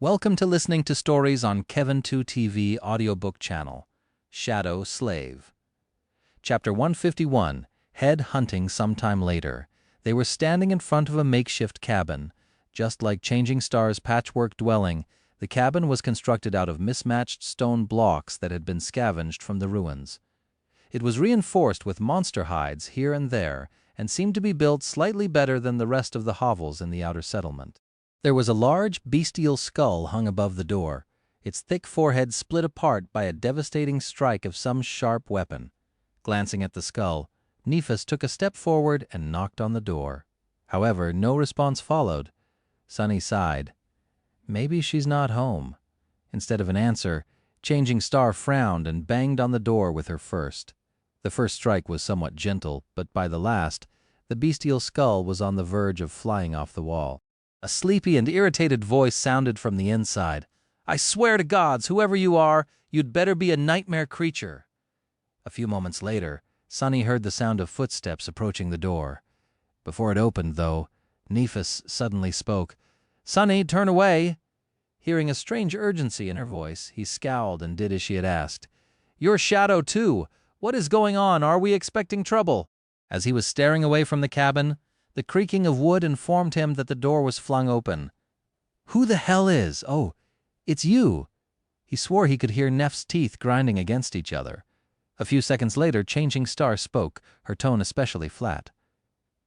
Welcome to listening to stories on Kevin2 TV audiobook channel, Shadow Slave. Chapter 151, Head Hunting Sometime Later. They were standing in front of a makeshift cabin. Just like Changing Star's patchwork dwelling, the cabin was constructed out of mismatched stone blocks that had been scavenged from the ruins. It was reinforced with monster hides here and there, and seemed to be built slightly better than the rest of the hovels in the outer settlement. There was a large, bestial skull hung above the door, its thick forehead split apart by a devastating strike of some sharp weapon. Glancing at the skull, Nephis took a step forward and knocked on the door. However, no response followed. Sunny sighed. Maybe she's not home. Instead of an answer, Changing Star frowned and banged on the door with her fist. The first strike was somewhat gentle, but by the last, the bestial skull was on the verge of flying off the wall. A sleepy and irritated voice sounded from the inside. "I swear to gods, whoever you are, you'd better be a nightmare creature." A few moments later, Sunny heard the sound of footsteps approaching the door. Before it opened, though, Nephis suddenly spoke. "Sunny, turn away!" Hearing a strange urgency in her voice, he scowled and did as she had asked. "You're Shadow, too. What is going on? Are we expecting trouble?" As he was staring away from the cabin, the creaking of wood informed him that the door was flung open. "Who the hell is? Oh, it's you!" He swore he could hear Neff's teeth grinding against each other. A few seconds later, Changing Star spoke, her tone especially flat.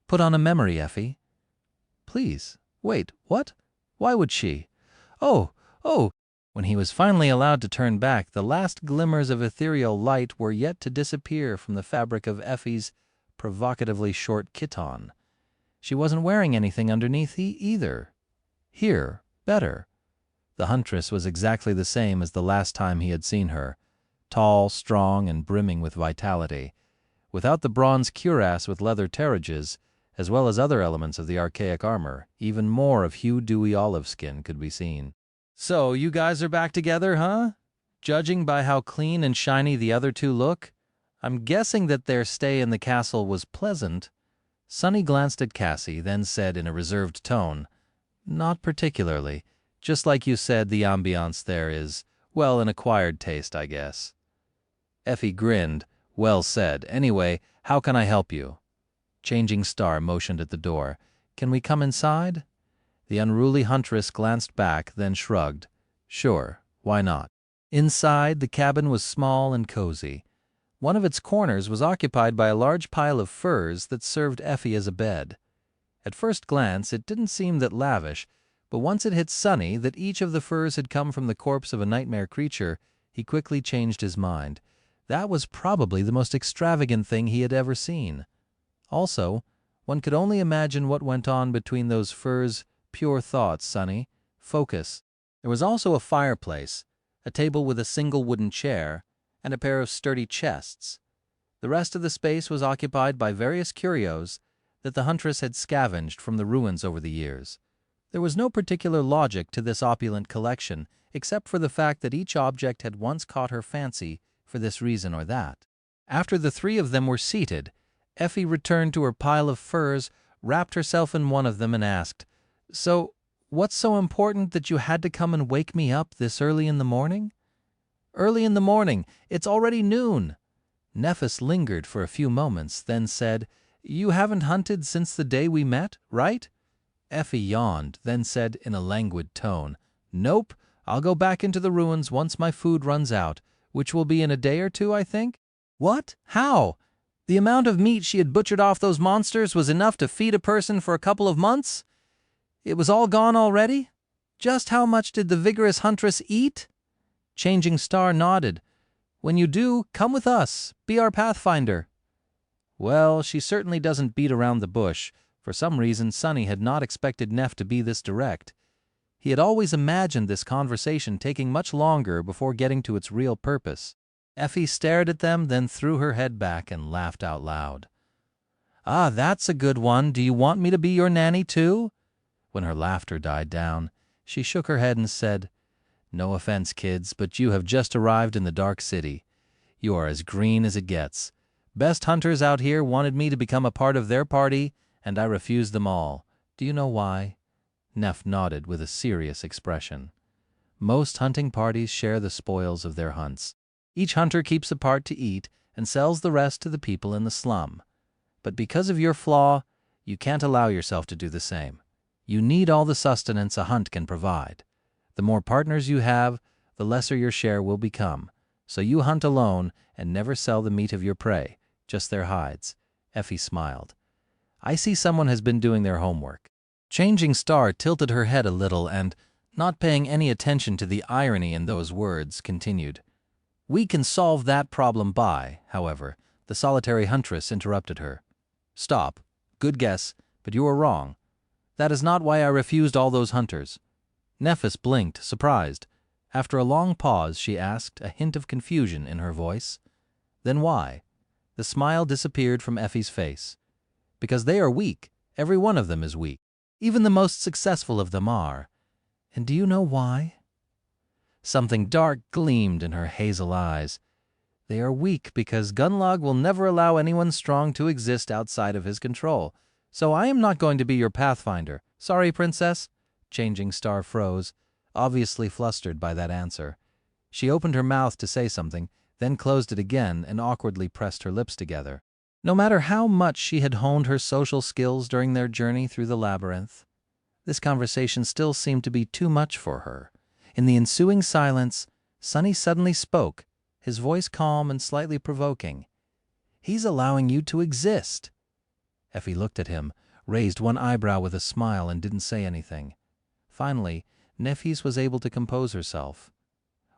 "Put on a memory, Effie." "Please. Wait, what? Why would she?" Oh! When he was finally allowed to turn back, the last glimmers of ethereal light were yet to disappear from the fabric of Effie's provocatively short chiton. She wasn't wearing anything underneath either. Here, better. The huntress was exactly the same as the last time he had seen her, tall, strong, and brimming with vitality, without the bronze cuirass with leather terrages, as well as other elements of the archaic armor. Even more of Hugh Dewey olive skin could be seen. "So, you guys are back together, huh? Judging by how clean and shiny the other two look, I'm guessing that their stay in the castle was pleasant." Sunny glanced at Cassie, then said in a reserved tone, "Not particularly. Just like you said, the ambiance there is, well, an acquired taste, I guess." Effie grinned. "Well said. Anyway, how can I help you?" Changing Star motioned at the door. "Can we come inside?" The unruly huntress glanced back, then shrugged. "Sure, why not?" Inside, the cabin was small and cozy. One of its corners was occupied by a large pile of furs that served Effie as a bed. At first glance, it didn't seem that lavish, but once it hit Sunny that each of the furs had come from the corpse of a nightmare creature, he quickly changed his mind. That was probably the most extravagant thing he had ever seen. Also, one could only imagine what went on between those furs. Pure thoughts, Sunny. Focus. There was also a fireplace, a table with a single wooden chair, and a pair of sturdy chests. The rest of the space was occupied by various curios that the huntress had scavenged from the ruins over the years. There was no particular logic to this opulent collection, except for the fact that each object had once caught her fancy for this reason or that. After the three of them were seated, Effie returned to her pile of furs, wrapped herself in one of them, and asked, "So, what's so important that you had to come and wake me up this early in the morning?" "Early in the morning. It's already noon." Nephis lingered for a few moments, then said, "You haven't hunted since the day we met, right?" Effie yawned, then said in a languid tone, "Nope, I'll go back into the ruins once my food runs out, which will be in a day or two, I think." "What? How? The amount of meat she had butchered off those monsters was enough to feed a person for a couple of months? It was all gone already? Just how much did the vigorous huntress eat?" Changing Star nodded. "When you do, come with us. Be our pathfinder." Well, she certainly doesn't beat around the bush. For some reason, Sunny had not expected Neff to be this direct. He had always imagined this conversation taking much longer before getting to its real purpose. Effie stared at them, then threw her head back and laughed out loud. "Ah, that's a good one. Do you want me to be your nanny, too?" When her laughter died down, she shook her head and said, "No offense, kids, but you have just arrived in the Dark City. You are as green as it gets. Best hunters out here wanted me to become a part of their party, and I refused them all. Do you know why?" Neff nodded with a serious expression. Most hunting parties share the spoils of their hunts. Each hunter keeps a part to eat and sells the rest to the people in the slum. But because of your flaw, you can't allow yourself to do the same. You need all the sustenance a hunt can provide. The more partners you have, the lesser your share will become. So you hunt alone and never sell the meat of your prey, just their hides. Effie smiled. I see someone has been doing their homework. Changing Star tilted her head a little and, not paying any attention to the irony in those words, continued. We can solve that problem by, however, the solitary huntress interrupted her. Stop. Good guess, but you are wrong. That is not why I refused all those hunters. Nephis blinked, surprised. After a long pause, she asked, a hint of confusion in her voice. Then why? The smile disappeared from Effie's face. Because they are weak. Every one of them is weak. Even the most successful of them are. And do you know why? Something dark gleamed in her hazel eyes. They are weak because Gunlog will never allow anyone strong to exist outside of his control. So I am not going to be your pathfinder. Sorry, Princess. Changing Star froze, obviously flustered by that answer. She opened her mouth to say something, then closed it again and awkwardly pressed her lips together. No matter how much she had honed her social skills during their journey through the labyrinth, this conversation still seemed to be too much for her. In the ensuing silence, Sonny suddenly spoke, his voice calm and slightly provoking. He's allowing you to exist. Effie looked at him, raised one eyebrow with a smile and didn't say anything. Finally, Nephis was able to compose herself.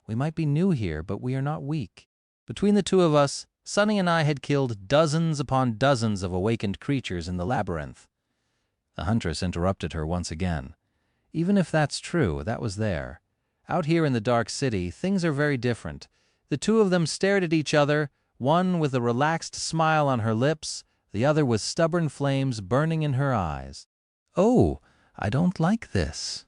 We might be new here, but we are not weak. Between the two of us, Sonny and I had killed dozens upon dozens of awakened creatures in the labyrinth. The huntress interrupted her once again. Even if that's true, that was there. Out here in the dark city, things are very different. The two of them stared at each other, one with a relaxed smile on her lips, the other with stubborn flames burning in her eyes. Oh, I don't like this.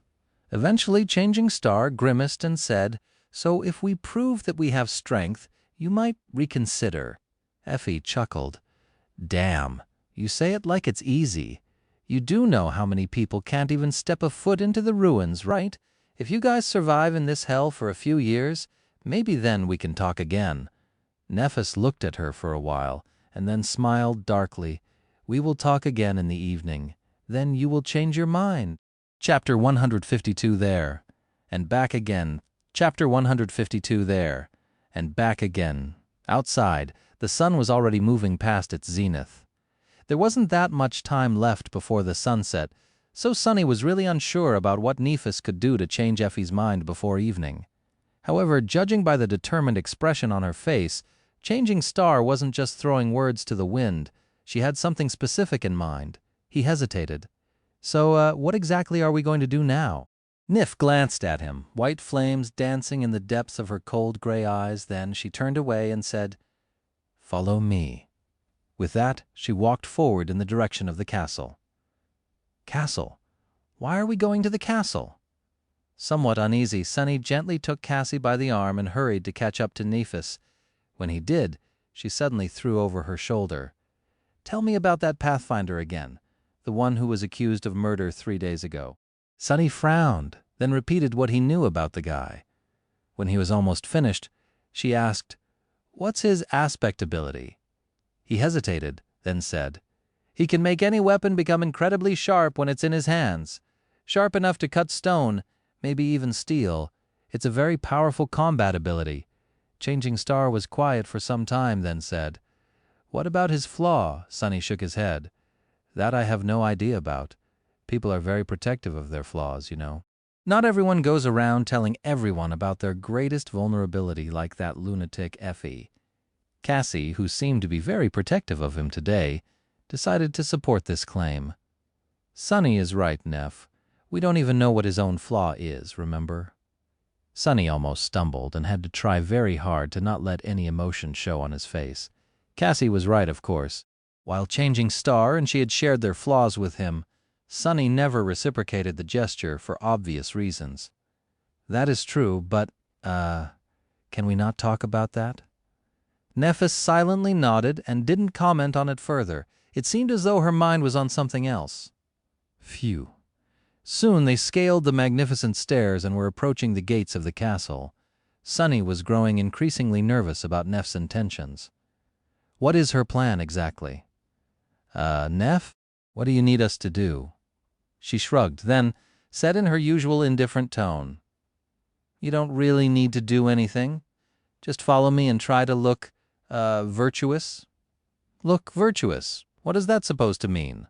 Eventually, Changing Star grimaced and said, So if we prove that we have strength, you might reconsider. Effie chuckled. Damn, you say it like it's easy. You do know how many people can't even step a foot into the ruins, right? If you guys survive in this hell for a few years, maybe then we can talk again. Nephis looked at her for a while, and then smiled darkly. We will talk again in the evening. Then you will change your mind. Chapter 152 there, and back again. Chapter 152 there, and back again. Outside, the sun was already moving past its zenith. There wasn't that much time left before the sunset, so Sonny was really unsure about what Nephis could do to change Effie's mind before evening. However, judging by the determined expression on her face, Changing Star wasn't just throwing words to the wind. She had something specific in mind. He hesitated. So, what exactly are we going to do now? Nif glanced at him, white flames dancing in the depths of her cold gray eyes. Then she turned away and said, Follow me. With that, she walked forward in the direction of the castle. Castle? Why are we going to the castle? Somewhat uneasy, Sonny gently took Cassie by the arm and hurried to catch up to Nephis. When he did, she suddenly threw over her shoulder. Tell me about that Pathfinder again, the one who was accused of murder 3 days ago. Sonny frowned, then repeated what he knew about the guy. When he was almost finished, she asked, What's his aspect ability? He hesitated, then said, He can make any weapon become incredibly sharp when it's in his hands. Sharp enough to cut stone, maybe even steel. It's a very powerful combat ability. Changing Star was quiet for some time, then said, What about his flaw? Sonny shook his head. That I have no idea about. People are very protective of their flaws, you know. Not everyone goes around telling everyone about their greatest vulnerability like that lunatic Effie. Cassie, who seemed to be very protective of him today, decided to support this claim. Sonny is right, Neff. We don't even know what his own flaw is, remember? Sonny almost stumbled and had to try very hard to not let any emotion show on his face. Cassie was right, of course. While Changing Star and she had shared their flaws with him, Sonny never reciprocated the gesture for obvious reasons. That is true, but, can we not talk about that? Nephis silently nodded and didn't comment on it further. It seemed as though her mind was on something else. Phew. Soon they scaled the magnificent stairs and were approaching the gates of the castle. Sunny was growing increasingly nervous about Neff's intentions. What is her plan exactly? Neff, what do you need us to do? She shrugged, then said in her usual indifferent tone, You don't really need to do anything. Just follow me and try to look, virtuous. Look virtuous? What is that supposed to mean?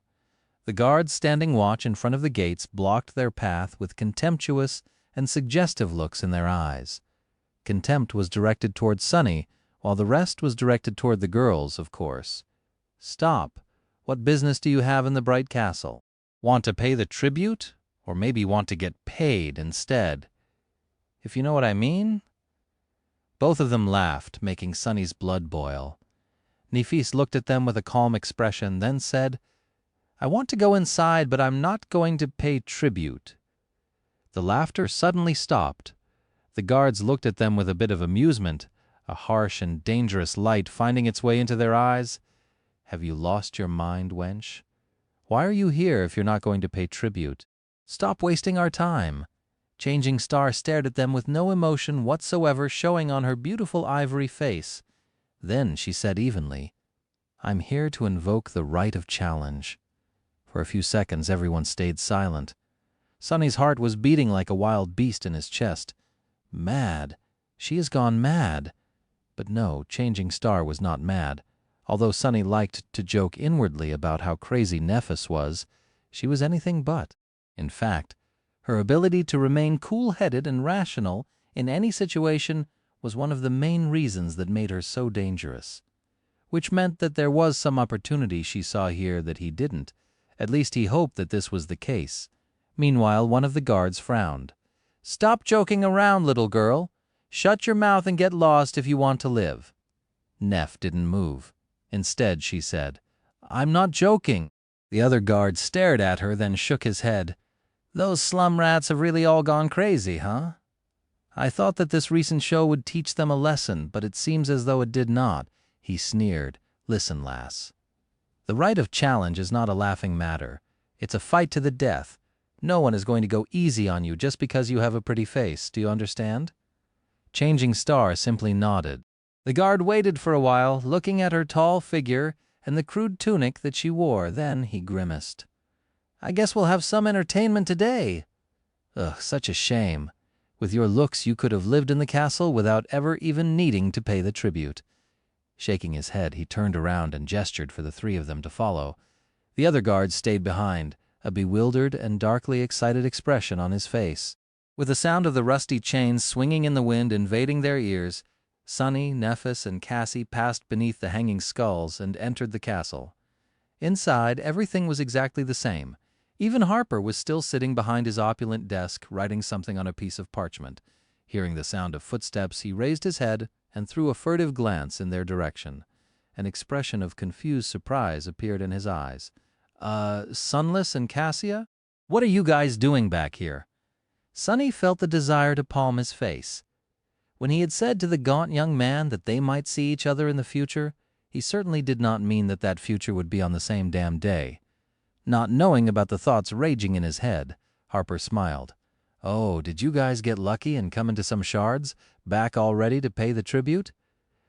The guards standing watch in front of the gates blocked their path with contemptuous and suggestive looks in their eyes. Contempt was directed toward Sunny, while the rest was directed toward the girls, of course. Stop. What business do you have in the bright castle? Want to pay the tribute? Or maybe want to get paid instead? If you know what I mean? Both of them laughed, making Sunny's blood boil. Nefis looked at them with a calm expression, then said, I want to go inside, but I'm not going to pay tribute. The laughter suddenly stopped. The guards looked at them with a bit of amusement, a harsh and dangerous light finding its way into their eyes. Have you lost your mind, wench? Why are you here if you're not going to pay tribute? Stop wasting our time. Changing Star stared at them with no emotion whatsoever showing on her beautiful ivory face. Then she said evenly, I'm here to invoke the right of challenge. For a few seconds everyone stayed silent. Sunny's heart was beating like a wild beast in his chest. Mad. She has gone mad. But no, Changing Star was not mad. Although Sunny liked to joke inwardly about how crazy Nephis was, she was anything but. In fact, her ability to remain cool-headed and rational in any situation was one of the main reasons that made her so dangerous. Which meant that there was some opportunity she saw here that he didn't. At least he hoped that this was the case. Meanwhile, one of the guards frowned. Stop joking around, little girl. Shut your mouth and get lost if you want to live. Neff didn't move. Instead, she said, I'm not joking. The other guard stared at her, then shook his head. Those slum rats have really all gone crazy, huh? I thought that this recent show would teach them a lesson, but it seems as though it did not. He sneered. Listen, lass. The right of challenge is not a laughing matter. It's a fight to the death. No one is going to go easy on you just because you have a pretty face. Do you understand? Changing Star simply nodded. The guard waited for a while, looking at her tall figure and the crude tunic that she wore. Then he grimaced. I guess we'll have some entertainment today. Ugh, such a shame. With your looks, you could have lived in the castle without ever even needing to pay the tribute. Shaking his head, he turned around and gestured for the three of them to follow. The other guards stayed behind, a bewildered and darkly excited expression on his face. With the sound of the rusty chains swinging in the wind invading their ears, Sunny, Nephis, and Cassie passed beneath the hanging skulls and entered the castle. Inside, everything was exactly the same. Even Harper was still sitting behind his opulent desk, writing something on a piece of parchment. Hearing the sound of footsteps, he raised his head and threw a furtive glance in their direction. An expression of confused surprise appeared in his eyes. Sunless and Cassia? What are you guys doing back here? Sunny felt the desire to palm his face. When he had said to the gaunt young man that they might see each other in the future, he certainly did not mean that that future would be on the same damn day. Not knowing about the thoughts raging in his head, Harper smiled. Oh, did you guys get lucky and come into some shards, back already to pay the tribute?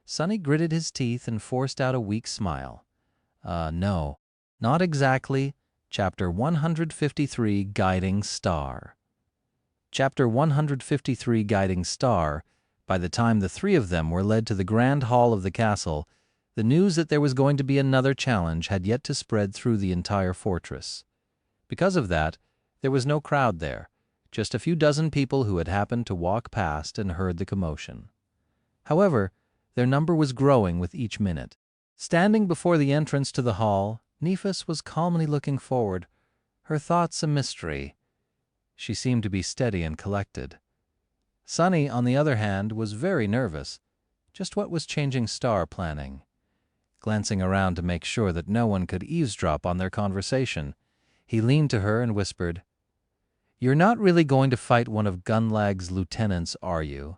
Sunny gritted his teeth and forced out a weak smile. No, not exactly. Chapter 153, Guiding Star. Chapter 153, Guiding Star. By the time the three of them were led to the grand hall of the castle, the news that there was going to be another challenge had yet to spread through the entire fortress. Because of that, there was no crowd there, just a few dozen people who had happened to walk past and heard the commotion. However, their number was growing with each minute. Standing before the entrance to the hall, Nephis was calmly looking forward, her thoughts a mystery. She seemed to be steady and collected. Sunny, on the other hand, was very nervous. Just what was Changing Star planning? Glancing around to make sure that no one could eavesdrop on their conversation, he leaned to her and whispered, You're not really going to fight one of Gunlag's lieutenants, are you?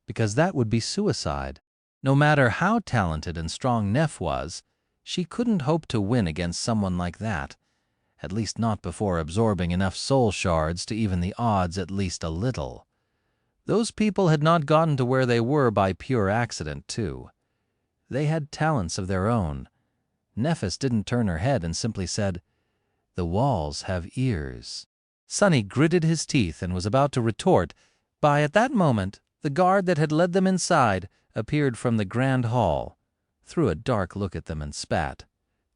Because that would be suicide. No matter how talented and strong Neff was, she couldn't hope to win against someone like that. at least not before absorbing enough soul shards to even the odds at least a little. Those people had not gotten to where they were by pure accident, too. They had talents of their own. Nephis didn't turn her head and simply said, "The walls have ears." Sonny gritted his teeth and was about to retort, but at that moment the guard that had led them inside appeared from the grand hall, threw a dark look at them and spat.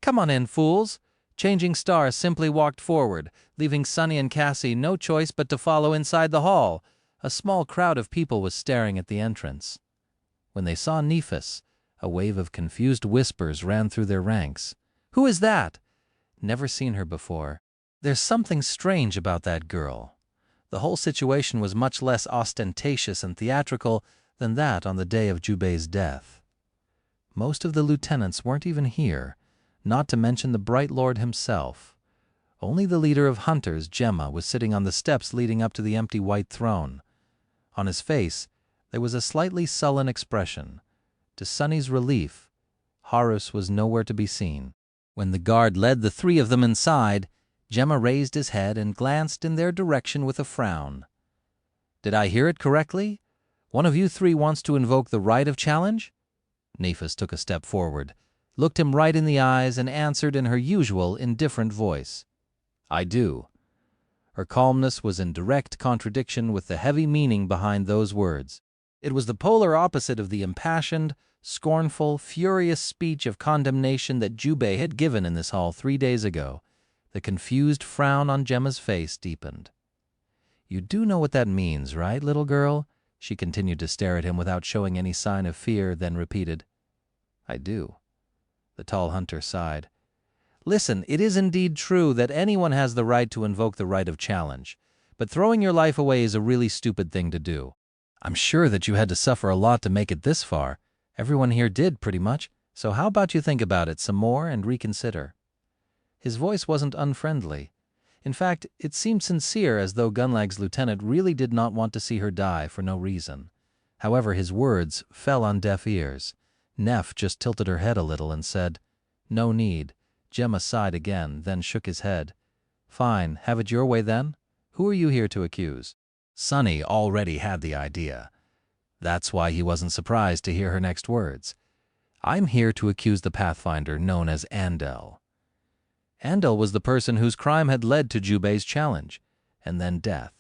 "Come on in, fools!" Changing Star simply walked forward, leaving Sonny and Cassie no choice but to follow inside the hall. A small crowd of people was staring at the entrance. When they saw Nephis, a wave of confused whispers ran through their ranks. "Who is that?" "Never seen her before." "There's something strange about that girl." The whole situation was much less ostentatious and theatrical than that on the day of Jubei's death. Most of the lieutenants weren't even here, not to mention the Bright Lord himself. Only the leader of hunters, Gemma, was sitting on the steps leading up to the empty white throne. On his face, there was a slightly sullen expression. To Sonny's relief, Horus was nowhere to be seen. When the guard led the three of them inside, Gemma raised his head and glanced in their direction with a frown. "Did I hear it correctly? One of you three wants to invoke the right of challenge?" Nephis took a step forward, looked him right in the eyes, and answered in her usual indifferent voice, "I do." Her calmness was in direct contradiction with the heavy meaning behind those words. It was the polar opposite of the impassioned, scornful, furious speech of condemnation that Jubei had given in this hall 3 days ago. The confused frown on Gemma's face deepened. "You do know what that means, right, little girl?" She continued to stare at him without showing any sign of fear, then repeated, "I do." The tall hunter sighed. "Listen, it is indeed true that anyone has the right to invoke the right of challenge, but throwing your life away is a really stupid thing to do. I'm sure that you had to suffer a lot to make it this far. Everyone here did, pretty much, so how about you think about it some more and reconsider?" His voice wasn't unfriendly. In fact, it seemed sincere, as though Gunlag's lieutenant really did not want to see her die for no reason. However, his words fell on deaf ears. Neph just tilted her head a little and said, "No need." Gemma sighed again, then shook his head. "Fine, have it your way then. Who are you here to accuse?" Sonny already had the idea. That's why he wasn't surprised to hear her next words. "I'm here to accuse the Pathfinder known as Andel." Andel was the person whose crime had led to Jubei's challenge, and then death.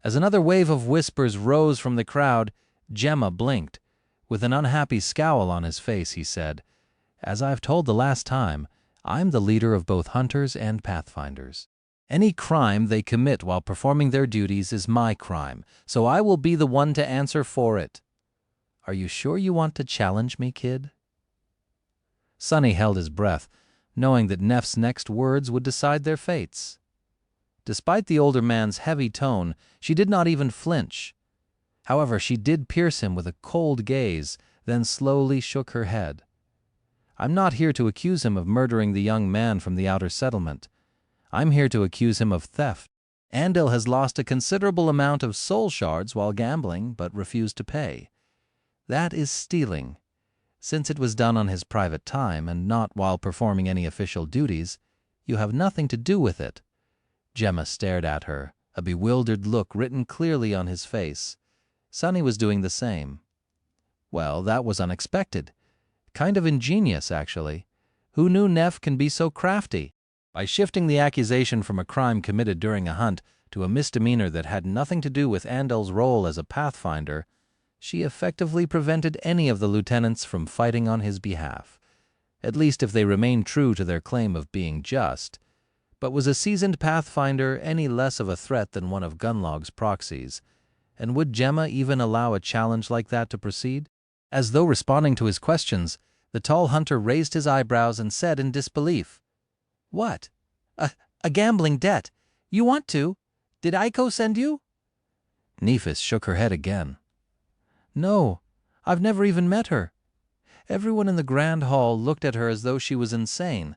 As another wave of whispers rose from the crowd, Gemma blinked. With an unhappy scowl on his face, he said, "As I've told the last time, I'm the leader of both hunters and pathfinders. Any crime they commit while performing their duties is my crime, so I will be the one to answer for it. Are you sure you want to challenge me, kid?" Sonny held his breath, knowing that Neph's next words would decide their fates. Despite the older man's heavy tone, she did not even flinch. However, she did pierce him with a cold gaze, then slowly shook her head. "I'm not here to accuse him of murdering the young man from the outer settlement. I'm here to accuse him of theft. Andel has lost a considerable amount of soul shards while gambling, but refused to pay. That is stealing. Since it was done on his private time and not while performing any official duties, you have nothing to do with it." Gemma stared at her, a bewildered look written clearly on his face. Sonny was doing the same. "Well, that was unexpected. Kind of ingenious, actually. Who knew Neph can be so crafty?" By shifting the accusation from a crime committed during a hunt to a misdemeanor that had nothing to do with Andel's role as a pathfinder, she effectively prevented any of the lieutenants from fighting on his behalf, at least if they remained true to their claim of being just. But was a seasoned pathfinder any less of a threat than one of Gunlog's proxies? And would Gemma even allow a challenge like that to proceed? As though responding to his questions, the tall hunter raised his eyebrows and said in disbelief, "What? A gambling debt? You want to? Did Aiko send you?" Nephis shook her head again. "No, I've never even met her." Everyone in the grand hall looked at her as though she was insane.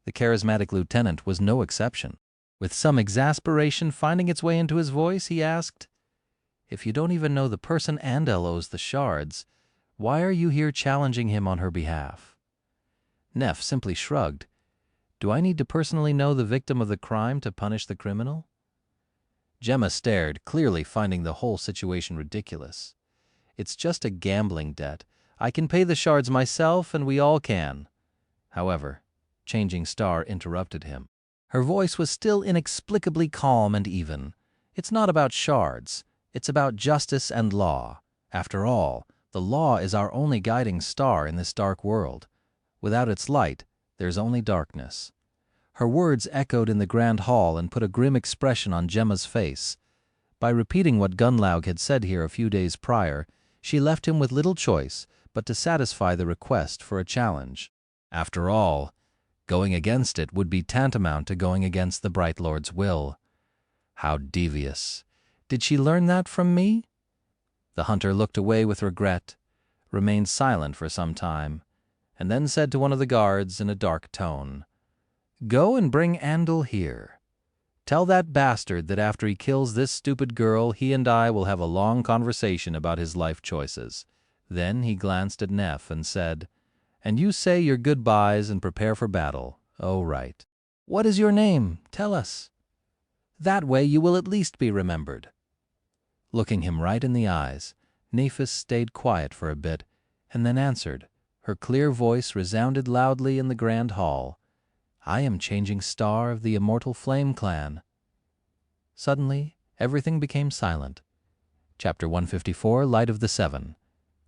The charismatic lieutenant was no exception. With some exasperation finding its way into his voice, he asked, "If you don't even know the person Andel owes the shards, why are you here challenging him on her behalf?" Neph simply shrugged. Do I need to personally know the victim of the crime to punish the criminal? Gemma stared, clearly finding the whole situation ridiculous. It's just a gambling debt. I can pay the shards myself, and we all can. However, Changing Star interrupted him. Her voice was still inexplicably calm and even. It's not about shards. It's about justice and law. After all, the law is our only guiding star in this dark world. Without its light, there's only darkness. Her words echoed in the grand hall and put a grim expression on Gemma's face. By repeating what Gunlaug had said here a few days prior, she left him with little choice but to satisfy the request for a challenge. After all, going against it would be tantamount to going against the Bright Lord's will. How devious. Did she learn that from me? The hunter looked away with regret, remained silent for some time, and then said to one of the guards in a dark tone, "Go and bring Andal here. Tell that bastard that after he kills this stupid girl, he and I will have a long conversation about his life choices." Then he glanced at Neff and said, "And you say your goodbyes and prepare for battle. Oh, right. What is your name? Tell us. That way you will at least be remembered." Looking him right in the eyes, Nephis stayed quiet for a bit, and then answered. Her clear voice resounded loudly in the grand hall. "I am Changing Star of the Immortal Flame Clan." Suddenly, everything became silent. Chapter 154, Light of the Seven.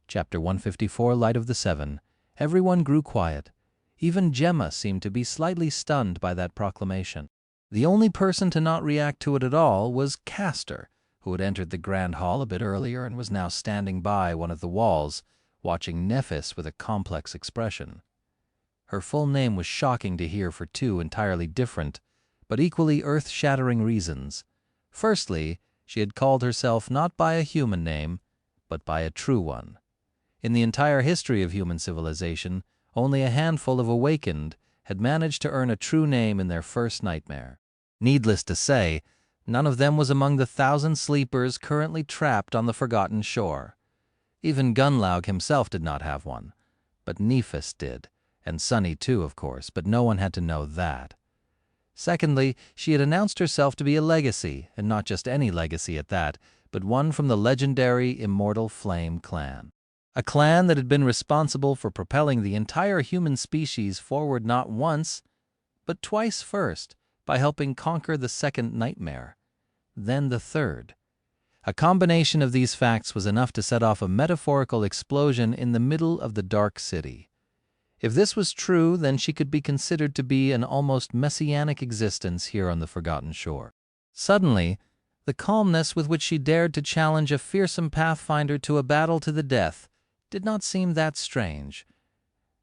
Chapter 154, Light of the Seven. Everyone grew quiet. Even Gemma seemed to be slightly stunned by that proclamation. The only person to not react to it at all was Castor, who had entered the grand hall a bit earlier and was now standing by one of the walls, watching Nephis with a complex expression. Her full name was shocking to hear for two entirely different, but equally earth-shattering reasons. Firstly, she had called herself not by a human name, but by a true one. In the entire history of human civilization, only a handful of awakened had managed to earn a true name in their first nightmare. Needless to say, none of them was among the 1,000 sleepers currently trapped on the Forgotten Shore. Even Gunlaug himself did not have one, but Nephis did, and Sunny too, of course, but no one had to know that. Secondly, she had announced herself to be a legacy, and not just any legacy at that, but one from the legendary Immortal Flame Clan. A clan that had been responsible for propelling the entire human species forward not once, but twice first, by helping conquer the second nightmare, then the third. A combination of these facts was enough to set off a metaphorical explosion in the middle of the dark city. If this was true, then she could be considered to be an almost messianic existence here on the Forgotten Shore. Suddenly, the calmness with which she dared to challenge a fearsome pathfinder to a battle to the death did not seem that strange.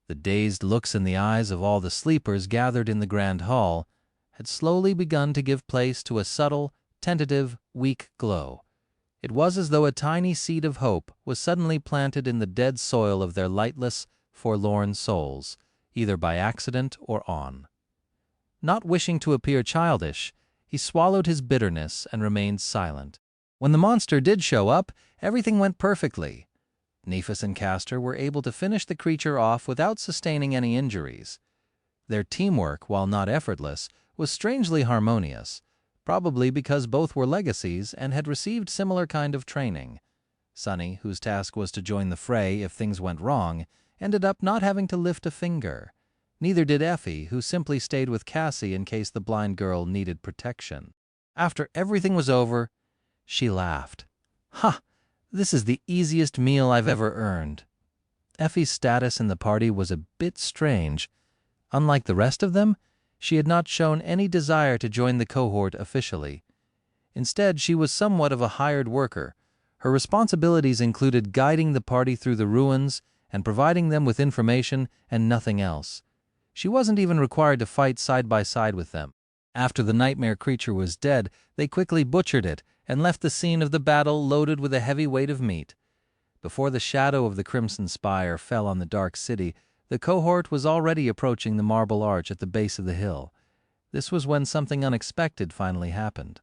The dazed looks in the eyes of all the sleepers gathered in the grand hall had slowly begun to give place to a subtle, tentative, weak glow. It was as though a tiny seed of hope was suddenly planted in the dead soil of their lightless, forlorn souls, either by accident or on. Not wishing to appear childish, he swallowed his bitterness and remained silent. When the monster did show up, everything went perfectly. Nephis and Castor were able to finish the creature off without sustaining any injuries. Their teamwork, while not effortless, was strangely harmonious, probably because both were legacies and had received similar kind of training. Sunny, whose task was to join the fray if things went wrong, ended up not having to lift a finger. Neither did Effie, who simply stayed with Cassie in case the blind girl needed protection. After everything was over, she laughed. "Ha! This is the easiest meal I've ever earned." Effie's status in the party was a bit strange. Unlike the rest of them, she had not shown any desire to join the cohort officially. Instead, she was somewhat of a hired worker. Her responsibilities included guiding the party through the ruins and providing them with information and nothing else. She wasn't even required to fight side by side with them. After the nightmare creature was dead, they quickly butchered it and left the scene of the battle loaded with a heavy weight of meat. Before the shadow of the Crimson Spire fell on the dark city, the cohort was already approaching the Marble Arch at the base of the hill. This was when something unexpected finally happened.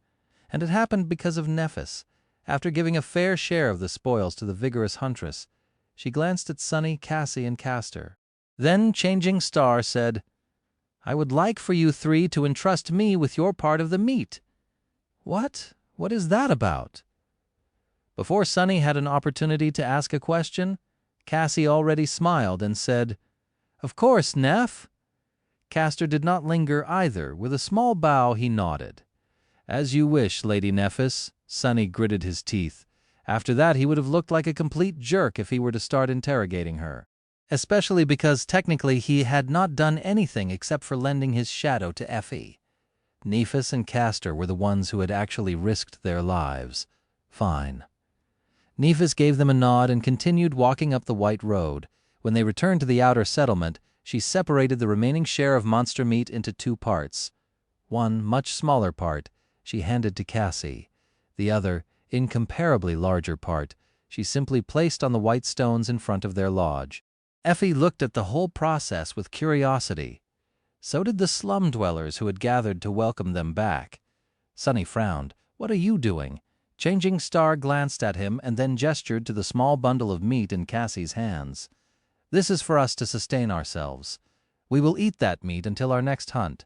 And it happened because of Nephis. After giving a fair share of the spoils to the vigorous huntress, she glanced at Sunny, Cassie, and Castor. Then Changing Star said, I would like for you three to entrust me with your part of the meat." "What? What is that about?" Before Sunny had an opportunity to ask a question, Cassie already smiled and said, "Of course, Neff." Castor did not linger either. With a small bow, he nodded. "As you wish, Lady Nephis." Sunny gritted his teeth. After that, he would have looked like a complete jerk if he were to start interrogating her, especially because technically he had not done anything except for lending his shadow to Effie. Nephis and Castor were the ones who had actually risked their lives. Fine. Nephis gave them a nod and continued walking up the white road. When they returned to the outer settlement, she separated the remaining share of monster meat into two parts. One, much smaller part, she handed to Cassie. The other, incomparably larger part, she simply placed on the white stones in front of their lodge. Effie looked at the whole process with curiosity. So did the slum dwellers who had gathered to welcome them back. Sunny frowned. "What are you doing?" Changing Star glanced at him and then gestured to the small bundle of meat in Cassie's hands. "This is for us to sustain ourselves. We will eat that meat until our next hunt."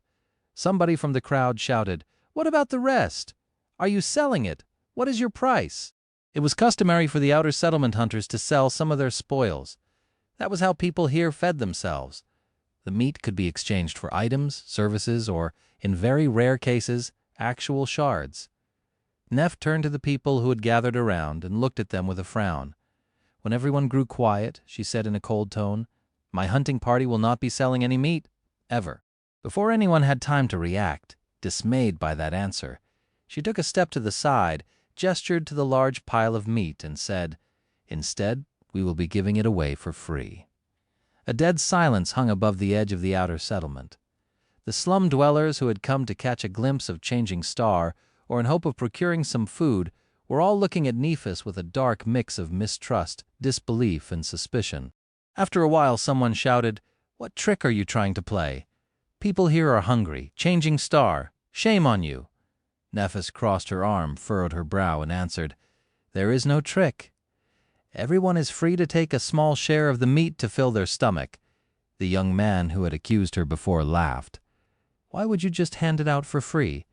Somebody from the crowd shouted, "What about the rest? Are you selling it? What is your price?" It was customary for the outer settlement hunters to sell some of their spoils. That was how people here fed themselves. The meat could be exchanged for items, services, or, in very rare cases, actual shards. Neff turned to the people who had gathered around and looked at them with a frown. When everyone grew quiet, she said in a cold tone, "My hunting party will not be selling any meat, ever." Before anyone had time to react, dismayed by that answer, she took a step to the side, gestured to the large pile of meat, and said, "Instead, we will be giving it away for free." A dead silence hung above the edge of the outer settlement. The slum dwellers who had come to catch a glimpse of Changing Star, or in hope of procuring some food, were all looking at Nephis with a dark mix of mistrust, disbelief, and suspicion. After a while, someone shouted, "What trick are you trying to play? People here are hungry. Changing Star, shame on you." Nephis crossed her arm, furrowed her brow, and answered, "There is no trick. Everyone is free to take a small share of the meat to fill their stomach." The young man who had accused her before laughed. "Why would you just hand it out for free?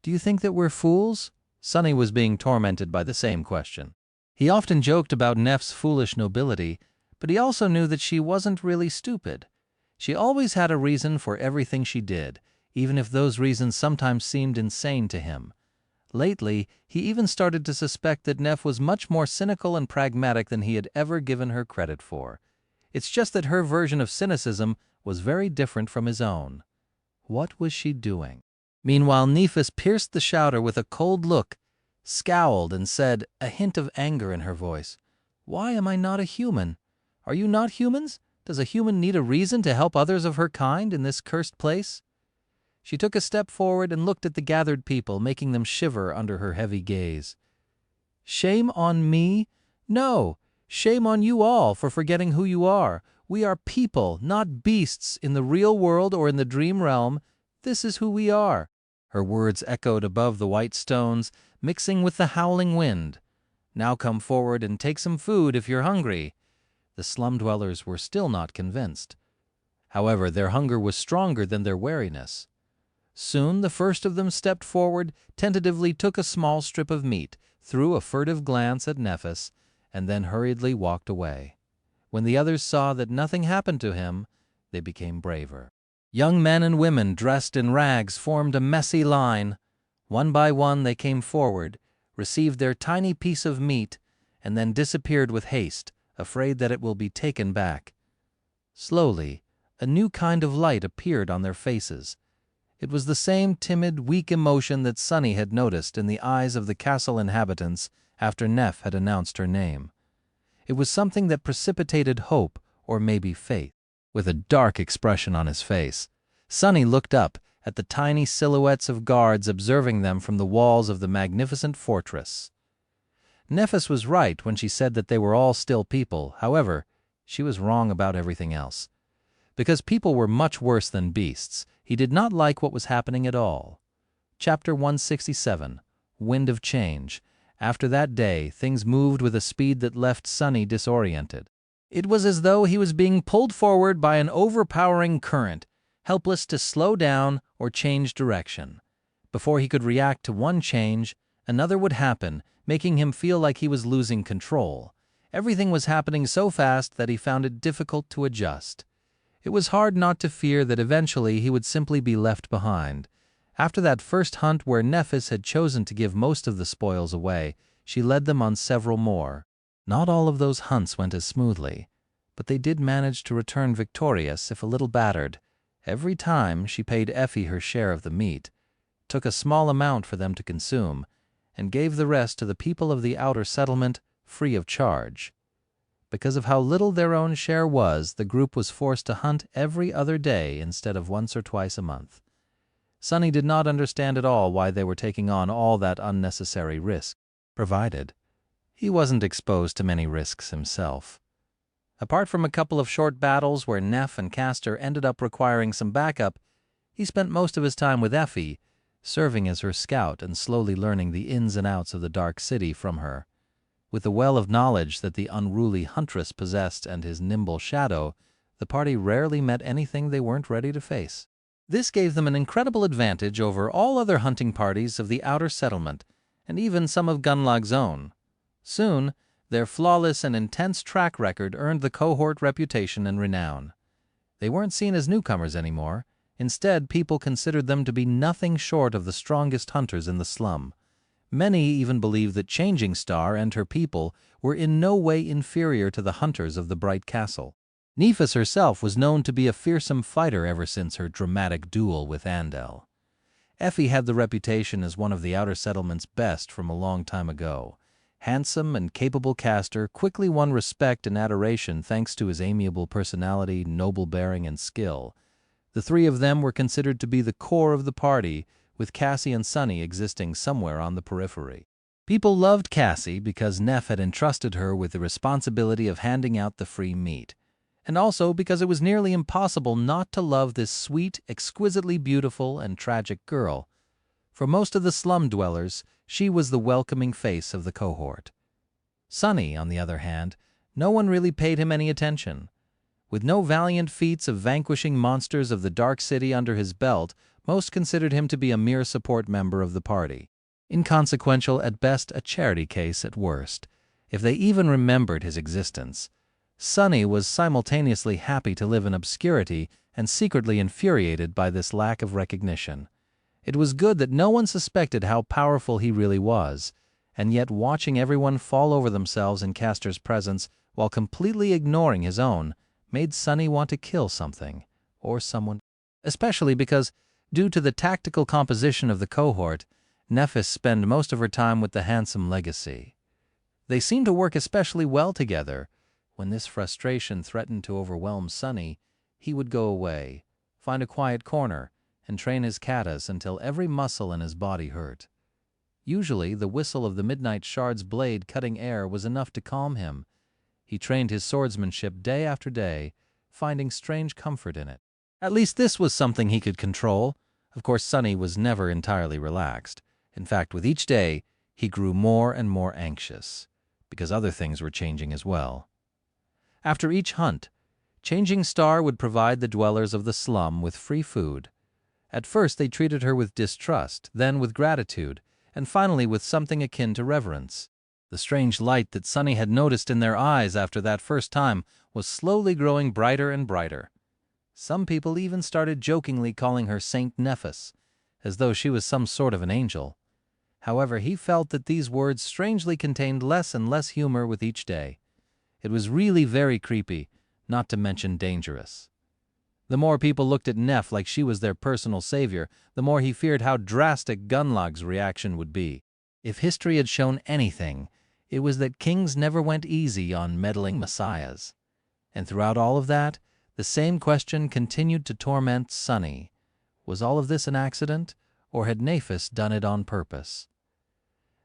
Do you think that we're fools?" Sunny was being tormented by the same question. He often joked about Neff's foolish nobility, but he also knew that she wasn't really stupid. She always had a reason for everything she did, even if those reasons sometimes seemed insane to him. Lately, he even started to suspect that Neff was much more cynical and pragmatic than he had ever given her credit for. It's just that her version of cynicism was very different from his own. What was she doing? Meanwhile, Nephis pierced the shouter with a cold look, scowled, and said, a hint of anger in her voice, "Why am I not a human? Are you not humans? Does a human need a reason to help others of her kind in this cursed place?" She took a step forward and looked at the gathered people, making them shiver under her heavy gaze. "Shame on me? No, shame on you all for forgetting who you are. We are people, not beasts, in the real world or in the dream realm. This is who we are." Her words echoed above the white stones, mixing with the howling wind. "Now come forward and take some food if you're hungry." The slum dwellers were still not convinced. However, their hunger was stronger than their wariness. Soon the first of them stepped forward, tentatively took a small strip of meat, threw a furtive glance at Nephis, and then hurriedly walked away. When the others saw that nothing happened to him, they became braver. Young men and women dressed in rags formed a messy line. One by one they came forward, received their tiny piece of meat, and then disappeared with haste, afraid that it will be taken back. Slowly, a new kind of light appeared on their faces. It was the same timid, weak emotion that Sunny had noticed in the eyes of the castle inhabitants after Neff had announced her name. It was something that precipitated hope, or maybe faith. With a dark expression on his face, Sunny looked up at the tiny silhouettes of guards observing them from the walls of the magnificent fortress. Nephis was right when she said that they were all still people. However, she was wrong about everything else. Because people were much worse than beasts, he did not like what was happening at all. Chapter 167, Wind of Change. After that day, things moved with a speed that left Sunny disoriented. It was as though he was being pulled forward by an overpowering current. helpless to slow down or change direction. Before he could react to one change, another would happen, making him feel like he was losing control. Everything was happening so fast that he found it difficult to adjust. It was hard not to fear that eventually he would simply be left behind. After that first hunt where Nephis had chosen to give most of the spoils away, she led them on several more. Not all of those hunts went as smoothly, but they did manage to return victorious if a little battered. Every time she paid Effie her share of the meat, took a small amount for them to consume, and gave the rest to the people of the outer settlement free of charge. Because of how little their own share was, the group was forced to hunt every other day instead of once or twice a month. Sonny did not understand at all why they were taking on all that unnecessary risk, provided he wasn't exposed to many risks himself. Apart from a couple of short battles where Neff and Castor ended up requiring some backup, he spent most of his time with Effie, serving as her scout and slowly learning the ins and outs of the Dark City from her. With the well of knowledge that the unruly huntress possessed and his nimble shadow, the party rarely met anything they weren't ready to face. This gave them an incredible advantage over all other hunting parties of the outer settlement, and even some of Gunlog's own. Soon, their flawless and intense track record earned the cohort reputation and renown. They weren't seen as newcomers anymore. Instead, people considered them to be nothing short of the strongest hunters in the slum. Many even believed that Changing Star and her people were in no way inferior to the hunters of the Bright Castle. Nephis herself was known to be a fearsome fighter ever since her dramatic duel with Andel. Effie had the reputation as one of the outer settlement's best from a long time ago. Handsome and capable Castor quickly won respect and adoration thanks to his amiable personality, noble bearing, and skill. The three of them were considered to be the core of the party, with Cassie and Sonny existing somewhere on the periphery. People loved Cassie because Neff had entrusted her with the responsibility of handing out the free meat, and also because it was nearly impossible not to love this sweet, exquisitely beautiful, and tragic girl. For most of the slum dwellers, she was the welcoming face of the cohort. Sonny, on the other hand, no one really paid him any attention. With no valiant feats of vanquishing monsters of the Dark City under his belt, most considered him to be a mere support member of the party. Inconsequential at best, a charity case at worst, if they even remembered his existence. Sonny was simultaneously happy to live in obscurity and secretly infuriated by this lack of recognition. It was good that no one suspected how powerful he really was, and yet watching everyone fall over themselves in Castor's presence while completely ignoring his own made Sonny want to kill something or someone, especially because, due to the tactical composition of the cohort, Nephis spent most of her time with the handsome Legacy. They seemed to work especially well together. When this frustration threatened to overwhelm Sonny, he would go away, find a quiet corner, and train his katas until every muscle in his body hurt. Usually, the whistle of the Midnight Shard's blade cutting air was enough to calm him. He trained his swordsmanship day after day, finding strange comfort in it. At least this was something he could control. Of course, Sonny was never entirely relaxed. In fact, with each day, he grew more and more anxious, because other things were changing as well. After each hunt, Changing Star would provide the dwellers of the slum with free food. At first, they treated her with distrust, then with gratitude, and finally with something akin to reverence. The strange light that Sonny had noticed in their eyes after that first time was slowly growing brighter and brighter. Some people even started jokingly calling her Saint Nephis, as though she was some sort of an angel. However, he felt that these words strangely contained less and less humor with each day. It was really very creepy, not to mention dangerous. The more people looked at Neff like she was their personal savior, the more he feared how drastic Gunlog's reaction would be. If history had shown anything, it was that kings never went easy on meddling messiahs. And throughout all of that, the same question continued to torment Sonny. Was all of this an accident, or had Nephis done it on purpose?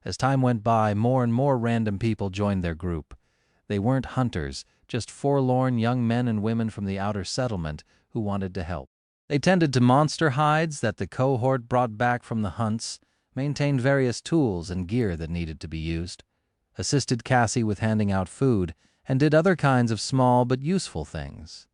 As time went by, more and more random people joined their group. They weren't hunters, just forlorn young men and women from the outer settlement who wanted to help. They tended to monster hides that the cohort brought back from the hunts, maintained various tools and gear that needed to be used, assisted Cassie with handing out food, and did other kinds of small but useful things.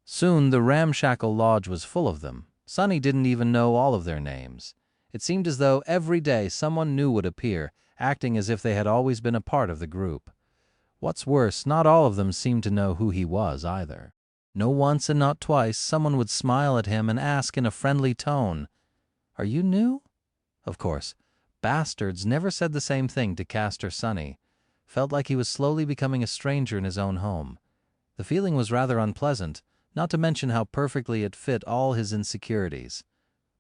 Soon the ramshackle lodge was full of them. Sunny didn't even know all of their names. It seemed as though every day someone new would appear, acting as if they had always been a part of the group. What's worse, not all of them seemed to know who he was either. No once and not twice, someone would smile at him and ask in a friendly tone, "Are you new?" Of course, Bastards never said the same thing to Castor Sunny. Felt like he was slowly becoming a stranger in his own home. The feeling was rather unpleasant, not to mention how perfectly it fit all his insecurities.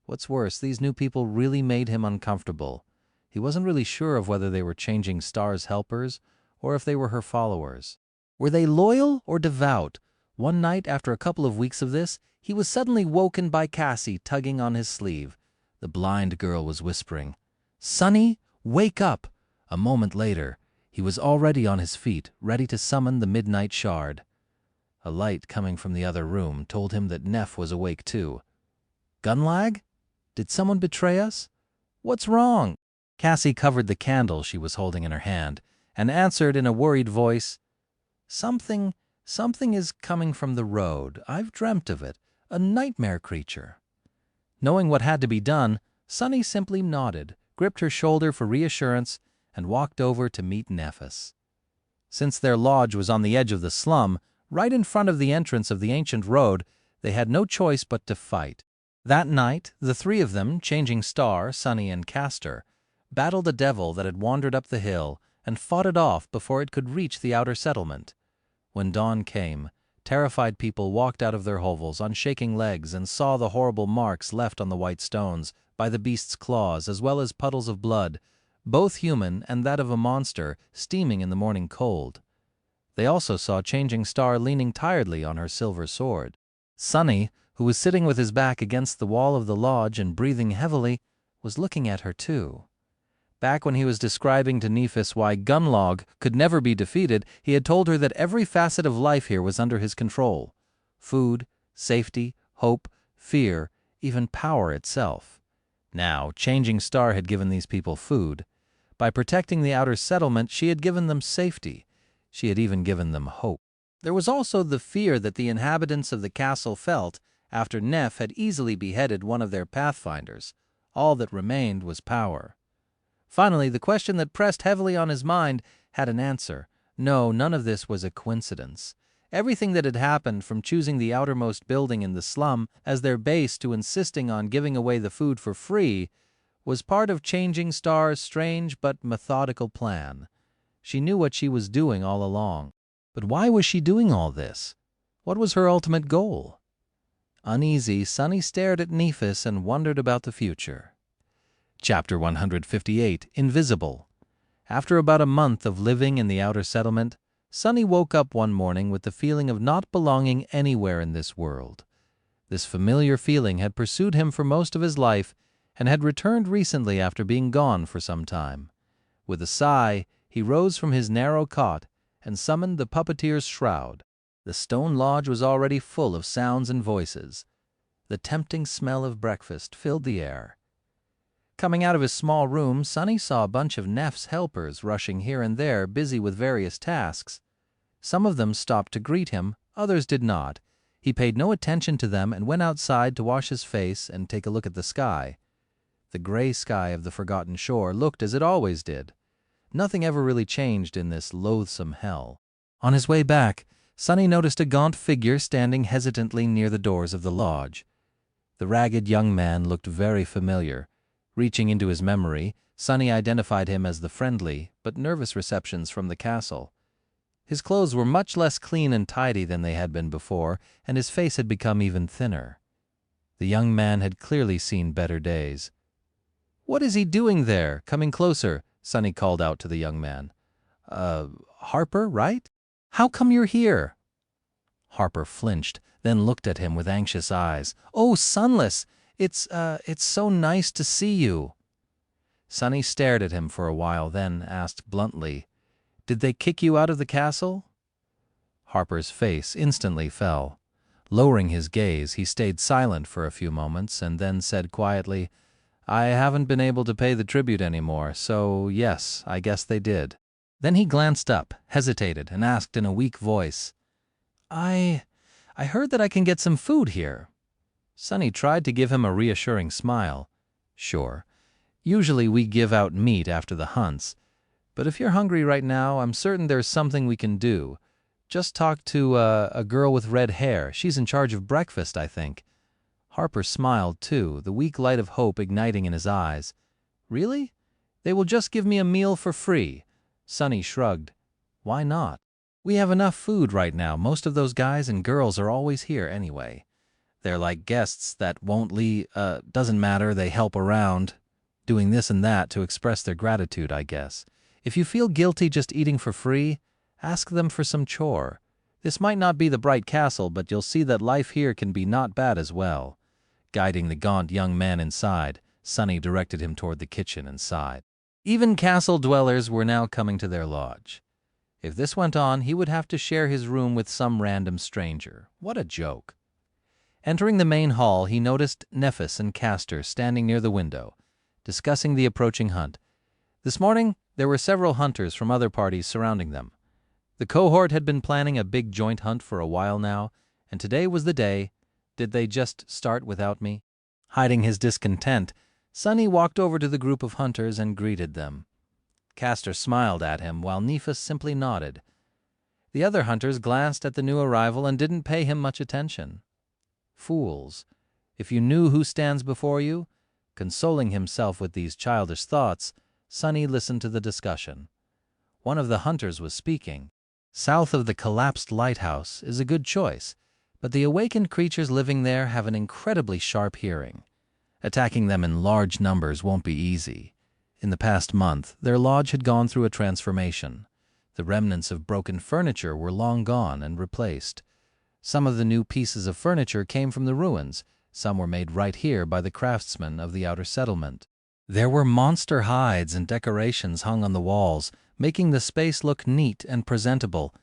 What's worse, these new people really made him uncomfortable. He wasn't really sure of whether they were Changing Star's helpers or if they were her followers. Were they loyal or devout? One night, after a couple of weeks of this, he was suddenly woken by Cassie tugging on his sleeve. The blind girl was whispering, "Sunny, wake up!" A moment later, he was already on his feet, ready to summon the midnight shard. A light coming from the other room told him that Neff was awake too. Gun lag? Did someone betray us? What's wrong? Cassie covered the candle she was holding in her hand and answered in a worried voice, Something is coming from the road. I've dreamt of it. A nightmare creature." Knowing what had to be done, Sunny simply nodded, gripped her shoulder for reassurance, and walked over to meet Nephis. Since their lodge was on the edge of the slum, right in front of the entrance of the ancient road, they had no choice but to fight. That night, the three of them, Changing Star, Sunny, and Castor, battled a devil that had wandered up the hill and fought it off before it could reach the outer settlement. When dawn came, terrified people walked out of their hovels on shaking legs and saw the horrible marks left on the white stones by the beast's claws, as well as puddles of blood, both human and that of a monster, steaming in the morning cold. They also saw Changing Star leaning tiredly on her silver sword. Sunny, who was sitting with his back against the wall of the lodge and breathing heavily, was looking at her too. Back when he was describing to Nephis why Gunlog could never be defeated, he had told her that every facet of life here was under his control. Food, safety, hope, fear, even power itself. Now, Changing Star had given these people food. By protecting the outer settlement, she had given them safety. She had even given them hope. There was also the fear that the inhabitants of the castle felt after Neff had easily beheaded one of their pathfinders. All that remained was power. Finally, the question that pressed heavily on his mind had an answer. No, none of this was a coincidence. Everything that had happened, from choosing the outermost building in the slum as their base to insisting on giving away the food for free, was part of Changing Star's strange but methodical plan. She knew what she was doing all along. But why was she doing all this? What was her ultimate goal? Uneasy, Sunny stared at Nephis and wondered about the future. Chapter 158, Invisible. After about a month of living in the outer settlement, Sunny woke up one morning with the feeling of not belonging anywhere in this world. This familiar feeling had pursued him for most of his life and had returned recently after being gone for some time. With a sigh, he rose from his narrow cot and summoned the puppeteer's shroud. The stone lodge was already full of sounds and voices. The tempting smell of breakfast filled the air. Coming out of his small room, Sunny saw a bunch of Neff's helpers rushing here and there, busy with various tasks. Some of them stopped to greet him, others did not. He paid no attention to them and went outside to wash his face and take a look at the sky. The gray sky of the forgotten shore looked as it always did. Nothing ever really changed in this loathsome hell. On his way back, Sunny noticed a gaunt figure standing hesitantly near the doors of the lodge. The ragged young man looked very familiar. Reaching into his memory, Sunny identified him as the friendly but nervous receptions from the castle. His clothes were much less clean and tidy than they had been before, and his face had become even thinner. The young man had clearly seen better days. "What is he doing there? Coming closer," Sunny called out to the young man. Harper, right? How come you're here?" Harper flinched, then looked at him with anxious eyes. "Oh, Sunless! It's so nice to see you." Sunny stared at him for a while, then asked bluntly, "Did they kick you out of the castle?" Harper's face instantly fell. Lowering his gaze, he stayed silent for a few moments and then said quietly, "I haven't been able to pay the tribute anymore, so yes, I guess they did." Then he glanced up, hesitated, and asked in a weak voice, I I heard that I can get some food here." Sunny tried to give him a reassuring smile. "Sure. Usually we give out meat after the hunts. But if you're hungry right now, I'm certain there's something we can do. Just talk to a girl with red hair. She's in charge of breakfast, I think." Harper smiled, too, the weak light of hope igniting in his eyes. "Really? They will just give me a meal for free." Sunny shrugged. "Why not? We have enough food right now. Most of those guys and girls are always here anyway. They're like guests that won't leave. Doesn't matter, they help around, doing this and that to express their gratitude, I guess. If you feel guilty just eating for free, ask them for some chore. This might not be the Bright Castle, but you'll see that life here can be not bad as well." Guiding the gaunt young man inside, Sunny directed him toward the kitchen and sighed. Even castle dwellers were now coming to their lodge. If this went on, he would have to share his room with some random stranger. What a joke. Entering the main hall, he noticed Nephis and Castor standing near the window, discussing the approaching hunt. This morning, there were several hunters from other parties surrounding them. The cohort had been planning a big joint hunt for a while now, and today was the day. Did they just start without me? Hiding his discontent, Sunny walked over to the group of hunters and greeted them. Castor smiled at him, while Nephis simply nodded. The other hunters glanced at the new arrival and didn't pay him much attention. Fools. If you knew who stands before you? Consoling himself with these childish thoughts, Sunny listened to the discussion. One of the hunters was speaking. "South of the collapsed lighthouse is a good choice, but the awakened creatures living there have an incredibly sharp hearing. Attacking them in large numbers won't be easy. In the past month, their lodge had gone through a transformation. The remnants of broken furniture were long gone and replaced. Some of the new pieces of furniture came from the ruins. Some were made right here by the craftsmen of the outer settlement. There were monster hides and decorations hung on the walls, making the space look neat and presentable.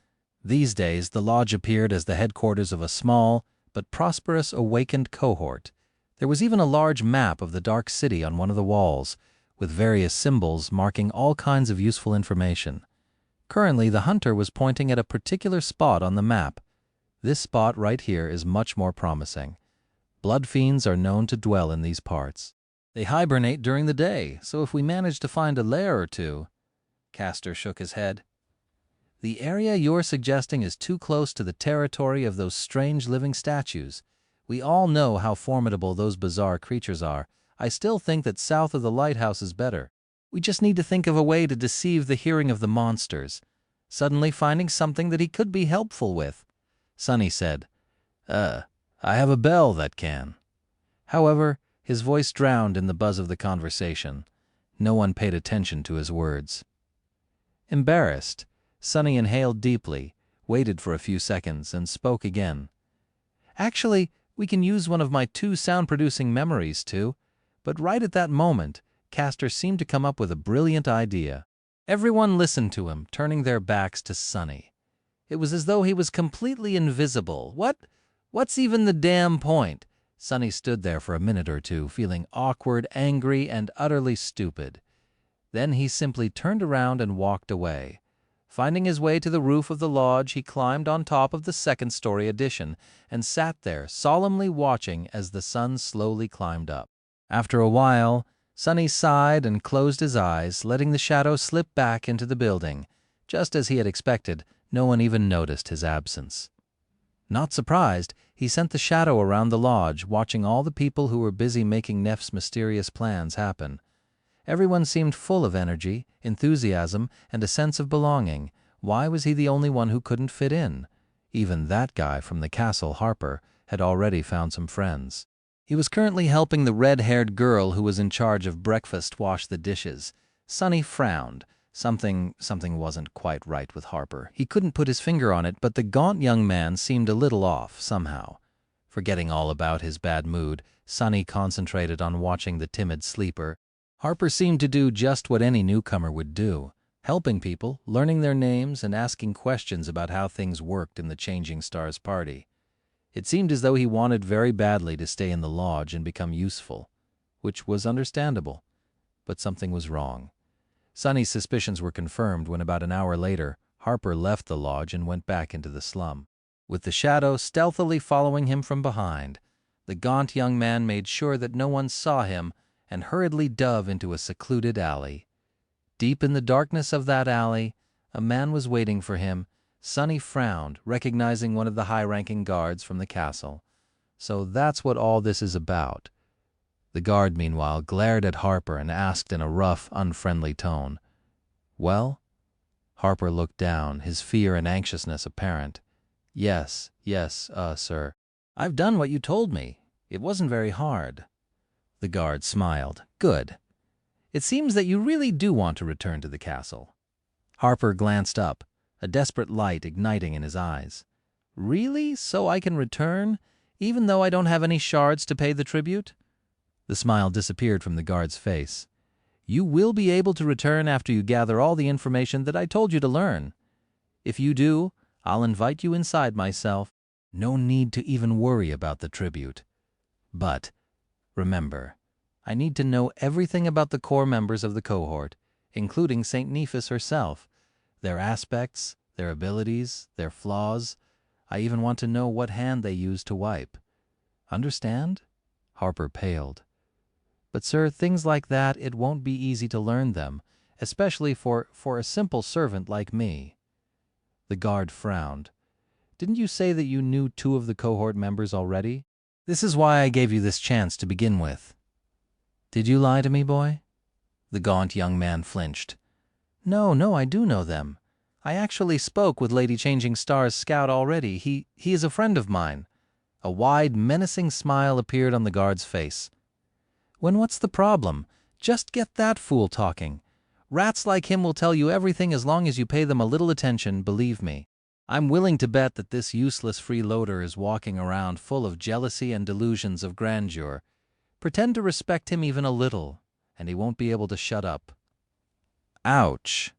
These days, the lodge appeared as the headquarters of a small but prosperous awakened cohort. There was even a large map of the Dark City on one of the walls, with various symbols marking all kinds of useful information. Currently, the hunter was pointing at a particular spot on the map. This spot right here is much more promising. Blood fiends are known to dwell in these parts. They hibernate during the day, so if we manage to find a lair or two— Castor shook his head. "The area you're suggesting is too close to the territory of those strange living statues. We all know how formidable those bizarre creatures are. I still think that south of the lighthouse is better. We just need to think of a way to deceive the hearing of the monsters." Suddenly finding something that he could be helpful with, Sunny said, I have a bell that can." However, his voice drowned in the buzz of the conversation. No one paid attention to his words. Embarrassed, Sunny inhaled deeply, waited for a few seconds, and spoke again. "Actually, we can use one of my 2 sound-producing memories, too." But right at that moment, Castor seemed to come up with a brilliant idea. Everyone listened to him, turning their backs to Sunny. It was as though he was completely invisible. What's even the damn point? Sunny stood there for a minute or two, feeling awkward, angry, and utterly stupid. Then he simply turned around and walked away. Finding his way to the roof of the lodge, he climbed on top of the second-story addition and sat there, solemnly watching as the sun slowly climbed up. After a while, Sunny sighed and closed his eyes, letting the shadow slip back into the building. Just as he had expected, no one even noticed his absence. Not surprised, he sent the shadow around the lodge, watching all the people who were busy making Neff's mysterious plans happen. Everyone seemed full of energy, enthusiasm, and a sense of belonging. Why was he the only one who couldn't fit in? Even that guy from the castle, Harper, had already found some friends. He was currently helping the red-haired girl who was in charge of breakfast wash the dishes. Sunny frowned. Something wasn't quite right with Harper. He couldn't put his finger on it, but the gaunt young man seemed a little off, somehow. Forgetting all about his bad mood, Sunny concentrated on watching the timid sleeper. Harper seemed to do just what any newcomer would do, helping people, learning their names, and asking questions about how things worked in the Changing Stars party. It seemed as though he wanted very badly to stay in the lodge and become useful, which was understandable. But something was wrong. Sunny's suspicions were confirmed when about an hour later, Harper left the lodge and went back into the slum. with the shadow stealthily following him from behind. The gaunt young man made sure that no one saw him and hurriedly dove into a secluded alley. Deep in the darkness of that alley, a man was waiting for him. Sunny frowned, recognizing one of the high-ranking guards from the castle. So that's what all this is about. The guard, meanwhile, glared at Harper and asked in a rough, unfriendly tone, "Well?" Harper looked down, his fear and anxiousness apparent. Yes, sir. I've done what you told me. It wasn't very hard." The guard smiled. "Good. It seems that you really do want to return to the castle." Harper glanced up, a desperate light igniting in his eyes. "Really? So I can return, even though I don't have any shards to pay the tribute?" The smile disappeared from the guard's face. "You will be able to return after you gather all the information that I told you to learn. If you do, I'll invite you inside myself. No need to even worry about the tribute. But remember, I need to know everything about the core members of the cohort, including St. Nephis herself, their aspects, their abilities, their flaws. I even want to know what hand they use to wipe. Understand?" Harper paled. "But sir, things like that, it won't be easy to learn them, especially for a simple servant like me." The guard frowned. "Didn't you say that you knew 2 of the cohort members already? This is why I gave you this chance to begin with." "Did you lie to me, boy?" The gaunt young man flinched. No, I do know them. I actually spoke with Lady Changing Star's scout already. He is a friend of mine." A wide, menacing smile appeared on the guard's face. "What's the problem? Just get that fool talking. Rats like him will tell you everything as long as you pay them a little attention, believe me. I'm willing to bet that this useless freeloader is walking around full of jealousy and delusions of grandeur. Pretend to respect him even a little, and he won't be able to shut up." "Ouch."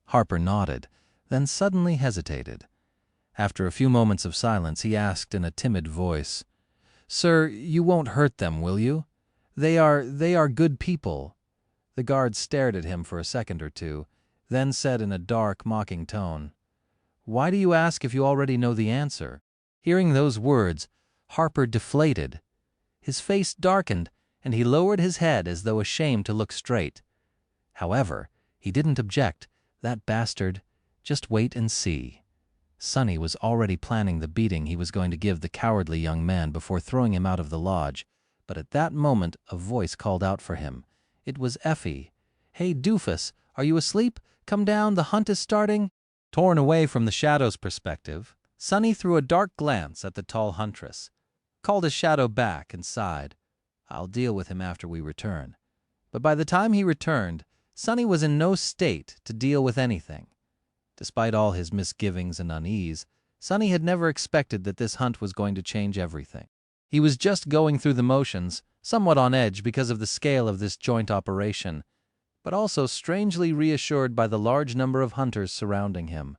Harper nodded, then suddenly hesitated. After a few moments of silence, he asked in a timid voice, "Sir, you won't hurt them, will you? They are good people." The guard stared at him for a second or two, then said in a dark, mocking tone, "Why do you ask if you already know the answer?" Hearing those words, Harper deflated. His face darkened, and he lowered his head as though ashamed to look straight. However, he didn't object. That bastard, just wait and see. Sunny was already planning the beating he was going to give the cowardly young man before throwing him out of the lodge, but at that moment a voice called out for him. It was Effie. "Hey, doofus, are you asleep? Come down, the hunt is starting." Torn away from the shadow's perspective, Sunny threw a dark glance at the tall huntress, called his shadow back, and sighed. "I'll deal with him after we return." But by the time he returned, Sunny was in no state to deal with anything. Despite all his misgivings and unease, Sunny had never expected that this hunt was going to change everything. He was just going through the motions, somewhat on edge because of the scale of this joint operation, but also strangely reassured by the large number of hunters surrounding him.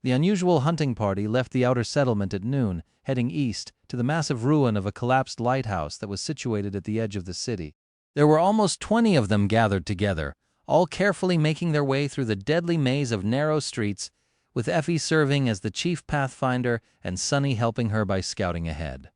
The unusual hunting party left the outer settlement at noon, heading east to the massive ruin of a collapsed lighthouse that was situated at the edge of the city. There were almost 20 of them gathered together, all carefully making their way through the deadly maze of narrow streets, with Effie serving as the chief pathfinder and Sunny helping her by scouting ahead.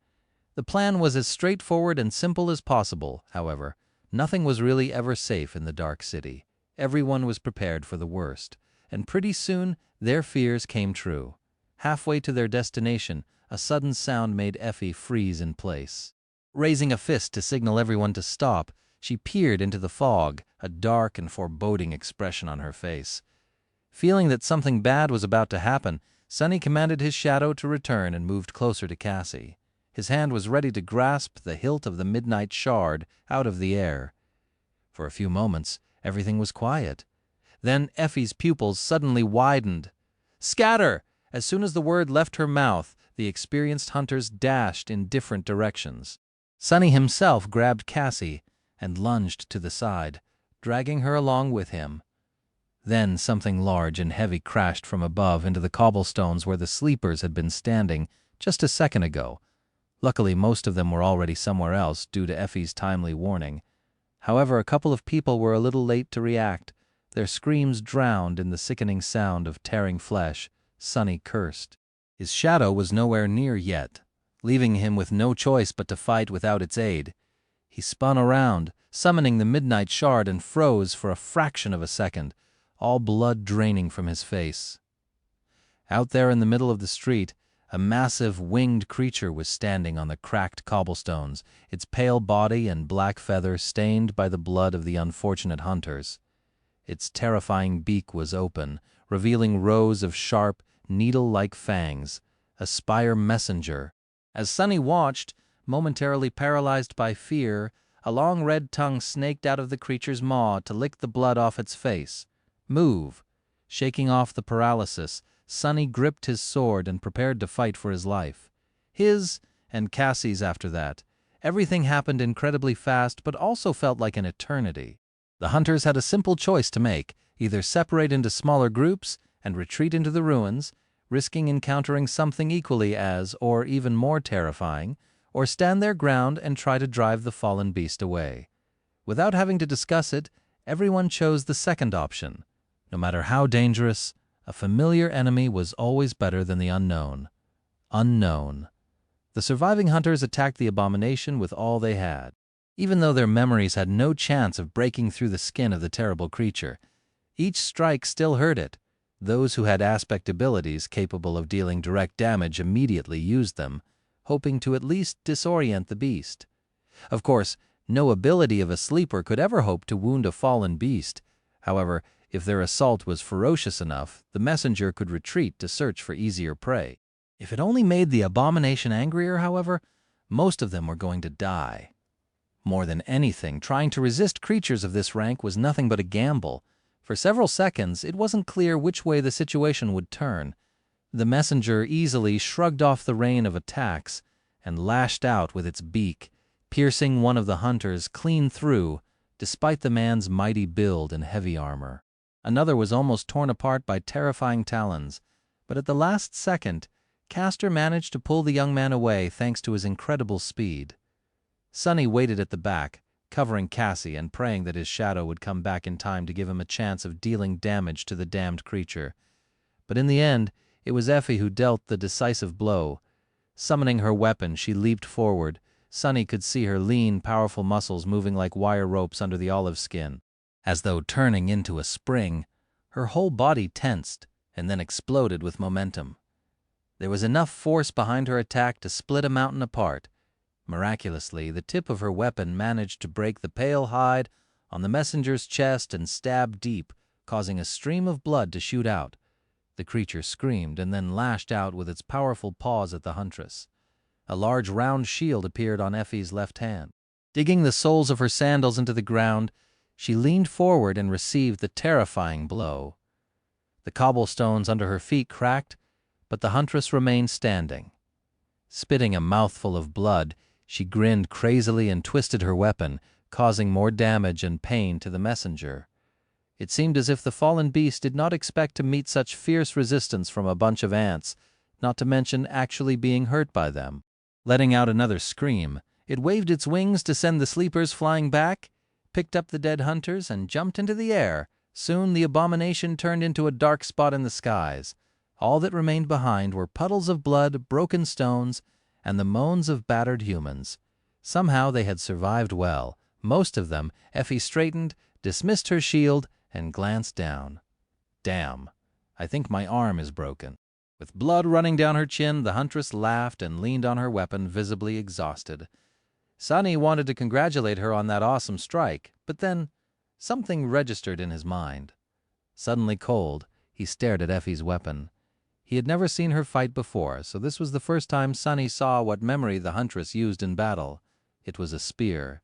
The plan was as straightforward and simple as possible, however. Nothing was really ever safe in the dark city. Everyone was prepared for the worst, and pretty soon their fears came true. Halfway to their destination, a sudden sound made Effie freeze in place. Raising a fist to signal everyone to stop, she peered into the fog, a dark and foreboding expression on her face. Feeling that something bad was about to happen, Sunny commanded his shadow to return and moved closer to Cassie. His hand was ready to grasp the hilt of the midnight shard out of the air. For a few moments, everything was quiet. Then Effie's pupils suddenly widened. "Scatter!" As soon as the word left her mouth, the experienced hunters dashed in different directions. Sunny himself grabbed Cassie and lunged to the side, dragging her along with him. Then something large and heavy crashed from above into the cobblestones where the sleepers had been standing just a second ago. Luckily, most of them were already somewhere else due to Effie's timely warning. However, a couple of people were a little late to react. Their screams drowned in the sickening sound of tearing flesh. Sunny cursed. His shadow was nowhere near yet, leaving him with no choice but to fight without its aid. He spun around, summoning the midnight shard, and froze for a fraction of a second, all blood draining from his face. Out there in the middle of the street, a massive winged creature was standing on the cracked cobblestones, its pale body and black feather stained by the blood of the unfortunate hunters. Its terrifying beak was open, revealing rows of sharp, needle-like fangs, a spire messenger. As Sunny watched, momentarily paralyzed by fear, a long red tongue snaked out of the creature's maw to lick the blood off its face. Move! Shaking off the paralysis, Sunny gripped his sword and prepared to fight for his life. His, and Cassie's after that. Everything happened incredibly fast, but also felt like an eternity. The hunters had a simple choice to make: either separate into smaller groups and retreat into the ruins, risking encountering something equally as, or even more terrifying, or stand their ground and try to drive the fallen beast away. Without having to discuss it, everyone chose the second option. No matter how dangerous, a familiar enemy was always better than the unknown. Unknown. The surviving hunters attacked the abomination with all they had. Even though their memories had no chance of breaking through the skin of the terrible creature, each strike still hurt it. Those who had aspect abilities capable of dealing direct damage immediately used them, hoping to at least disorient the beast. Of course, no ability of a sleeper could ever hope to wound a fallen beast. However, if their assault was ferocious enough, the messenger could retreat to search for easier prey. If it only made the abomination angrier, however, most of them were going to die. More than anything, trying to resist creatures of this rank was nothing but a gamble. For several seconds, it wasn't clear which way the situation would turn. The messenger easily shrugged off the rain of attacks and lashed out with its beak, piercing one of the hunters clean through, despite the man's mighty build and heavy armor. Another was almost torn apart by terrifying talons, but at the last second, Castor managed to pull the young man away thanks to his incredible speed. Sunny waited at the back, covering Cassie and praying that his shadow would come back in time to give him a chance of dealing damage to the damned creature. But in the end, it was Effie who dealt the decisive blow. Summoning her weapon, she leaped forward. Sunny could see her lean, powerful muscles moving like wire ropes under the olive skin. As though turning into a spring, her whole body tensed and then exploded with momentum. There was enough force behind her attack to split a mountain apart. Miraculously, the tip of her weapon managed to break the pale hide on the messenger's chest and stab deep, causing a stream of blood to shoot out. The creature screamed and then lashed out with its powerful paws at the huntress. A large round shield appeared on Effie's left hand. Digging the soles of her sandals into the ground, she leaned forward and received the terrifying blow. The cobblestones under her feet cracked, but the huntress remained standing. Spitting a mouthful of blood, she grinned crazily and twisted her weapon, causing more damage and pain to the messenger. It seemed as if the fallen beast did not expect to meet such fierce resistance from a bunch of ants, not to mention actually being hurt by them. Letting out another scream, it waved its wings to send the sleepers flying back, picked up the dead hunters, and jumped into the air. Soon the abomination turned into a dark spot in the skies. All that remained behind were puddles of blood, broken stones, and the moans of battered humans. Somehow they had survived well. Most of them. Effie straightened, dismissed her shield, and glanced down. Damn, I think my arm is broken. With blood running down her chin, the huntress laughed and leaned on her weapon, visibly exhausted. Sunny wanted to congratulate her on that awesome strike, but then something registered in his mind. Suddenly cold, he stared at Effie's weapon. He had never seen her fight before, so this was the first time Sunny saw what memory the huntress used in battle. It was a spear,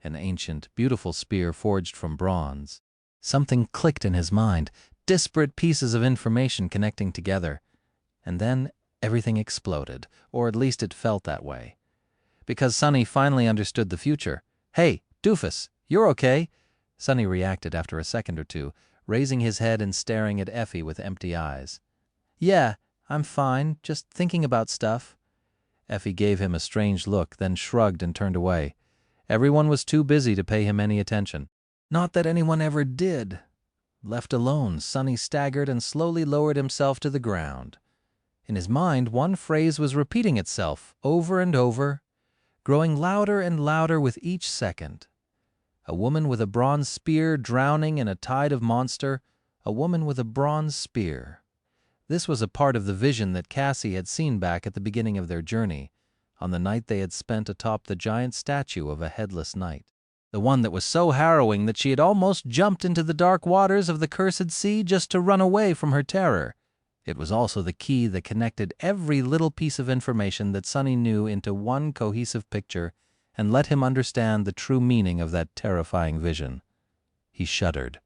an ancient, beautiful spear forged from bronze. Something clicked in his mind, disparate pieces of information connecting together. And then everything exploded, or at least it felt that way. Because Sunny finally understood the future. "Hey, Doofus, you're okay?" Sunny reacted after a second or two, raising his head and staring at Effie with empty eyes. "Yeah, I'm fine, just thinking about stuff." Effie gave him a strange look, then shrugged and turned away. Everyone was too busy to pay him any attention. Not that anyone ever did. Left alone, Sunny staggered and slowly lowered himself to the ground. In his mind, one phrase was repeating itself over and over, growing louder and louder with each second. A woman with a bronze spear drowning in a tide of monster, a woman with a bronze spear. This was a part of the vision that Cassie had seen back at the beginning of their journey, on the night they had spent atop the giant statue of a headless knight. The one that was so harrowing that she had almost jumped into the dark waters of the cursed sea just to run away from her terror. It was also the key that connected every little piece of information that Sonny knew into one cohesive picture and let him understand the true meaning of that terrifying vision. He shuddered,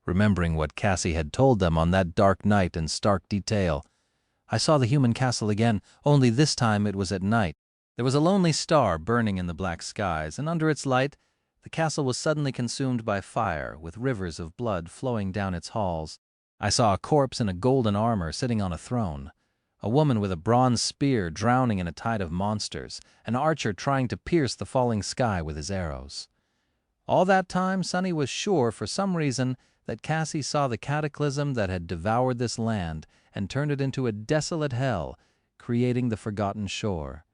remembering what Cassie had told them on that dark night in stark detail. I saw the human castle again, only this time it was at night. There was a lonely star burning in the black skies, and under its light, the castle was suddenly consumed by fire, with rivers of blood flowing down its halls. I saw a corpse in a golden armor sitting on a throne, a woman with a bronze spear drowning in a tide of monsters, an archer trying to pierce the falling sky with his arrows. All that time, Sonny was sure, for some reason, that Cassie saw the cataclysm that had devoured this land and turned it into a desolate hell, creating the forgotten shore.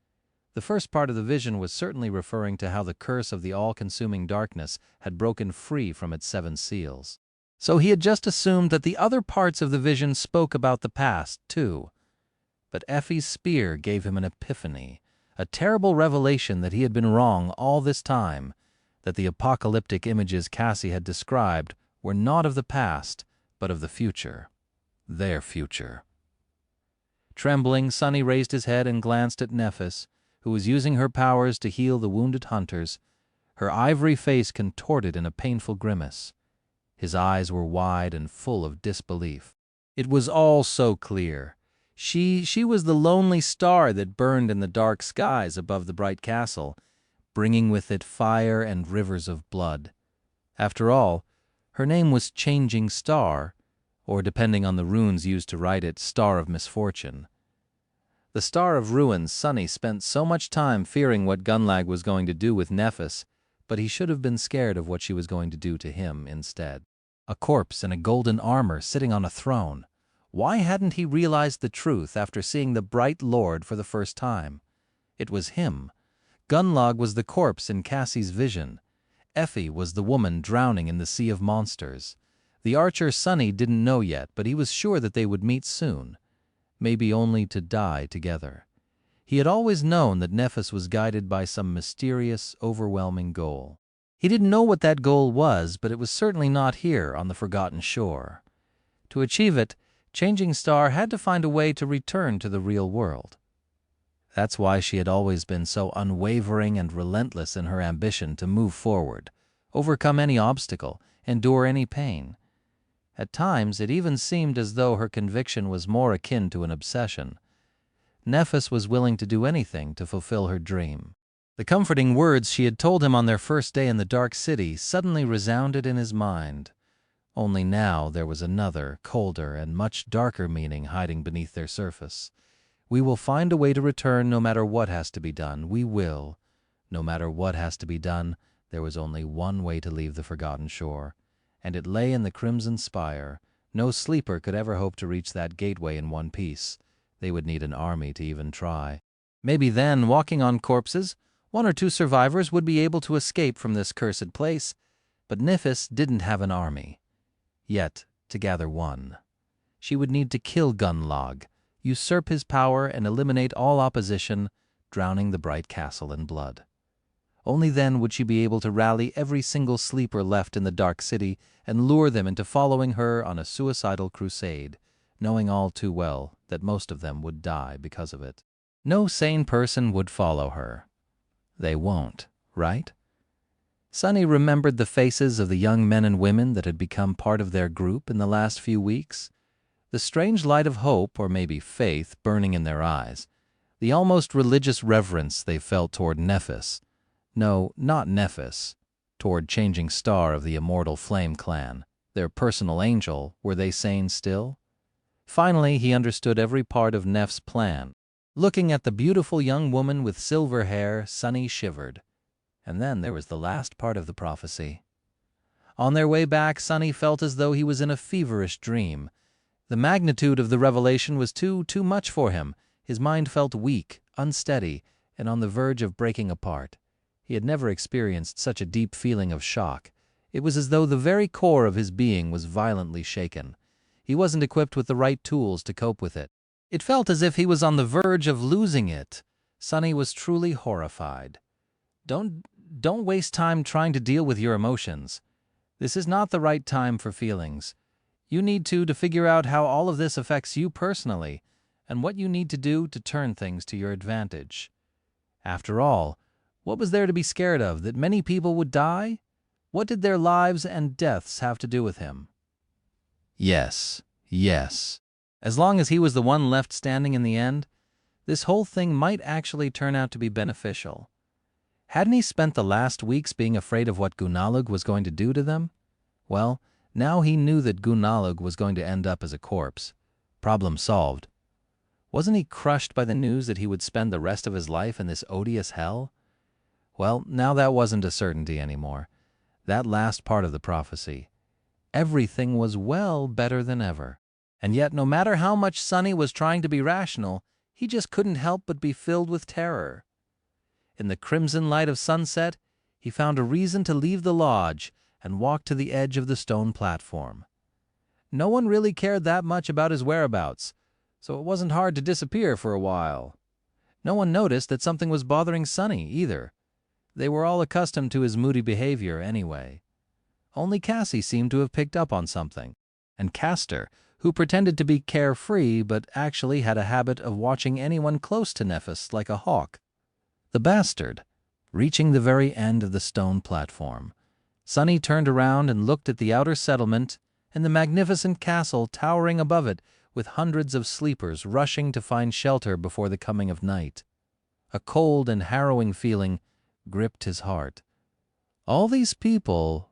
The first part of the vision was certainly referring to how the curse of the all-consuming darkness had broken free from its 7 seals. So he had just assumed that the other parts of the vision spoke about the past, too. But Effie's spear gave him an epiphany, a terrible revelation that he had been wrong all this time, that the apocalyptic images Cassie had described were not of the past, but of the future. Their future. Trembling, Sonny raised his head and glanced at Nephis, who was using her powers to heal the wounded hunters, her ivory face contorted in a painful grimace. His eyes were wide and full of disbelief. It was all so clear. She was the lonely star that burned in the dark skies above the bright castle, bringing with it fire and rivers of blood. After all, her name was Changing Star, or depending on the runes used to write it, Star of Misfortune. The Star of Ruins, Sonny spent so much time fearing what Gunlag was going to do with Nephis, but he should have been scared of what she was going to do to him instead. A corpse in a golden armor sitting on a throne. Why hadn't he realized the truth after seeing the bright lord for the first time? It was him. Gunlag was the corpse in Cassie's vision. Effie was the woman drowning in the sea of monsters. The archer Sonny didn't know yet, but he was sure that they would meet soon. Maybe only to die together. He had always known that Nephis was guided by some mysterious, overwhelming goal. He didn't know what that goal was, but it was certainly not here on the forgotten shore. To achieve it, Changing Star had to find a way to return to the real world. That's why she had always been so unwavering and relentless in her ambition to move forward, overcome any obstacle, endure any pain. At times, it even seemed as though her conviction was more akin to an obsession. Nephis was willing to do anything to fulfill her dream. The comforting words she had told him on their first day in the dark city suddenly resounded in his mind. Only now there was another, colder, and much darker meaning hiding beneath their surface. We will find a way to return no matter what has to be done. We will. No matter what has to be done, there was only one way to leave the forgotten shore, and it lay in the crimson spire. No sleeper could ever hope to reach that gateway in one piece. They would need an army to even try. Maybe then, walking on corpses, 1 or 2 survivors would be able to escape from this cursed place, but Nephis didn't have an army. Yet, to gather one, she would need to kill Gunlag, usurp his power and eliminate all opposition, drowning the bright castle in blood. Only then would she be able to rally every single sleeper left in the dark city and lure them into following her on a suicidal crusade, knowing all too well that most of them would die because of it. No sane person would follow her. They won't, right? Sonny remembered the faces of the young men and women that had become part of their group in the last few weeks, the strange light of hope, or maybe faith, burning in their eyes, the almost religious reverence they felt toward Nephis. No, not Nephis, toward Changing Star of the Immortal Flame Clan, their personal angel. Were they sane still? Finally, he understood every part of Neph's plan. Looking at the beautiful young woman with silver hair, Sonny shivered. And then there was the last part of the prophecy. On their way back, Sonny felt as though he was in a feverish dream. The magnitude of the revelation was too much for him. His mind felt weak, unsteady, and on the verge of breaking apart. He had never experienced such a deep feeling of shock. It was as though the very core of his being was violently shaken. He wasn't equipped with the right tools to cope with it. It felt as if he was on the verge of losing it. Sunny was truly horrified. Don't waste time trying to deal with your emotions. This is not the right time for feelings. You need to figure out how all of this affects you personally, and what you need to do to turn things to your advantage. After all, what was there to be scared of? That many people would die? What did their lives and deaths have to do with him? Yes. As long as he was the one left standing in the end, this whole thing might actually turn out to be beneficial. Hadn't he spent the last weeks being afraid of what Gunalug was going to do to them? Well, now he knew that Gunalug was going to end up as a corpse. Problem solved. Wasn't he crushed by the news that he would spend the rest of his life in this odious hell? Well, now that wasn't a certainty anymore. That last part of the prophecy. Everything was well better than ever. And yet, no matter how much Sunny was trying to be rational, he just couldn't help but be filled with terror. In the crimson light of sunset, he found a reason to leave the lodge and walk to the edge of the stone platform. No one really cared that much about his whereabouts, so it wasn't hard to disappear for a while. No one noticed that something was bothering Sunny, either. They were all accustomed to his moody behavior anyway. Only Cassie seemed to have picked up on something, and Castor, who pretended to be carefree but actually had a habit of watching anyone close to Nephis like a hawk. The bastard. Reaching the very end of the stone platform, Sunny turned around and looked at the outer settlement and the magnificent castle towering above it with hundreds of sleepers rushing to find shelter before the coming of night. A cold and harrowing feeling gripped his heart. All these people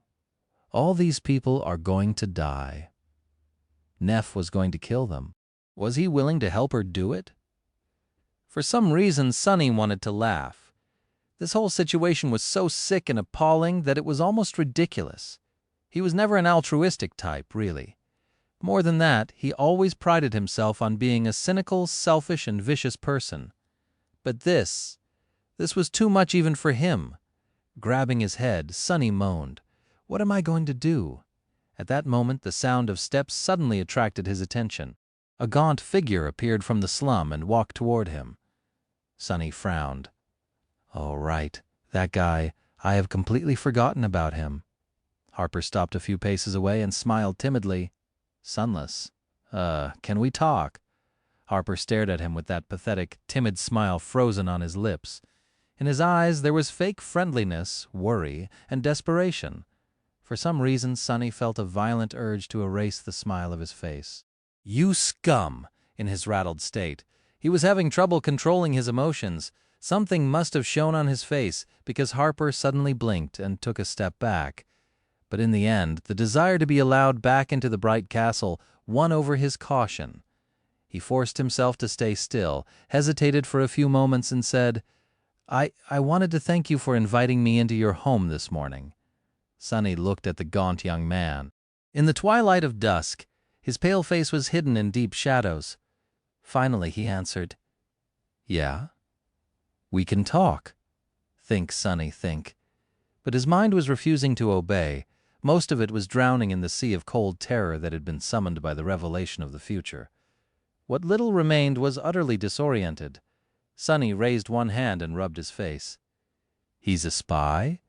are going to die. Neph was going to kill them. Was he willing to help her do it? For some reason, Sunny wanted to laugh. This whole situation was so sick and appalling that it was almost ridiculous. He was never an altruistic type, really. More than that, he always prided himself on being a cynical, selfish, and vicious person. But this was too much even for him. Grabbing his head, Sunny moaned, "What am I going to do?" At that moment, the sound of steps suddenly attracted his attention. A gaunt figure appeared from the slum and walked toward him. Sunny frowned. "Oh, right, that guy. I have completely forgotten about him." Harper stopped a few paces away and smiled timidly. "Sunless. Can we talk?" Harper stared at him with that pathetic, timid smile frozen on his lips. In his eyes there was fake friendliness, worry, and desperation. For some reason, Sunny felt a violent urge to erase the smile of his face. "You scum!" In his rattled state. He was having trouble controlling his emotions. Something must have shown on his face, because Harper suddenly blinked and took a step back. But in the end, the desire to be allowed back into the bright castle won over his caution. He forced himself to stay still, hesitated for a few moments, and said, I wanted to thank you for inviting me into your home this morning." Sunny looked at the gaunt young man. In the twilight of dusk, his pale face was hidden in deep shadows. Finally he answered, "Yeah? We can talk." Think, Sunny, think. But his mind was refusing to obey. Most of it was drowning in the sea of cold terror that had been summoned by the revelation of the future. What little remained was utterly disoriented. Sunny raised one hand and rubbed his face. "He's a spy?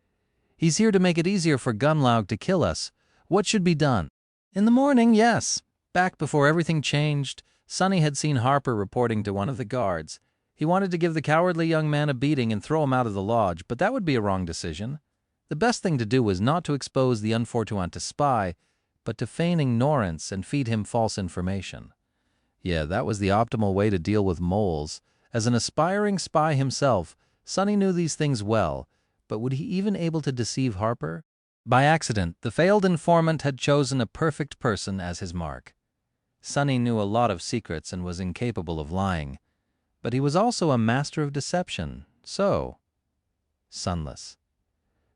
He's here to make it easier for Gunlaug to kill us. What should be done?" In the morning, yes. Back before everything changed, Sunny had seen Harper reporting to one of the guards. He wanted to give the cowardly young man a beating and throw him out of the lodge, but that would be a wrong decision. The best thing to do was not to expose the unfortunate to spy, but to feign ignorance and feed him false information. Yeah, that was the optimal way to deal with moles. As an aspiring spy himself, Sunny knew these things well, but would he even able to deceive Harper? By accident, the failed informant had chosen a perfect person as his mark. Sunny knew a lot of secrets and was incapable of lying, but he was also a master of deception, so... Sunless.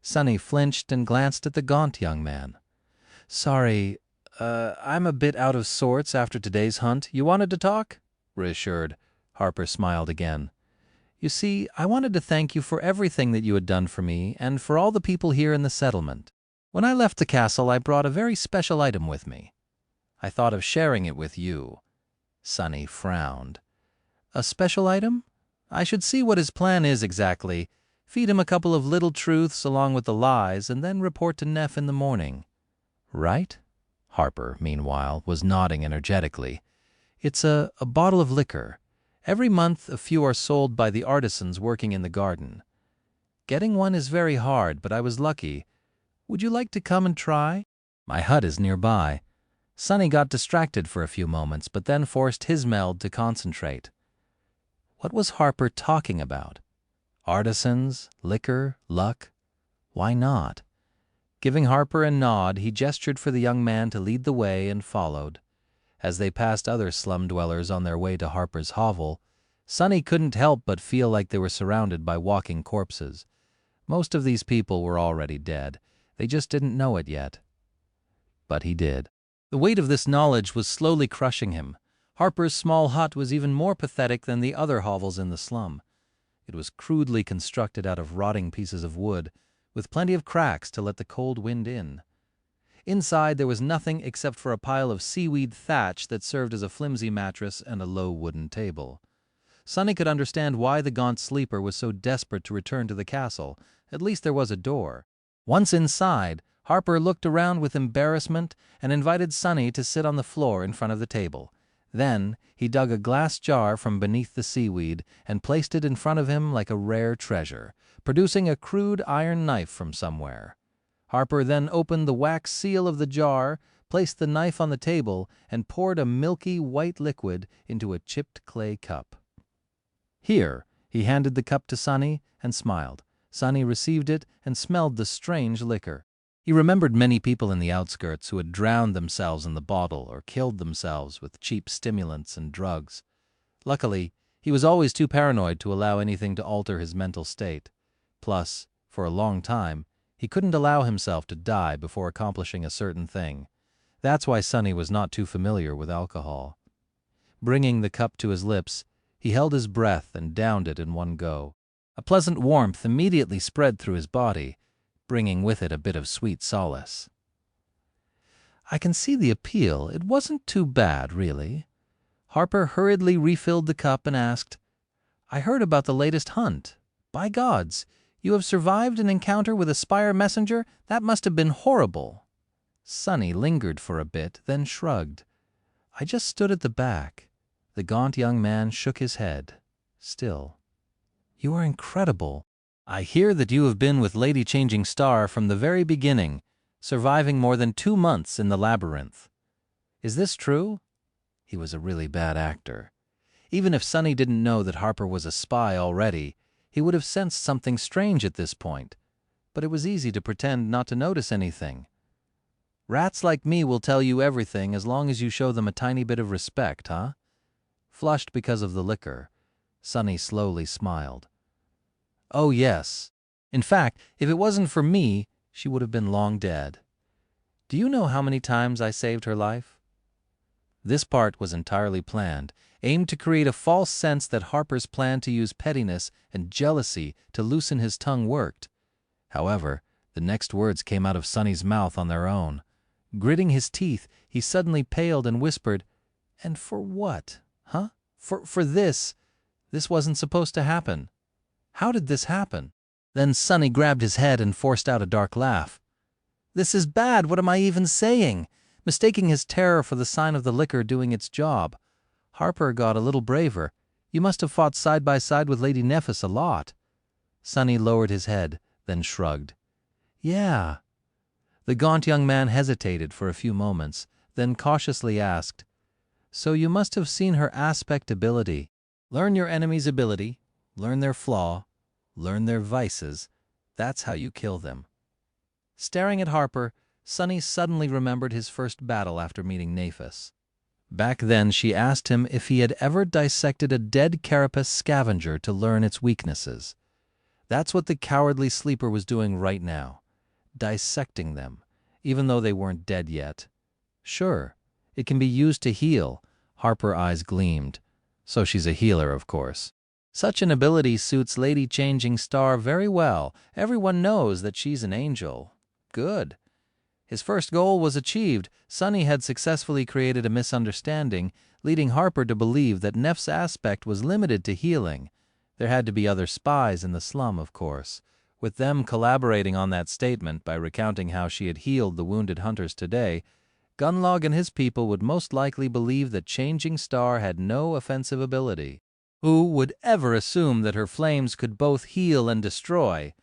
Sunny flinched and glanced at the gaunt young man. "Sorry, I'm a bit out of sorts after today's hunt. You wanted to talk?" Reassured, Harper smiled again. "You see, I wanted to thank you for everything that you had done for me and for all the people here in the settlement. When I left the castle, I brought a very special item with me. I thought of sharing it with you." Sunny frowned. "A special item? I should see what his plan is exactly, feed him a couple of little truths along with the lies, and then report to Neff in the morning." "Right?" Harper, meanwhile, was nodding energetically. "It's a bottle of liquor. Every month a few are sold by the artisans working in the garden. Getting one is very hard, but I was lucky. Would you like to come and try? My hut is nearby." Sunny got distracted for a few moments, but then forced his meld to concentrate. What was Harper talking about? Artisans, liquor, luck? Why not? Giving Harper a nod, he gestured for the young man to lead the way and followed. As they passed other slum dwellers on their way to Harper's hovel, Sunny couldn't help but feel like they were surrounded by walking corpses. Most of these people were already dead. They just didn't know it yet. But he did. The weight of this knowledge was slowly crushing him. Harper's small hut was even more pathetic than the other hovels in the slum. It was crudely constructed out of rotting pieces of wood, with plenty of cracks to let the cold wind in. Inside there was nothing except for a pile of seaweed thatch that served as a flimsy mattress and a low wooden table. Sunny could understand why the gaunt sleeper was so desperate to return to the castle. At least there was a door. Once inside, Harper looked around with embarrassment and invited Sunny to sit on the floor in front of the table. Then he dug a glass jar from beneath the seaweed and placed it in front of him like a rare treasure, producing a crude iron knife from somewhere. Harper then opened the wax seal of the jar, placed the knife on the table, and poured a milky white liquid into a chipped clay cup. "Here," he handed the cup to Sunny and smiled. Sunny received it and smelled the strange liquor. He remembered many people in the outskirts who had drowned themselves in the bottle or killed themselves with cheap stimulants and drugs. Luckily, he was always too paranoid to allow anything to alter his mental state. Plus, for a long time, he couldn't allow himself to die before accomplishing a certain thing. That's why Sunny was not too familiar with alcohol. Bringing the cup to his lips, he held his breath and downed it in one go. A pleasant warmth immediately spread through his body, bringing with it a bit of sweet solace. I can see the appeal. It wasn't too bad, really. Harper hurriedly refilled the cup and asked, "I heard about the latest hunt. By gods, you have survived an encounter with a spire messenger? That must have been horrible." Sunny lingered for a bit, then shrugged. "I just stood at the back." The gaunt young man shook his head. Still. "You are incredible. I hear that you have been with Lady Changing Star from the very beginning, surviving more than 2 months in the labyrinth. Is this true?" He was a really bad actor. Even if Sunny didn't know that Harper was a spy already, he would have sensed something strange at this point. But it was easy to pretend not to notice anything. "Rats like me will tell you everything as long as you show them a tiny bit of respect, huh?" Flushed because of the liquor, Sunny slowly smiled. "Oh, yes. In fact, if it wasn't for me, she would have been long dead. Do you know how many times I saved her life?" This part was entirely planned, aimed to create a false sense that Harper's plan to use pettiness and jealousy to loosen his tongue worked. However, the next words came out of Sunny's mouth on their own. Gritting his teeth, he suddenly paled and whispered, "And for what? Huh? For this? This wasn't supposed to happen. How did this happen?" Then Sunny grabbed his head and forced out a dark laugh. "This is bad. What am I even saying?" Mistaking his terror for the sign of the liquor doing its job. Harper got a little braver. "You must have fought side by side with Lady Nephis a lot." Sunny lowered his head, then shrugged. "Yeah." The gaunt young man hesitated for a few moments, then cautiously asked, "So you must have seen her aspect ability. Learn your enemy's ability, learn their flaw, learn their vices. That's how you kill them." Staring at Harper, Sunny suddenly remembered his first battle after meeting Nephis. Back then she asked him if he had ever dissected a dead carapace scavenger to learn its weaknesses. That's what the cowardly sleeper was doing right now, dissecting them, even though they weren't dead yet. Sure, it can be used to heal. Harper's eyes gleamed. So she's a healer, of course. Such an ability suits Lady Changing Star very well. Everyone knows that she's an angel. Good. His first goal was achieved. Sunny had successfully created a misunderstanding, leading Harper to believe that Neff's aspect was limited to healing. There had to be other spies in the slum, of course. With them collaborating on that statement by recounting how she had healed the wounded hunters today, Gunlog and his people would most likely believe that Changing Star had no offensive ability. Who would ever assume that her flames could both heal and destroy?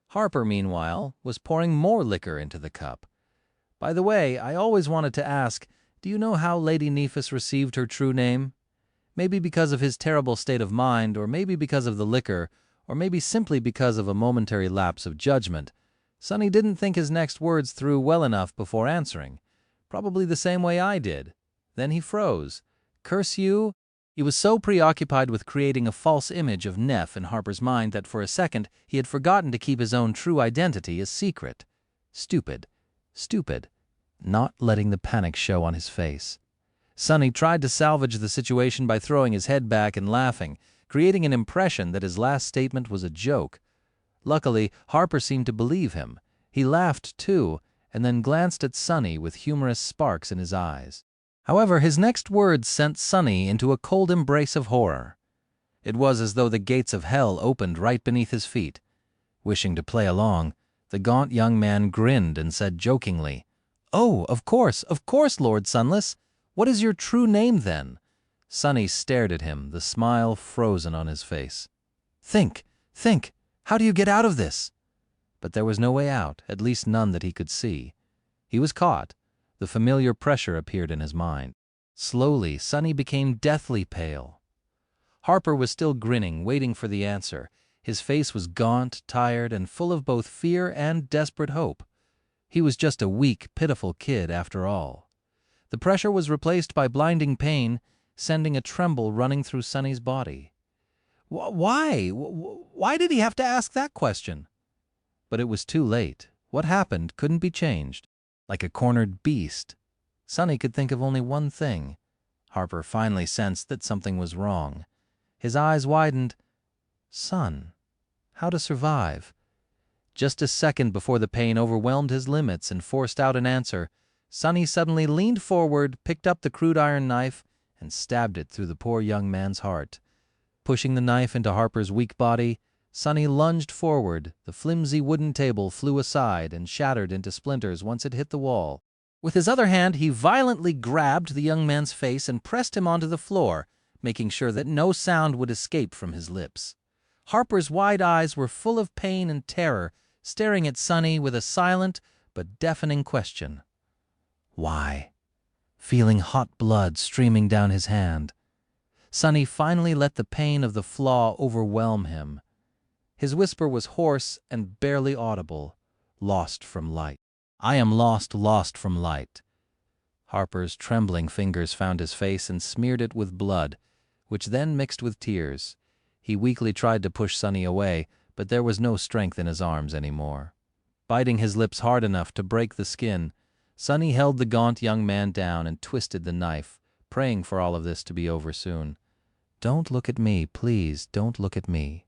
Harper, meanwhile, was pouring more liquor into the cup. By the way, I always wanted to ask, do you know how Lady Nephis received her true name? Maybe because of his terrible state of mind, or maybe because of the liquor, or maybe simply because of a momentary lapse of judgment. Sunny didn't think his next words through well enough before answering. Probably the same way I did. Then he froze. Curse you! He was so preoccupied with creating a false image of Neff in Harper's mind that for a second he had forgotten to keep his own true identity a secret. Stupid. Stupid. Not letting the panic show on his face. Sunny tried to salvage the situation by throwing his head back and laughing, creating an impression that his last statement was a joke. Luckily, Harper seemed to believe him. He laughed too, and then glanced at Sunny with humorous sparks in his eyes. However, his next words sent Sunny into a cold embrace of horror. It was as though the gates of hell opened right beneath his feet. Wishing to play along, the gaunt young man grinned and said jokingly, "Oh, of course, Lord Sunless. What is your true name, then?" Sunny stared at him, the smile frozen on his face. Think! How do you get out of this?" But there was no way out, at least none that he could see. He was caught. The familiar pressure appeared in his mind. Slowly, Sunny became deathly pale. Harper was still grinning, waiting for the answer. His face was gaunt, tired, and full of both fear and desperate hope. He was just a weak, pitiful kid after all. The pressure was replaced by blinding pain, sending a tremble running through Sunny's body. Why? Why did he have to ask that question? But it was too late. What happened couldn't be changed. Like a cornered beast, Sunny could think of only one thing. Harper finally sensed that something was wrong. His eyes widened. Son. How to survive? Just a second before the pain overwhelmed his limits and forced out an answer, Sunny suddenly leaned forward, picked up the crude iron knife, and stabbed it through the poor young man's heart. Pushing the knife into Harper's weak body, Sunny lunged forward. The flimsy wooden table flew aside and shattered into splinters once it hit the wall. With his other hand, he violently grabbed the young man's face and pressed him onto the floor, making sure that no sound would escape from his lips. Harper's wide eyes were full of pain and terror, staring at Sunny with a silent but deafening question. Why? Feeling hot blood streaming down his hand, Sunny finally let the pain of the flaw overwhelm him. His whisper was hoarse and barely audible, lost from light. I am lost from light. Harper's trembling fingers found his face and smeared it with blood, which then mixed with tears. He weakly tried to push Sunny away, but there was no strength in his arms anymore. Biting his lips hard enough to break the skin, Sunny held the gaunt young man down and twisted the knife, praying for all of this to be over soon. Don't look at me, please, don't look at me.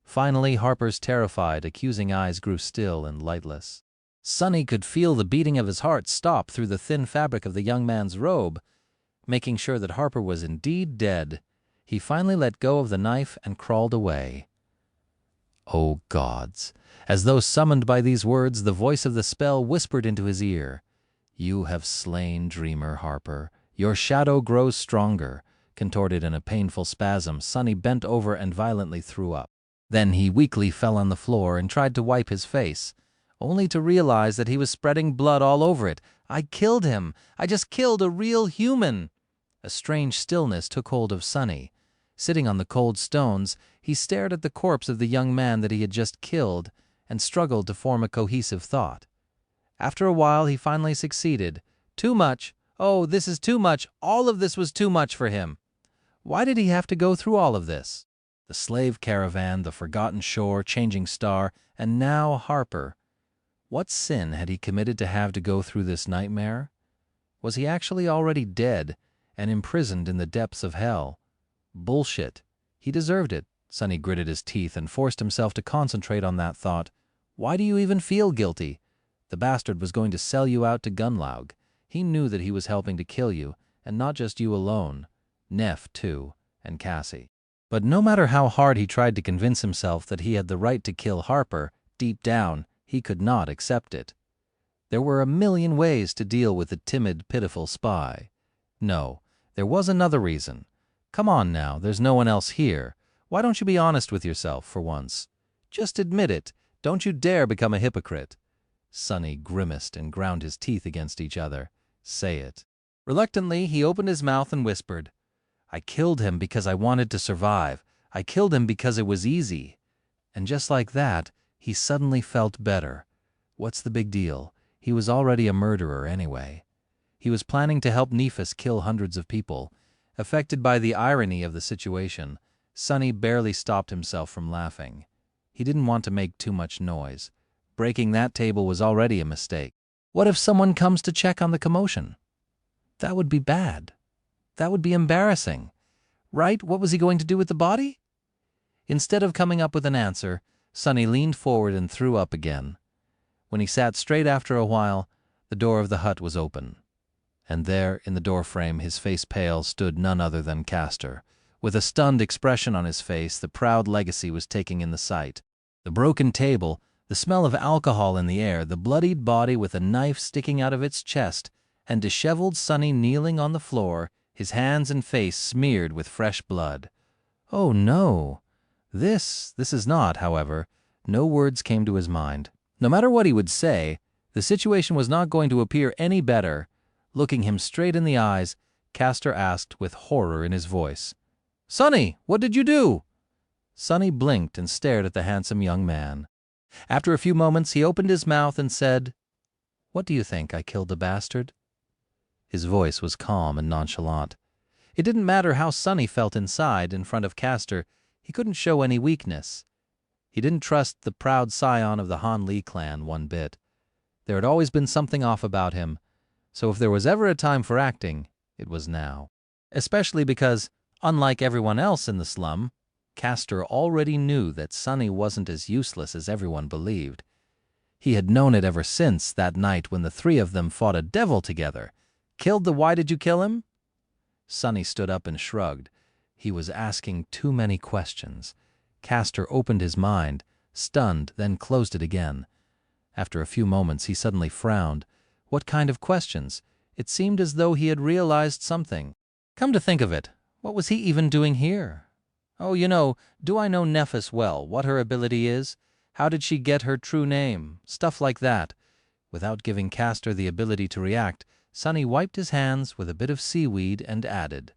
Finally, Harper's terrified, accusing eyes grew still and lightless. Sunny could feel the beating of his heart stop through the thin fabric of the young man's robe. Making sure that Harper was indeed dead, he finally let go of the knife and crawled away. Oh gods! As though summoned by these words, the voice of the spell whispered into his ear. You have slain Dreamer, Harper. Your shadow grows stronger. Contorted in a painful spasm, Sunny bent over and violently threw up. Then he weakly fell on the floor and tried to wipe his face, only to realize that he was spreading blood all over it. I killed him! I just killed a real human! A strange stillness took hold of Sunny. Sitting on the cold stones, he stared at the corpse of the young man that he had just killed and struggled to form a cohesive thought. After a while, he finally succeeded. Too much! Oh, this is too much! All of this was too much for him! Why did he have to go through all of this? The slave caravan, the forgotten shore, Changing Star, and now Harper. What sin had he committed to have to go through this nightmare? Was he actually already dead and imprisoned in the depths of hell? Bullshit. He deserved it. Sonny gritted his teeth and forced himself to concentrate on that thought. Why do you even feel guilty? The bastard was going to sell you out to Gunlaug. He knew that he was helping to kill you, and not just you alone. Neff, too, and Cassie. But no matter how hard he tried to convince himself that he had the right to kill Harper, deep down, he could not accept it. There were a million ways to deal with the timid, pitiful spy. No, there was another reason. Come on now, there's no one else here. Why don't you be honest with yourself for once? Just admit it. Don't you dare become a hypocrite. Sonny grimaced and ground his teeth against each other. Say it. Reluctantly, he opened his mouth and whispered, I killed him because I wanted to survive. I killed him because it was easy. And just like that, he suddenly felt better. What's the big deal? He was already a murderer anyway. He was planning to help Nephis kill hundreds of people. Affected by the irony of the situation, Sonny barely stopped himself from laughing. He didn't want to make too much noise. Breaking that table was already a mistake. What if someone comes to check on the commotion? That would be bad. That would be embarrassing. Right? What was he going to do with the body? Instead of coming up with an answer, Sonny leaned forward and threw up again. When he sat straight after a while, the door of the hut was open. And there, in the doorframe, his face pale, stood none other than Castor. With a stunned expression on his face, the proud legacy was taking in the sight. The broken table, the smell of alcohol in the air, the bloodied body with a knife sticking out of its chest, and disheveled Sonny kneeling on the floor, his hands and face smeared with fresh blood. Oh no! This is not, however. No words came to his mind. No matter what he would say, the situation was not going to appear any better. Looking him straight in the eyes, Castor asked with horror in his voice, Sonny, what did you do? Sonny blinked and stared at the handsome young man. After a few moments, he opened his mouth and said, What do you think, I killed the bastard? His voice was calm and nonchalant. It didn't matter how Sonny felt inside, in front of Castor, he couldn't show any weakness. He didn't trust the proud scion of the Han Li clan one bit. There had always been something off about him, so if there was ever a time for acting, it was now. Especially because, unlike everyone else in the slum, Castor already knew that Sonny wasn't as useless as everyone believed. He had known it ever since that night when the three of them fought a devil together. Killed the why did you kill him? Sonny stood up and shrugged. He was asking too many questions. Castor opened his mind, stunned, then closed it again. After a few moments, he suddenly frowned. What kind of questions? It seemed as though he had realized something. Come to think of it, what was he even doing here? Oh, do I know Nephis well, what her ability is? How did she get her true name? Stuff like that. Without giving Castor the ability to react, Sonny wiped his hands with a bit of seaweed and added,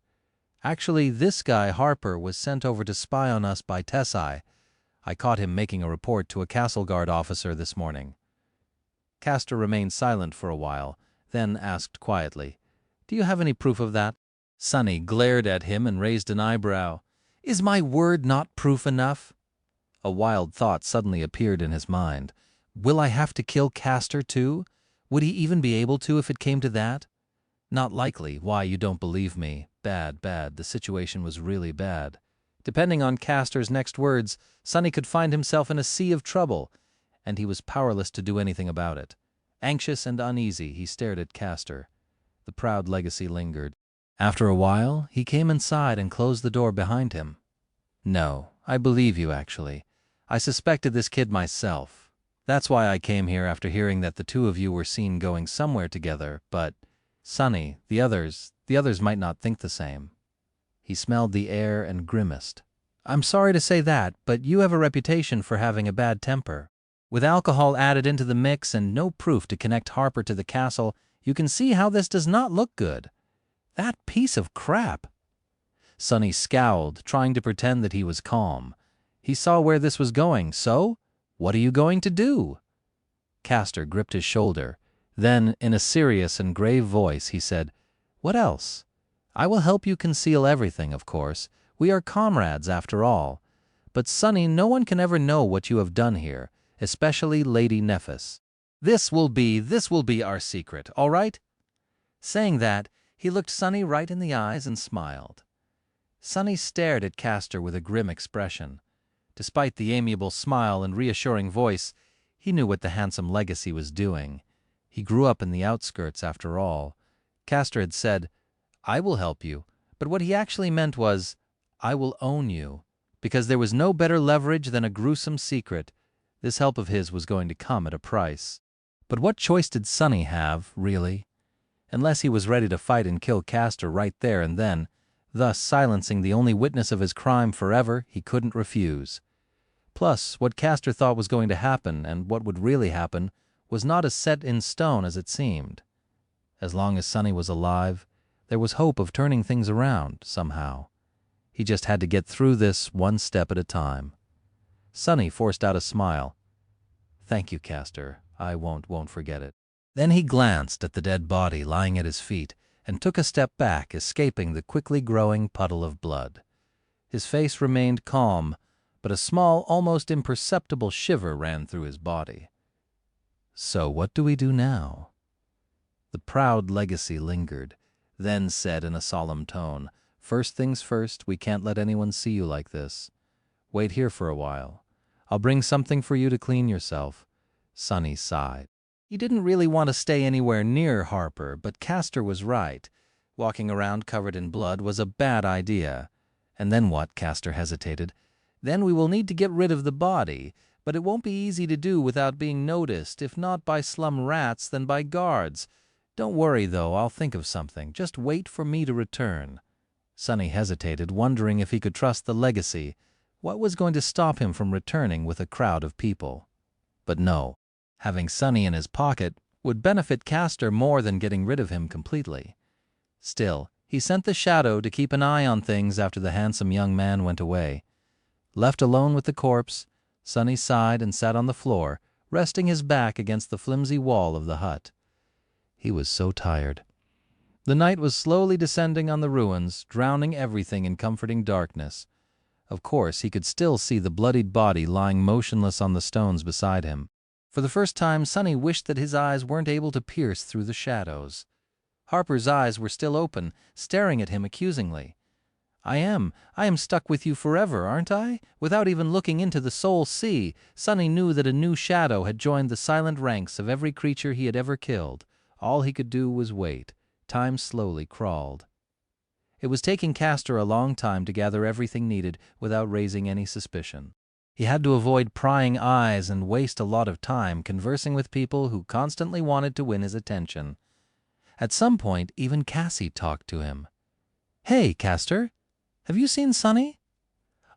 Actually, this guy, Harper, was sent over to spy on us by Tessai. I caught him making a report to a castle guard officer this morning. Castor remained silent for a while, then asked quietly, Do you have any proof of that? Sonny glared at him and raised an eyebrow. Is my word not proof enough? A wild thought suddenly appeared in his mind. Will I have to kill Castor too? Would he even be able to if it came to that? Not likely. Why, you don't believe me. Bad. The situation was really bad. Depending on Castor's next words, Sonny could find himself in a sea of trouble, and he was powerless to do anything about it. Anxious and uneasy, he stared at Castor. The proud legacy lingered. After a while, he came inside and closed the door behind him. No, I believe you, actually. I suspected this kid myself. That's why I came here after hearing that the two of you were seen going somewhere together, but, Sonny, the others might not think the same. He smelled the air and grimaced. I'm sorry to say that, but you have a reputation for having a bad temper. With alcohol added into the mix and no proof to connect Harper to the castle, you can see how this does not look good. That piece of crap. Sonny scowled, trying to pretend that he was calm. He saw where this was going, so what are you going to do? Castor gripped his shoulder. Then, in a serious and grave voice, he said, What else? I will help you conceal everything, of course. We are comrades, after all. But, Sonny, no one can ever know what you have done here, especially Lady Nephis. This will be our secret, all right? Saying that, he looked Sunny right in the eyes and smiled. Sunny stared at Castor with a grim expression. Despite the amiable smile and reassuring voice, he knew what the handsome legacy was doing. He grew up in the outskirts, after all. Castor had said, "I will help you," but what he actually meant was, "I will own you," because there was no better leverage than a gruesome secret. This help of his was going to come at a price. But what choice did Sunny have, really? Unless he was ready to fight and kill Castor right there and then, thus silencing the only witness of his crime forever, he couldn't refuse. Plus, what Castor thought was going to happen and what would really happen was not as set in stone as it seemed. As long as Sunny was alive, there was hope of turning things around, somehow. He just had to get through this one step at a time. Sunny forced out a smile. "Thank you, Castor. I won't forget it." Then he glanced at the dead body lying at his feet and took a step back, escaping the quickly growing puddle of blood. His face remained calm, but a small, almost imperceptible shiver ran through his body. "So what do we do now?" The proud legacy lingered, then said in a solemn tone, "First things first, we can't let anyone see you like this. Wait here for a while. I'll bring something for you to clean yourself." Sunny sighed. He didn't really want to stay anywhere near Harper, but Castor was right. Walking around covered in blood was a bad idea. And then what? Castor hesitated. Then we will need to get rid of the body, but it won't be easy to do without being noticed, if not by slum rats, then by guards. Don't worry, though, I'll think of something. Just wait for me to return. Sunny hesitated, wondering if he could trust the legacy. What was going to stop him from returning with a crowd of people? But no. Having Sunny in his pocket would benefit Castor more than getting rid of him completely. Still, he sent the shadow to keep an eye on things after the handsome young man went away. Left alone with the corpse, Sunny sighed and sat on the floor, resting his back against the flimsy wall of the hut. He was so tired. The night was slowly descending on the ruins, drowning everything in comforting darkness. Of course, he could still see the bloodied body lying motionless on the stones beside him. For the first time, Sunny wished that his eyes weren't able to pierce through the shadows. Harper's eyes were still open, staring at him accusingly. I am stuck with you forever, aren't I?" Without even looking into the soul sea, Sunny knew that a new shadow had joined the silent ranks of every creature he had ever killed. All he could do was wait. Time slowly crawled. It was taking Castor a long time to gather everything needed without raising any suspicion. He had to avoid prying eyes and waste a lot of time conversing with people who constantly wanted to win his attention. At some point, even Cassie talked to him. "Hey, Castor, have you seen Sunny?"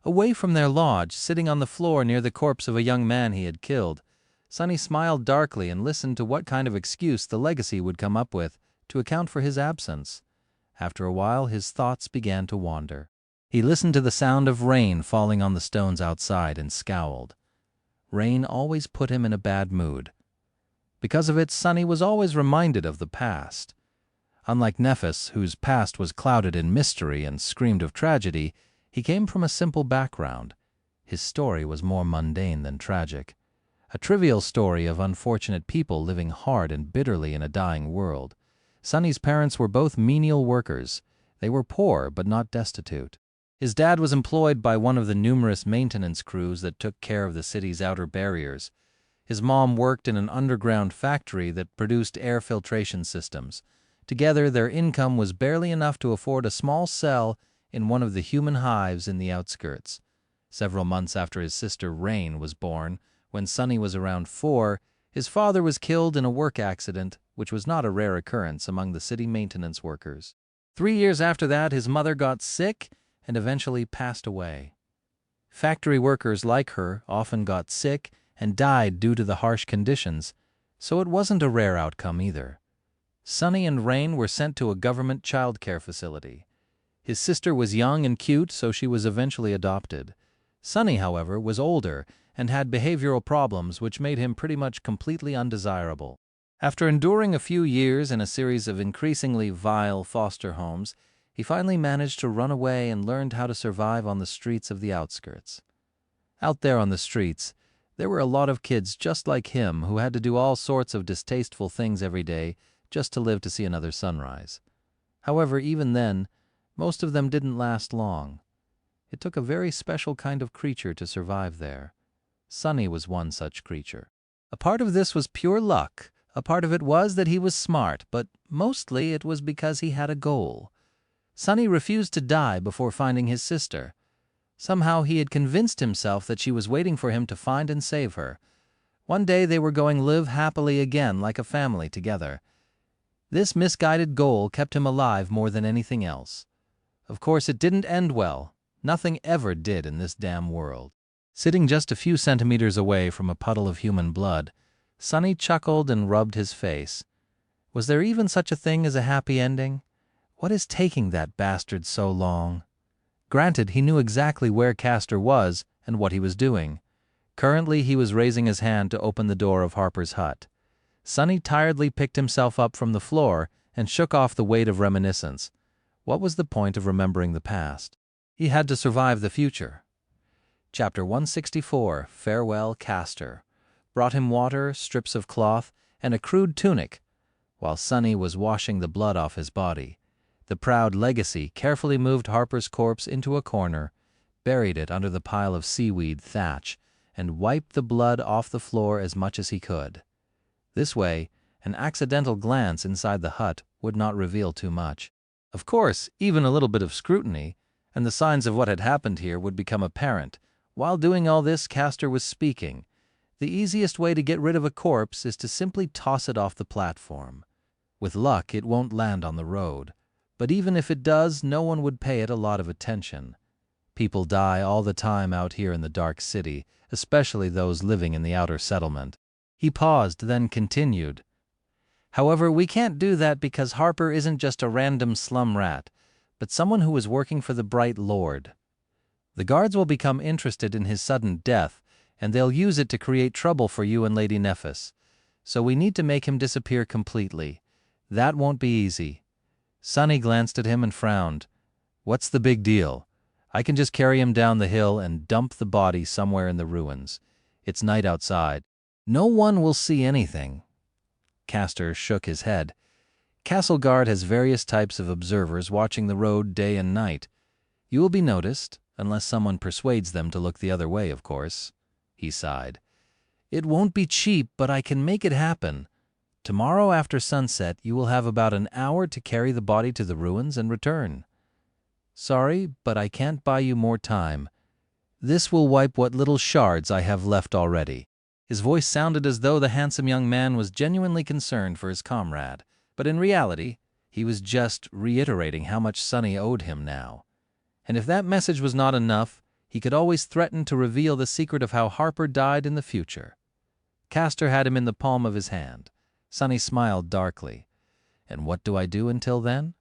Away from their lodge, sitting on the floor near the corpse of a young man he had killed, Sunny smiled darkly and listened to what kind of excuse the legacy would come up with to account for his absence. After a while, his thoughts began to wander. He listened to the sound of rain falling on the stones outside and scowled. Rain always put him in a bad mood. Because of it, Sunny was always reminded of the past. Unlike Nephis, whose past was clouded in mystery and screamed of tragedy, he came from a simple background. His story was more mundane than tragic. A trivial story of unfortunate people living hard and bitterly in a dying world. Sunny's parents were both menial workers. They were poor, but not destitute. His dad was employed by one of the numerous maintenance crews that took care of the city's outer barriers. His mom worked in an underground factory that produced air filtration systems. Together, their income was barely enough to afford a small cell in one of the human hives in the outskirts. Several months after his sister Rain was born, when Sunny was around 4, his father was killed in a work accident, which was not a rare occurrence among the city maintenance workers. 3 years after that, his mother got sick and eventually passed away. Factory workers like her often got sick and died due to the harsh conditions, so it wasn't a rare outcome either. Sunny and Rain were sent to a government child care facility. His sister was young and cute, so she was eventually adopted. Sunny, however, was older and had behavioral problems which made him pretty much completely undesirable. After enduring a few years in a series of increasingly vile foster homes, he finally managed to run away and learned how to survive on the streets of the outskirts. Out there on the streets, there were a lot of kids just like him who had to do all sorts of distasteful things every day just to live to see another sunrise. However, even then, most of them didn't last long. It took a very special kind of creature to survive there. Sunny was one such creature. A part of this was pure luck. A part of it was that he was smart, but mostly it was because he had a goal. Sunny refused to die before finding his sister. Somehow he had convinced himself that she was waiting for him to find and save her. One day they were going to live happily again like a family together. This misguided goal kept him alive more than anything else. Of course, it didn't end well. Nothing ever did in this damn world. Sitting just a few centimeters away from a puddle of human blood, Sunny chuckled and rubbed his face. Was there even such a thing as a happy ending? What is taking that bastard so long? Granted, he knew exactly where Castor was and what he was doing. Currently, he was raising his hand to open the door of Harper's hut. Sunny tiredly picked himself up from the floor and shook off the weight of reminiscence. What was the point of remembering the past? He had to survive the future. Chapter 164, Farewell Castor, brought him water, strips of cloth, and a crude tunic. While Sunny was washing the blood off his body, the proud Legacy carefully moved Harper's corpse into a corner, buried it under the pile of seaweed thatch, and wiped the blood off the floor as much as he could. This way, an accidental glance inside the hut would not reveal too much. Of course, even a little bit of scrutiny, and the signs of what had happened here would become apparent. While doing all this, Castor was speaking. The easiest way to get rid of a corpse is to simply toss it off the platform. With luck, it won't land on the road. But even if it does, no one would pay it a lot of attention. People die all the time out here in the dark city, especially those living in the outer settlement. He paused, then continued. However, we can't do that because Harper isn't just a random slum rat, but someone who is working for the Bright Lord. The guards will become interested in his sudden death, and they'll use it to create trouble for you and Lady Nephis. So we need to make him disappear completely. That won't be easy. Sunny glanced at him and frowned. What's the big deal? I can just carry him down the hill and dump the body somewhere in the ruins. It's night outside. No one will see anything. Castor shook his head. Castle Guard has various types of observers watching the road day and night. You will be noticed, unless someone persuades them to look the other way, of course. He sighed. It won't be cheap, but I can make it happen. Tomorrow after sunset, you will have about an hour to carry the body to the ruins and return. Sorry, but I can't buy you more time. This will wipe what little shards I have left already. His voice sounded as though the handsome young man was genuinely concerned for his comrade, but in reality, he was just reiterating how much Sunny owed him now. And if that message was not enough, he could always threaten to reveal the secret of how Harper died in the future. Castor had him in the palm of his hand. Sunny smiled darkly. And what do I do until then?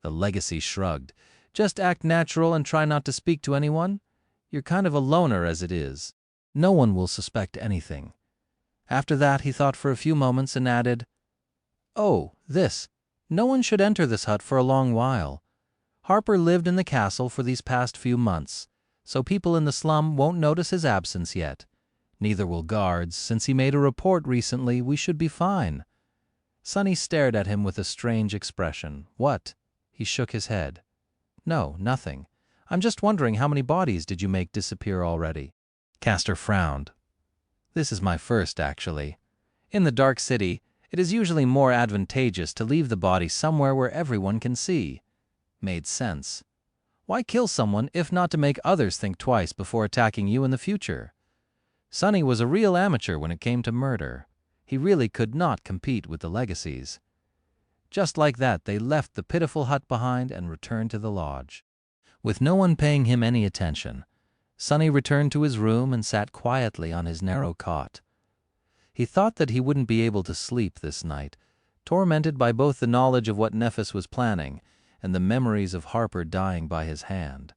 The Legacy shrugged. Just act natural and try not to speak to anyone. You're kind of a loner as it is. No one will suspect anything. After that, he thought for a few moments and added, Oh, this. No one should enter this hut for a long while. Harper lived in the castle for these past few months, so people in the slum won't notice his absence yet. Neither will guards. Since he made a report recently, we should be fine. Sunny stared at him with a strange expression. What? He shook his head. No, nothing. I'm just wondering how many bodies did you make disappear already? Castor frowned. This is my first, actually. In the Dark City, it is usually more advantageous to leave the body somewhere where everyone can see. Made sense. Why kill someone if not to make others think twice before attacking you in the future? Sunny was a real amateur when it came to murder. He really could not compete with the Legacies. Just like that, they left the pitiful hut behind and returned to the lodge. With no one paying him any attention, Sunny returned to his room and sat quietly on his narrow cot. He thought that he wouldn't be able to sleep this night, tormented by both the knowledge of what Nephis was planning and the memories of Harper dying by his hand.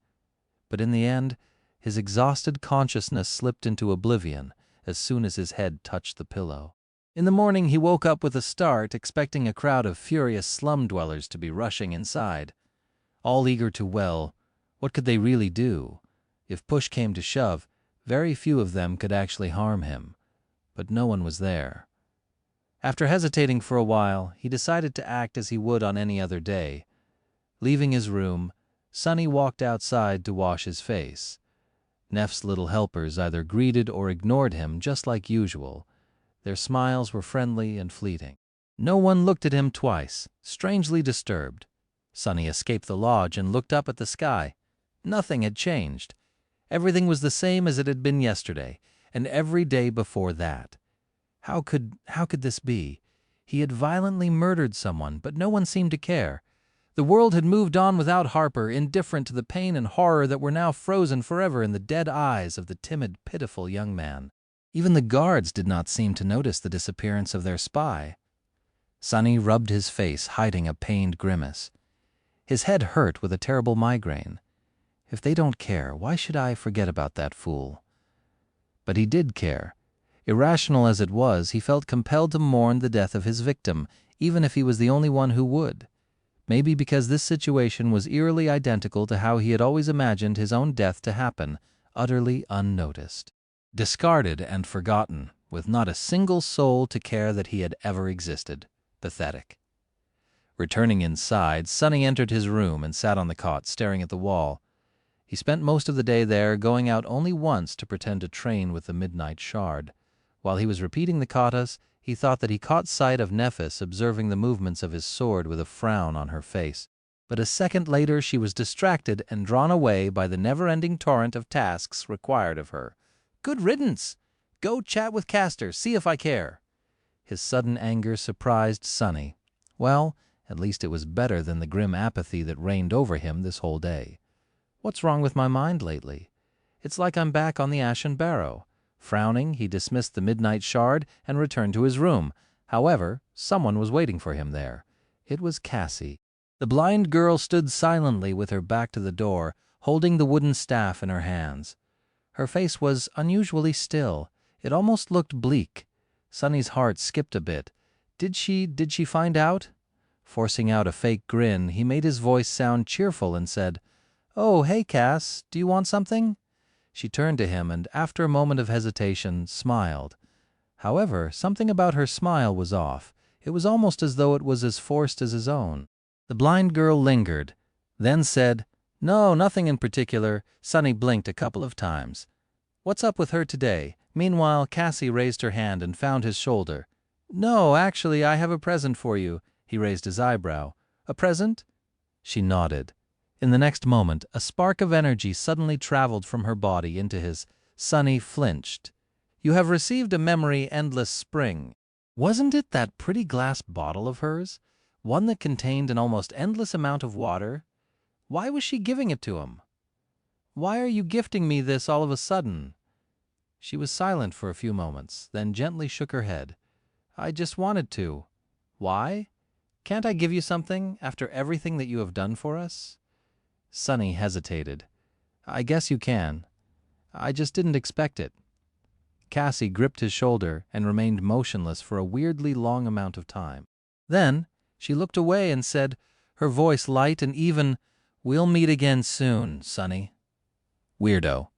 But in the end, his exhausted consciousness slipped into oblivion as soon as his head touched the pillow. In the morning, he woke up with a start, expecting a crowd of furious slum dwellers to be rushing inside. All eager to, well, what could they really do? If push came to shove, very few of them could actually harm him. But no one was there. After hesitating for a while, he decided to act as he would on any other day. Leaving his room, Sunny walked outside to wash his face. Neff's little helpers either greeted or ignored him just like usual. Their smiles were friendly and fleeting. No one looked at him twice, strangely disturbed. Sunny escaped the lodge and looked up at the sky. Nothing had changed. Everything was the same as it had been yesterday, and every day before that. How could this be? He had violently murdered someone, but no one seemed to care. The world had moved on without Harper, indifferent to the pain and horror that were now frozen forever in the dead eyes of the timid, pitiful young man. Even the guards did not seem to notice the disappearance of their spy. Sunny rubbed his face, hiding a pained grimace. His head hurt with a terrible migraine. If they don't care, why should I forget about that fool? But he did care. Irrational as it was, he felt compelled to mourn the death of his victim, even if he was the only one who would. Maybe because this situation was eerily identical to how he had always imagined his own death to happen, utterly unnoticed. Discarded and forgotten, with not a single soul to care that he had ever existed. Pathetic. Returning inside, Sunny entered his room and sat on the cot, staring at the wall. He spent most of the day there, going out only once to pretend to train with the midnight shard. While he was repeating the katas, he thought that he caught sight of Nephis observing the movements of his sword with a frown on her face. But a second later she was distracted and drawn away by the never-ending torrent of tasks required of her. Good riddance! Go chat with Castor, see if I care. His sudden anger surprised Sunny. Well, at least it was better than the grim apathy that reigned over him this whole day. What's wrong with my mind lately? It's like I'm back on the Ashen Barrow. Frowning, he dismissed the midnight shard and returned to his room. However, someone was waiting for him there. It was Cassie. The blind girl stood silently with her back to the door, holding the wooden staff in her hands. Her face was unusually still. It almost looked bleak. Sunny's heart skipped a bit. Did she find out? Forcing out a fake grin, he made his voice sound cheerful and said, "Oh, hey, Cass, do you want something?" She turned to him and, after a moment of hesitation, smiled. However, something about her smile was off. It was almost as though it was as forced as his own. The blind girl lingered, then said, "No, nothing in particular." Sunny blinked a couple of times. "What's up with her today?" Meanwhile, Cassie raised her hand and found his shoulder. "No, actually, I have a present for you." He raised his eyebrow. "A present?" She nodded. In the next moment, a spark of energy suddenly traveled from her body into his. Sunny flinched. "You have received a memory endless spring." Wasn't it that pretty glass bottle of hers? One that contained an almost endless amount of water? Why was she giving it to him? "Why are you gifting me this all of a sudden?" She was silent for a few moments, then gently shook her head. "I just wanted to." "Why? Can't I give you something after everything that you have done for us?" Sunny hesitated. "I guess you can. I just didn't expect it." Cassie gripped his shoulder and remained motionless for a weirdly long amount of time. Then she looked away and said, her voice light and even, "We'll meet again soon, Sunny." "Weirdo."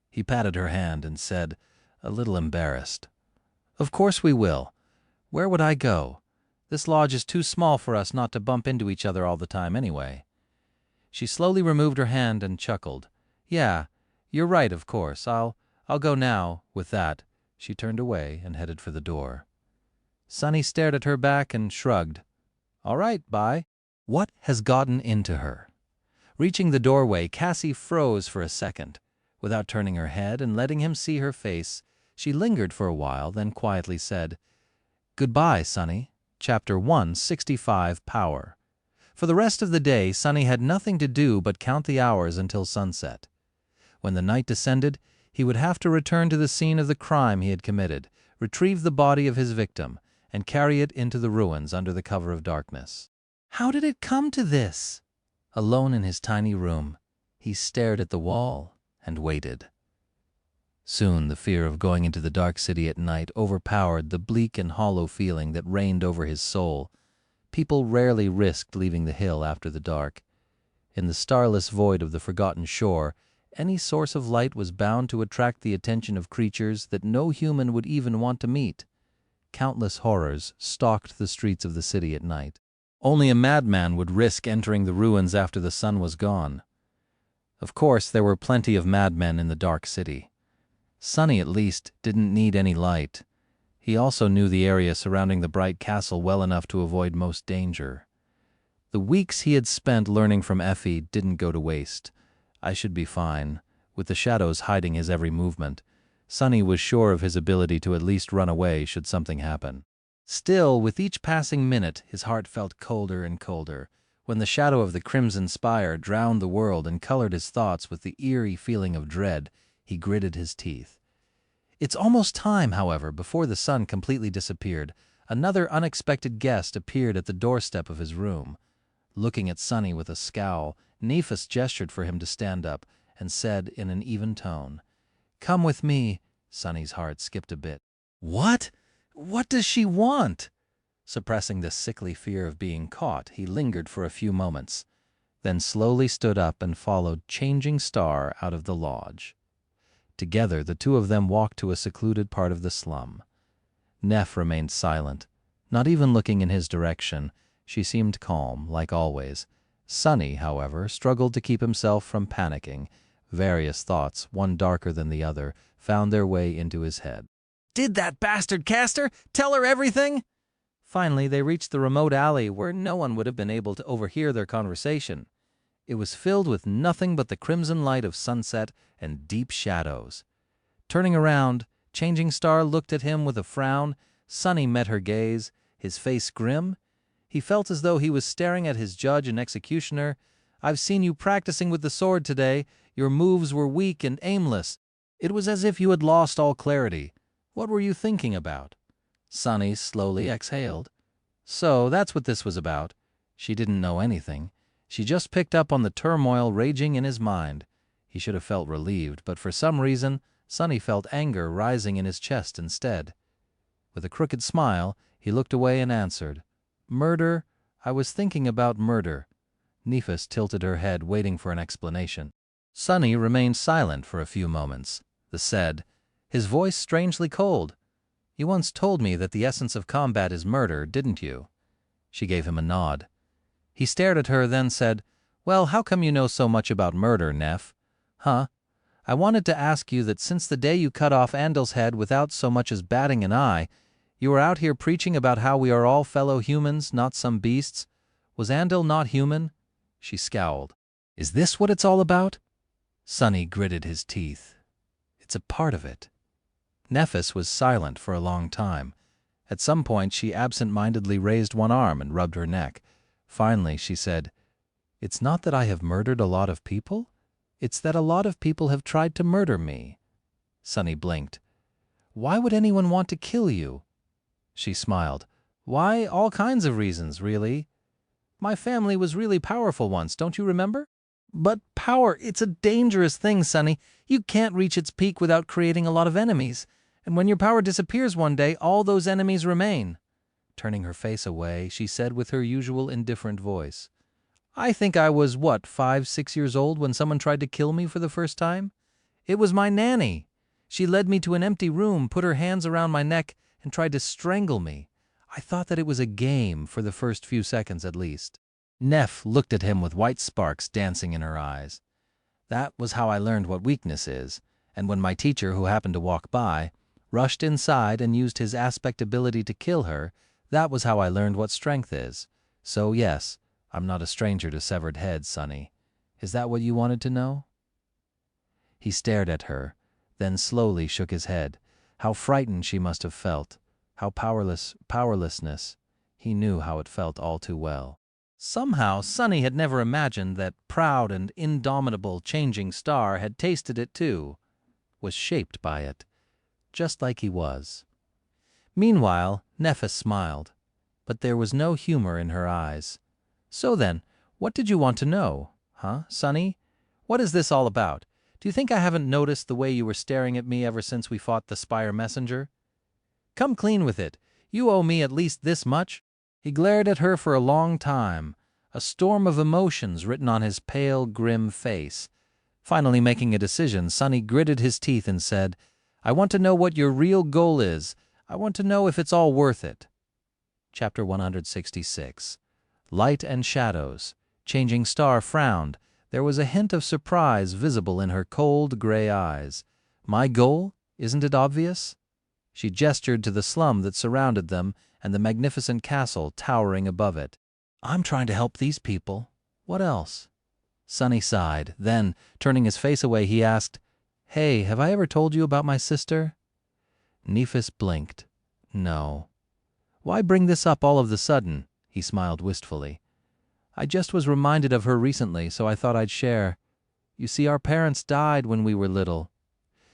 He patted her hand and said, a little embarrassed, "Of course we will. Where would I go? This lodge is too small for us not to bump into each other all the time anyway." She slowly removed her hand and chuckled. "Yeah, you're right, of course. I'll go now." With that, she turned away and headed for the door. Sunny stared at her back and shrugged. "All right, bye." What has gotten into her? Reaching the doorway, Cassie froze for a second. Without turning her head and letting him see her face, she lingered for a while, then quietly said, "Goodbye, Sunny." Chapter 165, Power. For the rest of the day, Sunny had nothing to do but count the hours until sunset. When the night descended, he would have to return to the scene of the crime he had committed, retrieve the body of his victim, and carry it into the ruins under the cover of darkness. How did it come to this? Alone in his tiny room, he stared at the wall and waited. Soon the fear of going into the dark city at night overpowered the bleak and hollow feeling that reigned over his soul. People rarely risked leaving the hill after the dark. In the starless void of the forgotten shore, any source of light was bound to attract the attention of creatures that no human would even want to meet. countless horrors stalked the streets of the city at night. Only a madman would risk entering the ruins after the sun was gone. Of course, there were plenty of madmen in the dark city. Sunny, at least, didn't need any light. He also knew the area surrounding the bright castle well enough to avoid most danger. The weeks he had spent learning from Effie didn't go to waste. I should be fine, with the shadows hiding his every movement. Sunny was sure of his ability to at least run away should something happen. Still, with each passing minute, his heart felt colder and colder. When the shadow of the crimson spire drowned the world and colored his thoughts with the eerie feeling of dread, he gritted his teeth. It's almost time, however, before the sun completely disappeared. Another unexpected guest appeared at the doorstep of his room. Looking at Sunny with a scowl, Nephis gestured for him to stand up and said in an even tone, "Come with me." Sunny's heart skipped a bit. What? What does she want? Suppressing the sickly fear of being caught, he lingered for a few moments, then slowly stood up and followed Changing Star out of the lodge. Together, the two of them walked to a secluded part of the slum. Neff remained silent, not even looking in his direction. She seemed calm, like always. Sunny, however, struggled to keep himself from panicking. Various thoughts, one darker than the other, found their way into his head. Did that bastard Castor tell her everything? Finally, they reached the remote alley where no one would have been able to overhear their conversation. It was filled with nothing but the crimson light of sunset and deep shadows. Turning around, Changing Star looked at him with a frown. Sunny met her gaze, his face grim. He felt as though he was staring at his judge and executioner. "I've seen you practicing with the sword today. Your moves were weak and aimless. It was as if you had lost all clarity. What were you thinking about?" Sunny slowly exhaled. So that's what this was about. She didn't know anything. She just picked up on the turmoil raging in his mind. He should have felt relieved, but for some reason, Sunny felt anger rising in his chest instead. With a crooked smile, he looked away and answered, "Murder? I was thinking about murder." Nephis tilted her head, waiting for an explanation. Sunny remained silent for a few moments. The said, his voice strangely cold. "You once told me that the essence of combat is murder, didn't you?" She gave him a nod. He stared at her, then said, "Well, how come you know so much about murder, Neff?" "Huh? I wanted to ask you that since the day you cut off Andel's head without so much as batting an eye, you were out here preaching about how we are all fellow humans, not some beasts. Was Andel not human?" She scowled. "Is this what it's all about?" Sunny gritted his teeth. "It's a part of it." Nephis was silent for a long time. At some point, she absent-mindedly raised one arm and rubbed her neck. Finally, she said, "It's not that I have murdered a lot of people. It's that a lot of people have tried to murder me." Sunny blinked. "Why would anyone want to kill you?" She smiled. "Why, all kinds of reasons, really. My family was really powerful once, don't you remember? But power, it's a dangerous thing, Sunny. You can't reach its peak without creating a lot of enemies. And when your power disappears one day, all those enemies remain." Turning her face away, she said with her usual indifferent voice, "I think I was, 5, 6 years old when someone tried to kill me for the first time? It was my nanny. She led me to an empty room, put her hands around my neck, and tried to strangle me. I thought that it was a game for the first few seconds at least." Neff looked at him with white sparks dancing in her eyes. "That was how I learned what weakness is, and when my teacher, who happened to walk by, rushed inside and used his aspect ability to kill her, that was how I learned what strength is. So yes, I'm not a stranger to severed heads, Sunny. Is that what you wanted to know?" He stared at her, then slowly shook his head. How frightened she must have felt. How powerlessness. He knew how it felt all too well. Somehow, Sunny had never imagined that proud and indomitable Changing Star had tasted it too, was shaped by it, just like he was. Meanwhile, Nephis smiled, but there was no humor in her eyes. "So then, what did you want to know? Huh, Sunny? What is this all about? Do you think I haven't noticed the way you were staring at me ever since we fought the Spire Messenger? Come clean with it. You owe me at least this much." He glared at her for a long time, a storm of emotions written on his pale, grim face. Finally making a decision, Sunny gritted his teeth and said, "I want to know what your real goal is. I want to know if it's all worth it. Chapter 166. Light and Shadows. Changing Star frowned. There was a hint of surprise visible in her cold, gray eyes. My goal? Isn't it obvious? She gestured to the slum that surrounded them and the magnificent castle towering above it. I'm trying to help these people. What else? Sonny sighed. Then, turning his face away, he asked, Hey, have I ever told you about my sister? Nephis blinked. No. Why bring this up all of the sudden? He smiled wistfully. I just was reminded of her recently, so I thought I'd share. You see, our parents died when we were little.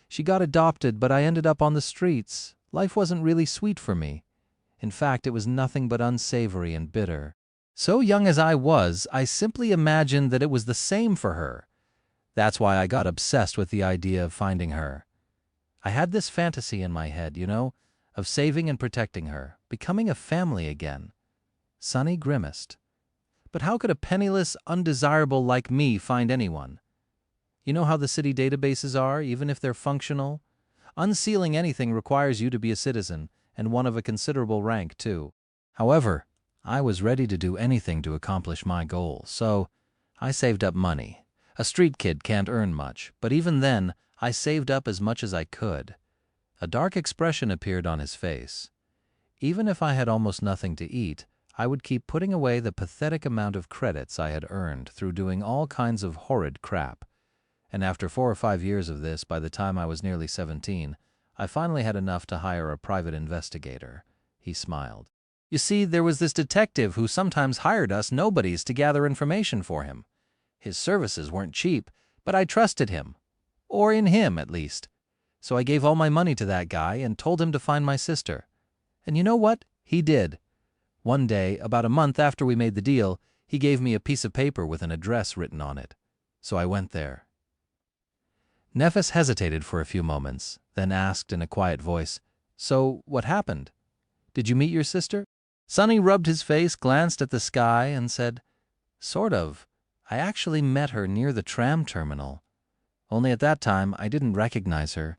She got adopted, but I ended up on the streets. Life wasn't really sweet for me. In fact, it was nothing but unsavory and bitter. So young as I was, I simply imagined that it was the same for her. That's why I got obsessed with the idea of finding her. I had this fantasy in my head, of saving and protecting her, becoming a family again. Sonny grimaced. But how could a penniless, undesirable like me find anyone? You know how the city databases are, even if they're functional? Unsealing anything requires you to be a citizen, and one of a considerable rank, too. However, I was ready to do anything to accomplish my goal, so I saved up money. A street kid can't earn much, but even then, I saved up as much as I could. A dark expression appeared on his face. Even if I had almost nothing to eat, I would keep putting away the pathetic amount of credits I had earned through doing all kinds of horrid crap. And after 4 or 5 years of this, by the time I was nearly 17, I finally had enough to hire a private investigator. He smiled. You see, there was this detective who sometimes hired us nobodies to gather information for him. His services weren't cheap, but I trusted him. Or in him, at least. So I gave all my money to that guy and told him to find my sister. And you know what? He did. One day, about a month after we made the deal, he gave me a piece of paper with an address written on it. So I went there. Nephis hesitated for a few moments, then asked in a quiet voice, So, what happened? Did you meet your sister? Sonny rubbed his face, glanced at the sky, and said, Sort of. I actually met her near the tram terminal. Only at that time, I didn't recognize her.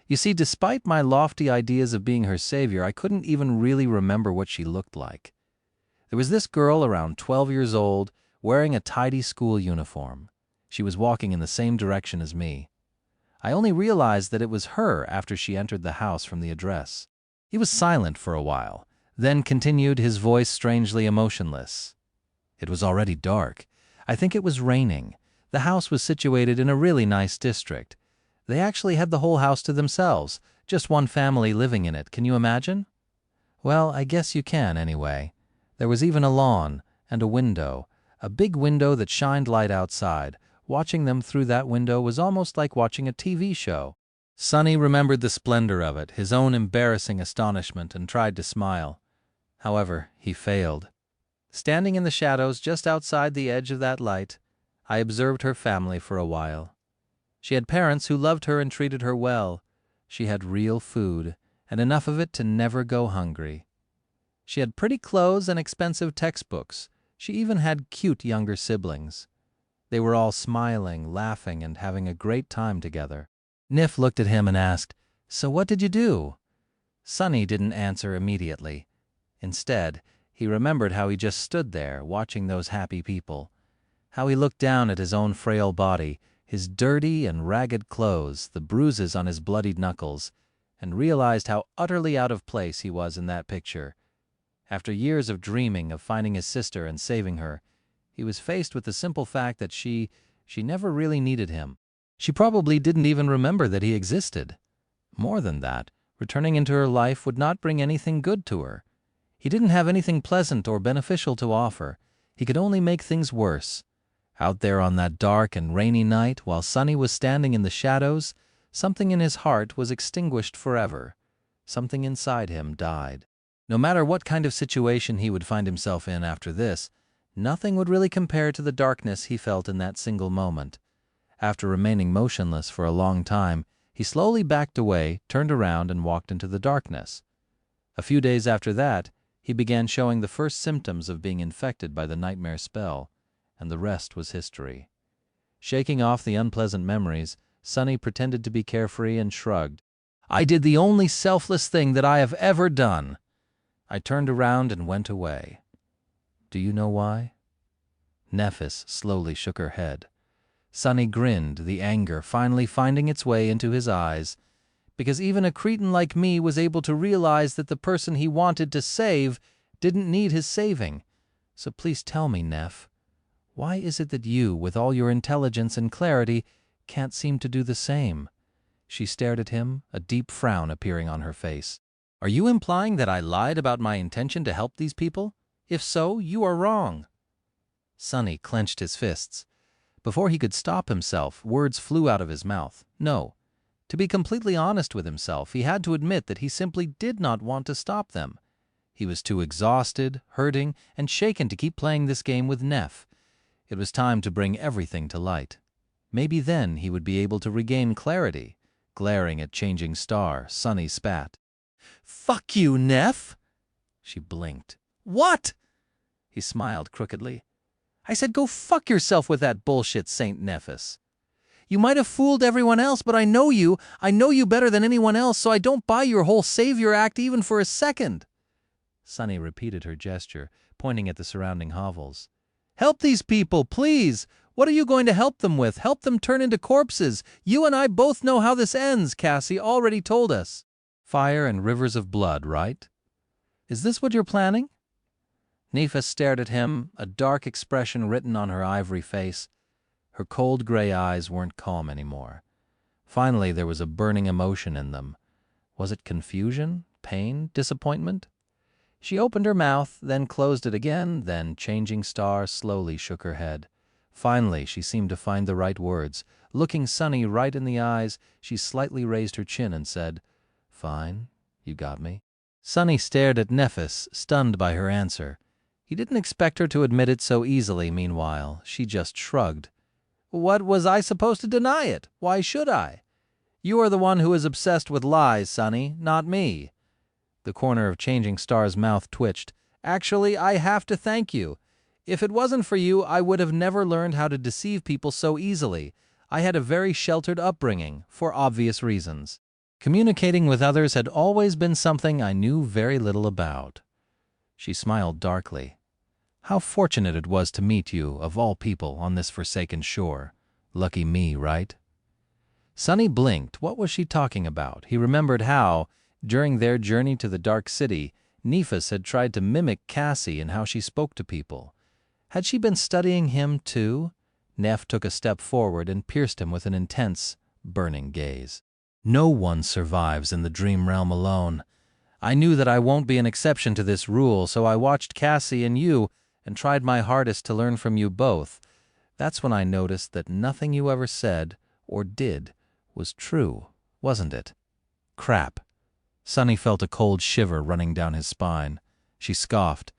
You see, despite my lofty ideas of being her savior, I couldn't even really remember what she looked like. There was this girl around 12 years old, wearing a tidy school uniform. She was walking in the same direction as me. I only realized that it was her after she entered the house from the address. He was silent for a while, then continued, his voice strangely emotionless. It was already dark. I think it was raining. The house was situated in a really nice district. They actually had the whole house to themselves, just one family living in it. Can you imagine? Well, I guess you can anyway. There was even a lawn and a window, a big window that shined light outside. Watching them through that window was almost like watching a TV show. Sonny remembered the splendor of it, his own embarrassing astonishment, and tried to smile. However, he failed. Standing in the shadows just outside the edge of that light, I observed her family for a while. She had parents who loved her and treated her well. She had real food, and enough of it to never go hungry. She had pretty clothes and expensive textbooks. She even had cute younger siblings. They were all smiling, laughing, and having a great time together. Nif looked at him and asked, So what did you do? Sonny didn't answer immediately. Instead, he remembered how he just stood there, watching those happy people. How he looked down at his own frail body, his dirty and ragged clothes, the bruises on his bloodied knuckles, and realized how utterly out of place he was in that picture. After years of dreaming of finding his sister and saving her, he was faced with the simple fact that she never really needed him. She probably didn't even remember that he existed. More than that, returning into her life would not bring anything good to her. He didn't have anything pleasant or beneficial to offer. He could only make things worse. Out there on that dark and rainy night, while Sonny was standing in the shadows, something in his heart was extinguished forever. Something inside him died. No matter what kind of situation he would find himself in after this, nothing would really compare to the darkness he felt in that single moment. After remaining motionless for a long time, he slowly backed away, turned around, and walked into the darkness. A few days after that, he began showing the first symptoms of being infected by the nightmare spell, and the rest was history. Shaking off the unpleasant memories, Sonny pretended to be carefree and shrugged. I did the only selfless thing that I have ever done. I turned around and went away. Do you know why? Nephis slowly shook her head. Sunny grinned, the anger finally finding its way into his eyes, because even a cretin like me was able to realize that the person he wanted to save didn't need his saving. So please tell me, Neph, why is it that you, with all your intelligence and clarity, can't seem to do the same? She stared at him, a deep frown appearing on her face. Are you implying that I lied about my intention to help these people? If so, you are wrong. Sunny clenched his fists. Before he could stop himself, words flew out of his mouth. No. To be completely honest with himself, he had to admit that he simply did not want to stop them. He was too exhausted, hurting, and shaken to keep playing this game with Neph. It was time to bring everything to light. Maybe then he would be able to regain clarity. Glaring at Changing Star, Sunny spat. "Fuck you, Neph!" She blinked. "What?" He smiled crookedly. "I said go fuck yourself with that bullshit, Saint Nephis. You might have fooled everyone else, but I know you. I know you better than anyone else, so I don't buy your whole savior act even for a second." Sunny repeated her gesture, pointing at the surrounding hovels. "Help these people, please! What are you going to help them with? Help them turn into corpses. You and I both know how this ends, Cassie already told us. Fire and rivers of blood, right? Is this what you're planning?" Nephis stared at him, a dark expression written on her ivory face. Her cold gray eyes weren't calm anymore. Finally, there was a burning emotion in them. Was it confusion, pain, disappointment? She opened her mouth, then closed it again, then Changing Star slowly shook her head. Finally, she seemed to find the right words. Looking Sunny right in the eyes, she slightly raised her chin and said, "Fine, you got me." Sunny stared at Nephis, stunned by her answer. He didn't expect her to admit it so easily, meanwhile. She just shrugged. "What was I supposed to deny it? Why should I? You are the one who is obsessed with lies, Sunny, not me." The corner of Changing Star's mouth twitched. "Actually, I have to thank you. If it wasn't for you, I would have never learned how to deceive people so easily. I had a very sheltered upbringing, for obvious reasons. Communicating with others had always been something I knew very little about." She smiled darkly. "How fortunate it was to meet you, of all people, on this forsaken shore. Lucky me, right?" Sunny blinked. What was she talking about? He remembered how, during their journey to the Dark City, Nephis had tried to mimic Cassie in how she spoke to people. Had she been studying him, too? Neph took a step forward and pierced him with an intense, burning gaze. "No one survives in the dream realm alone. I knew that I won't be an exception to this rule, so I watched Cassie and you and tried my hardest to learn from you both. That's when I noticed that nothing you ever said or did was true, wasn't it?" Crap. Sunny felt a cold shiver running down his spine. She scoffed.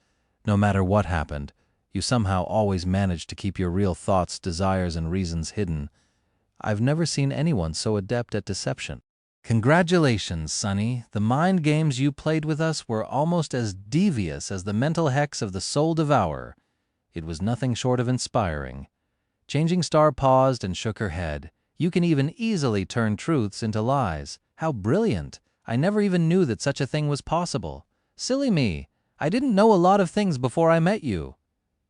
"No matter what happened, you somehow always managed to keep your real thoughts, desires, and reasons hidden. I've never seen anyone so adept at deception." "Congratulations, Sunny. The mind games you played with us were almost as devious as the mental hex of the Soul Devourer. It was nothing short of inspiring." Changing Star paused and shook her head. "You can even easily turn truths into lies. How brilliant! I never even knew that such a thing was possible. Silly me. I didn't know a lot of things before I met you."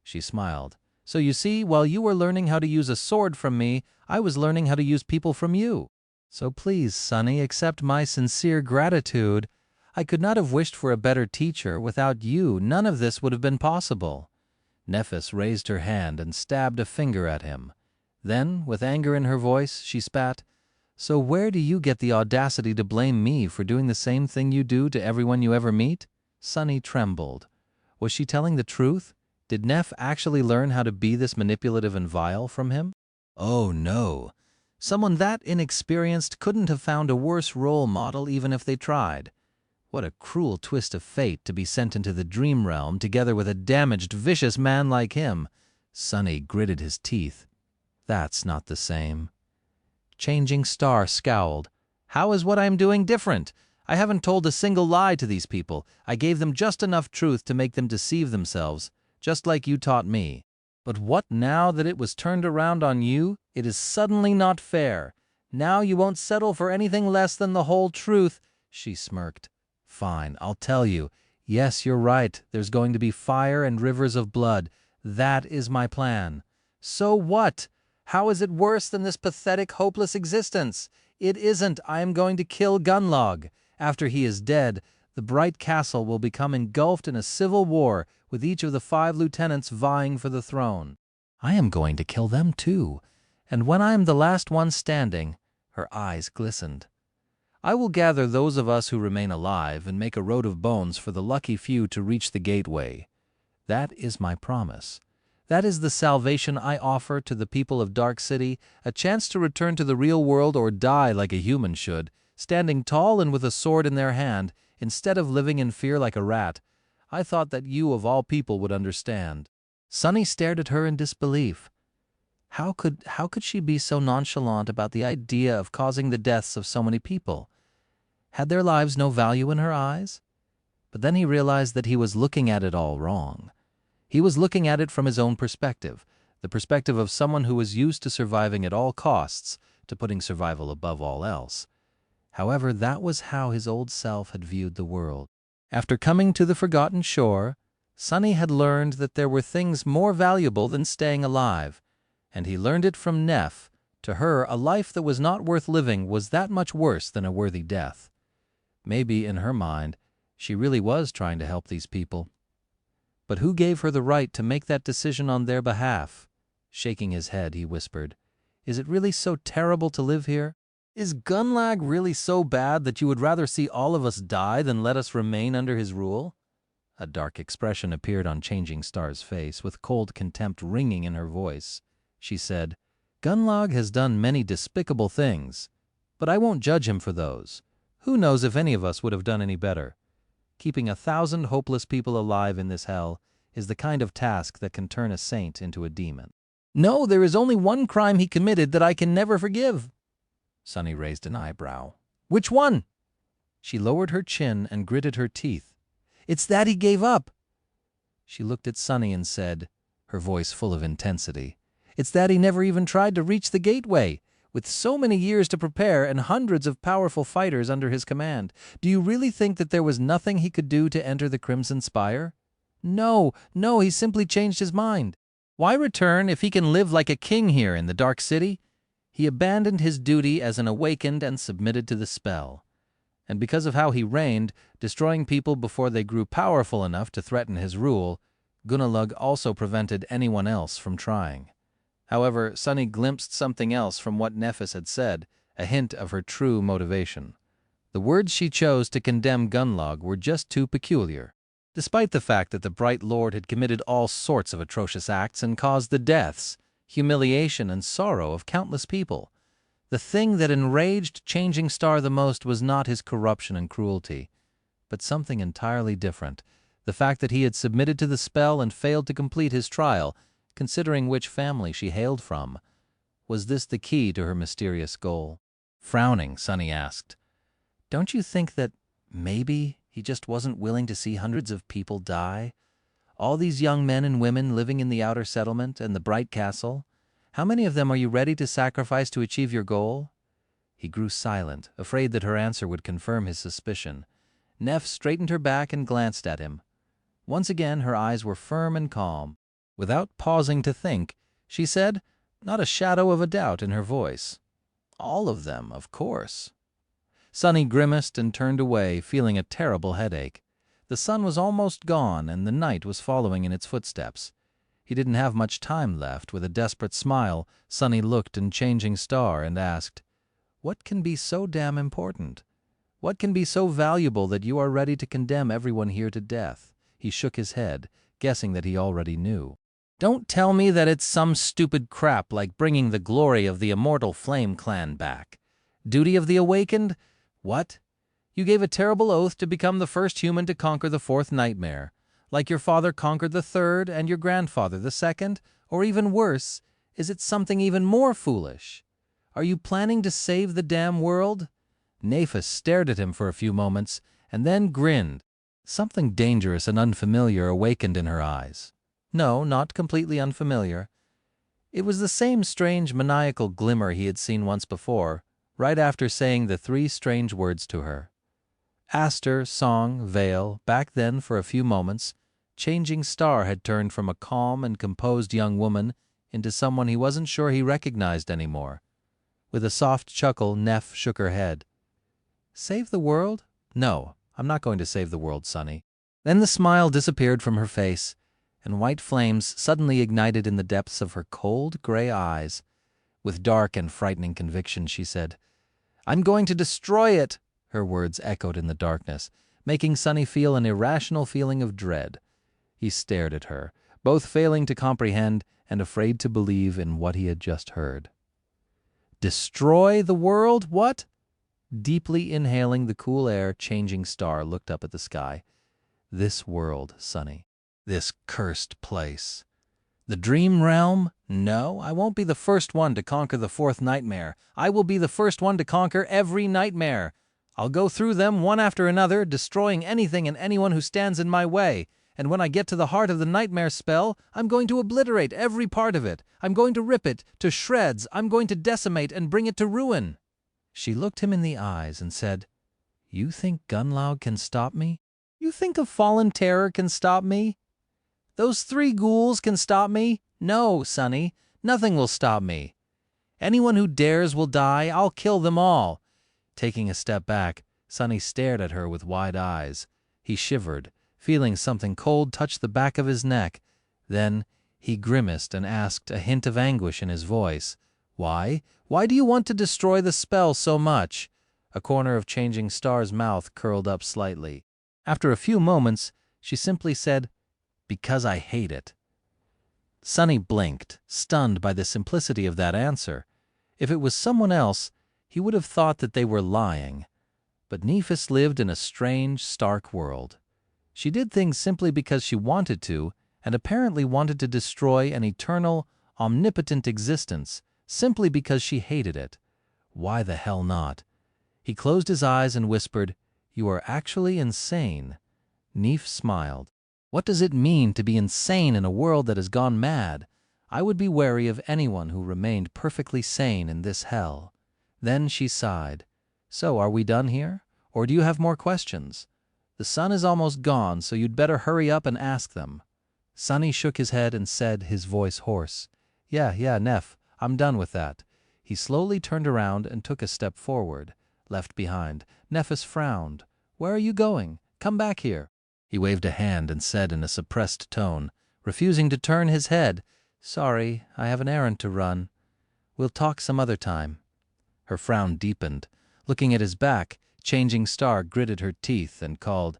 She smiled. "So you see, while you were learning how to use a sword from me, I was learning how to use people from you. So please, Sunny, accept my sincere gratitude. I could not have wished for a better teacher. Without you, none of this would have been possible." Nephis raised her hand and stabbed a finger at him. Then, with anger in her voice, she spat, "So where do you get the audacity to blame me for doing the same thing you do to everyone you ever meet?" Sunny trembled. Was she telling the truth? Did Neph actually learn how to be this manipulative and vile from him? Oh no. Someone that inexperienced couldn't have found a worse role model even if they tried. What a cruel twist of fate to be sent into the dream realm together with a damaged, vicious man like him. Sunny gritted his teeth. That's not the same. Changing Star scowled. "How is what I'm doing different? I haven't told a single lie to these people. I gave them just enough truth to make them deceive themselves, just like you taught me. But what now that it was turned around on you? It is suddenly not fair. Now you won't settle for anything less than the whole truth, she smirked. Fine, I'll tell you. Yes, you're right. There's going to be fire and rivers of blood. That is my plan. So what? How is it worse than this pathetic, hopeless existence? It isn't. I am going to kill Gunlog. After he is dead, the bright castle will become engulfed in a civil war, with each of the 5 lieutenants vying for the throne. I am going to kill them too. And when I am the last one standing, her eyes glistened, I will gather those of us who remain alive and make a road of bones for the lucky few to reach the gateway. That is my promise. That is the salvation I offer to the people of Dark City, a chance to return to the real world or die like a human should, standing tall and with a sword in their hand, instead of living in fear like a rat. I thought that you of all people would understand. Sunny stared at her in disbelief. How could she be so nonchalant about the idea of causing the deaths of so many people? Had their lives no value in her eyes? But then he realized that he was looking at it all wrong. He was looking at it from his own perspective, the perspective of someone who was used to surviving at all costs, to putting survival above all else. However, that was how his old self had viewed the world. After coming to the forgotten shore, Sunny had learned that there were things more valuable than staying alive, and he learned it from Neff. To her, a life that was not worth living was that much worse than a worthy death. Maybe, in her mind, she really was trying to help these people. But who gave her the right to make that decision on their behalf? Shaking his head, he whispered, Is it really so terrible to live here? Is Gunlag really so bad that you would rather see all of us die than let us remain under his rule? A dark expression appeared on Changing Star's face, with cold contempt ringing in her voice. She said, Gunlag has done many despicable things, but I won't judge him for those. Who knows if any of us would have done any better? Keeping 1,000 hopeless people alive in this hell is the kind of task that can turn a saint into a demon. No, there is only one crime he committed that I can never forgive. Sunny raised an eyebrow. Which one? She lowered her chin and gritted her teeth. It's that he gave up. She looked at Sunny and said, her voice full of intensity, It's that he never even tried to reach the gateway. With so many years to prepare and hundreds of powerful fighters under his command, do you really think that there was nothing he could do to enter the Crimson Spire? No, he simply changed his mind. Why return if he can live like a king here in the Dark City? He abandoned his duty as an awakened and submitted to the spell. And because of how he reigned, destroying people before they grew powerful enough to threaten his rule, Gunnalug also prevented anyone else from trying. However, Sunny glimpsed something else from what Nephis had said, a hint of her true motivation. The words she chose to condemn Gunlog were just too peculiar. Despite the fact that the Bright Lord had committed all sorts of atrocious acts and caused the deaths, humiliation, and sorrow of countless people, the thing that enraged Changing Star the most was not his corruption and cruelty, but something entirely different, the fact that he had submitted to the spell and failed to complete his trial, considering which family she hailed from. Was this the key to her mysterious goal? Frowning, Sunny asked, Don't you think that maybe he just wasn't willing to see hundreds of people die? All these young men and women living in the outer settlement and the Bright Castle, how many of them are you ready to sacrifice to achieve your goal? He grew silent, afraid that her answer would confirm his suspicion. Neff straightened her back and glanced at him. Once again her eyes were firm and calm. Without pausing to think, she said, not a shadow of a doubt in her voice, All of them, of course. Sunny grimaced and turned away, feeling a terrible headache. The sun was almost gone, and the night was following in its footsteps. He didn't have much time left. With a desperate smile, Sunny looked in Changing Star and asked, What can be so damn important? What can be so valuable that you are ready to condemn everyone here to death? He shook his head, guessing that he already knew. Don't tell me that it's some stupid crap like bringing the glory of the immortal Flame Clan back. Duty of the Awakened? What? You gave a terrible oath to become the first human to conquer the 4th nightmare, like your father conquered the 3rd and your grandfather the 2nd, or even worse, is it something even more foolish? Are you planning to save the damn world? Nephis stared at him for a few moments and then grinned. Something dangerous and unfamiliar awakened in her eyes. No, not completely unfamiliar. It was the same strange maniacal glimmer he had seen once before, right after saying the three strange words to her. Aster, Song, Vale, back then for a few moments, Changing Star had turned from a calm and composed young woman into someone he wasn't sure he recognized anymore. With a soft chuckle, Neff shook her head. Save the world? No, I'm not going to save the world, Sonny. Then the smile disappeared from her face, and white flames suddenly ignited in the depths of her cold, gray eyes. With dark and frightening conviction, she said, I'm going to destroy it! Her words echoed in the darkness, making Sonny feel an irrational feeling of dread. He stared at her, both failing to comprehend and afraid to believe in what he had just heard. Destroy the world? What? Deeply inhaling the cool air, Changing Star looked up at the sky. This world, Sonny. This cursed place. The dream realm? No, I won't be the first one to conquer the fourth nightmare. I will be the first one to conquer every nightmare. I'll go through them one after another, destroying anything and anyone who stands in my way. And when I get to the heart of the nightmare spell, I'm going to obliterate every part of it. I'm going to rip it to shreds. I'm going to decimate and bring it to ruin. She looked him in the eyes and said, You think Gunlaug can stop me? You think a fallen terror can stop me? Those three ghouls can stop me? No, Sonny, nothing will stop me. Anyone who dares will die. I'll kill them all. Taking a step back, Sonny stared at her with wide eyes. He shivered, feeling something cold touch the back of his neck. Then he grimaced and asked, a hint of anguish in his voice, Why? Why do you want to destroy the spell so much? A corner of Changing Star's mouth curled up slightly. After a few moments, she simply said, Because I hate it. Sonny blinked, stunned by the simplicity of that answer. If it was someone else, he would have thought that they were lying. But Nephis lived in a strange, stark world. She did things simply because she wanted to, and apparently wanted to destroy an eternal, omnipotent existence, simply because she hated it. Why the hell not? He closed his eyes and whispered, You are actually insane. Neph smiled. What does it mean to be insane in a world that has gone mad? I would be wary of anyone who remained perfectly sane in this hell. Then she sighed. So, are we done here? Or do you have more questions? The sun is almost gone, so you'd better hurry up and ask them. Sonny shook his head and said, his voice hoarse, Yeah, Neff, I'm done with that. He slowly turned around and took a step forward. Left behind, Nephis frowned. Where are you going? Come back here. He waved a hand and said in a suppressed tone, refusing to turn his head, Sorry, I have an errand to run. We'll talk some other time. Her frown deepened. Looking at his back, Changing Star gritted her teeth and called,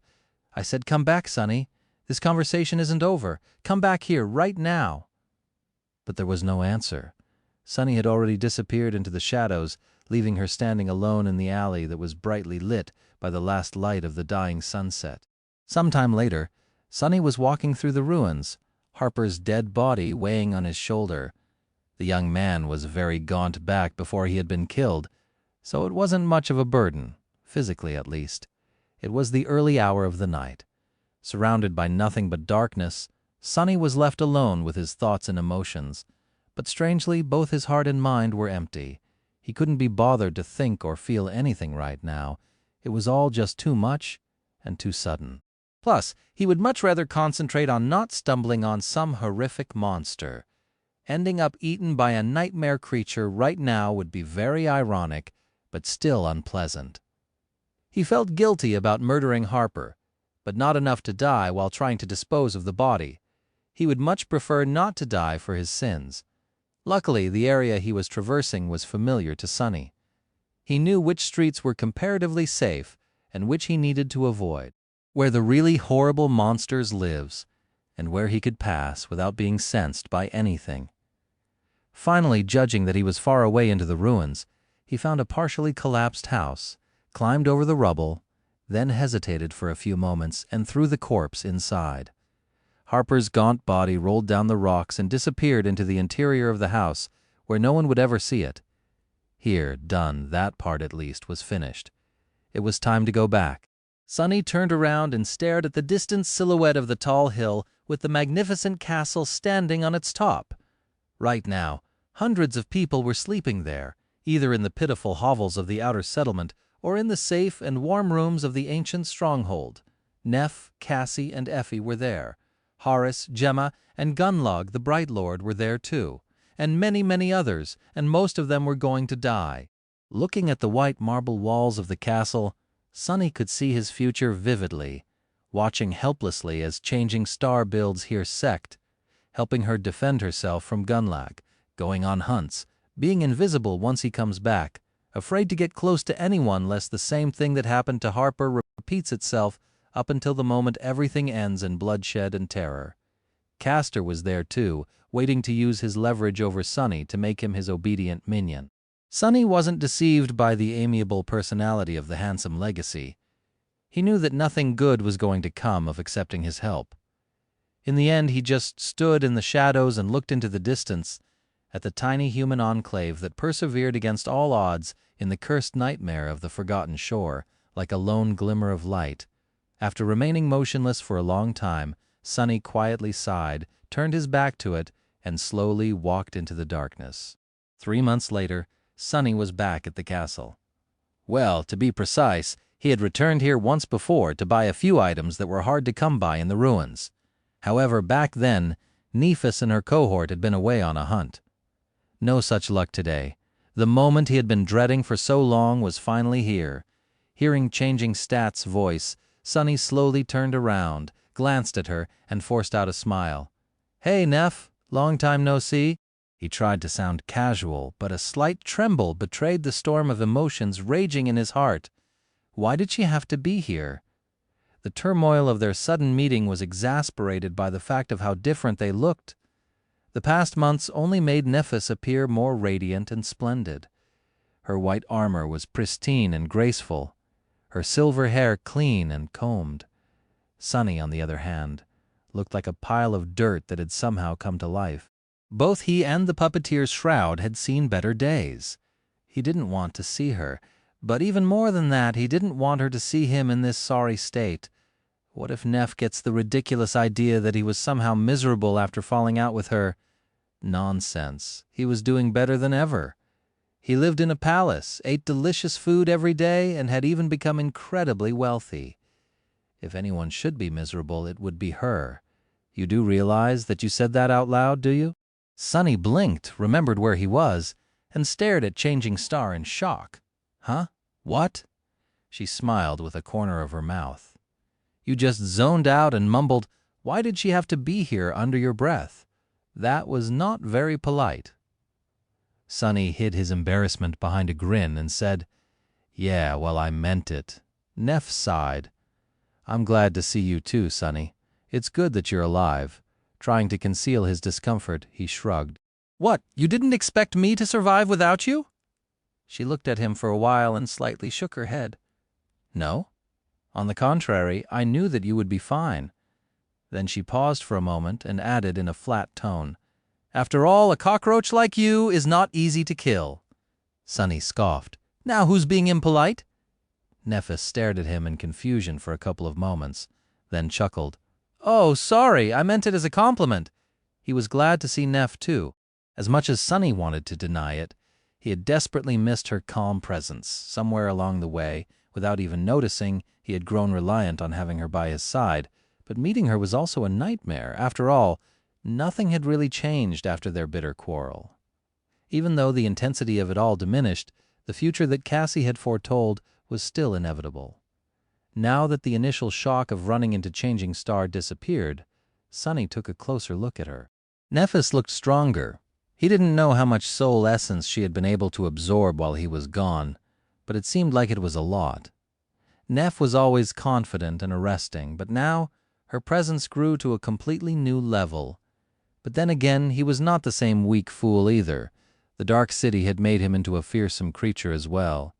I said, Come back, Sonny. This conversation isn't over. Come back here right now. But there was no answer. Sonny had already disappeared into the shadows, leaving her standing alone in the alley that was brightly lit by the last light of the dying sunset. Sometime later, Sonny was walking through the ruins, Harper's dead body weighing on his shoulder. The young man was very gaunt back before he had been killed, so it wasn't much of a burden, physically at least. It was the early hour of the night. Surrounded by nothing but darkness, Sonny was left alone with his thoughts and emotions. But strangely, both his heart and mind were empty. He couldn't be bothered to think or feel anything right now. It was all just too much and too sudden. Plus, he would much rather concentrate on not stumbling on some horrific monster. Ending up eaten by a nightmare creature right now would be very ironic, but still unpleasant. He felt guilty about murdering Harper, but not enough to die while trying to dispose of the body. He would much prefer not to die for his sins. Luckily, the area he was traversing was familiar to Sonny. He knew which streets were comparatively safe and which he needed to avoid, where the really horrible monsters lives, and where he could pass without being sensed by anything. Finally, judging that he was far away into the ruins, he found a partially collapsed house, climbed over the rubble, then hesitated for a few moments and threw the corpse inside. Harper's gaunt body rolled down the rocks and disappeared into the interior of the house, where no one would ever see it. Here, done, that part at least was finished. It was time to go back. Sonny turned around and stared at the distant silhouette of the tall hill with the magnificent castle standing on its top. Right now, hundreds of people were sleeping there, either in the pitiful hovels of the outer settlement or in the safe and warm rooms of the ancient stronghold. Neff, Cassie, and Effie were there. Horace, Gemma, and Gunlog the Bright Lord were there too, and many, many others, and most of them were going to die. Looking at the white marble walls of the castle, Sonny could see his future vividly, watching helplessly as changing star builds here sect, helping her defend herself from Gunlag, going on hunts, being invisible once he comes back, afraid to get close to anyone lest the same thing that happened to Harper repeats itself up until the moment everything ends in bloodshed and terror. Castor was there too, waiting to use his leverage over Sonny to make him his obedient minion. Sonny wasn't deceived by the amiable personality of the handsome legacy. He knew that nothing good was going to come of accepting his help. In the end, he just stood in the shadows and looked into the distance at the tiny human enclave that persevered against all odds in the cursed nightmare of the forgotten shore, like a lone glimmer of light. After remaining motionless for a long time, Sonny quietly sighed, turned his back to it, and slowly walked into the darkness. 3 months later, Sonny was back at the castle. Well, to be precise, he had returned here once before to buy a few items that were hard to come by in the ruins. However, back then, Nephis and her cohort had been away on a hunt. No such luck today. The moment he had been dreading for so long was finally here. Hearing Changing Stat's voice, Sonny slowly turned around, glanced at her, and forced out a smile. "Hey, Neff, long time no see." He tried to sound casual, but a slight tremble betrayed the storm of emotions raging in his heart. Why did she have to be here? The turmoil of their sudden meeting was exasperated by the fact of how different they looked. The past months only made Nephis appear more radiant and splendid. Her white armor was pristine and graceful, her silver hair clean and combed. Sonny, on the other hand, looked like a pile of dirt that had somehow come to life. Both he and the puppeteer's shroud had seen better days. He didn't want to see her, but even more than that, he didn't want her to see him in this sorry state. What if Neff gets the ridiculous idea that he was somehow miserable after falling out with her? Nonsense. He was doing better than ever. He lived in a palace, ate delicious food every day, and had even become incredibly wealthy. If anyone should be miserable, it would be her. You do realize that you said that out loud, do you? Sonny blinked, remembered where he was, and stared at Changing Star in shock. Huh? What? She smiled with a corner of her mouth. You just zoned out and mumbled, "Why did she have to be here?" under your breath. That was not very polite. Sonny hid his embarrassment behind a grin and said, "Yeah, well, I meant it." Neff sighed. "I'm glad to see you too, Sonny. It's good that you're alive." Trying to conceal his discomfort, he shrugged. "What, you didn't expect me to survive without you?" She looked at him for a while and slightly shook her head. "No. On the contrary, I knew that you would be fine." Then she paused for a moment and added in a flat tone, "After all, a cockroach like you is not easy to kill." Sonny scoffed. "Now who's being impolite?" Nephis stared at him in confusion for a couple of moments, then chuckled. "Oh, sorry, I meant it as a compliment." He was glad to see Neff, too. As much as Sonny wanted to deny it, he had desperately missed her calm presence. Somewhere along the way, without even noticing, he had grown reliant on having her by his side. But meeting her was also a nightmare. After all, nothing had really changed after their bitter quarrel. Even though the intensity of it all diminished, the future that Cassie had foretold was still inevitable. Now that the initial shock of running into Changing Star disappeared, Sonny took a closer look at her. Nephis looked stronger. He didn't know how much soul essence she had been able to absorb while he was gone, but it seemed like it was a lot. Neff was always confident and arresting, but now her presence grew to a completely new level. But then again, he was not the same weak fool either. The Dark City had made him into a fearsome creature as well.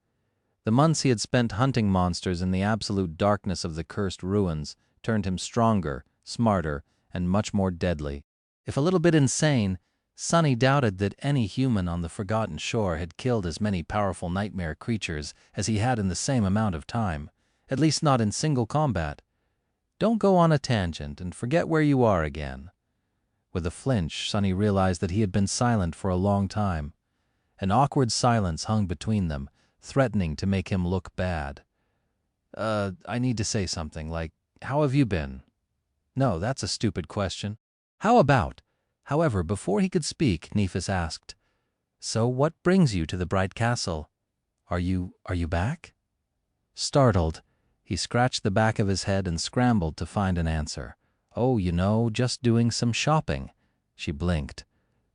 The months he had spent hunting monsters in the absolute darkness of the cursed ruins turned him stronger, smarter, and much more deadly. If a little bit insane, Sonny doubted that any human on the Forgotten Shore had killed as many powerful nightmare creatures as he had in the same amount of time, at least not in single combat. Don't go on a tangent and forget where you are again. With a flinch, Sonny realized that he had been silent for a long time. An awkward silence hung between them, threatening to make him look bad. I need to say something, like, how have you been? No, that's a stupid question. How about? However, before he could speak, Nephis asked, So what brings you to the bright castle? Are you back? Startled, he scratched the back of his head and scrambled to find an answer. Oh, just doing some shopping. She blinked.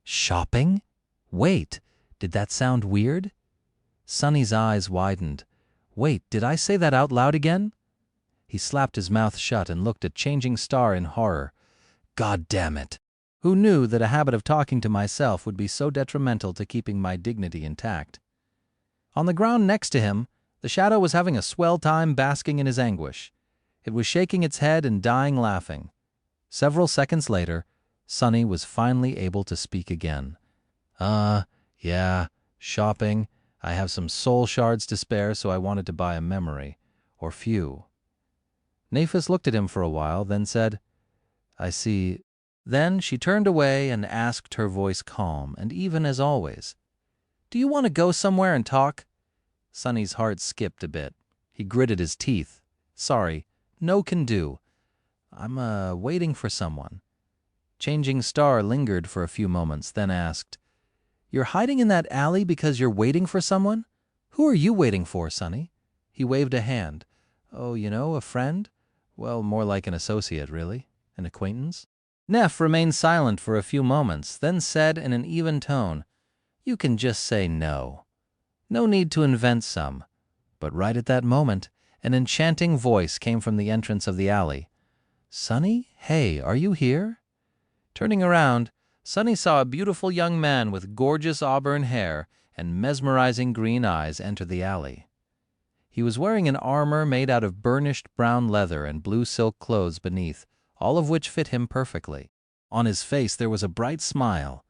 Shopping? Wait, did that sound weird? Sunny's eyes widened. Wait, did I say that out loud again? He slapped his mouth shut and looked at Changing Star in horror. God damn it! Who knew that a habit of talking to myself would be so detrimental to keeping my dignity intact? On the ground next to him, the shadow was having a swell time basking in his anguish. It was shaking its head and dying laughing. Several seconds later, Sunny was finally able to speak again. Yeah, shopping. I have some soul shards to spare, so I wanted to buy a memory. Or few. Nephis looked at him for a while, then said, I see. Then she turned away and asked, her voice calm and even as always, Do you want to go somewhere and talk? Sunny's heart skipped a bit. He gritted his teeth. Sorry, no can do. I'm waiting for someone. Changing Star lingered for a few moments, then asked, You're hiding in that alley because you're waiting for someone? Who are you waiting for, Sunny? He waved a hand. Oh, a friend? Well, more like an associate, really. An acquaintance? Neff remained silent for a few moments, then said in an even tone, You can just say no. No need to invent some. But right at that moment, an enchanting voice came from the entrance of the alley. Sunny, hey, are you here? Turning around, Sunny saw a beautiful young man with gorgeous auburn hair and mesmerizing green eyes enter the alley. He was wearing an armor made out of burnished brown leather and blue silk clothes beneath, all of which fit him perfectly. On his face there was a bright smile.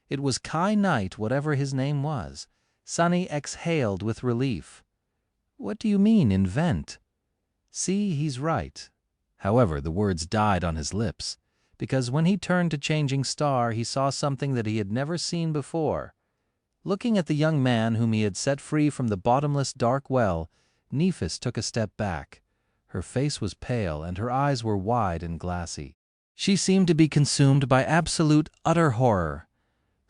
It was Kai Knight, whatever his name was. Sunny exhaled with relief. What do you mean, invent? See, he's right. However, the words died on his lips, because when he turned to Changing Star, he saw something that he had never seen before. Looking at the young man whom he had set free from the bottomless dark well, Nephis took a step back. Her face was pale, and her eyes were wide and glassy. She seemed to be consumed by absolute, utter horror.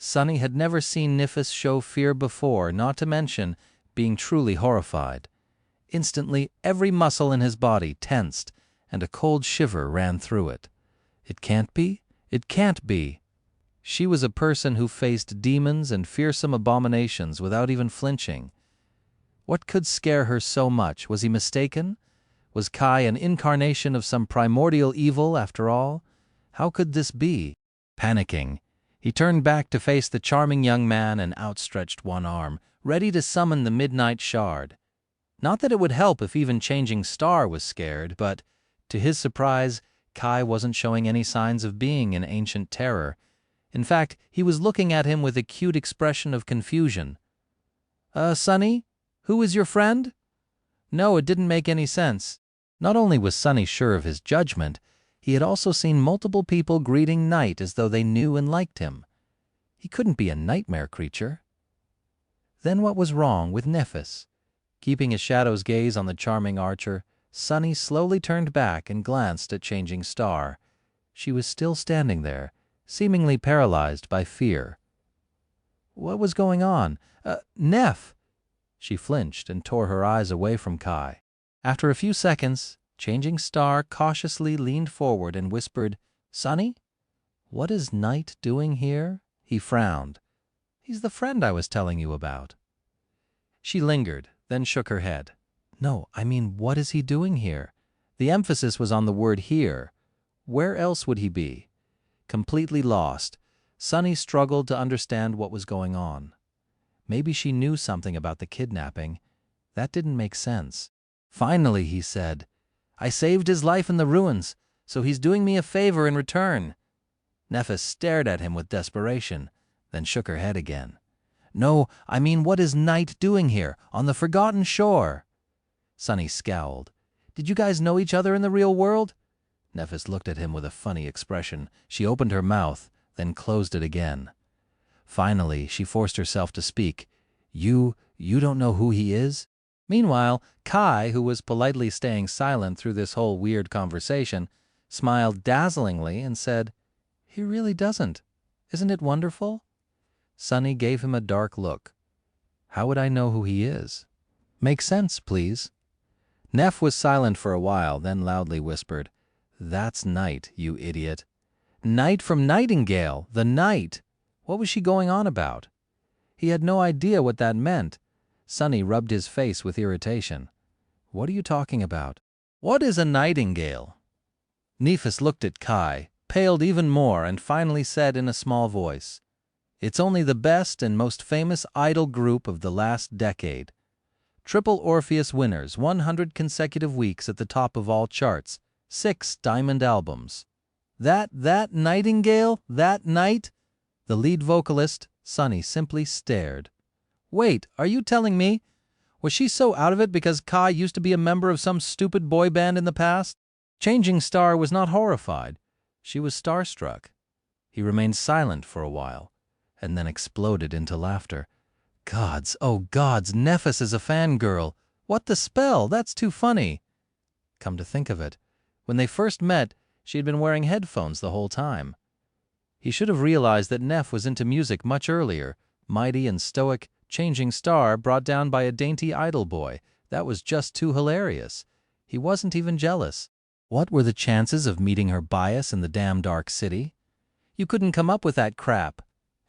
Sunny had never seen Nephis show fear before, not to mention being truly horrified. Instantly, every muscle in his body tensed, and a cold shiver ran through it. It can't be. It can't be. She was a person who faced demons and fearsome abominations without even flinching. What could scare her so much? Was he mistaken? Was Kai an incarnation of some primordial evil after all? How could this be? Panicking, he turned back to face the charming young man and outstretched one arm, ready to summon the midnight shard. Not that it would help if even Changing Star was scared, but, to his surprise, Kai wasn't showing any signs of being in ancient terror. In fact, he was looking at him with a cute expression of confusion. Sunny? Who is your friend? No, it didn't make any sense. Not only was Sunny sure of his judgment, he had also seen multiple people greeting Night as though they knew and liked him. He couldn't be a nightmare creature. Then what was wrong with Nephis? Keeping his shadow's gaze on the charming archer, Sunny slowly turned back and glanced at Changing Star. She was still standing there, seemingly paralyzed by fear. What was going on? Neph! She flinched and tore her eyes away from Kai. After a few seconds, Changing Star cautiously leaned forward and whispered, Sunny? What is Night doing here? He frowned. He's the friend I was telling you about. She lingered, then shook her head. No, I mean, what is he doing here? The emphasis was on the word here. Where else would he be? Completely lost, Sunny struggled to understand what was going on. Maybe she knew something about the kidnapping. That didn't make sense. Finally, he said, I saved his life in the ruins, so he's doing me a favor in return. Nephis stared at him with desperation, then shook her head again. No, I mean, what is Night doing here, on the Forgotten Shore? Sunny scowled. Did you guys know each other in the real world? Nephis looked at him with a funny expression. She opened her mouth, then closed it again. Finally, she forced herself to speak. You don't know who he is? Meanwhile, Kai, who was politely staying silent through this whole weird conversation, smiled dazzlingly and said, "He really doesn't. Isn't it wonderful?" Sunny gave him a dark look. "How would I know who he is?" "Make sense, please." Neff was silent for a while, then loudly whispered, "That's Night, you idiot." Night from Nightingale, the Night! What was she going on about? He had no idea what that meant. Sunny rubbed his face with irritation. "What are you talking about? What is a nightingale?" Nephis looked at Kai, paled even more, and finally said in a small voice, "It's only the best and most famous idol group of the last decade. Triple Orpheus winners, 100 consecutive weeks at the top of all charts, 6 diamond albums. That Nightingale, that Night?" The lead vocalist, Sunny, simply stared. "Wait, are you telling me? Was she so out of it because Kai used to be a member of some stupid boy band in the past?" Changing Star was not horrified. She was starstruck. He remained silent for a while, and then exploded into laughter. "Gods, oh gods, Nephis is a fangirl. What the spell? That's too funny." Come to think of it, when they first met, she had been wearing headphones the whole time. He should have realized that Neff was into music much earlier, mighty and stoic, Changing Star brought down by a dainty idol boy. That was just too hilarious. He wasn't even jealous. What were the chances of meeting her bias in the damn dark city? You couldn't come up with that crap.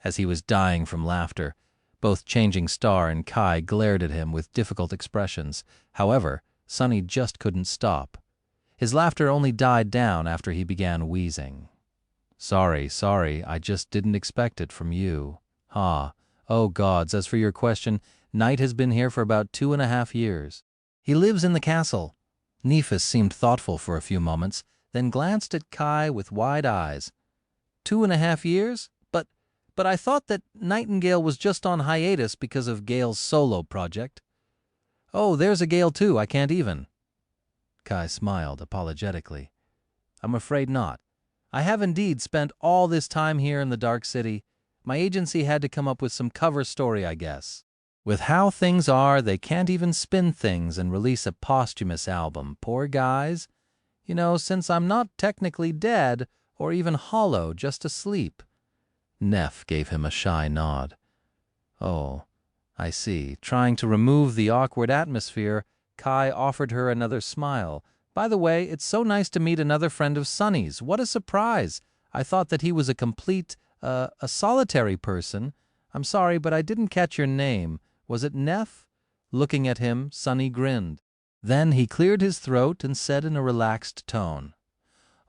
As he was dying from laughter, both Changing Star and Kai glared at him with difficult expressions. However, Sunny just couldn't stop. His laughter only died down after he began wheezing. Sorry, I just didn't expect it from you. Ha. Oh gods, as for your question, Night has been here for about 2.5 years. He lives in the castle." Nephis seemed thoughtful for a few moments, then glanced at Kai with wide eyes. 2.5 years? But I thought that Nightingale was just on hiatus because of Gale's solo project." "Oh, there's a Gale too, I can't even." Kai smiled apologetically. "I'm afraid not. I have indeed spent all this time here in the Dark City. My agency had to come up with some cover story, I guess. With how things are, they can't even spin things and release a posthumous album. Poor guys. You know, since I'm not technically dead or even hollow, just asleep." Neff gave him a shy nod. "Oh, I see." Trying to remove the awkward atmosphere, Kai offered her another smile. "By the way, it's so nice to meet another friend of Sunny's. What a surprise. I thought that he was a complete, a solitary person. I'm sorry, but I didn't catch your name. Was it Neff?" Looking at him, Sunny grinned. Then he cleared his throat and said in a relaxed tone,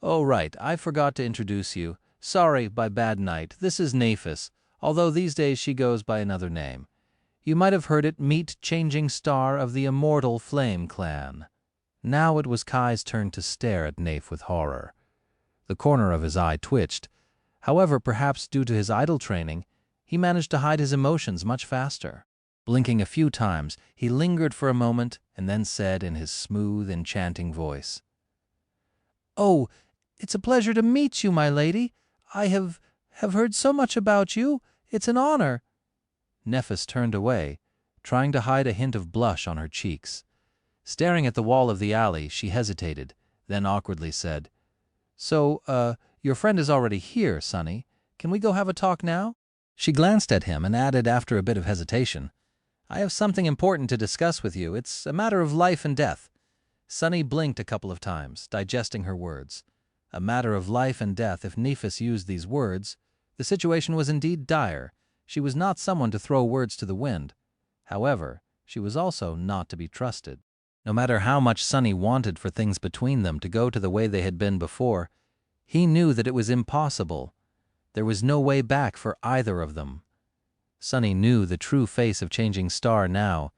"Oh, right, I forgot to introduce you. Sorry, by bad night. This is Nephis, although these days she goes by another name. You might have heard it, meet Changing Star of the Immortal Flame Clan." Now it was Kai's turn to stare at Neph with horror. The corner of his eye twitched. However, perhaps due to his idol training, he managed to hide his emotions much faster. Blinking a few times, he lingered for a moment and then said in his smooth, enchanting voice, "Oh, it's a pleasure to meet you, my lady. I have heard so much about you. It's an honor." Nephis turned away, trying to hide a hint of blush on her cheeks. Staring at the wall of the alley, she hesitated, then awkwardly said, "So, your friend is already here, Sunny. Can we go have a talk now?" She glanced at him and added after a bit of hesitation, "I have something important to discuss with you. It's a matter of life and death." Sunny blinked a couple of times, digesting her words. A matter of life and death. If Nephis used these words, the situation was indeed dire. She was not someone to throw words to the wind. However, she was also not to be trusted. No matter how much Sunny wanted for things between them to go to the way they had been before, he knew that it was impossible. There was no way back for either of them. Sunny knew the true face of Changing Star now.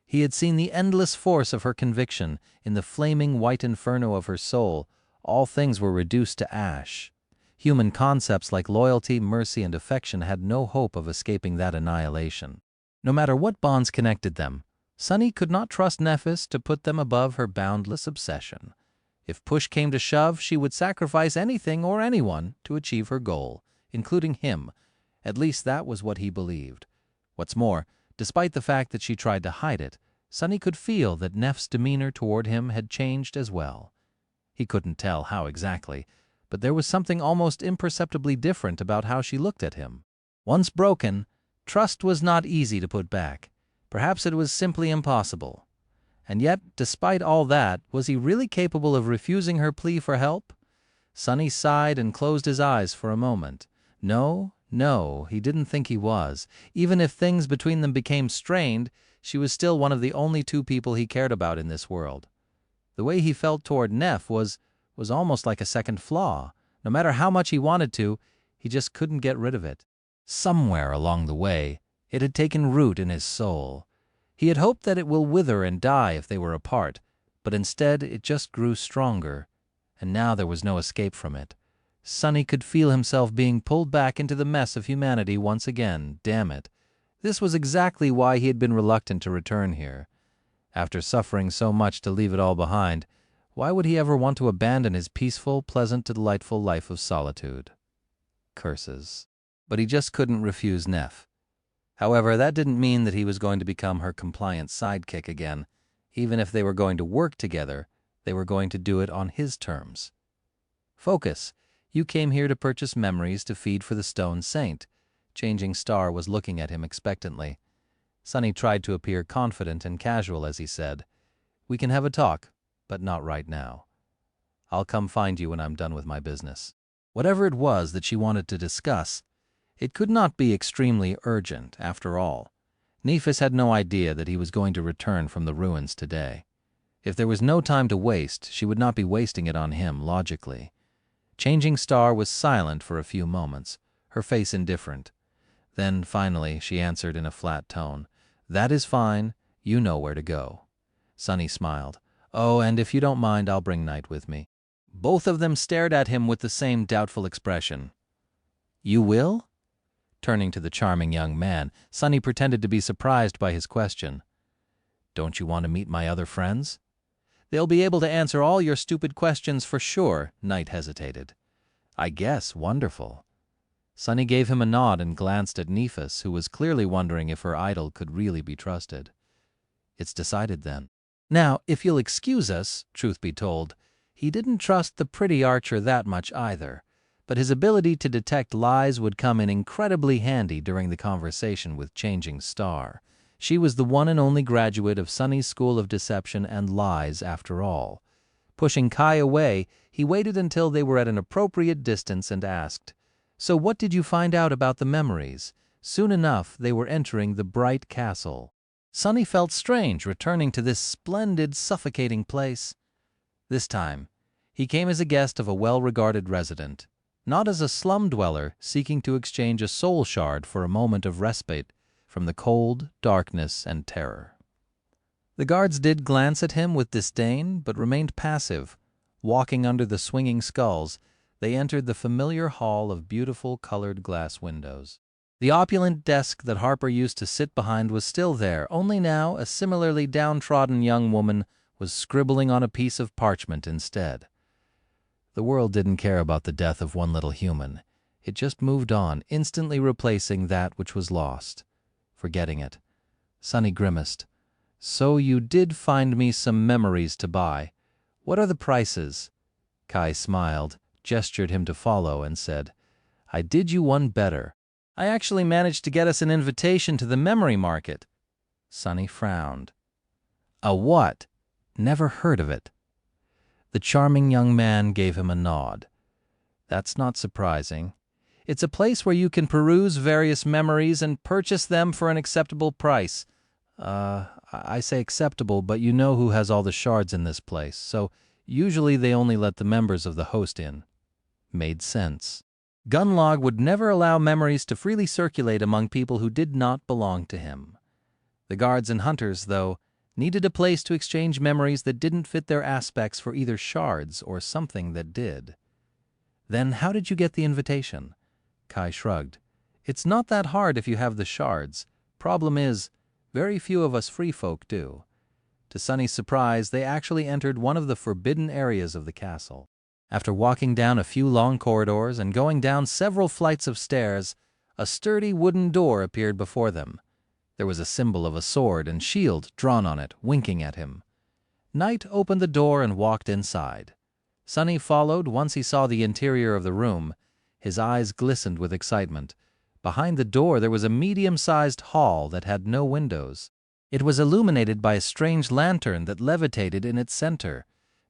He had seen the endless force of her conviction. In the flaming white inferno of her soul, all things were reduced to ash. Human concepts like loyalty, mercy, and affection had no hope of escaping that annihilation. No matter what bonds connected them, Sunny could not trust Nephis to put them above her boundless obsession. If push came to shove, she would sacrifice anything or anyone to achieve her goal, including him, At least that was what he believed. What's more, despite the fact that she tried to hide it, Sunny could feel that Neff's demeanor toward him had changed as well. He couldn't tell how exactly, but there was something almost imperceptibly different about how she looked at him. Once broken, trust was not easy to put back. Perhaps it was simply impossible. And yet, despite all that, was he really capable of refusing her plea for help? Sunny sighed and closed his eyes for a moment. No, he didn't think he was. Even if things between them became strained, she was still one of the only two people he cared about in this world. The way he felt toward Neff was almost like a second flaw. No matter how much he wanted to, he just couldn't get rid of it. Somewhere along the way, it had taken root in his soul. He had hoped that it will wither and die if they were apart, but instead it just grew stronger, and now there was no escape from it. Sunny could feel himself being pulled back into the mess of humanity once again. Damn it. This was exactly why he had been reluctant to return here. After suffering so much to leave it all behind, why would he ever want to abandon his peaceful, pleasant, delightful life of solitude? Curses. But he just couldn't refuse Neff. However, that didn't mean that he was going to become her compliant sidekick again. Even if they were going to work together, they were going to do it on his terms. Focus. You came here to purchase memories to feed for the Stone Saint. Changing Star was looking at him expectantly. Sunny tried to appear confident and casual as he said, "We can have a talk, but not right now. I'll come find you when I'm done with my business." Whatever it was that she wanted to discuss, it could not be extremely urgent, after all. Nephis had no idea that he was going to return from the ruins today. If there was no time to waste, she would not be wasting it on him, logically. Changing Star was silent for a few moments, her face indifferent. Then, finally, she answered in a flat tone, "That is fine. You know where to go." Sunny smiled. "Oh, and if you don't mind, I'll bring Night with me." Both of them stared at him with the same doubtful expression. "You will?" Turning to the charming young man, Sunny pretended to be surprised by his question. "Don't you want to meet my other friends?" "They'll be able to answer all your stupid questions for sure," Knight hesitated. "I guess. Wonderful." Sunny gave him a nod and glanced at Nephis, who was clearly wondering if her idol could really be trusted. "It's decided then." Now, if you'll excuse us, truth be told, he didn't trust the pretty archer that much either, but his ability to detect lies would come in incredibly handy during the conversation with Changing Star. She was the one and only graduate of Sunny's School of Deception and Lies, after all. Pushing Kai away, he waited until they were at an appropriate distance and asked, "So what did you find out about the memories?" Soon enough, they were entering the bright castle. Sunny felt strange returning to this splendid, suffocating place. This time, he came as a guest of a well-regarded resident, not as a slum dweller seeking to exchange a soul shard for a moment of respite from the cold, darkness, and terror. The guards did glance at him with disdain, but remained passive. Walking under the swinging skulls, they entered the familiar hall of beautiful colored glass windows. The opulent desk that Harper used to sit behind was still there, only now a similarly downtrodden young woman was scribbling on a piece of parchment instead. The world didn't care about the death of one little human. It just moved on, instantly replacing that which was lost, forgetting it. Sunny grimaced. "So you did find me some memories to buy. What are the prices?" Kai smiled, gestured him to follow, and said, "I did you one better. I actually managed to get us an invitation to the memory market." Sunny frowned. "A what? Never heard of it." The charming young man gave him a nod. "That's not surprising. It's a place where you can peruse various memories and purchase them for an acceptable price. I say acceptable, but you know who has all the shards in this place, so usually they only let the members of the host in." Made sense. Gunlog would never allow memories to freely circulate among people who did not belong to him. The guards and hunters, though, needed a place to exchange memories that didn't fit their aspects for either shards or something that did. "Then how did you get the invitation?" Kai shrugged. "It's not that hard if you have the shards. Problem is, very few of us free folk do." To Sunny's surprise, they actually entered one of the forbidden areas of the castle. After walking down a few long corridors and going down several flights of stairs, A sturdy wooden door appeared before them. There was a symbol of a sword and shield drawn on it, winking at him. Knight opened the door and walked inside. Sonny followed once he saw the interior of the room. His eyes glistened with excitement. Behind the door there was a medium-sized hall that had no windows. It was illuminated by a strange lantern that levitated in its center,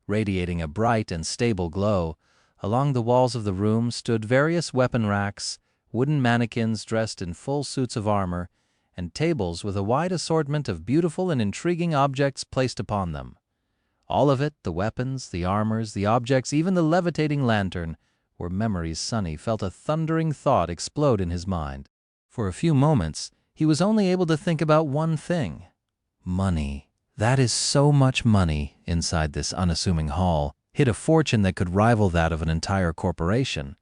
radiating a bright and stable glow. Along the walls of the room stood various weapon racks, wooden mannequins dressed in full suits of armor, and tables with a wide assortment of beautiful and intriguing objects placed upon them. All of it, the weapons, the armors, the objects, even the levitating lantern, were memories Sonny felt a thundering thought explode in his mind. For a few moments, he was only able to think about one thing. Money. That is so much money inside this unassuming hall, hid a fortune that could rival that of an entire corporation.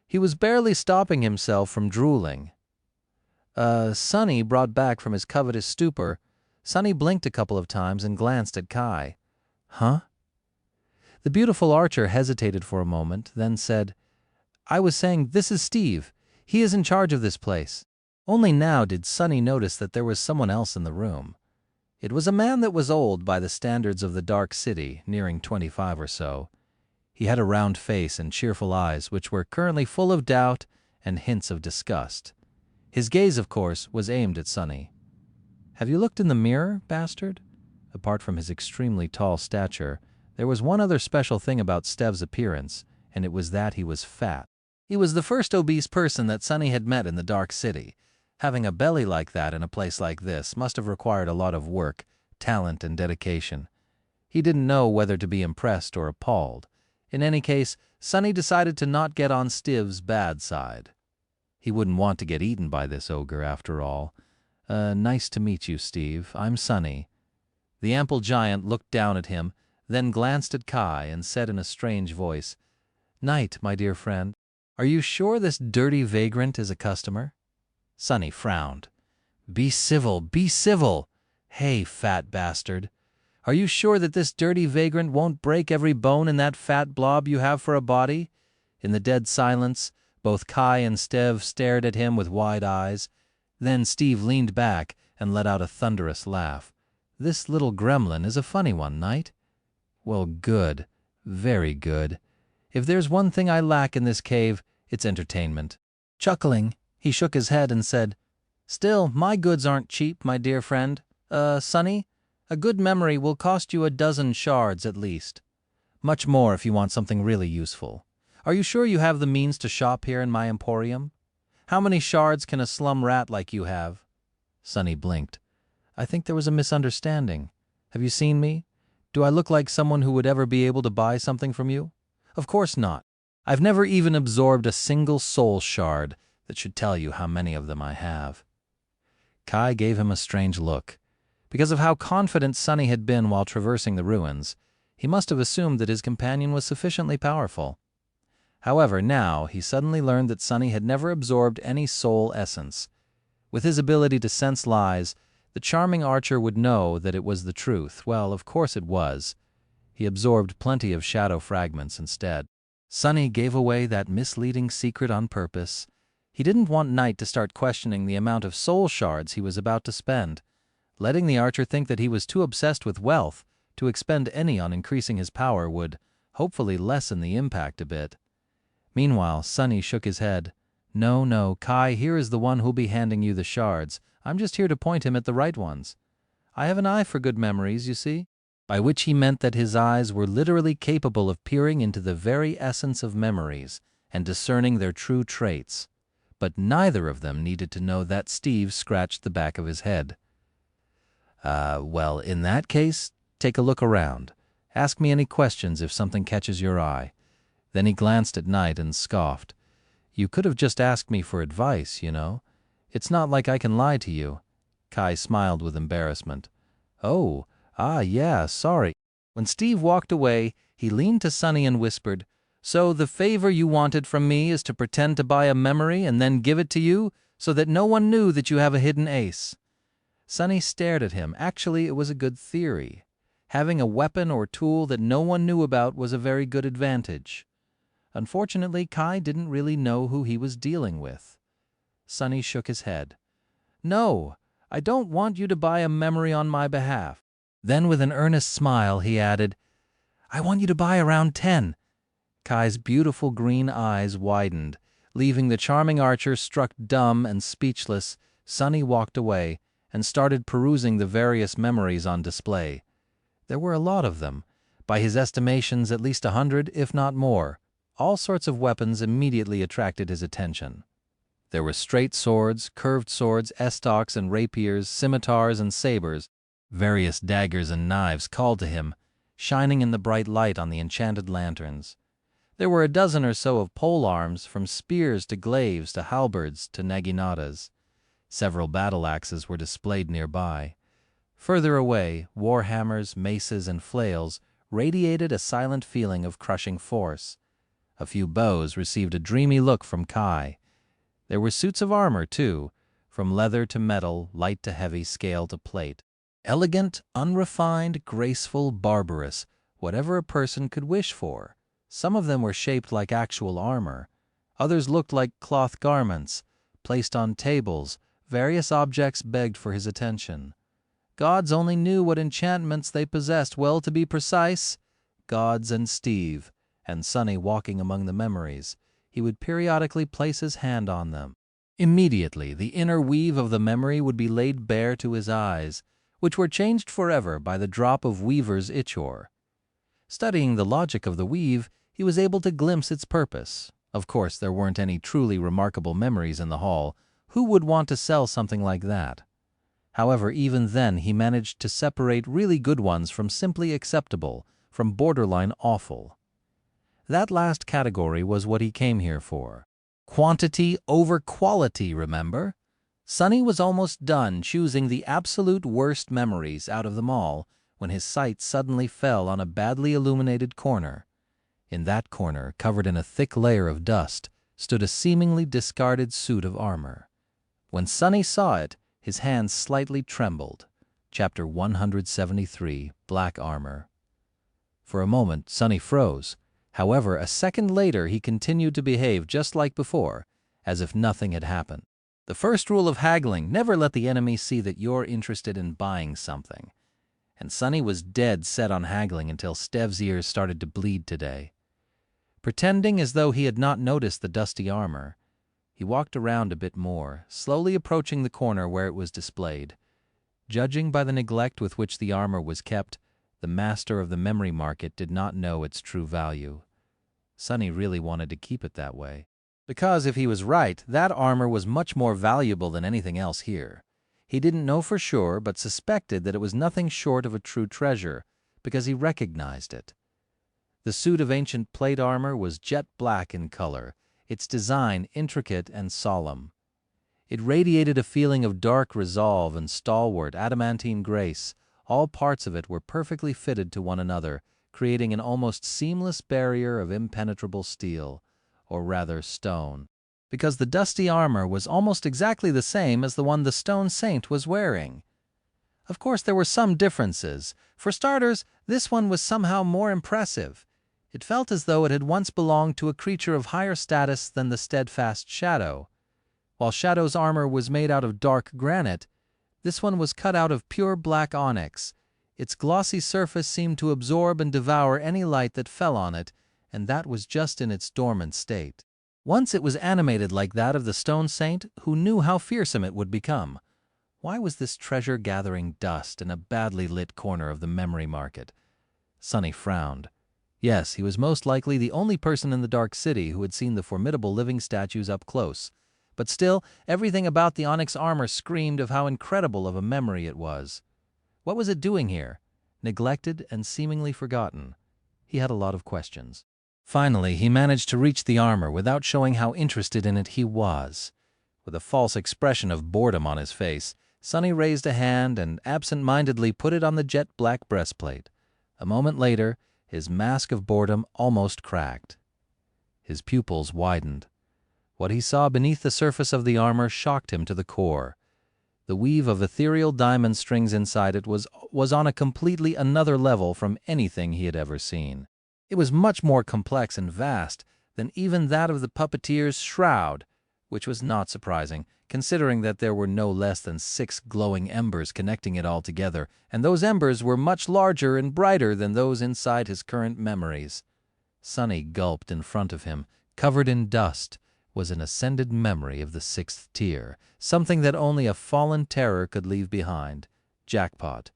He was barely stopping himself from drooling. Sonny brought back from his covetous stupor. Sonny blinked a couple of times and glanced at Kai. Huh? The beautiful archer hesitated for a moment, then said, I was saying, this is Steve. He is in charge of this place. Only now did Sonny notice that there was someone else in the room. It was a man that was old by the standards of the dark city, nearing 25 or so. He had a round face and cheerful eyes, which were currently full of doubt and hints of disgust. His gaze, of course, was aimed at Sonny. Have you looked in the mirror, bastard? Apart from his extremely tall stature, there was one other special thing about Stev's appearance, and it was that he was fat. He was the first obese person that Sonny had met in the dark city. Having a belly like that in a place like this must have required a lot of work, talent, and dedication. He didn't know whether to be impressed or appalled. In any case, Sonny decided to not get on Steve's bad side. He wouldn't want to get eaten by this ogre, after all. Nice to meet you, Steve. I'm Sonny. The ample giant looked down at him, then glanced at Kai and said in a strange voice, Knight, my dear friend, are you sure this dirty vagrant is a customer? Sonny frowned. Be civil, be civil. Hey, fat bastard. Are you sure that this dirty vagrant won't break every bone in that fat blob you have for a body? In the dead silence, both Kai and Stev stared at him with wide eyes. Then Steve leaned back and let out a thunderous laugh. This little gremlin is a funny one, Knight. Well, good. Very good. If there's one thing I lack in this cave, it's entertainment. Chuckling, he shook his head and said, Still, my goods aren't cheap, my dear friend. Sonny, a good memory will cost you a dozen shards at least. Much more if you want something really useful. Are you sure you have the means to shop here in my emporium? How many shards can a slum rat like you have? Sonny blinked. I think there was a misunderstanding. Have you seen me? Do I look like someone who would ever be able to buy something from you? Of course not. I've never even absorbed a single soul shard that should tell you how many of them I have. Kai gave him a strange look. Because of how confident Sonny had been while traversing the ruins, he must have assumed that his companion was sufficiently powerful. However, now he suddenly learned that Sonny had never absorbed any soul essence. With his ability to sense lies, the charming archer would know that it was the truth. Well, of course it was. He absorbed plenty of shadow fragments instead. Sonny gave away that misleading secret on purpose. He didn't want Knight to start questioning the amount of soul shards he was about to spend, letting the archer think that he was too obsessed with wealth to expend any on increasing his power would hopefully lessen the impact a bit. Meanwhile, Sonny shook his head. No, no, Kai here is the one who'll be handing you the shards. I'm just here to point him at the right ones. I have an eye for good memories, you see. By which he meant that his eyes were literally capable of peering into the very essence of memories and discerning their true traits. But neither of them needed to know that. Steve scratched the back of his head. Well, in that case, take a look around. Ask me any questions if something catches your eye. Then he glanced at Knight and scoffed. You could have just asked me for advice, you know. It's not like I can lie to you. Kai smiled with embarrassment. Oh, yeah, sorry. When Steve walked away, he leaned to Sonny and whispered, So the favor you wanted from me is to pretend to buy a memory and then give it to you so that no one knew that you have a hidden ace. Sonny stared at him. Actually, it was a good theory. Having a weapon or tool that no one knew about was a very good advantage. Unfortunately, Kai didn't really know who he was dealing with. Sunny shook his head. "No, I don't want you to buy a memory on my behalf." Then with an earnest smile, he added, "I want you to buy around 10. Kai's beautiful green eyes widened. Leaving the charming archer struck dumb and speechless, Sunny walked away and started perusing the various memories on display. There were a lot of them. By his estimations, at least 100, if not more. All sorts of weapons immediately attracted his attention. There were straight swords, curved swords, estocks and rapiers, scimitars and sabers. Various daggers and knives called to him, shining in the bright light on the enchanted lanterns. There were a dozen or so of pole arms, from spears to glaives to halberds to naginatas. Several battle axes were displayed nearby. Further away, war hammers, maces, and flails radiated a silent feeling of crushing force. A few bows received a dreamy look from Kai. There were suits of armor, too, from leather to metal, light to heavy, scale to plate. Elegant, unrefined, graceful, barbarous, whatever a person could wish for. Some of them were shaped like actual armor. Others looked like cloth garments. Placed on tables, various objects begged for his attention. Gods only knew what enchantments they possessed. Well, to be precise, Gods and Steve, and Sunny walking among the memories. He would periodically place his hand on them. Immediately, the inner weave of the memory would be laid bare to his eyes, which were changed forever by the drop of weaver's ichor. Studying the logic of the weave, he was able to glimpse its purpose. Of course, there weren't any truly remarkable memories in the hall. Who would want to sell something like that? However, even then he managed to separate really good ones from simply acceptable, from borderline awful. That last category was what he came here for. Quantity over quality, remember? Sunny was almost done choosing the absolute worst memories out of them all when his sight suddenly fell on a badly illuminated corner. In that corner, covered in a thick layer of dust, stood a seemingly discarded suit of armor. When Sunny saw it, his hands slightly trembled. Chapter 173, Black Armor. For a moment, Sunny froze. However, a second later he continued to behave just like before, as if nothing had happened. The first rule of haggling: never let the enemy see that you're interested in buying something. And Sunny was dead set on haggling until Stev's ears started to bleed today. Pretending as though he had not noticed the dusty armor, he walked around a bit more, slowly approaching the corner where it was displayed. Judging by the neglect with which the armor was kept, the master of the memory market did not know its true value. Sunny really wanted to keep it that way. Because if he was right, that armor was much more valuable than anything else here. He didn't know for sure, but suspected that it was nothing short of a true treasure, because he recognized it. The suit of ancient plate armor was jet black in color, its design intricate and solemn. It radiated a feeling of dark resolve and stalwart, adamantine grace. All parts of it were perfectly fitted to one another, creating an almost seamless barrier of impenetrable steel, or rather stone, because the dusty armor was almost exactly the same as the one the stone saint was wearing. Of course, there were some differences. For starters, this one was somehow more impressive. It felt as though it had once belonged to a creature of higher status than the steadfast Shadow. While Shadow's armor was made out of dark granite, this one was cut out of pure black onyx. Its glossy surface seemed to absorb and devour any light that fell on it, and that was just in its dormant state. Once it was animated like that of the stone saint, who knew how fearsome it would become. Why was this treasure gathering dust in a badly lit corner of the memory market? Sunny frowned. Yes, he was most likely the only person in the Dark City who had seen the formidable living statues up close. But still, everything about the onyx armor screamed of how incredible of a memory it was. What was it doing here? Neglected and seemingly forgotten. He had a lot of questions. Finally, he managed to reach the armor without showing how interested in it he was. With a false expression of boredom on his face, Sunny raised a hand and absent-mindedly put it on the jet-black breastplate. A moment later, his mask of boredom almost cracked. His pupils widened. What he saw beneath the surface of the armor shocked him to the core. The weave of ethereal diamond strings inside it was on a completely another level from anything he had ever seen. It was much more complex and vast than even that of the puppeteer's shroud, which was not surprising, considering that there were no less than 6 glowing embers connecting it all together, and those embers were much larger and brighter than those inside his current memories. Sunny gulped. In front of him, covered in dust, was an ascended memory of the 6th tier, something that only a fallen terror could leave behind. Jackpot.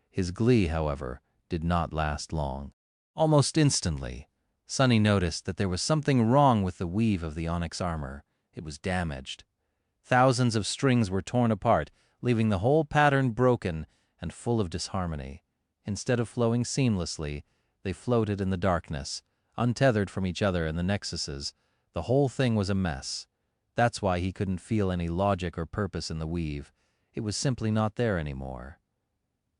His glee, however, did not last long. Almost instantly, Sunny noticed that there was something wrong with the weave of the onyx armor. It was damaged. Thousands of strings were torn apart, leaving the whole pattern broken and full of disharmony. Instead of flowing seamlessly, they floated in the darkness, untethered from each other in the nexuses. The whole thing was a mess. That's why he couldn't feel any logic or purpose in the weave. It was simply not there anymore.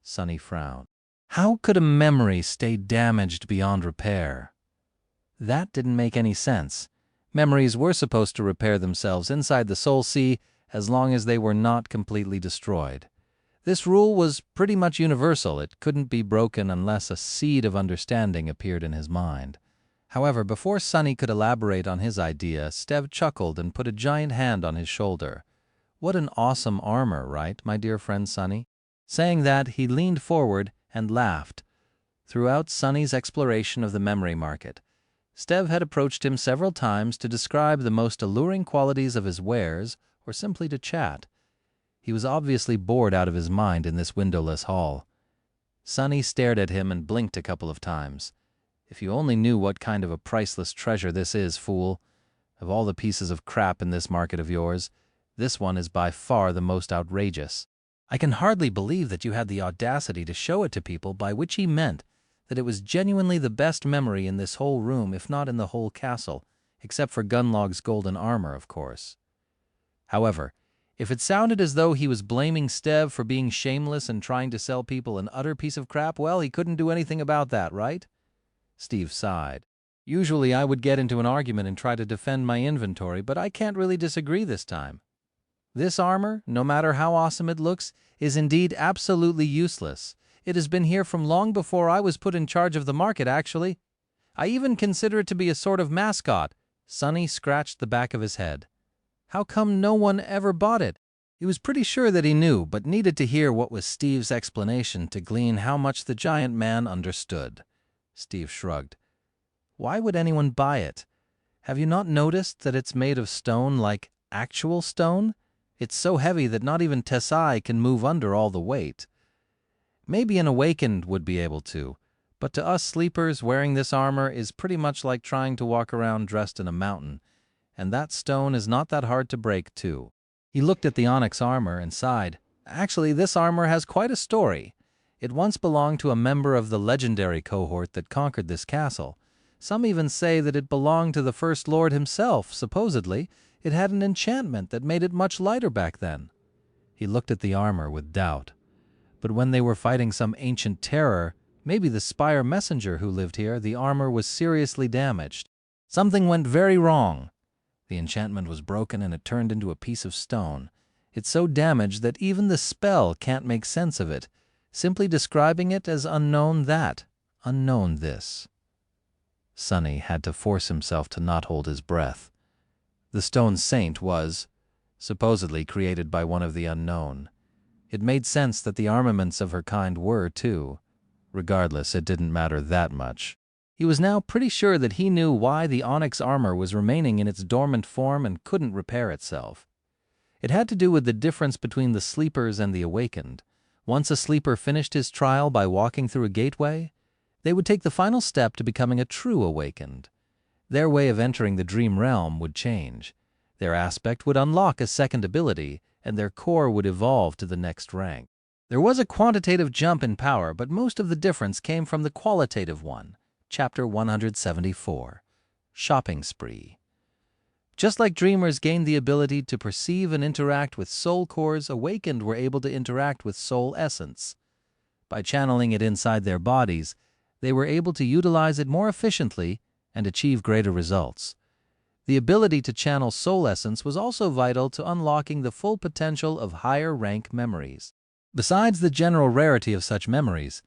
Sunny frowned. How could a memory stay damaged beyond repair? That didn't make any sense. Memories were supposed to repair themselves inside the soul sea as long as they were not completely destroyed. This rule was pretty much universal. It couldn't be broken unless a seed of understanding appeared in his mind. However, before Sunny could elaborate on his idea, Stev chuckled and put a giant hand on his shoulder. What an awesome armor, right, my dear friend Sunny? Saying that, he leaned forward and laughed. Throughout Sunny's exploration of the memory market, Stev had approached him several times to describe the most alluring qualities of his wares or simply to chat. He was obviously bored out of his mind in this windowless hall. Sunny stared at him and blinked a couple of times. If you only knew what kind of a priceless treasure this is, fool. Of all the pieces of crap in this market of yours, this one is by far the most outrageous. I can hardly believe that you had the audacity to show it to people, by which he meant that it was genuinely the best memory in this whole room, if not in the whole castle, except for Gunlog's golden armor, of course. However, if it sounded as though he was blaming Stev for being shameless and trying to sell people an utter piece of crap, well, he couldn't do anything about that, right? Steve sighed. Usually I would get into an argument and try to defend my inventory, but I can't really disagree this time. This armor, no matter how awesome it looks, is indeed absolutely useless. It has been here from long before I was put in charge of the market, actually. I even consider it to be a sort of mascot. Sunny scratched the back of his head. How come no one ever bought it? He was pretty sure that he knew, but needed to hear what was Steve's explanation to glean how much the giant man understood. Steve shrugged. Why would anyone buy it? Have you not noticed that it's made of stone, like actual stone? It's so heavy that not even Tessai can move under all the weight. Maybe an awakened would be able to, but to us sleepers, wearing this armor is pretty much like trying to walk around dressed in a mountain, and that stone is not that hard to break, too. He looked at the onyx armor and sighed. Actually, this armor has quite a story. It once belonged to a member of the legendary cohort that conquered this castle. Some even say that it belonged to the First Lord himself. Supposedly, it had an enchantment that made it much lighter back then. He looked at the armor with doubt. But when they were fighting some ancient terror, maybe the Spire messenger who lived here, the armor was seriously damaged. Something went very wrong. The enchantment was broken and it turned into a piece of stone. It's so damaged that even the spell can't make sense of it, simply describing it as unknown that, unknown this. Sunny had to force himself to not hold his breath. The stone saint was, supposedly, created by one of the unknown. It made sense that the armaments of her kind were, too. Regardless, it didn't matter that much. He was now pretty sure that he knew why the onyx armor was remaining in its dormant form and couldn't repair itself. It had to do with the difference between the sleepers and the awakened. Once a sleeper finished his trial by walking through a gateway, they would take the final step to becoming a true awakened. Their way of entering the dream realm would change. Their aspect would unlock a second ability, and their core would evolve to the next rank. There was a quantitative jump in power, but most of the difference came from the qualitative one. Chapter 174. Shopping Spree. Just like dreamers gained the ability to perceive and interact with soul cores, awakened were able to interact with soul essence. By channeling it inside their bodies, they were able to utilize it more efficiently and achieve greater results. The ability to channel soul essence was also vital to unlocking the full potential of higher rank memories. Besides the general rarity of such memories,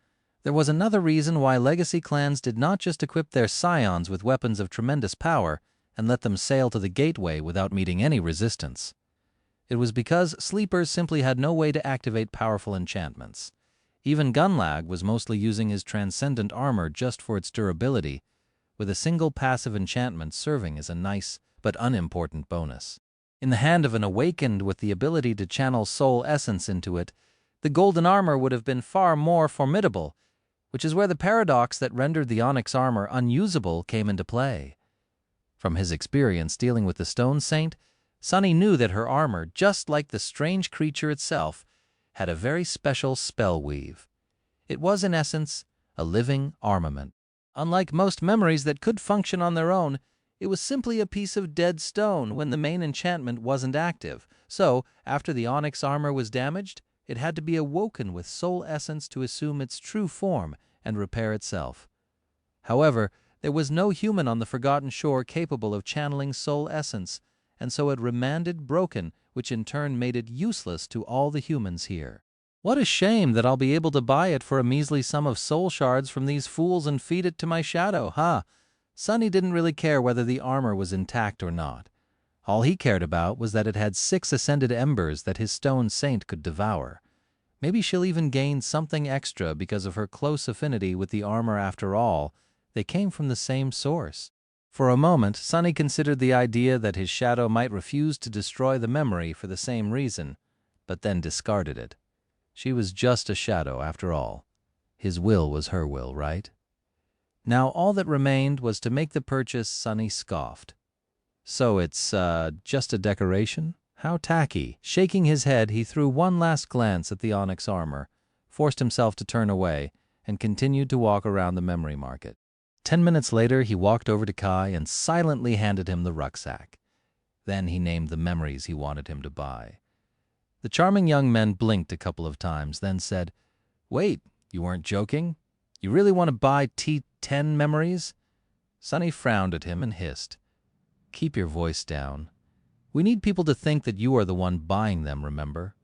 there was another reason why legacy clans did not just equip their scions with weapons of tremendous power, and let them sail to the gateway without meeting any resistance. It was because sleepers simply had no way to activate powerful enchantments. Even Gunlag was mostly using his transcendent armor just for its durability, with a single passive enchantment serving as a nice but unimportant bonus. In the hand of an awakened with the ability to channel soul essence into it, the golden armor would have been far more formidable, which is where the paradox that rendered the onyx armor unusable came into play. From his experience dealing with the Stone Saint, Sunny knew that her armor, just like the strange creature itself, had a very special spell weave. It was, in essence, a living armament. Unlike most memories that could function on their own, it was simply a piece of dead stone when the main enchantment wasn't active. So, after the onyx armor was damaged, it had to be awoken with soul essence to assume its true form and repair itself. However, there was no human on the Forgotten Shore capable of channeling soul essence, and so it remained broken, which in turn made it useless to all the humans here. What a shame that I'll be able to buy it for a measly sum of soul shards from these fools and feed it to my shadow, huh? Sunny didn't really care whether the armor was intact or not. All he cared about was that it had 6 ascended embers that his Stone Saint could devour. Maybe she'll even gain something extra because of her close affinity with the armor after all. They came from the same source. For a moment, Sunny considered the idea that his shadow might refuse to destroy the memory for the same reason, but then discarded it. She was just a shadow after all. His will was her will, right? Now all that remained was to make the purchase. Sunny scoffed. So it's, just a decoration? How tacky. Shaking his head, he threw one last glance at the onyx armor, forced himself to turn away, and continued to walk around the memory market. 10 minutes later, he walked over to Kai and silently handed him the rucksack. Then he named the memories he wanted him to buy. The charming young man blinked a couple of times, then said, "Wait, you weren't joking? You really want to buy T10 memories?" Sunny frowned at him and hissed, "Keep your voice down. We need people to think that you are the one buying them, remember?"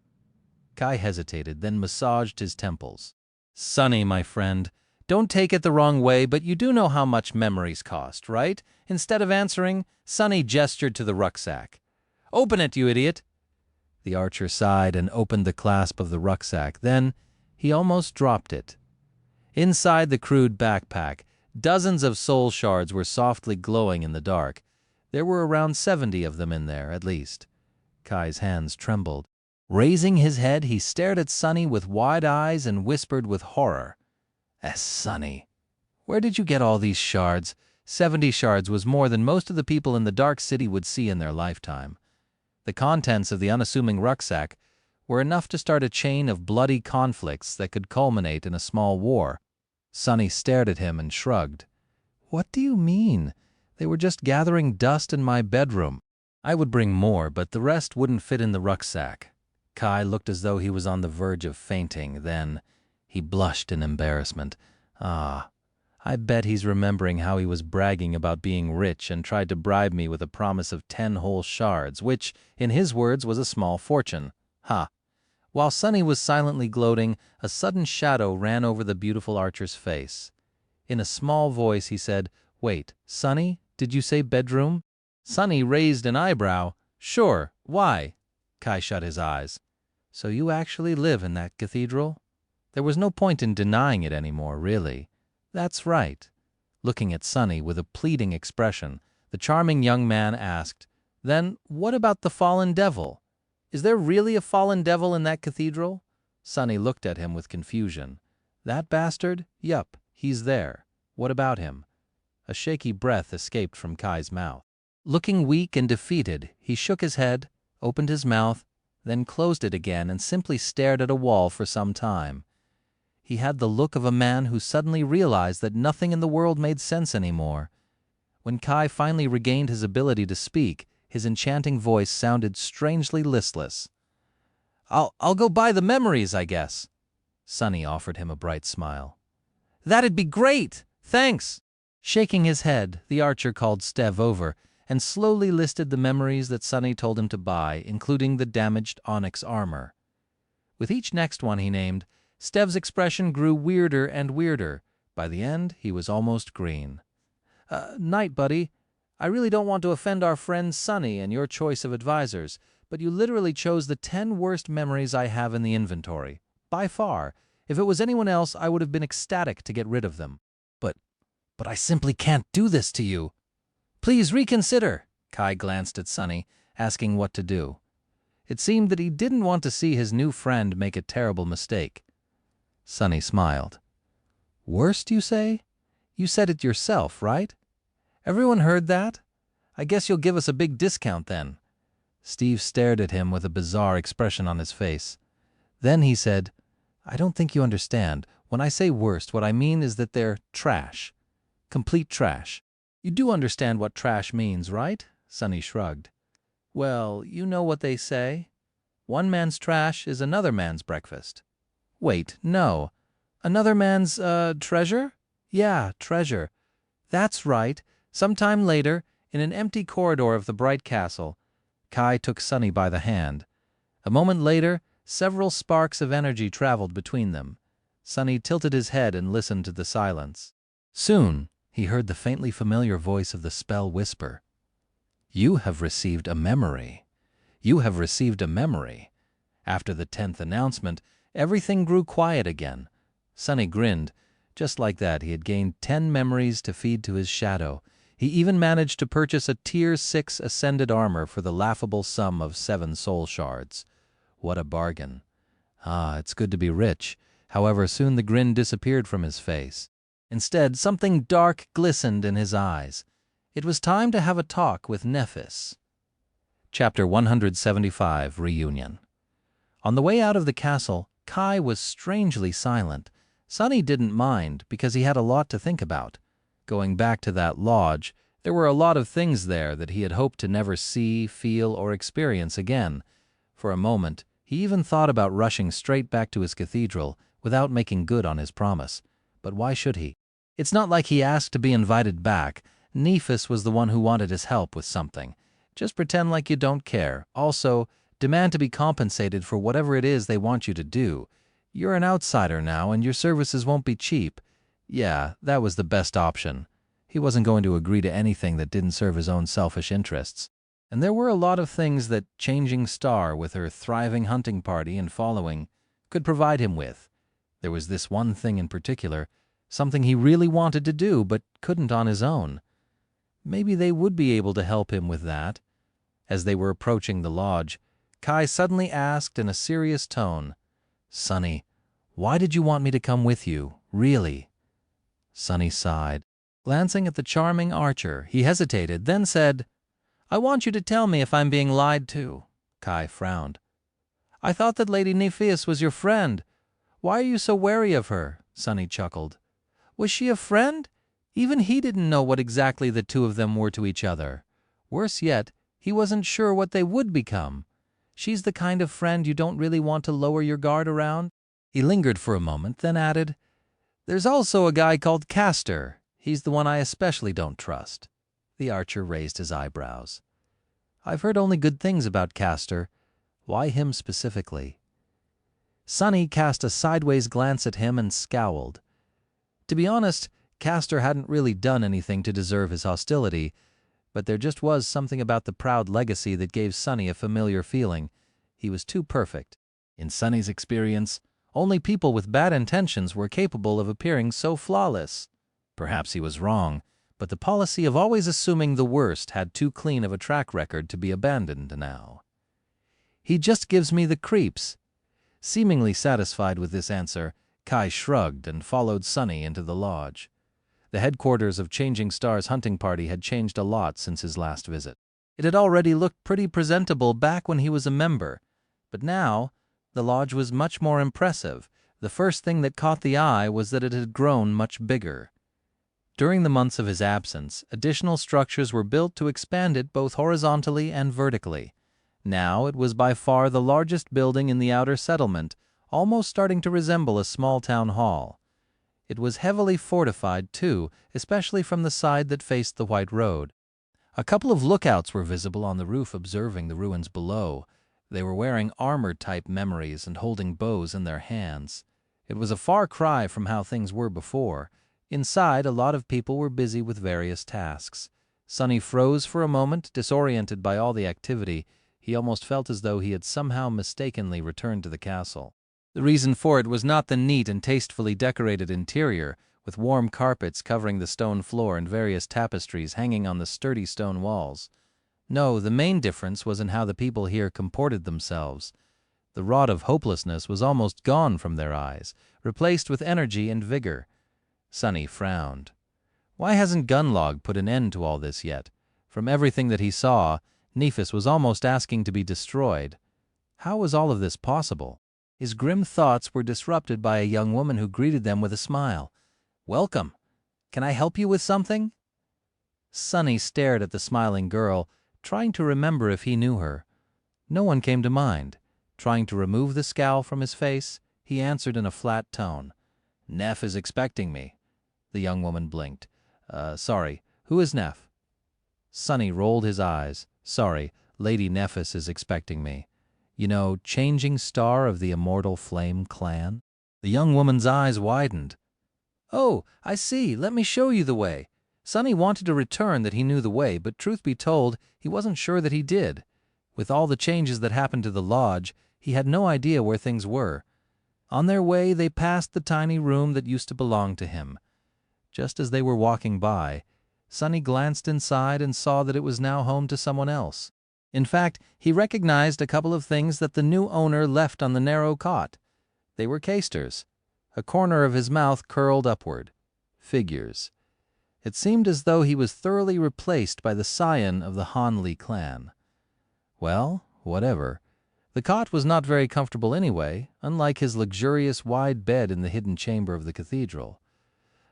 Kai hesitated, then massaged his temples. "Sunny, my friend, don't take it the wrong way, but you do know how much memories cost, right?" Instead of answering, Sunny gestured to the rucksack. "Open it, you idiot!" The archer sighed and opened the clasp of the rucksack. Then he almost dropped it. Inside the crude backpack, dozens of soul shards were softly glowing in the dark. There were around 70 of them in there, at least. Kai's hands trembled. Raising his head, he stared at Sunny with wide eyes and whispered with horror, Sunny, where did you get all these shards?" 70 shards was more than most of the people in the Dark City would see in their lifetime. The contents of the unassuming rucksack were enough to start a chain of bloody conflicts that could culminate in a small war. Sunny stared at him and shrugged. "What do you mean? They were just gathering dust in my bedroom. I would bring more, but the rest wouldn't fit in the rucksack." Kai looked as though he was on the verge of fainting. Then he blushed in embarrassment. I bet he's remembering how he was bragging about being rich and tried to bribe me with a promise of 10 whole shards, which, in his words, was a small fortune. Ha! While Sunny was silently gloating, a sudden shadow ran over the beautiful archer's face. In a small voice he said, "Wait, Sunny, did you say bedroom?" Sunny raised an eyebrow. "Sure, why?" Kai shut his eyes. "So you actually live in that cathedral?" There was no point in denying it anymore, really. "That's right." Looking at Sunny with a pleading expression, the charming young man asked, "Then what about the fallen devil? Is there really a fallen devil in that cathedral?" Sunny looked at him with confusion. "That bastard? Yup, he's there. What about him?" A shaky breath escaped from Kai's mouth. Looking weak and defeated, he shook his head, opened his mouth, then closed it again and simply stared at a wall for some time. He had the look of a man who suddenly realized that nothing in the world made sense anymore. When Kai finally regained his ability to speak, his enchanting voice sounded strangely listless. I'll go buy the memories, I guess." Sunny offered him a bright smile. "That'd be great! Thanks!" Shaking his head, the archer called Stev over and slowly listed the memories that Sunny told him to buy, including the damaged onyx armor. With each next one he named, Stev's expression grew weirder and weirder. By the end, he was almost green. "Night, buddy. I really don't want to offend our friend Sunny and your choice of advisors, but you literally chose the 10 worst memories I have in the inventory. By far. If it was anyone else, I would have been ecstatic to get rid of them. But, but I simply can't do this to you. Please reconsider. Kai glanced at Sunny, asking what to do. It seemed that he didn't want to see his new friend make a terrible mistake. Sunny smiled. Worst, you say? You said it yourself, right? Everyone heard that? I guess you'll give us a big discount then. Steve stared at him with a bizarre expression on his face. Then he said, I don't think you understand. When I say worst, what I mean is that they're trash. Complete trash. You do understand what trash means, right? Sunny shrugged. Well, you know what they say. One man's trash is another man's breakfast. Wait, no. Another man's, treasure? Yeah, treasure. That's right. Sometime later, in an empty corridor of the Bright Castle, Kai took Sunny by the hand. A moment later, several sparks of energy traveled between them. Sunny tilted his head and listened to the silence. Soon, he heard the faintly familiar voice of the spell whisper. You have received a memory. You have received a memory. After the 10th announcement, everything grew quiet again. Sunny grinned. Just like that, he had gained 10 memories to feed to his shadow. He even managed to purchase a Tier 6 Ascended armor for the laughable sum of 7 soul shards. What a bargain. Ah, it's good to be rich. However, soon the grin disappeared from his face. Instead, something dark glistened in his eyes. It was time to have a talk with Nephis. Chapter 175, Reunion. On the way out of the castle, Kai was strangely silent. Sunny didn't mind, because he had a lot to think about. Going back to that lodge, there were a lot of things there that he had hoped to never see, feel, or experience again. For a moment, he even thought about rushing straight back to his cathedral without making good on his promise. But why should he? It's not like he asked to be invited back. Nephis was the one who wanted his help with something. Just pretend like you don't care. Also, demand to be compensated for whatever it is they want you to do. You're an outsider now, and your services won't be cheap. Yeah, that was the best option. He wasn't going to agree to anything that didn't serve his own selfish interests. And there were a lot of things that Changing Star, with her thriving hunting party and following, could provide him with. There was this one thing in particular, something he really wanted to do but couldn't on his own. Maybe they would be able to help him with that. As they were approaching the lodge, Kai suddenly asked in a serious tone, Sunny, why did you want me to come with you, really? Sunny sighed. Glancing at the charming archer, he hesitated, then said, I want you to tell me if I'm being lied to. Kai frowned. I thought that Lady Nephis was your friend. Why are you so wary of her? Sunny chuckled. Was she a friend? Even he didn't know what exactly the two of them were to each other. Worse yet, he wasn't sure what they would become. She's the kind of friend you don't really want to lower your guard around. He lingered for a moment, then added, There's also a guy called Castor. He's the one I especially don't trust. The archer raised his eyebrows. I've heard only good things about Castor. Why him specifically? Sunny cast a sideways glance at him and scowled. To be honest, Castor hadn't really done anything to deserve his hostility, but there just was something about the proud legacy that gave Sunny a familiar feeling. He was too perfect. In Sunny's experience, only people with bad intentions were capable of appearing so flawless. Perhaps he was wrong, but the policy of always assuming the worst had too clean of a track record to be abandoned now. He just gives me the creeps. Seemingly satisfied with this answer, Kai shrugged and followed Sunny into the lodge. The headquarters of Changing Star's hunting party had changed a lot since his last visit. It had already looked pretty presentable back when he was a member, but now the lodge was much more impressive. The first thing that caught the eye was that it had grown much bigger. During the months of his absence, additional structures were built to expand it both horizontally and vertically. Now it was by far the largest building in the outer settlement, almost starting to resemble a small town hall. It was heavily fortified, too, especially from the side that faced the White Road. A couple of lookouts were visible on the roof observing the ruins below. They were wearing armor-type memories and holding bows in their hands. It was a far cry from how things were before. Inside, a lot of people were busy with various tasks. Sunny froze for a moment, disoriented by all the activity. He almost felt as though he had somehow mistakenly returned to the castle. The reason for it was not the neat and tastefully decorated interior, with warm carpets covering the stone floor and various tapestries hanging on the sturdy stone walls. No, the main difference was in how the people here comported themselves. The rod of hopelessness was almost gone from their eyes, replaced with energy and vigor. Sunny frowned. Why hasn't Gunlog put an end to all this yet? From everything that he saw, Nephis was almost asking to be destroyed. How was all of this possible? His grim thoughts were disrupted by a young woman who greeted them with a smile. "Welcome. Can I help you with something?" Sunny stared at the smiling girl, trying to remember if he knew her. No one came to mind. Trying to remove the scowl from his face, he answered in a flat tone. "Neff is expecting me." The young woman blinked. Sorry, who is Neff?" Sunny rolled his eyes. "Sorry, Lady Nephis is expecting me. You know, changing star of the immortal flame clan?" The young woman's eyes widened. "Oh, I see. Let me show you the way." Sunny wanted to return that he knew the way, but truth be told, he wasn't sure that he did. With all the changes that happened to the lodge, he had no idea where things were. On their way, they passed the tiny room that used to belong to him. Just as they were walking by, Sunny glanced inside and saw that it was now home to someone else. In fact, he recognized a couple of things that the new owner left on the narrow cot. They were casters. A corner of his mouth curled upward. Figures. It seemed as though he was thoroughly replaced by the scion of the Hanli clan. Well, whatever. The cot was not very comfortable anyway, unlike his luxurious wide bed in the hidden chamber of the cathedral.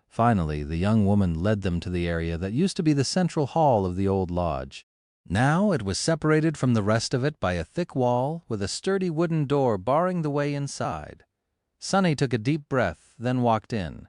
Finally, the young woman led them to the area that used to be the central hall of the old lodge. Now it was separated from the rest of it by a thick wall with a sturdy wooden door barring the way inside. Sunny took a deep breath, then walked in.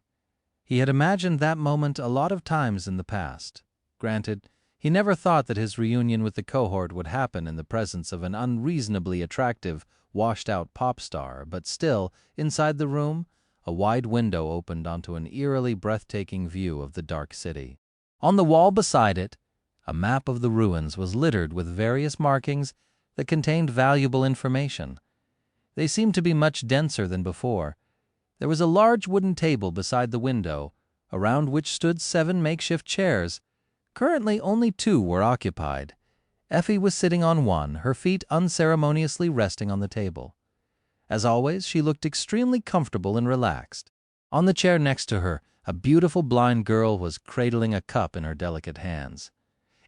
He had imagined that moment a lot of times in the past. Granted, he never thought that his reunion with the cohort would happen in the presence of an unreasonably attractive, washed-out pop star, but still, inside the room, a wide window opened onto an eerily breathtaking view of the dark city. On the wall beside it, a map of the ruins was littered with various markings that contained valuable information. They seemed to be much denser than before. There was a large wooden table beside the window, around which stood 7 makeshift chairs. Currently, only 2 were occupied. Effie was sitting on one, her feet unceremoniously resting on the table. As always, she looked extremely comfortable and relaxed. On the chair next to her, a beautiful blind girl was cradling a cup in her delicate hands.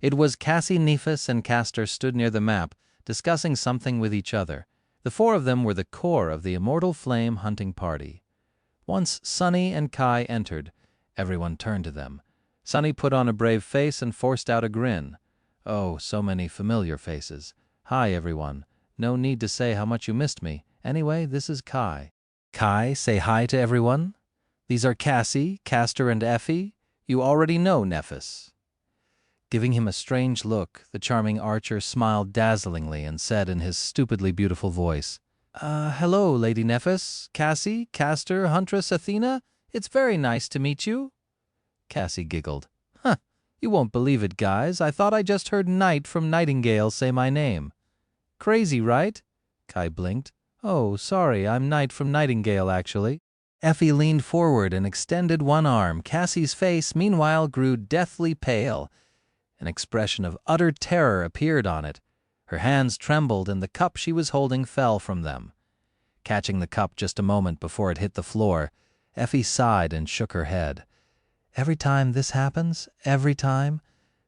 It was Cassie, Nephis, and Castor stood near the map, discussing something with each other. The 4 of them were the core of the Immortal Flame hunting party. Once Sunny and Kai entered, everyone turned to them. Sunny put on a brave face and forced out a grin. Oh, so many familiar faces. "Hi, everyone. No need to say how much you missed me. Anyway, this is Kai." "Kai, say hi to everyone. These are Cassie, Castor, and Effie. You already know Nephis." Giving him a strange look, the charming archer smiled dazzlingly and said in his stupidly beautiful voice, "Hello, Lady Nephis, Cassie, Castor, Huntress Athena. It's very nice to meet you." Cassie giggled. "Huh, you won't believe it, guys. I thought I just heard Knight from Nightingale say my name." "Crazy, right?" Kai blinked. "Oh, sorry, I'm Knight from Nightingale, actually." Effie leaned forward and extended one arm. Cassie's face, meanwhile, grew deathly pale. An expression of utter terror appeared on it. Her hands trembled and the cup she was holding fell from them. Catching the cup just a moment before it hit the floor, Effie sighed and shook her head. "Every time this happens? Every time?"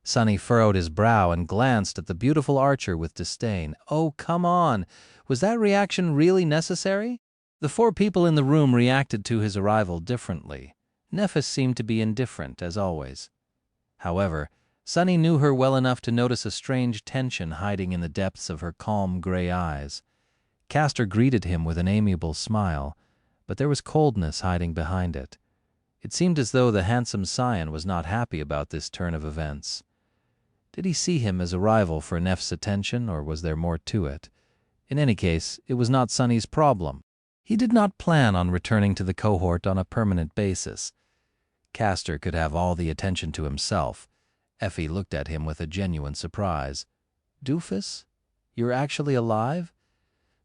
Sunny furrowed his brow and glanced at the beautiful archer with disdain. Oh, come on! Was that reaction really necessary? The 4 people in the room reacted to his arrival differently. Nephis seemed to be indifferent, as always. However, Sunny knew her well enough to notice a strange tension hiding in the depths of her calm gray eyes. Castor greeted him with an amiable smile, but there was coldness hiding behind it. It seemed as though the handsome scion was not happy about this turn of events. Did he see him as a rival for Neff's attention, or was there more to it? In any case, it was not Sunny's problem. He did not plan on returning to the cohort on a permanent basis. Castor could have all the attention to himself. Effie looked at him with a genuine surprise. "Doofus? You're actually alive?"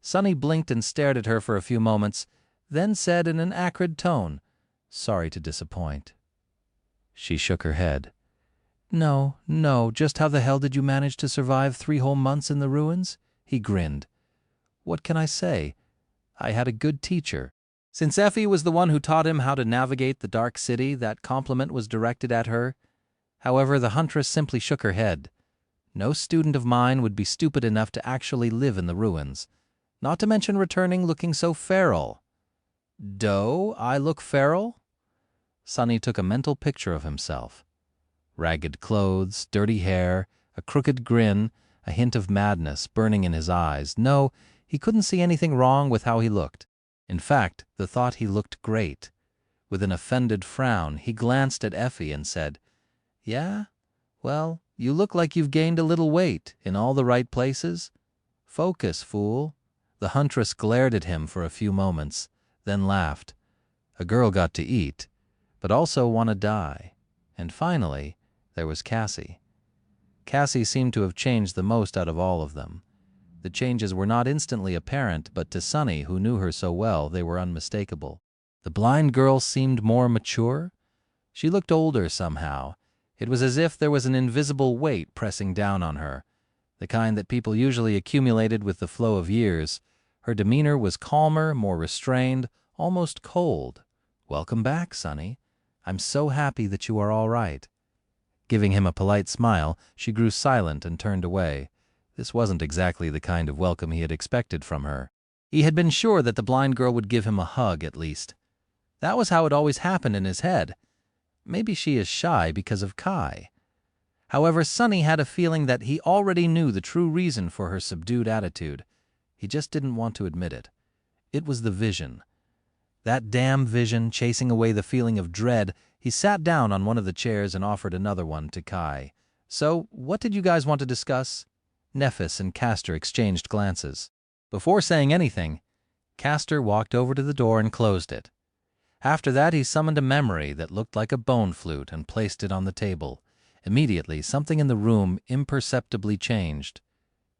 Sonny blinked and stared at her for a few moments, then said in an acrid tone, "Sorry to disappoint." She shook her head. No, just how the hell did you manage to survive 3 whole months in the ruins?" He grinned. "What can I say? I had a good teacher." Since Effie was the one who taught him how to navigate the dark city, that compliment was directed at her. However, the huntress simply shook her head. No student of mine would be stupid enough to actually live in the ruins, not to mention returning looking so feral. "Do I look feral?" Sonny took a mental picture of himself. Ragged clothes, dirty hair, a crooked grin, a hint of madness burning in his eyes. No, he couldn't see anything wrong with how he looked. In fact, the thought he looked great. With an offended frown, he glanced at Effie and said, "Yeah? Well, you look like you've gained a little weight in all the right places. Focus, fool." The huntress glared at him for a few moments, then laughed. A girl got to eat, but also want to die. And finally, there was Cassie. Cassie seemed to have changed the most out of all of them. The changes were not instantly apparent, but to Sonny, who knew her so well, they were unmistakable. The blind girl seemed more mature. She looked older somehow. It was as if there was an invisible weight pressing down on her, the kind that people usually accumulated with the flow of years. Her demeanor was calmer, more restrained, almost cold. "Welcome back, Sonny. I'm so happy that you are all right." Giving him a polite smile, she grew silent and turned away. This wasn't exactly the kind of welcome he had expected from her. He had been sure that the blind girl would give him a hug, at least. That was how it always happened in his head. Maybe she is shy because of Kai. However, Sonny had a feeling that he already knew the true reason for her subdued attitude. He just didn't want to admit it. It was the vision. That damn vision chasing away the feeling of dread. He sat down on one of the chairs and offered another one to Kai. "So, what did you guys want to discuss?" Nephis and Castor exchanged glances. Before saying anything, Castor walked over to the door and closed it. After that, he summoned a memory that looked like a bone flute and placed it on the table. Immediately, something in the room imperceptibly changed.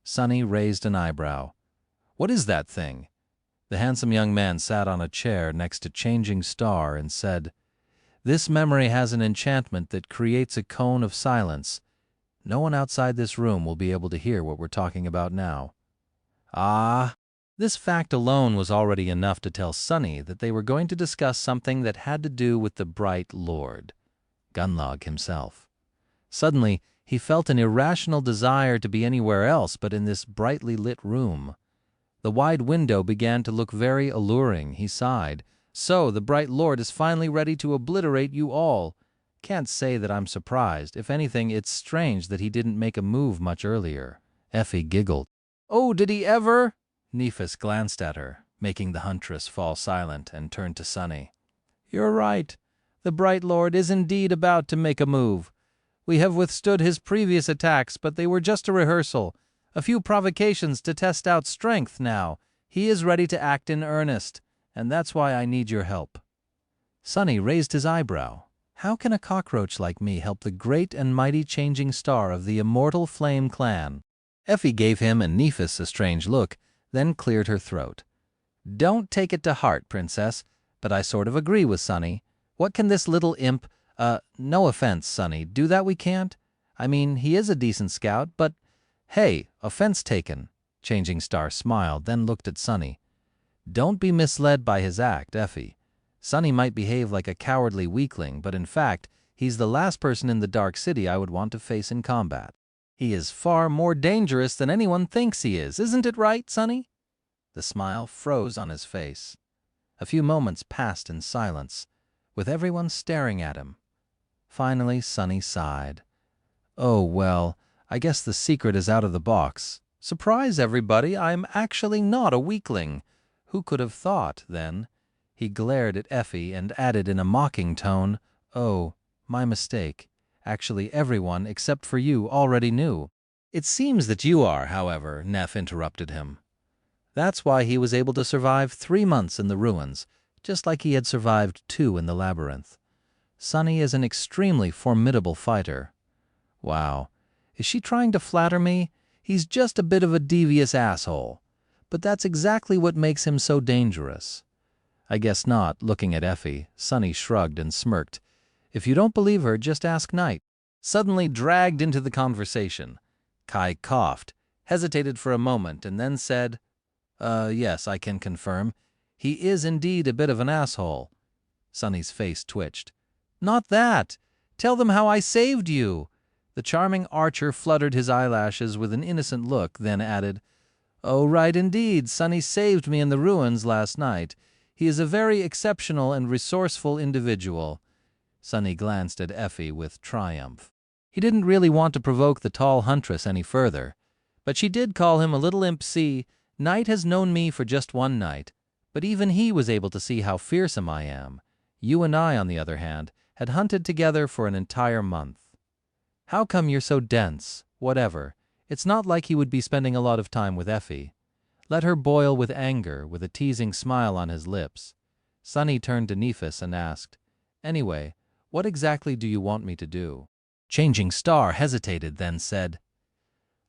Sonny raised an eyebrow. "What is that thing?" The handsome young man sat on a chair next to Changing Star and said, "This memory has an enchantment that creates a cone of silence. No one outside this room will be able to hear what we're talking about now." Ah! This fact alone was already enough to tell Sonny that they were going to discuss something that had to do with the Bright Lord, Gunlog himself. Suddenly, he felt an irrational desire to be anywhere else but in this brightly lit room. The wide window began to look very alluring. He sighed. "So, the Bright Lord is finally ready to obliterate you all. Can't say that I'm surprised. If anything, it's strange that he didn't make a move much earlier." Effie giggled. "Oh, did he ever?" Nephis glanced at her, making the huntress fall silent, and turned to Sonny. "You're right. The Bright Lord is indeed about to make a move. We have withstood his previous attacks, but they were just a rehearsal. A few provocations to test out strength now. He is ready to act in earnest, and that's why I need your help." Sonny raised his eyebrow. How can a cockroach like me help the great and mighty Changing Star of the immortal Flame Clan? Effie gave him and Nephis a strange look, then cleared her throat. "Don't take it to heart, Princess, but I sort of agree with Sonny. What can this little imp, no offense, Sonny, do that we can't? I mean, he is a decent scout, but, hey, offense taken." Changing Star smiled, then looked at Sonny. "Don't be misled by his act, Effie. Sonny might behave like a cowardly weakling, but in fact, he's the last person in the Dark City I would want to face in combat. He is far more dangerous than anyone thinks he is. Isn't it right, Sonny?" The smile froze on his face. A few moments passed in silence, with everyone staring at him. Finally, Sonny sighed. "Oh, well, I guess the secret is out of the box. Surprise, everybody, I'm actually not a weakling. Who could have thought, then?" He glared at Effie and added in a mocking tone, "Oh, my mistake. Actually, everyone, except for you, already knew." "It seems that you are, however," Neff interrupted him. "That's why he was able to survive 3 months in the ruins, just like he had survived 2 in the labyrinth. Sonny is an extremely formidable fighter. Wow. Is she trying to flatter me? He's just a bit of a devious asshole. But that's exactly what makes him so dangerous. I guess not, looking at Effie. Sunny shrugged and smirked. If you don't believe her, just ask Knight. Suddenly dragged into the conversation. Kai coughed, hesitated for a moment, and then said, yes, I can confirm. He is indeed a bit of an asshole. Sunny's face twitched. Not that! Tell them how I saved you! The charming Archer fluttered his eyelashes with an innocent look, then added, Oh, right indeed, Sunny saved me in the ruins last night. He is a very exceptional and resourceful individual. Sunny glanced at Effie with triumph. He didn't really want to provoke the tall huntress any further, but she did call him a little imp. See, Knight has known me for just one night, but even he was able to see how fearsome I am. You and I, on the other hand, had hunted together for an entire month. How come you're so dense? Whatever. It's not like he would be spending a lot of time with Effie. Let her boil with anger, with a teasing smile on his lips. Sunny turned to Nephis and asked, Anyway, what exactly do you want me to do? Changing Star hesitated, then said,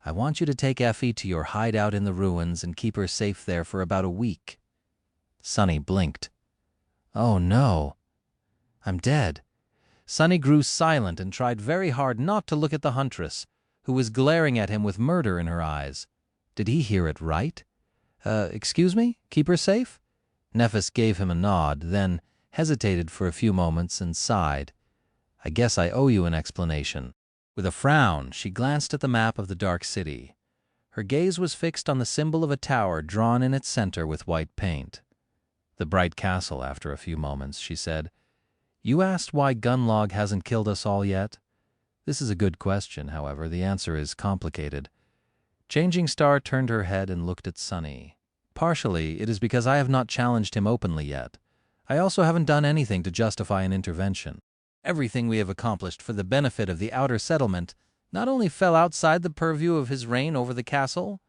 I want you to take Effie to your hideout in the ruins and keep her safe there for about a week. Sunny blinked. Oh no. I'm dead. Sunny grew silent and tried very hard not to look at the huntress, who was glaring at him with murder in her eyes. Did he hear it right? Excuse me? Keep her safe? Nephis gave him a nod, then hesitated for a few moments and sighed. I guess I owe you an explanation. With a frown, she glanced at the map of the Dark City. Her gaze was fixed on the symbol of a tower drawn in its center with white paint. The bright castle, after a few moments, she said, You asked why Gunlog hasn't killed us all yet? This is a good question, however. The answer is complicated. Changing Star turned her head and looked at Sunny. Partially, it is because I have not challenged him openly yet. I also haven't done anything to justify an intervention. Everything we have accomplished for the benefit of the outer settlement not only fell outside the purview of his reign over the castle,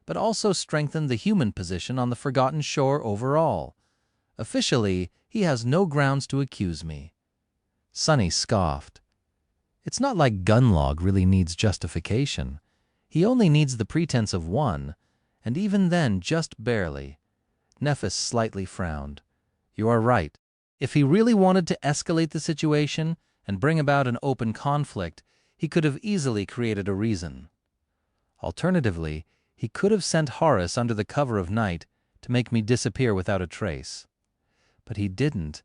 but also strengthened the human position on the Forgotten Shore overall. Officially, he has no grounds to accuse me. Sunny scoffed. It's not like Gunlog really needs justification. He only needs the pretense of one, and even then just barely. Nephis slightly frowned. You are right. If he really wanted to escalate the situation and bring about an open conflict, he could have easily created a reason. Alternatively, he could have sent Horus under the cover of night to make me disappear without a trace. But he didn't,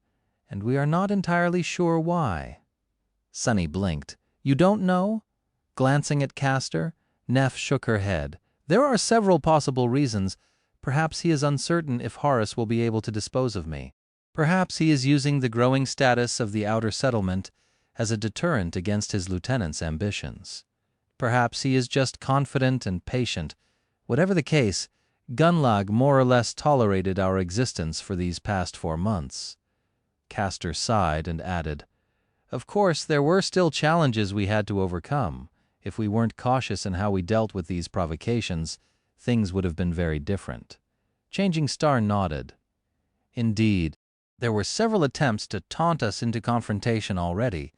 and we are not entirely sure why. Sunny blinked. You don't know? Glancing at Castor, Neff shook her head. There are several possible reasons. Perhaps he is uncertain if Horus will be able to dispose of me. Perhaps he is using the growing status of the outer settlement as a deterrent against his lieutenant's ambitions. Perhaps he is just confident and patient. Whatever the case, Gunlag more or less tolerated our existence for these past 4 months. Castor sighed and added, Of course, there were still challenges we had to overcome. If we weren't cautious in how we dealt with these provocations, things would have been very different. Changing Star nodded. Indeed, there were several attempts to taunt us into confrontation already.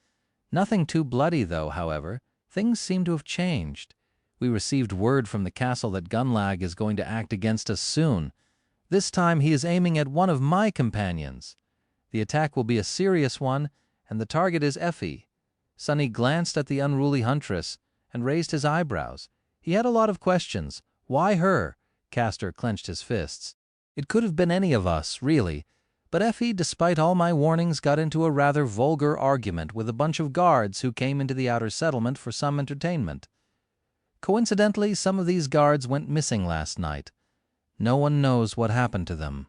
Nothing too bloody, though, however. Things seem to have changed. We received word from the castle that Gunlag is going to act against us soon. This time he is aiming at one of my companions. The attack will be a serious one, and the target is Effie. Sunny glanced at the unruly huntress and raised his eyebrows. He had a lot of questions. Why her? Castor clenched his fists. It could have been any of us, really. But Effie, despite all my warnings, got into a rather vulgar argument with a bunch of guards who came into the outer settlement for some entertainment. Coincidentally, some of these guards went missing last night. No one knows what happened to them.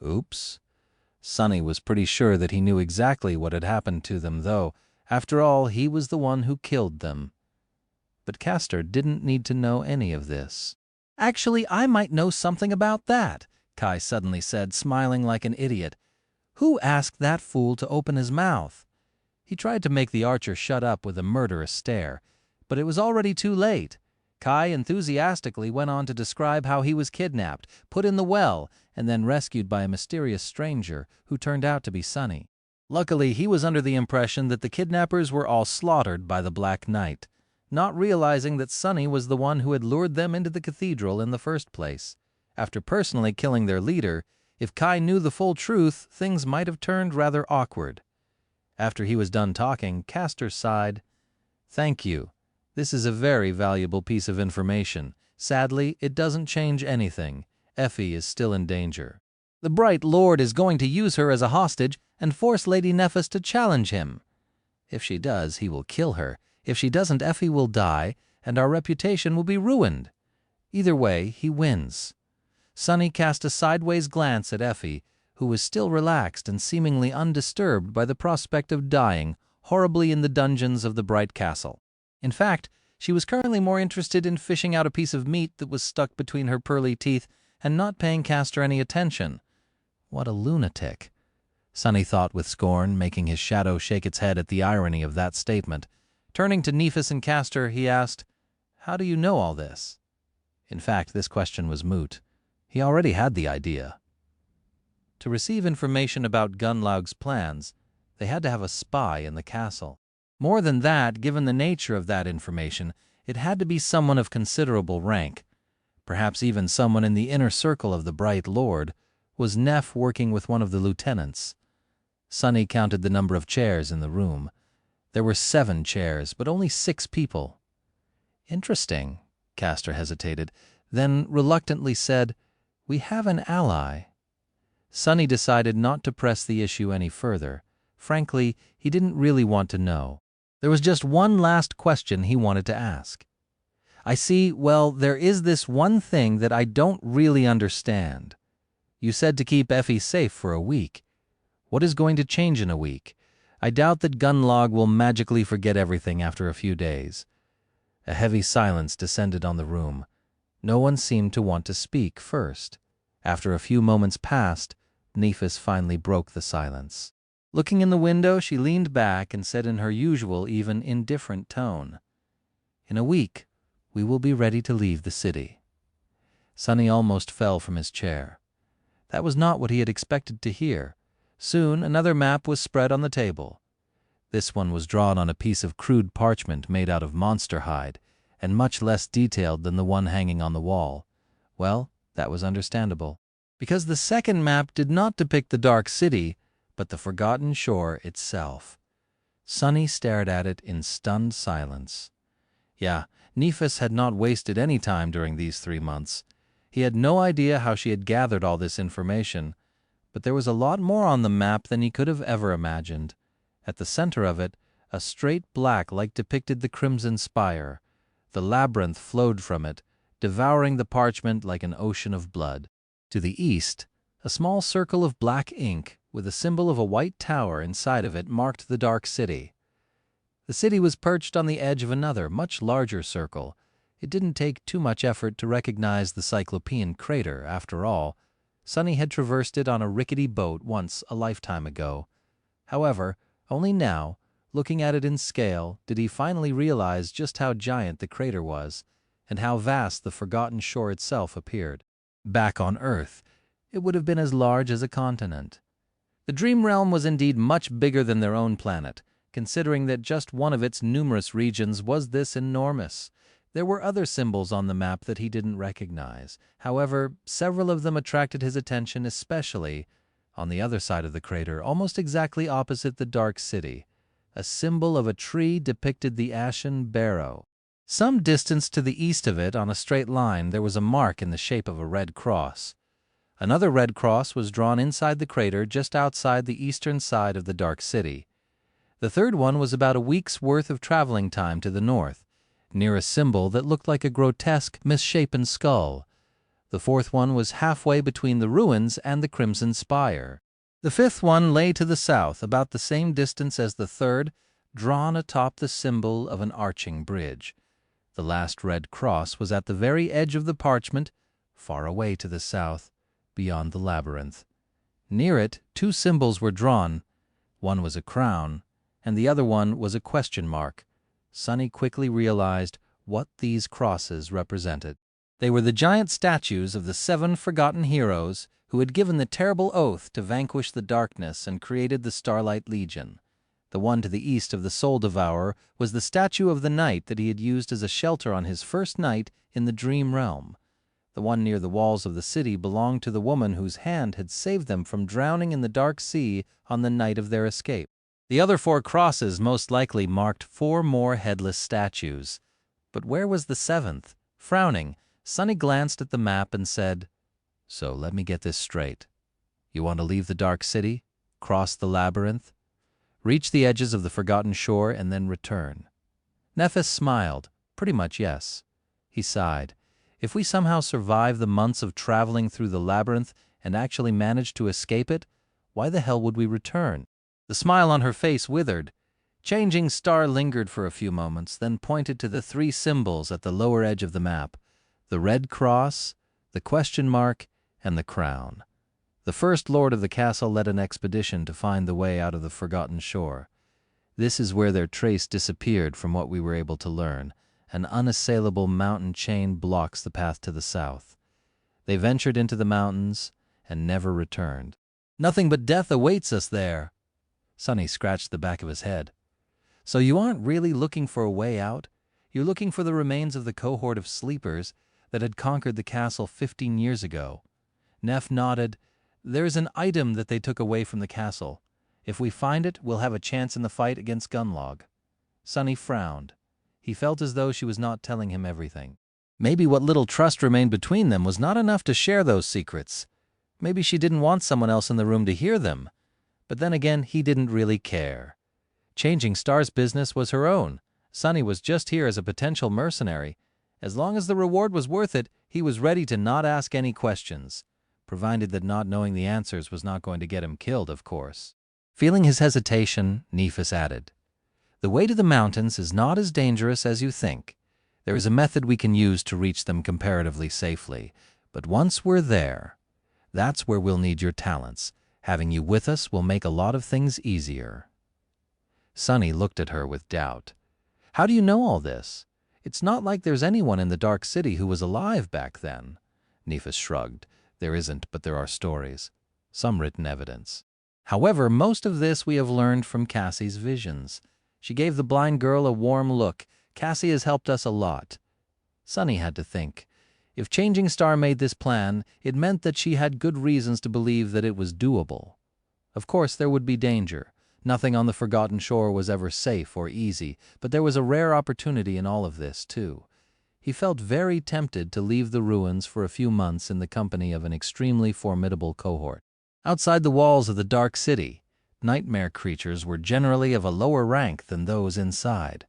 Oops. Sunny was pretty sure that he knew exactly what had happened to them, though, after all, he was the one who killed them. But Castor didn't need to know any of this. Actually, I might know something about that, Kai suddenly said, smiling like an idiot. Who asked that fool to open his mouth? He tried to make the archer shut up with a murderous stare, but it was already too late. Kai enthusiastically went on to describe how he was kidnapped, put in the well, and then rescued by a mysterious stranger who turned out to be Sunny. Luckily, he was under the impression that the kidnappers were all slaughtered by the Black Knight, not realizing that Sunny was the one who had lured them into the cathedral in the first place. After personally killing their leader, if Kai knew the full truth, things might have turned rather awkward. After he was done talking, Castor sighed. "Thank you. This is a very valuable piece of information. Sadly, it doesn't change anything. Effie is still in danger. The Bright Lord is going to use her as a hostage and force Lady Nephis to challenge him. If she does, he will kill her. If she doesn't, Effie will die, and our reputation will be ruined. Either way, he wins." Sunny cast a sideways glance at Effie, who was still relaxed and seemingly undisturbed by the prospect of dying horribly in the dungeons of the Bright Castle. In fact, she was currently more interested in fishing out a piece of meat that was stuck between her pearly teeth and not paying Castor any attention. What a lunatic! Sunny thought with scorn, making his shadow shake its head at the irony of that statement. Turning to Nephis and Castor, he asked, "How do you know all this?" In fact, this question was moot. He already had the idea. To receive information about Gunlaug's plans, they had to have a spy in the castle. More than that, given the nature of that information, it had to be someone of considerable rank. Perhaps even someone in the inner circle of the Bright Lord. Was Neph working with one of the lieutenants? Sunny counted the number of chairs in the room. There were 7 chairs, but only 6 people. Interesting, Castor hesitated, then reluctantly said, "We have an ally." Sunny decided not to press the issue any further. Frankly, he didn't really want to know. There was just one last question he wanted to ask. "I see, well, there is this one thing that I don't really understand. You said to keep Effie safe for a week. What is going to change in a week? I doubt that Gunlaug will magically forget everything after a few days." A heavy silence descended on the room. No one seemed to want to speak first. After a few moments passed, Nephis finally broke the silence. Looking in the window, she leaned back and said in her usual, even indifferent tone, "In a week, we will be ready to leave the city." Sunny almost fell from his chair. That was not what he had expected to hear. Soon another map was spread on the table. This one was drawn on a piece of crude parchment made out of monster hide, and much less detailed than the one hanging on the wall. Well, that was understandable, because the second map did not depict the Dark City, but the Forgotten Shore itself. Sunny stared at it in stunned silence. Yeah, Nephis had not wasted any time during these 3 months. He had no idea how she had gathered all this information, but there was a lot more on the map than he could have ever imagined. At the center of it, a straight black light depicted the Crimson Spire. The labyrinth flowed from it, devouring the parchment like an ocean of blood. To the east, a small circle of black ink with a symbol of a white tower inside of it marked the Dark City. The city was perched on the edge of another, much larger circle. It didn't take too much effort to recognize the Cyclopean crater, after all. Sunny had traversed it on a rickety boat once a lifetime ago. However, only now, looking at it in scale, did he finally realize just how giant the crater was, and how vast the Forgotten Shore itself appeared. Back on Earth, it would have been as large as a continent. The Dream Realm was indeed much bigger than their own planet, considering that just one of its numerous regions was this enormous. There were other symbols on the map that he didn't recognize. However, several of them attracted his attention, especially on the other side of the crater, almost exactly opposite the Dark City. A symbol of a tree depicted the Ashen Barrow. Some distance to the east of it, on a straight line, there was a mark in the shape of a red cross. Another red cross was drawn inside the crater just outside the eastern side of the Dark City. The third one was about a week's worth of traveling time to the north, near a symbol that looked like a grotesque, misshapen skull. The fourth one was halfway between the ruins and the Crimson Spire. The fifth one lay to the south, about the same distance as the third, drawn atop the symbol of an arching bridge. The last red cross was at the very edge of the parchment, far away to the south, beyond the labyrinth. Near it, 2 symbols were drawn. One was a crown, and the other one was a question mark. Sunny quickly realized what these crosses represented. They were the giant statues of the 7 forgotten heroes who had given the terrible oath to vanquish the darkness and created the Starlight Legion. The one to the east of the Soul Devourer was the statue of the knight that he had used as a shelter on his first night in the Dream Realm. The one near the walls of the city belonged to the woman whose hand had saved them from drowning in the dark sea on the night of their escape. The other 4 crosses most likely marked 4 more headless statues. But where was the 7th? Frowning, Sunny glanced at the map and said, "So let me get this straight. You want to leave the dark city, cross the labyrinth, reach the edges of the forgotten shore, and then return?" Nephis smiled. Pretty much yes. He sighed. If we somehow survive the months of traveling through the labyrinth and actually manage to escape it, why the hell would we return? The smile on her face withered. Changing Star lingered for a few moments, then pointed to the 3 symbols at the lower edge of the map: the red cross, the question mark, and the crown. The first lord of the castle led an expedition to find the way out of the forgotten shore. This is where their trace disappeared from what we were able to learn. An unassailable mountain chain blocks the path to the south. They ventured into the mountains and never returned. Nothing but death awaits us there. Sunny scratched the back of his head. So you aren't really looking for a way out? You're looking for the remains of the cohort of sleepers that had conquered the castle 15 years ago. Neff nodded. There's an item that they took away from the castle. If we find it, we'll have a chance in the fight against Gunlog. Sunny frowned. He felt as though she was not telling him everything. Maybe what little trust remained between them was not enough to share those secrets. Maybe she didn't want someone else in the room to hear them. But then again, he didn't really care. Changing Star's business was her own. Sunny was just here as a potential mercenary. As long as the reward was worth it, he was ready to not ask any questions, provided that not knowing the answers was not going to get him killed, of course. Feeling his hesitation, Nephis added, "The way to the mountains is not as dangerous as you think. There is a method we can use to reach them comparatively safely. But once we're there, that's where we'll need your talents. Having you with us will make a lot of things easier." Sunny looked at her with doubt. "How do you know all this? It's not like there's anyone in the Dark City who was alive back then." Nephis shrugged. "There isn't, but there are stories. Some written evidence. However, most of this we have learned from Cassie's visions." She gave the blind girl a warm look. "Cassie has helped us a lot." Sunny had to think. If Changing Star made this plan, it meant that she had good reasons to believe that it was doable. Of course, there would be danger. Nothing on the Forgotten Shore was ever safe or easy, but there was a rare opportunity in all of this, too. He felt very tempted to leave the ruins for a few months in the company of an extremely formidable cohort. Outside the walls of the Dark City, nightmare creatures were generally of a lower rank than those inside.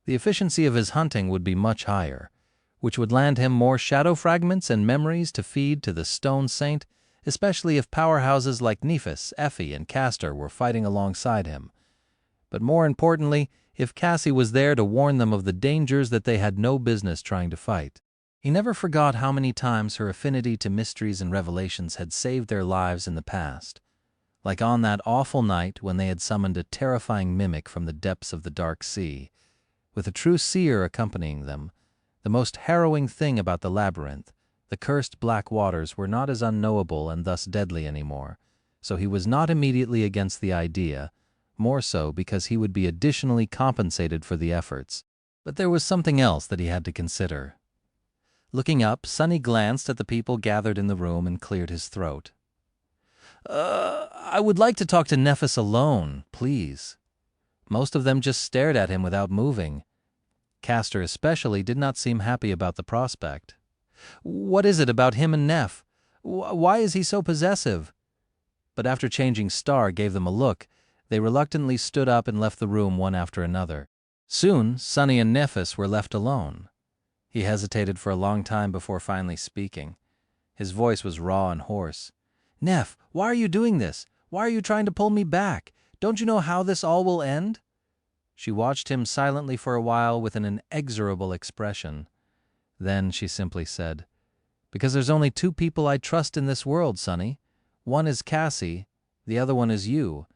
The efficiency of his hunting would be much higher, which would land him more shadow fragments and memories to feed to the Stone Saint, especially if powerhouses like Nephis, Effie, and Castor were fighting alongside him. But more importantly, if Cassie was there to warn them of the dangers that they had no business trying to fight. He never forgot how many times her affinity to mysteries and revelations had saved their lives in the past. Like on that awful night when they had summoned a terrifying mimic from the depths of the dark sea. With a true seer accompanying them, the most harrowing thing about the labyrinth, the cursed black waters, were not as unknowable and thus deadly anymore, so he was not immediately against the idea, more so because he would be additionally compensated for the efforts. But there was something else that he had to consider. Looking up, Sunny glanced at the people gathered in the room and cleared his throat. I would like to talk to Nephis alone, please." Most of them just stared at him without moving. Castor especially did not seem happy about the prospect. "What is it about him and Neff? Why is he so possessive?" But after Changing Star gave them a look, they reluctantly stood up and left the room one after another. Soon, Sunny and Nephis were left alone. He hesitated for a long time before finally speaking. His voice was raw and hoarse. "Neff, why are you doing this? Why are you trying to pull me back? Don't you know how this all will end?" She watched him silently for a while with an inexorable expression. Then she simply said, "Because there's only 2 people I trust in this world, Sunny. One is Cassie, the other one is you.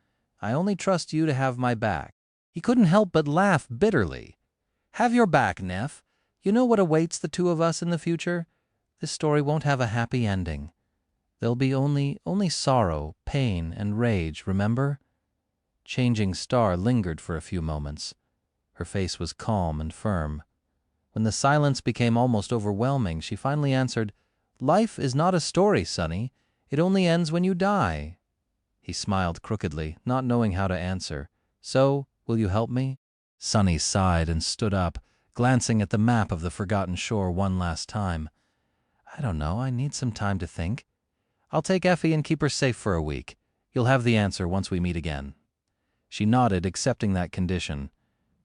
I only trust you to have my back." He couldn't help but laugh bitterly. "Have your back, Neff. You know what awaits the 2 of us in the future? This story won't have a happy ending." There'll be only sorrow, pain, and rage, remember? Changing Star lingered for a few moments. Her face was calm and firm. When the silence became almost overwhelming, she finally answered, "Life is not a story, Sonny. It only ends when you die." He smiled crookedly, not knowing how to answer. "So, will you help me?" Sonny sighed and stood up, glancing at the map of the forgotten shore one last time. "I don't know. I need some time to think. I'll take Effie and keep her safe for a week. You'll have the answer once we meet again." She nodded, accepting that condition.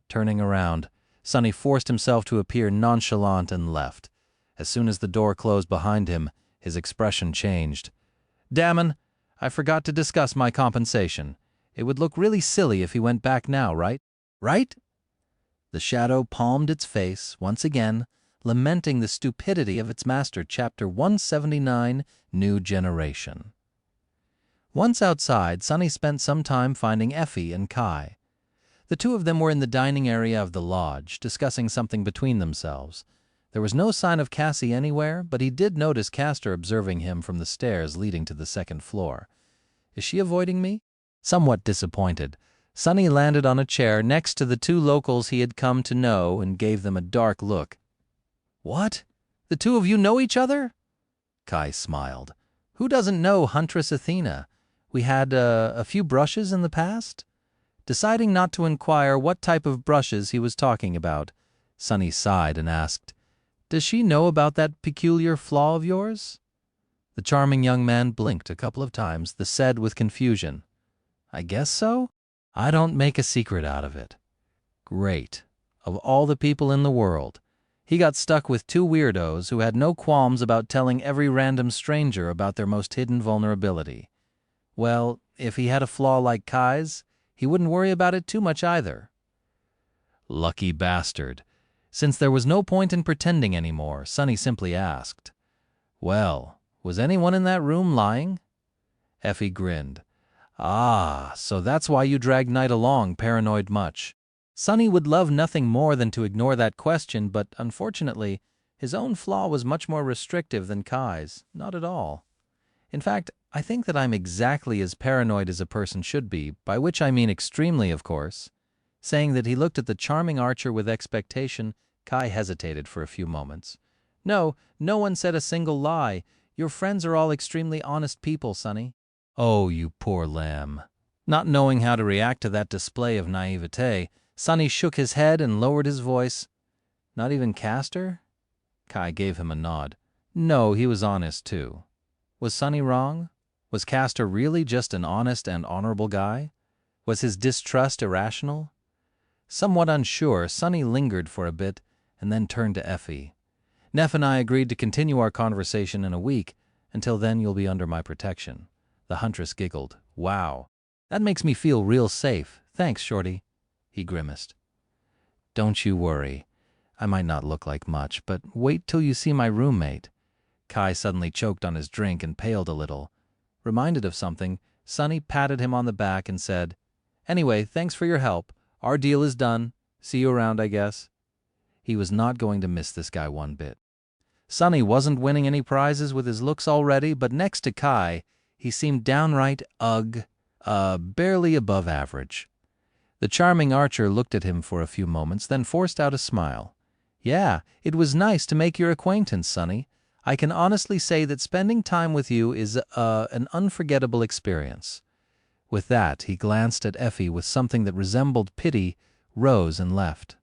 Turning around, Sonny forced himself to appear nonchalant and left. As soon as the door closed behind him, his expression changed. "Damon, I forgot to discuss my compensation. It would look really silly if he went back now, right? Right?" The shadow palmed its face, once again, lamenting the stupidity of its master. Chapter 179, New Generation. Once outside, Sonny spent some time finding Effie and Kai. The two of them were in the dining area of the lodge, discussing something between themselves. There was no sign of Cassie anywhere, but he did notice Castor observing him from the stairs leading to the second floor. "Is she avoiding me?" Somewhat disappointed, Sonny landed on a chair next to the two locals he had come to know and gave them a dark look. "What? The two of you know each other?" Kai smiled. "Who doesn't know Huntress Athena? We had a few brushes in the past?" Deciding not to inquire what type of brushes he was talking about, Sonny sighed and asked, "Does she know about that peculiar flaw of yours?" The charming young man blinked a couple of times, then said with confusion, "I guess so. I don't make a secret out of it." Great. Of all the people in the world, he got stuck with two weirdos who had no qualms about telling every random stranger about their most hidden vulnerability. Well, if he had a flaw like Kai's, he wouldn't worry about it too much either. Lucky bastard. Since there was no point in pretending anymore, Sonny simply asked, "Well, was anyone in that room lying?" Effie grinned. "Ah, so that's why you dragged Knight along, paranoid much." Sonny would love nothing more than to ignore that question, but unfortunately, his own flaw was much more restrictive than Kai's. Not at all. In fact, I think that I'm exactly as paranoid as a person should be, by which I mean extremely, of course. Saying that he looked at the charming archer with expectation, Kai hesitated for a few moments. No one said a single lie. Your friends are all extremely honest people, Sonny." "Oh, you poor lamb." Not knowing how to react to that display of naivete, Sonny shook his head and lowered his voice. "Not even Castor?" Kai gave him a nod. "No, he was honest too." Was Sonny wrong? Was Castor really just an honest and honorable guy? Was his distrust irrational? Somewhat unsure, Sonny lingered for a bit and then turned to Effie. "Neff and I agreed to continue our conversation in a week. Until then, you'll be under my protection." The huntress giggled. "Wow. That makes me feel real safe. Thanks, Shorty." He grimaced. "Don't you worry. I might not look like much, but wait till you see my roommate." Kai suddenly choked on his drink and paled a little. Reminded of something, Sonny patted him on the back and said, "Anyway, thanks for your help. Our deal is done. See you around, I guess." He was not going to miss this guy one bit. Sonny wasn't winning any prizes with his looks already, but next to Kai, he seemed downright barely above average. The charming archer looked at him for a few moments, then forced out a smile. "Yeah, it was nice to make your acquaintance, Sonny. I can honestly say that spending time with you is an unforgettable experience." With that, he glanced at Effie with something that resembled pity, rose and left.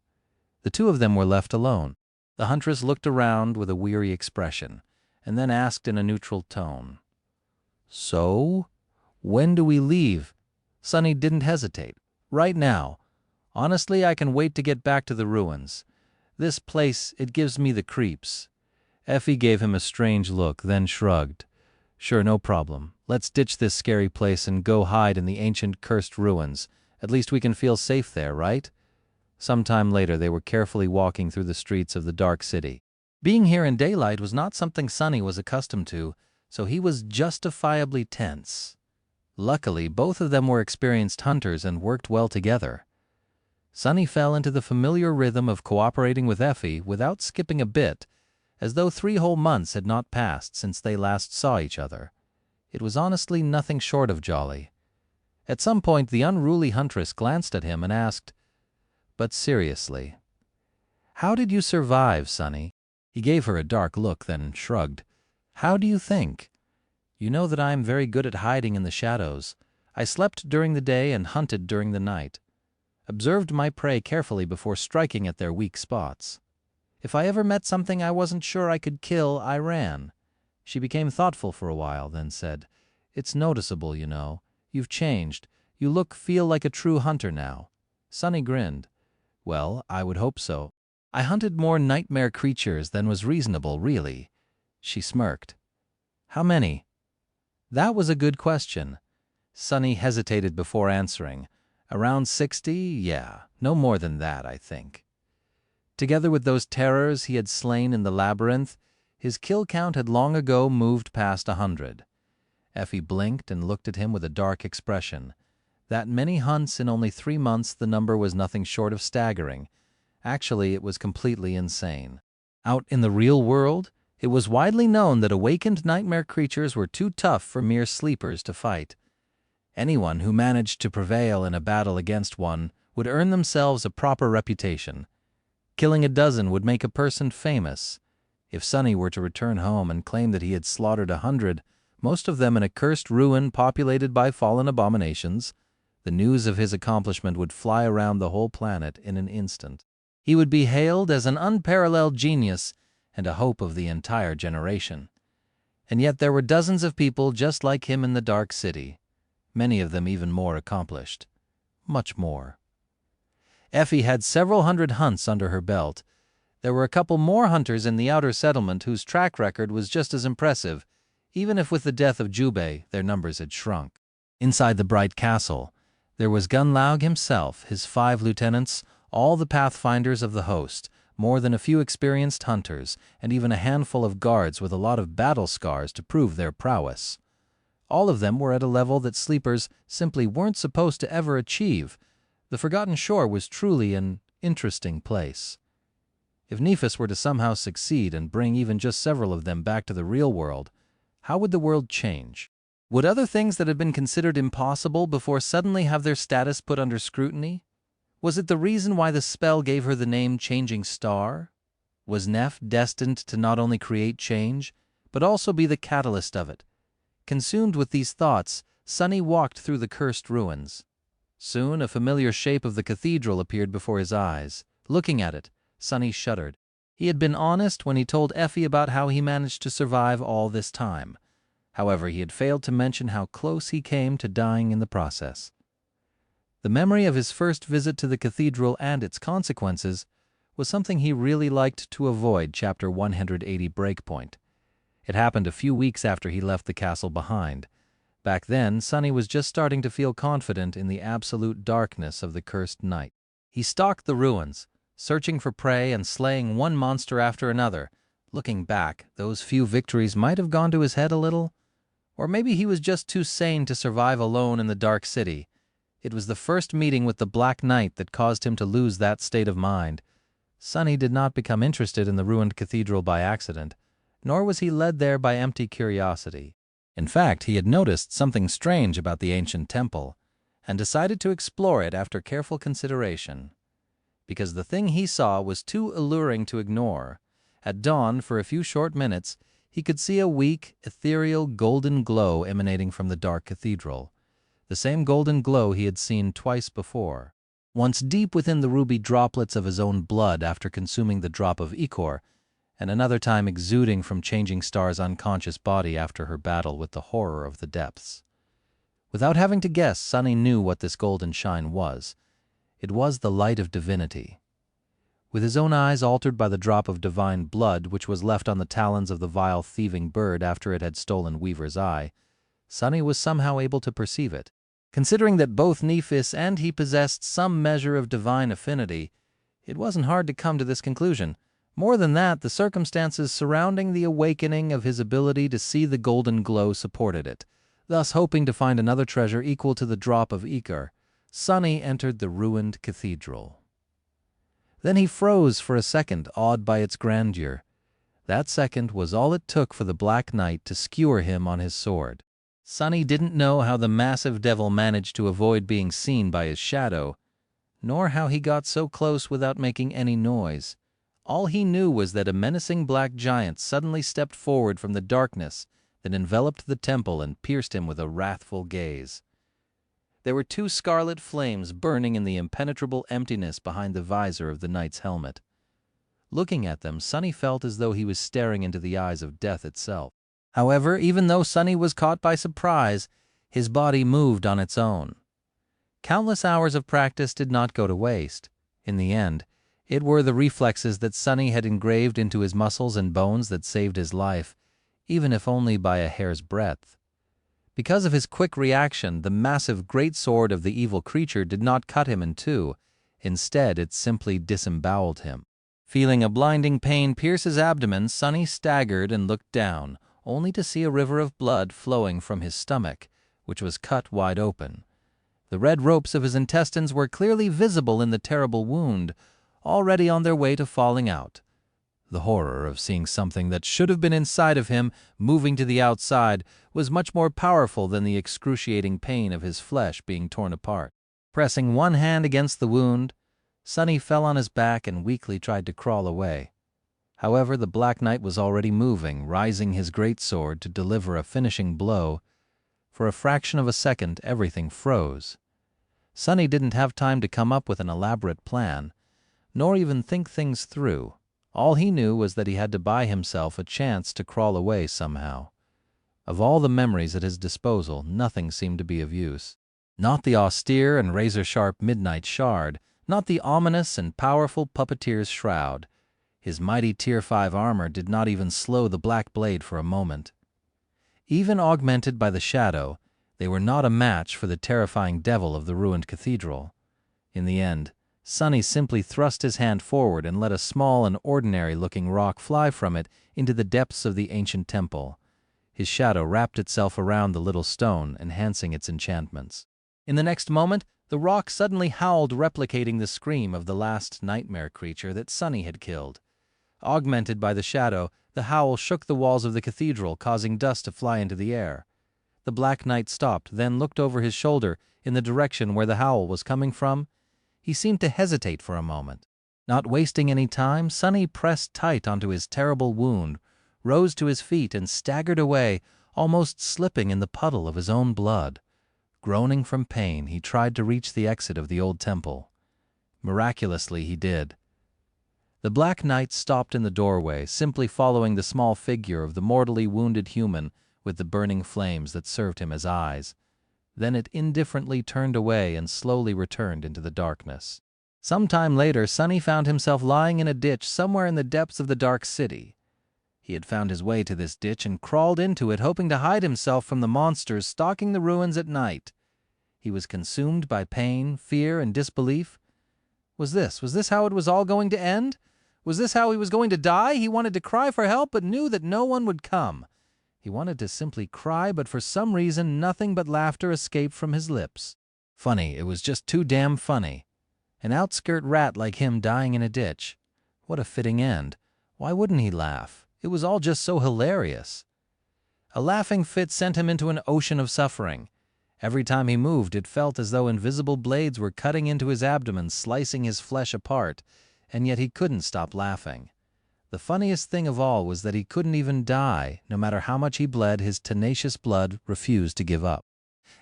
The two of them were left alone. The huntress looked around with a weary expression, and then asked in a neutral tone, "So, when do we leave?" Sonny didn't hesitate. "Right now. Honestly, I can wait to get back to the ruins. This place, it gives me the creeps." Effie gave him a strange look, then shrugged. "Sure, no problem. Let's ditch this scary place and go hide in the ancient cursed ruins. At least we can feel safe there, right?" Sometime later they were carefully walking through the streets of the dark city. Being here in daylight was not something Sonny was accustomed to, so he was justifiably tense. Luckily, both of them were experienced hunters and worked well together. Sonny fell into the familiar rhythm of cooperating with Effie without skipping a bit, as though 3 whole months had not passed since they last saw each other. It was honestly nothing short of jolly. At some point the unruly huntress glanced at him and asked, "But seriously, how did you survive, Sonny?" He gave her a dark look, then shrugged. "How do you think? You know that I am very good at hiding in the shadows. I slept during the day and hunted during the night. Observed my prey carefully before striking at their weak spots. If I ever met something I wasn't sure I could kill, I ran." She became thoughtful for a while, then said, "It's noticeable, you know. You've changed. You feel like a true hunter now." Sonny grinned. "Well, I would hope so. I hunted more nightmare creatures than was reasonable, really." She smirked. "How many?" That was a good question. Sonny hesitated before answering. "Around 60? Yeah, no more than that, I think." Together with those terrors he had slain in the labyrinth, his kill count had long ago moved past 100. Effie blinked and looked at him with a dark expression. That many hunts in only 3 months, the number was nothing short of staggering. Actually, it was completely insane. Out in the real world, it was widely known that awakened nightmare creatures were too tough for mere sleepers to fight. Anyone who managed to prevail in a battle against one would earn themselves a proper reputation. Killing a dozen would make a person famous. If Sonny were to return home and claim that he had slaughtered 100, most of them in a cursed ruin populated by fallen abominations, the news of his accomplishment would fly around the whole planet in an instant. He would be hailed as an unparalleled genius and a hope of the entire generation. And yet there were dozens of people just like him in the Dark City, many of them even more accomplished. Much more. Effie had several hundred hunts under her belt. There were a couple more hunters in the outer settlement whose track record was just as impressive, even if with the death of Jubei their numbers had shrunk. Inside the bright castle, there was Gunlaug himself, his 5 lieutenants, all the pathfinders of the host, more than a few experienced hunters, and even a handful of guards with a lot of battle scars to prove their prowess. All of them were at a level that sleepers simply weren't supposed to ever achieve. The Forgotten Shore was truly an interesting place. If Nephis were to somehow succeed and bring even just several of them back to the real world, how would the world change? Would other things that had been considered impossible before suddenly have their status put under scrutiny? Was it the reason why the spell gave her the name Changing Star? Was Neph destined to not only create change, but also be the catalyst of it? Consumed with these thoughts, Sonny walked through the cursed ruins. Soon a familiar shape of the cathedral appeared before his eyes. Looking at it, Sonny shuddered. He had been honest when he told Effie about how he managed to survive all this time. However, he had failed to mention how close he came to dying in the process. The memory of his first visit to the cathedral and its consequences was something he really liked to avoid. Chapter 180 Breakpoint. It happened a few weeks after he left the castle behind. Back then, Sonny was just starting to feel confident in the absolute darkness of the cursed night. He stalked the ruins, searching for prey and slaying one monster after another. Looking back, those few victories might have gone to his head a little. Or maybe he was just too sane to survive alone in the Dark City. It was the first meeting with the Black Knight that caused him to lose that state of mind. Sonny did not become interested in the ruined cathedral by accident, nor was he led there by empty curiosity. In fact, he had noticed something strange about the ancient temple, and decided to explore it after careful consideration. Because the thing he saw was too alluring to ignore. At dawn, for a few short minutes, he could see a weak, ethereal, golden glow emanating from the dark cathedral. The same golden glow he had seen twice before. Once deep within the ruby droplets of his own blood after consuming the drop of ichor, and another time exuding from Changing Star's unconscious body after her battle with the horror of the depths. Without having to guess, Sonny knew what this golden shine was. It was the light of divinity. With his own eyes altered by the drop of divine blood which was left on the talons of the vile thieving bird after it had stolen Weaver's eye, Sonny was somehow able to perceive it. Considering that both Nephis and he possessed some measure of divine affinity, it wasn't hard to come to this conclusion. More than that, the circumstances surrounding the awakening of his ability to see the golden glow supported it. Thus, hoping to find another treasure equal to the drop of ichor, Sonny entered the ruined cathedral. Then he froze for a second, awed by its grandeur. That second was all it took for the Black Knight to skewer him on his sword. Sunny didn't know how the massive devil managed to avoid being seen by his shadow, nor how he got so close without making any noise. All he knew was that a menacing black giant suddenly stepped forward from the darkness that enveloped the temple and pierced him with a wrathful gaze. There were two scarlet flames burning in the impenetrable emptiness behind the visor of the knight's helmet. Looking at them, Sunny felt as though he was staring into the eyes of death itself. However, even though Sunny was caught by surprise, his body moved on its own. Countless hours of practice did not go to waste. In the end, it were the reflexes that Sunny had engraved into his muscles and bones that saved his life, even if only by a hair's breadth. Because of his quick reaction, the massive greatsword of the evil creature did not cut him in two. Instead, it simply disemboweled him. Feeling a blinding pain pierce his abdomen, Sunny staggered and looked down, only to see a river of blood flowing from his stomach, which was cut wide open. The red ropes of his intestines were clearly visible in the terrible wound, already on their way to falling out. The horror of seeing something that should have been inside of him moving to the outside was much more powerful than the excruciating pain of his flesh being torn apart. Pressing one hand against the wound, Sunny fell on his back and weakly tried to crawl away. However, the Black Knight was already moving, rising his greatsword to deliver a finishing blow. For a fraction of a second, everything froze. Sunny didn't have time to come up with an elaborate plan, nor even think things through. All he knew was that he had to buy himself a chance to crawl away somehow. Of all the memories at his disposal, nothing seemed to be of use. Not the austere and razor-sharp midnight shard, not the ominous and powerful puppeteer's shroud. His mighty Tier 5 armor did not even slow the black blade for a moment. Even augmented by the shadow, they were not a match for the terrifying devil of the ruined cathedral. In the end, Sunny simply thrust his hand forward and let a small and ordinary-looking rock fly from it into the depths of the ancient temple. His shadow wrapped itself around the little stone, enhancing its enchantments. In the next moment, the rock suddenly howled, replicating the scream of the last nightmare creature that Sunny had killed. Augmented by the shadow, the howl shook the walls of the cathedral, causing dust to fly into the air. The Black Knight stopped, then looked over his shoulder in the direction where the howl was coming from. He seemed to hesitate for a moment. Not wasting any time, Sunny pressed tight onto his terrible wound, rose to his feet, and staggered away, almost slipping in the puddle of his own blood. Groaning from pain, he tried to reach the exit of the old temple. Miraculously, he did. The Black Knight stopped in the doorway, simply following the small figure of the mortally wounded human with the burning flames that served him as eyes. Then it indifferently turned away and slowly returned into the darkness. Some time later, Sunny found himself lying in a ditch somewhere in the depths of the dark city. He had found his way to this ditch and crawled into it, hoping to hide himself from the monsters stalking the ruins at night. He was consumed by pain, fear, and disbelief. Was this how it was all going to end? Was this how he was going to die? He wanted to cry for help, but knew that no one would come. He wanted to simply cry, but for some reason nothing but laughter escaped from his lips. Funny, it was just too damn funny. An outskirt rat like him dying in a ditch. What a fitting end. Why wouldn't he laugh? It was all just so hilarious. A laughing fit sent him into an ocean of suffering. Every time he moved, it felt as though invisible blades were cutting into his abdomen, slicing his flesh apart, and yet he couldn't stop laughing. The funniest thing of all was that he couldn't even die. No matter how much he bled, his tenacious blood refused to give up.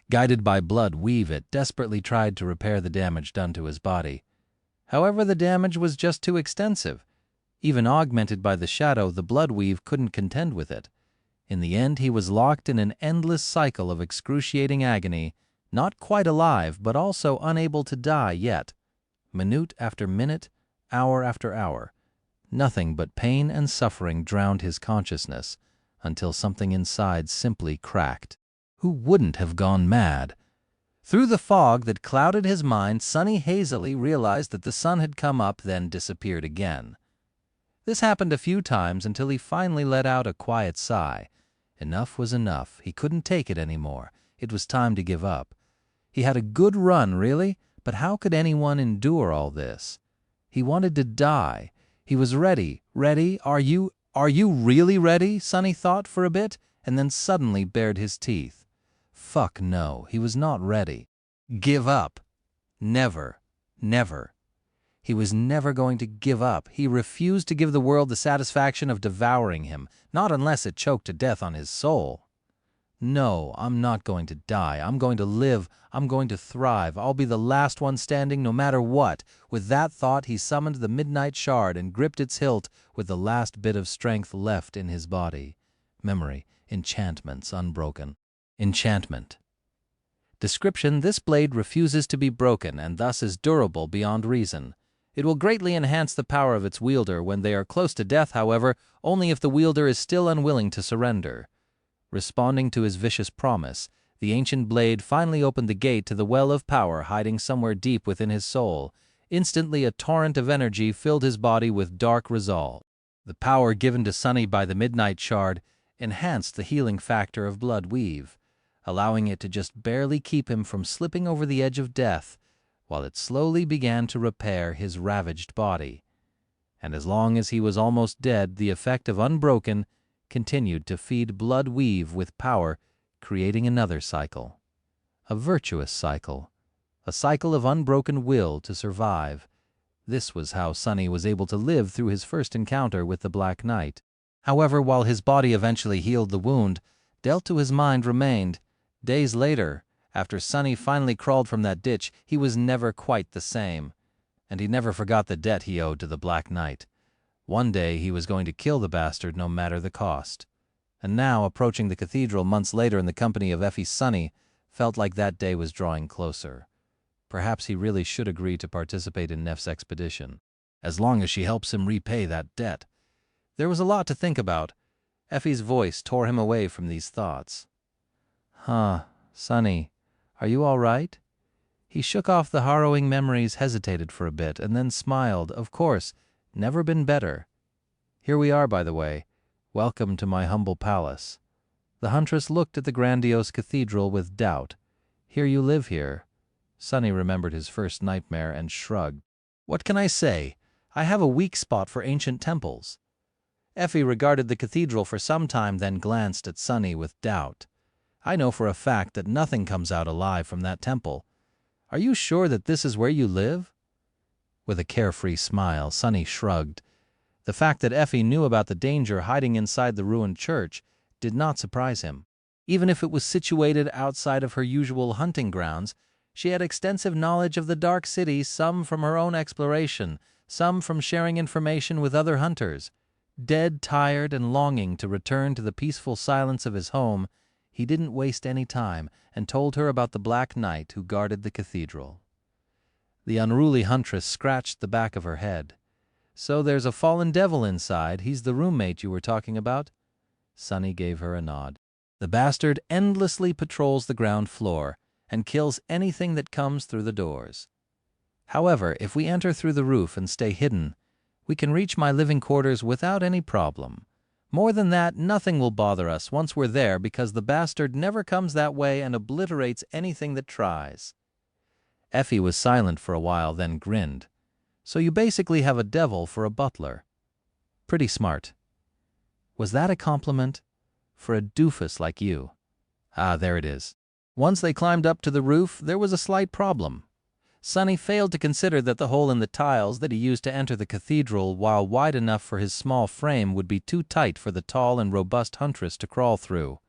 Guided by blood weave, it desperately tried to repair the damage done to his body. However, the damage was just too extensive. Even augmented by the shadow, the blood weave couldn't contend with it. In the end, he was locked in an endless cycle of excruciating agony, not quite alive, but also unable to die yet. Minute after minute, hour after hour, nothing but pain and suffering drowned his consciousness until something inside simply cracked. Who wouldn't have gone mad? Through the fog that clouded his mind, Sunny hazily realized that the sun had come up, then disappeared again. This happened a few times until he finally let out a quiet sigh. Enough was enough. He couldn't take it anymore. It was time to give up. He had a good run, really, but how could anyone endure all this? He wanted to die. He was ready. Ready? Are you really ready? Sunny thought for a bit, and then suddenly bared his teeth. Fuck no, he was not ready. Give up. Never. Never. He was never going to give up. He refused to give the world the satisfaction of devouring him, not unless it choked to death on his soul. No, I'm not going to die. I'm going to live. I'm going to thrive. I'll be the last one standing no matter what. With that thought, he summoned the midnight shard and gripped its hilt with the last bit of strength left in his body. Memory, enchantments unbroken. Enchantment. Description: this blade refuses to be broken and thus is durable beyond reason. It will greatly enhance the power of its wielder when they are close to death, however, only if the wielder is still unwilling to surrender. Responding to his vicious promise, the ancient blade finally opened the gate to the well of power hiding somewhere deep within his soul. Instantly a torrent of energy filled his body with dark resolve. The power given to Sunny by the midnight shard enhanced the healing factor of blood weave, allowing it to just barely keep him from slipping over the edge of death, while it slowly began to repair his ravaged body. And as long as he was almost dead, the effect of Unbroken continued to feed blood weave with power, creating another cycle. A virtuous cycle. A cycle of unbroken will to survive. This was how Sunny was able to live through his first encounter with the Black Knight. However, while his body eventually healed the wound, dealt to his mind remained. Days later, after Sunny finally crawled from that ditch, he was never quite the same. And he never forgot the debt he owed to the Black Knight. One day he was going to kill the bastard no matter the cost. And now, approaching the cathedral months later in the company of Effie's Sunny, felt like that day was drawing closer. Perhaps he really should agree to participate in Neff's expedition, as long as she helps him repay that debt. There was a lot to think about. Effie's voice tore him away from these thoughts. "Huh, Sunny, are you all right?" He shook off the harrowing memories, hesitated for a bit, and then smiled. "Of course. Never been better. Here we are, by the way. Welcome to my humble palace." The huntress looked at the grandiose cathedral with doubt. "Here you live here." Sunny remembered his first nightmare and shrugged. "What can I say? I have a weak spot for ancient temples." Effie regarded the cathedral for some time, then glanced at Sunny with doubt. "I know for a fact that nothing comes out alive from that temple. Are you sure that this is where you live?" With a carefree smile, Sunny shrugged. The fact that Effie knew about the danger hiding inside the ruined church did not surprise him. Even if it was situated outside of her usual hunting grounds, she had extensive knowledge of the Dark City, some from her own exploration, some from sharing information with other hunters. Dead, tired, and longing to return to the peaceful silence of his home, he didn't waste any time and told her about the Black Knight who guarded the cathedral. The unruly huntress scratched the back of her head. "So there's a fallen devil inside. He's the roommate you were talking about?" Sunny gave her a nod. "The bastard endlessly patrols the ground floor and kills anything that comes through the doors. However, if we enter through the roof and stay hidden, we can reach my living quarters without any problem. More than that, nothing will bother us once we're there because the bastard never comes that way and obliterates anything that tries." Effie was silent for a while, then grinned. "So you basically have a devil for a butler. Pretty smart." Was that a compliment? For a doofus like you. Ah, there it is. Once they climbed up to the roof, there was a slight problem. Sunny failed to consider that the hole in the tiles that he used to enter the cathedral, while wide enough for his small frame, would be too tight for the tall and robust huntress to crawl through.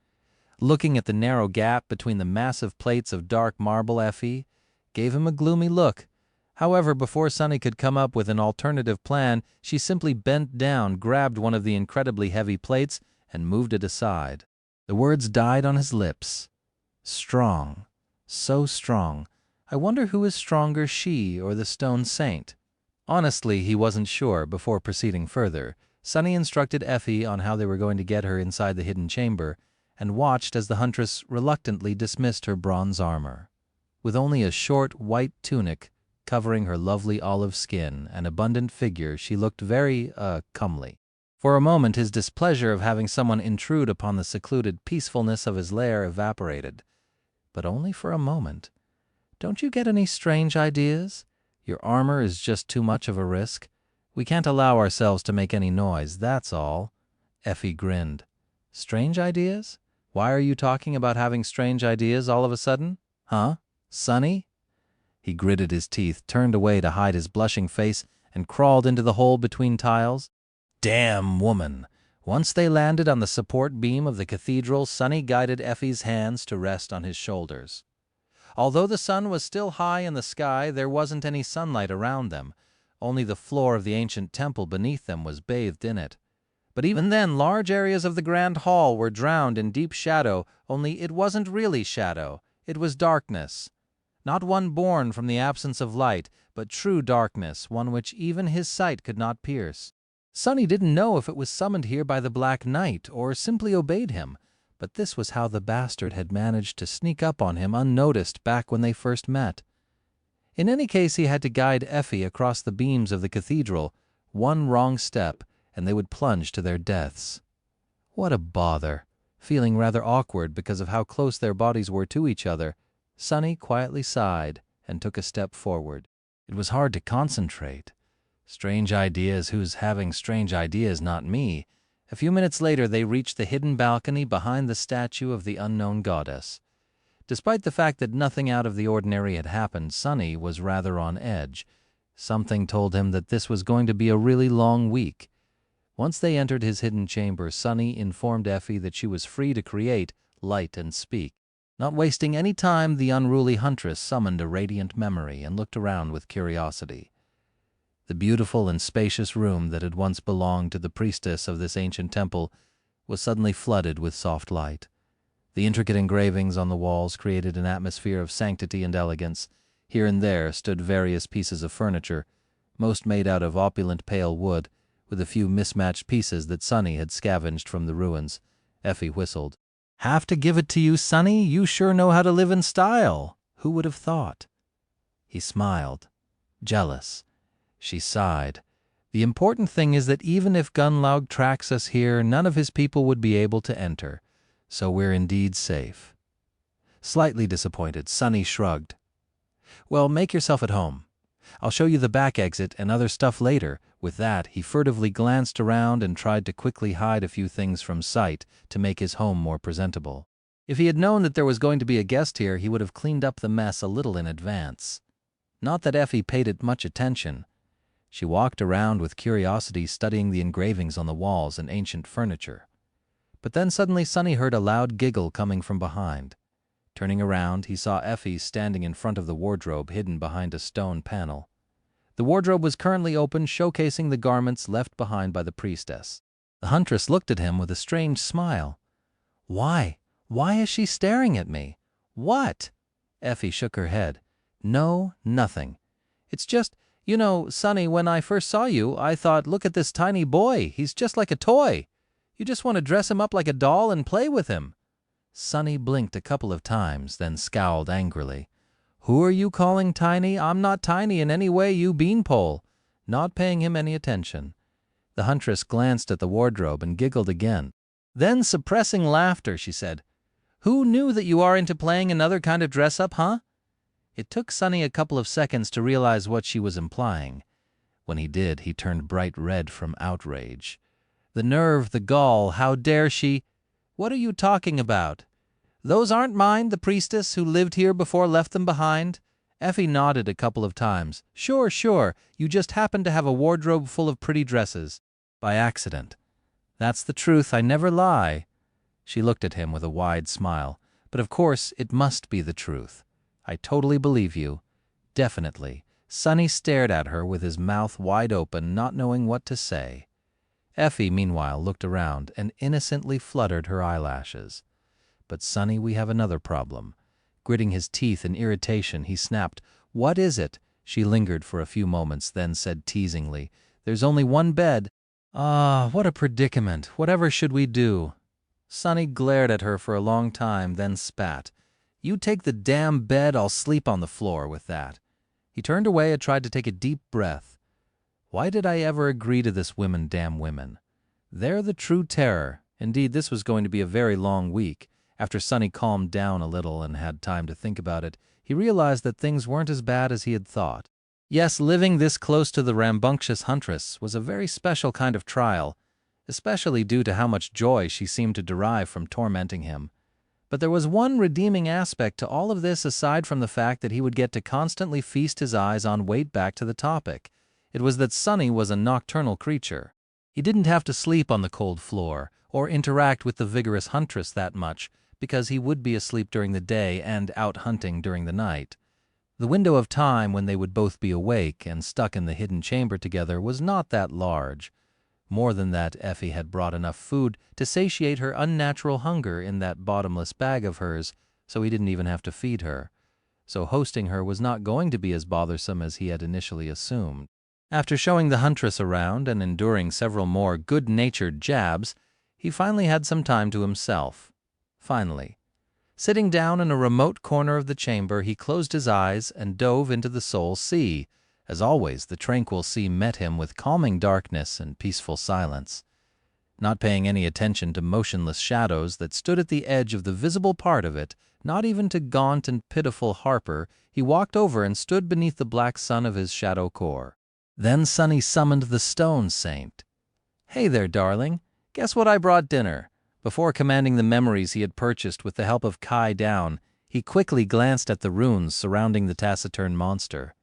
Looking at the narrow gap between the massive plates of dark marble, Effie gave him a gloomy look. However, before Sunny could come up with an alternative plan, she simply bent down, grabbed one of the incredibly heavy plates, and moved it aside. The words died on his lips. Strong. So strong. I wonder who is stronger, she or the stone saint? Honestly, he wasn't sure. Before proceeding further, Sunny instructed Effie on how they were going to get her inside the hidden chamber, and watched as the huntress reluctantly dismissed her bronze armor. With only a short white tunic covering her lovely olive skin and abundant figure, she looked very, comely. For a moment his displeasure of having someone intrude upon the secluded peacefulness of his lair evaporated. But only for a moment. "Don't you get any strange ideas? Your armor is just too much of a risk. We can't allow ourselves to make any noise, that's all." Effie grinned. "Strange ideas? Why are you talking about having strange ideas all of a sudden? Huh? Sonny? He gritted his teeth, turned away to hide his blushing face, and crawled into the hole between tiles. Damn woman! Once they landed on the support beam of the cathedral, Sonny guided Effie's hands to rest on his shoulders. Although the sun was still high in the sky, there wasn't any sunlight around them. Only the floor of the ancient temple beneath them was bathed in it. But even then, large areas of the grand hall were drowned in deep shadow, only it wasn't really shadow. It was darkness. Not one born from the absence of light, but true darkness, one which even his sight could not pierce. Sonny didn't know if it was summoned here by the Black Knight or simply obeyed him, but this was how the bastard had managed to sneak up on him unnoticed back when they first met. In any case, he had to guide Effie across the beams of the cathedral. One wrong step, and they would plunge to their deaths. What a bother! Feeling rather awkward because of how close their bodies were to each other, Sonny quietly sighed and took a step forward. It was hard to concentrate. Strange ideas, who's having strange ideas, not me. A few minutes later, they reached the hidden balcony behind the statue of the unknown goddess. Despite the fact that nothing out of the ordinary had happened, Sonny was rather on edge. Something told him that this was going to be a really long week. Once they entered his hidden chamber, Sonny informed Effie that she was free to create, light, and speak. Not wasting any time, the unruly huntress summoned a radiant memory and looked around with curiosity. The beautiful and spacious room that had once belonged to the priestess of this ancient temple was suddenly flooded with soft light. The intricate engravings on the walls created an atmosphere of sanctity and elegance. Here and there stood various pieces of furniture, most made out of opulent pale wood, with a few mismatched pieces that Sonny had scavenged from the ruins. Effie whistled. "Have to give it to you, Sonny. You sure know how to live in style. Who would have thought?" He smiled. Jealous. She sighed. The important thing is that even if Gunlaug tracks us here, none of his people would be able to enter. So we're indeed safe. Slightly disappointed, Sonny shrugged. "Well, make yourself at home. I'll show you the back exit and other stuff later." With that, he furtively glanced around and tried to quickly hide a few things from sight to make his home more presentable. If he had known that there was going to be a guest here, he would have cleaned up the mess a little in advance. Not that Effie paid it much attention. She walked around with curiosity, studying the engravings on the walls and ancient furniture. But then suddenly Sonny heard a loud giggle coming from behind. Turning around, he saw Effie standing in front of the wardrobe hidden behind a stone panel. The wardrobe was currently open, showcasing the garments left behind by the priestess. The huntress looked at him with a strange smile. Why? Why is she staring at me? What? Effie shook her head. No, nothing. It's just, Sonny, when I first saw you, I thought, look at this tiny boy. He's just like a toy. You just want to dress him up like a doll and play with him. Sonny blinked a couple of times, then scowled angrily. Who are you calling tiny? I'm not tiny in any way, you beanpole. Not paying him any attention. The huntress glanced at the wardrobe and giggled again. Then, suppressing laughter, she said, Who knew that you are into playing another kind of dress-up, huh? It took Sonny a couple of seconds to realize what she was implying. When he did, he turned bright red from outrage. The nerve, the gall, how dare she? What are you talking about? Those aren't mine, the priestess who lived here before left them behind. Effie nodded a couple of times. Sure, you just happened to have a wardrobe full of pretty dresses. By accident. That's the truth, I never lie. She looked at him with a wide smile. But of course, it must be the truth. I totally believe you. Definitely. Sonny stared at her with his mouth wide open, not knowing what to say. Effie, meanwhile, looked around and innocently fluttered her eyelashes. But, Sonny, we have another problem. Gritting his teeth in irritation, he snapped, What is it? She lingered for a few moments, then said teasingly, There's only one bed. Ah, what a predicament. Whatever should we do? Sonny glared at her for a long time, then spat. You take the damn bed, I'll sleep on the floor with that. He turned away and tried to take a deep breath. Why did I ever agree to this damn women? They're the true terror. Indeed, this was going to be a very long week. After Sonny calmed down a little and had time to think about it, he realized that things weren't as bad as he had thought. Yes, living this close to the rambunctious huntress was a very special kind of trial, especially due to how much joy she seemed to derive from tormenting him. But there was one redeeming aspect to all of this aside from the fact that he would get to constantly feast his eyes on wait back to the topic. It was that Sunny was a nocturnal creature. He didn't have to sleep on the cold floor or interact with the vigorous huntress that much because he would be asleep during the day and out hunting during the night. The window of time when they would both be awake and stuck in the hidden chamber together was not that large. More than that, Effie had brought enough food to satiate her unnatural hunger in that bottomless bag of hers, so he didn't even have to feed her. So hosting her was not going to be as bothersome as he had initially assumed. After showing the huntress around and enduring several more good-natured jabs, he finally had some time to himself. Finally. Sitting down in a remote corner of the chamber, he closed his eyes and dove into the soul sea. As always, the tranquil sea met him with calming darkness and peaceful silence. Not paying any attention to motionless shadows that stood at the edge of the visible part of it, not even to gaunt and pitiful Harper, he walked over and stood beneath the black sun of his shadow core. Then Sunny summoned the Stone Saint. "Hey there, darling. Guess what I brought dinner?" Before commanding the memories he had purchased with the help of Kai Down, he quickly glanced at the runes surrounding the taciturn monster.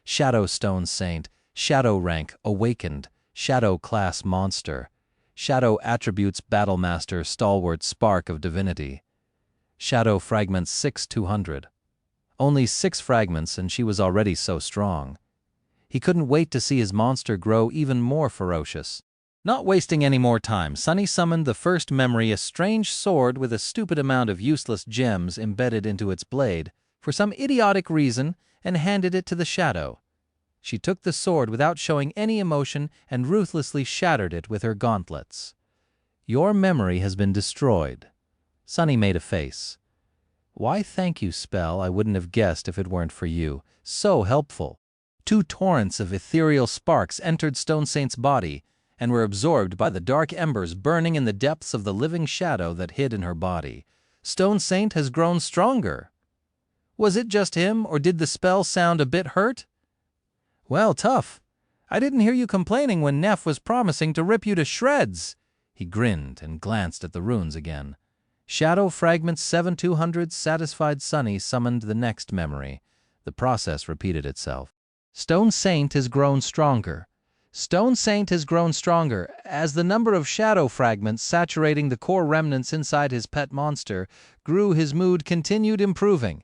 Shadow Stone Saint, Shadow Rank Awakened, Shadow Class Monster, Shadow Attributes Battlemaster Stalwart Spark of Divinity. Shadow Fragments 6-200. Only 6 fragments and she was already so strong. He couldn't wait to see his monster grow even more ferocious. Not wasting any more time, Sunny summoned the first memory, a strange sword with a stupid amount of useless gems embedded into its blade, for some idiotic reason, and handed it to the shadow. She took the sword without showing any emotion and ruthlessly shattered it with her gauntlets. "Your memory has been destroyed." Sunny made a face. "Why, thank you, spell. I wouldn't have guessed if it weren't for you. So helpful." 2 torrents of ethereal sparks entered Stone Saint's body and were absorbed by the dark embers burning in the depths of the living shadow that hid in her body. Stone Saint has grown stronger. Was it just him, or did the spell sound a bit hurt? "Well, tough. I didn't hear you complaining when Neff was promising to rip you to shreds." He grinned and glanced at the runes again. Shadow Fragments 7-200 satisfied Sunny summoned the next memory. The process repeated itself. Stone Saint has grown stronger. Stone Saint has grown stronger. As the number of shadow fragments saturating the core remnants inside his pet monster grew, his mood continued improving.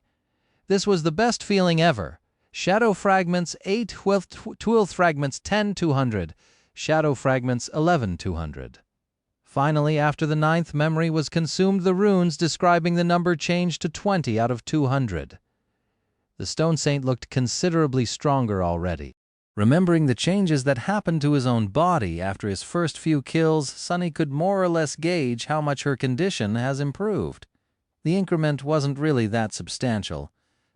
This was the best feeling ever. Shadow Fragments 8, 12 Fragments 10-200. Shadow Fragments 11-200. Finally, after the 9th memory was consumed, the runes describing the number changed to 20 out of 200. The Stone Saint looked considerably stronger already. Remembering the changes that happened to his own body after his first few kills, Sunny could more or less gauge how much her condition has improved. The increment wasn't really that substantial,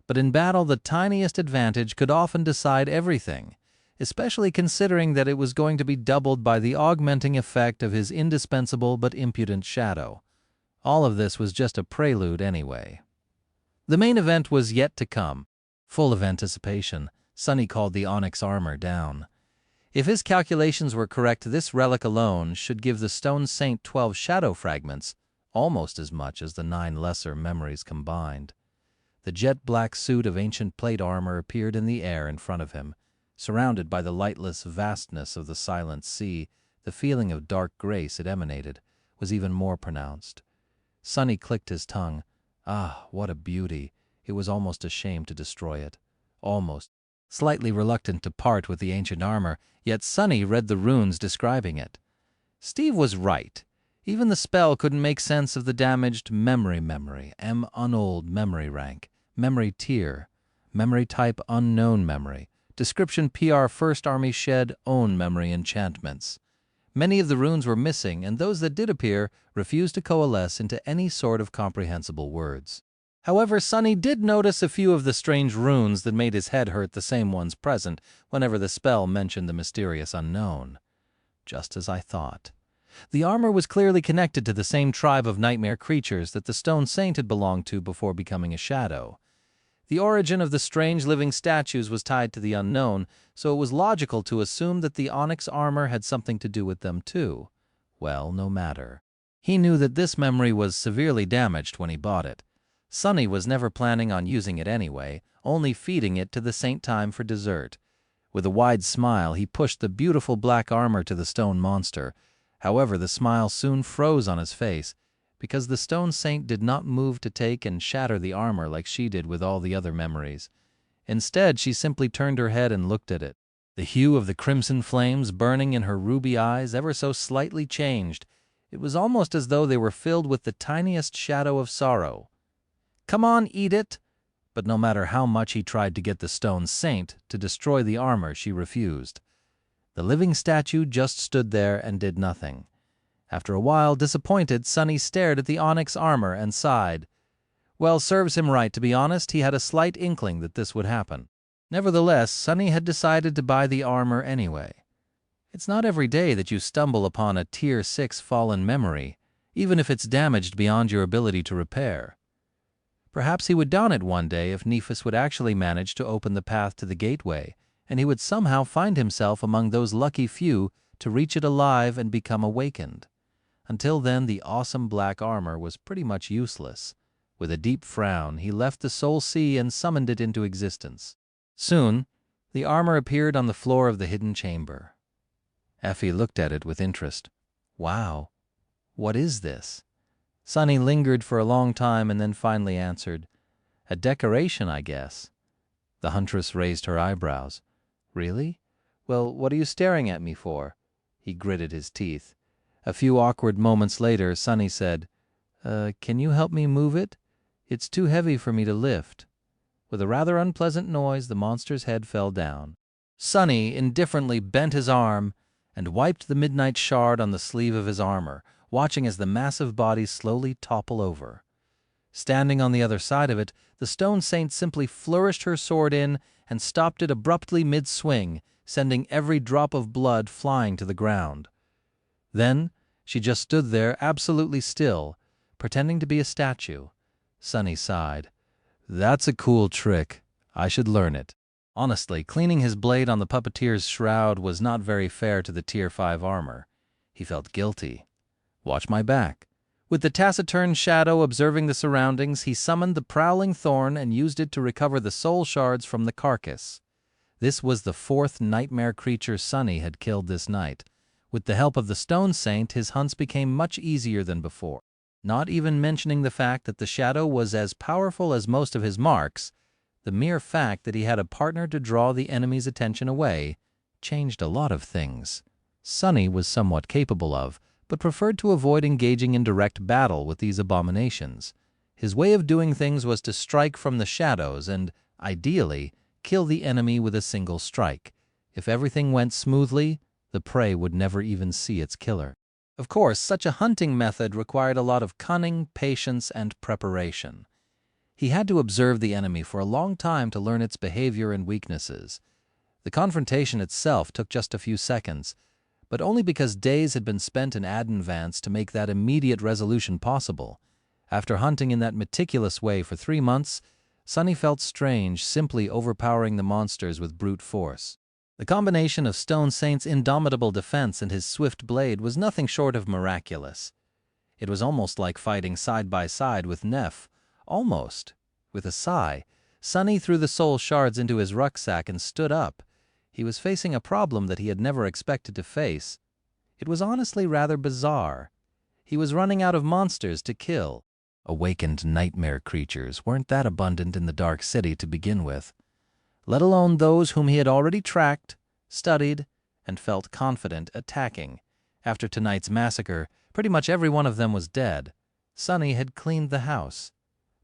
but in battle the tiniest advantage could often decide everything, especially considering that it was going to be doubled by the augmenting effect of his indispensable but impudent shadow. All of this was just a prelude anyway. The main event was yet to come. Full of anticipation, Sunny called the onyx armor down. If his calculations were correct, this relic alone should give the Stone Saint 12 shadow fragments, almost as much as the 9 lesser memories combined. The jet-black suit of ancient plate armor appeared in the air in front of him. Surrounded by the lightless vastness of the silent sea, the feeling of dark grace it emanated was even more pronounced. Sunny clicked his tongue. Ah, what a beauty! It was almost a shame to destroy it. Almost. Slightly reluctant to part with the ancient armor, yet Sunny read the runes describing it. Steve was right. Even the spell couldn't make sense of the damaged memory, unold memory rank, memory tier, memory type unknown memory, description PR First Army Shed own memory enchantments. Many of the runes were missing, and those that did appear refused to coalesce into any sort of comprehensible words. However, Sunny did notice a few of the strange runes that made his head hurt, the same ones present whenever the spell mentioned the mysterious unknown. Just as I thought. The armor was clearly connected to the same tribe of nightmare creatures that the Stone Saint had belonged to before becoming a shadow. The origin of the strange living statues was tied to the unknown, so it was logical to assume that the onyx armor had something to do with them too. Well, no matter. He knew that this memory was severely damaged when he bought it. Sunny was never planning on using it anyway, only feeding it to the Saint time for dessert. With a wide smile, he pushed the beautiful black armor to the stone monster. However, the smile soon froze on his face, because the stone saint did not move to take and shatter the armor like she did with all the other memories. Instead, she simply turned her head and looked at it. The hue of the crimson flames burning in her ruby eyes ever so slightly changed. It was almost as though they were filled with the tiniest shadow of sorrow. "Come on, eat it!" But no matter how much he tried to get the stone saint to destroy the armor, she refused. The living statue just stood there and did nothing. After a while, disappointed, Sunny stared at the onyx armor and sighed. Well, serves him right, to be honest. He had a slight inkling that this would happen. Nevertheless, Sunny had decided to buy the armor anyway. It's not every day that you stumble upon a Tier 6 fallen memory, even if it's damaged beyond your ability to repair. Perhaps he would don it one day if Nephis would actually manage to open the path to the gateway, and he would somehow find himself among those lucky few to reach it alive and become awakened. Until then, the awesome black armor was pretty much useless. With a deep frown, he left the Soul Sea and summoned it into existence. Soon, the armor appeared on the floor of the hidden chamber. Effie looked at it with interest. Wow, what is this? Sunny lingered for a long time and then finally answered, "A decoration, I guess." The huntress raised her eyebrows. "Really? Well, what are you staring at me for?" He gritted his teeth. A few awkward moments later, Sunny said, "Can you help me move it? It's too heavy for me to lift." With a rather unpleasant noise, the monster's head fell down. Sunny indifferently bent his arm and wiped the midnight shard on the sleeve of his armor, watching as the massive body slowly topple over. Standing on the other side of it, the stone saint simply flourished her sword in and stopped it abruptly mid-swing, sending every drop of blood flying to the ground. Then she just stood there absolutely still, pretending to be a statue. Sunny sighed. "That's a cool trick. I should learn it." Honestly, cleaning his blade on the puppeteer's shroud was not very fair to the Tier 5 armor. He felt guilty. Watch my back. With the taciturn Shadow observing the surroundings, he summoned the prowling thorn and used it to recover the soul shards from the carcass. This was the fourth nightmare creature Sunny had killed this night. With the help of the Stone Saint, his hunts became much easier than before. Not even mentioning the fact that the Shadow was as powerful as most of his marks, the mere fact that he had a partner to draw the enemy's attention away changed a lot of things. Sunny was somewhat capable of, but preferred to avoid engaging in direct battle with these abominations. His way of doing things was to strike from the shadows and, ideally, kill the enemy with a single strike. If everything went smoothly, the prey would never even see its killer. Of course, such a hunting method required a lot of cunning, patience, and preparation. He had to observe the enemy for a long time to learn its behavior and weaknesses. The confrontation itself took just a few seconds, but only because days had been spent in advance to make that immediate resolution possible. After hunting in that meticulous way for 3 months, Sunny felt strange, simply overpowering the monsters with brute force. The combination of Stone Saint's indomitable defense and his swift blade was nothing short of miraculous. It was almost like fighting side by side with Neph. Almost. With a sigh, Sunny threw the soul shards into his rucksack and stood up. He was facing a problem that he had never expected to face. It was honestly rather bizarre. He was running out of monsters to kill. Awakened nightmare creatures weren't that abundant in the Dark City to begin with, let alone those whom he had already tracked, studied, and felt confident attacking. After tonight's massacre, pretty much every one of them was dead. Sunny had cleaned the house.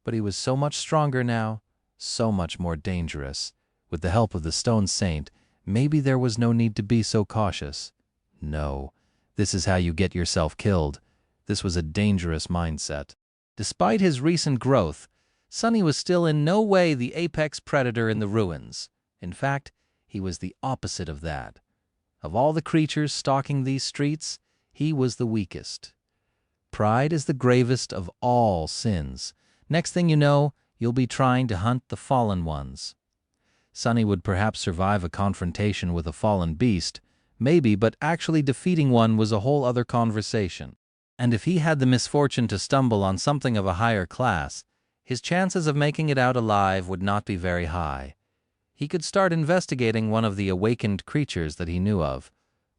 But he was so much stronger now, so much more dangerous. With the help of the Stone Saint, maybe there was no need to be so cautious. No, this is how you get yourself killed. This was a dangerous mindset. Despite his recent growth, Sunny was still in no way the apex predator in the ruins. In fact, he was the opposite of that. Of all the creatures stalking these streets, he was the weakest. Pride is the gravest of all sins. Next thing you know, you'll be trying to hunt the fallen ones. Sunny would perhaps survive a confrontation with a fallen beast, maybe, but actually defeating one was a whole other conversation. And if he had the misfortune to stumble on something of a higher class, his chances of making it out alive would not be very high. He could start investigating one of the awakened creatures that he knew of,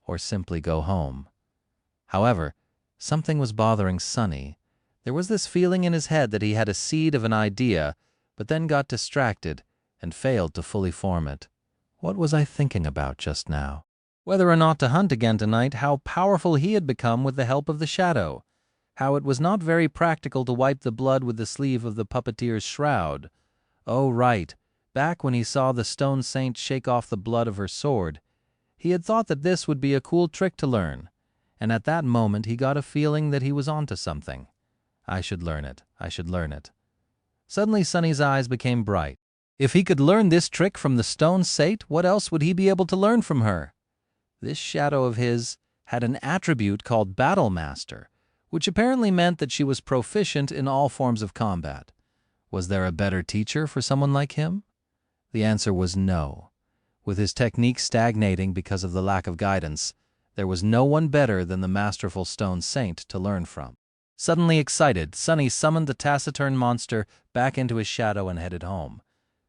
or simply go home. However, something was bothering Sonny. There was this feeling in his head that he had a seed of an idea, but then got distracted and failed to fully form it. What was I thinking about just now? Whether or not to hunt again tonight, how powerful he had become with the help of the shadow. How it was not very practical to wipe the blood with the sleeve of the puppeteer's shroud. Oh, right, back when he saw the stone saint shake off the blood of her sword. He had thought that this would be a cool trick to learn, and at that moment he got a feeling that he was onto something. I should learn it. I should learn it. Suddenly Sonny's eyes became bright. If he could learn this trick from the stone saint, what else would he be able to learn from her? This shadow of his had an attribute called Battle Master, which apparently meant that she was proficient in all forms of combat. Was there a better teacher for someone like him? The answer was no. With his technique stagnating because of the lack of guidance, there was no one better than the masterful stone saint to learn from. Suddenly excited, Sonny summoned the taciturn monster back into his shadow and headed home.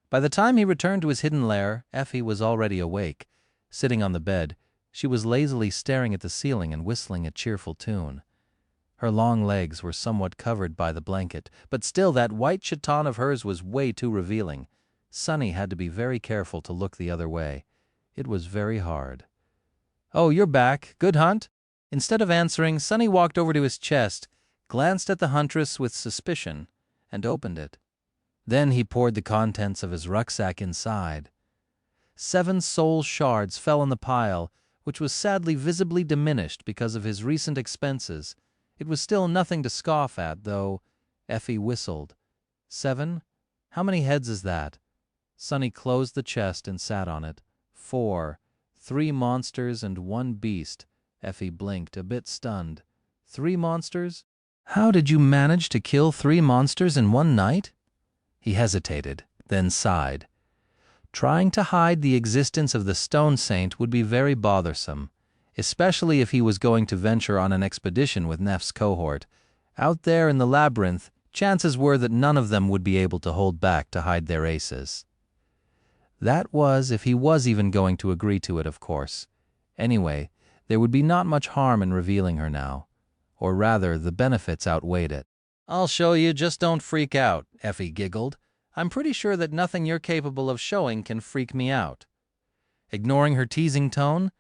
By the time he returned to his hidden lair, Effie was already awake. Sitting on the bed, she was lazily staring at the ceiling and whistling a cheerful tune. Her long legs were somewhat covered by the blanket, but still that white chiton of hers was way too revealing. Sonny had to be very careful to look the other way. It was very hard. "Oh, you're back. Good hunt?" Instead of answering, Sonny walked over to his chest, glanced at the huntress with suspicion, and opened it. Then he poured the contents of his rucksack inside. 7 soul shards fell on the pile, which was sadly visibly diminished because of his recent expenses. It was still nothing to scoff at, though. Effie whistled. 7? How many heads is that? Sonny closed the chest and sat on it. 4. 3 monsters and 1 beast. Effie blinked, a bit stunned. 3 monsters? How did you manage to kill 3 monsters in one night? He hesitated, then sighed. Trying to hide the existence of the stone saint would be very bothersome, especially if he was going to venture on an expedition with Neff's cohort. Out there in the labyrinth, chances were that none of them would be able to hold back to hide their aces. That was if he was even going to agree to it, of course. Anyway, there would be not much harm in revealing her now. Or rather, the benefits outweighed it. "I'll show you, just don't freak out," Effie giggled. "I'm pretty sure that nothing you're capable of showing can freak me out." Ignoring her teasing tone,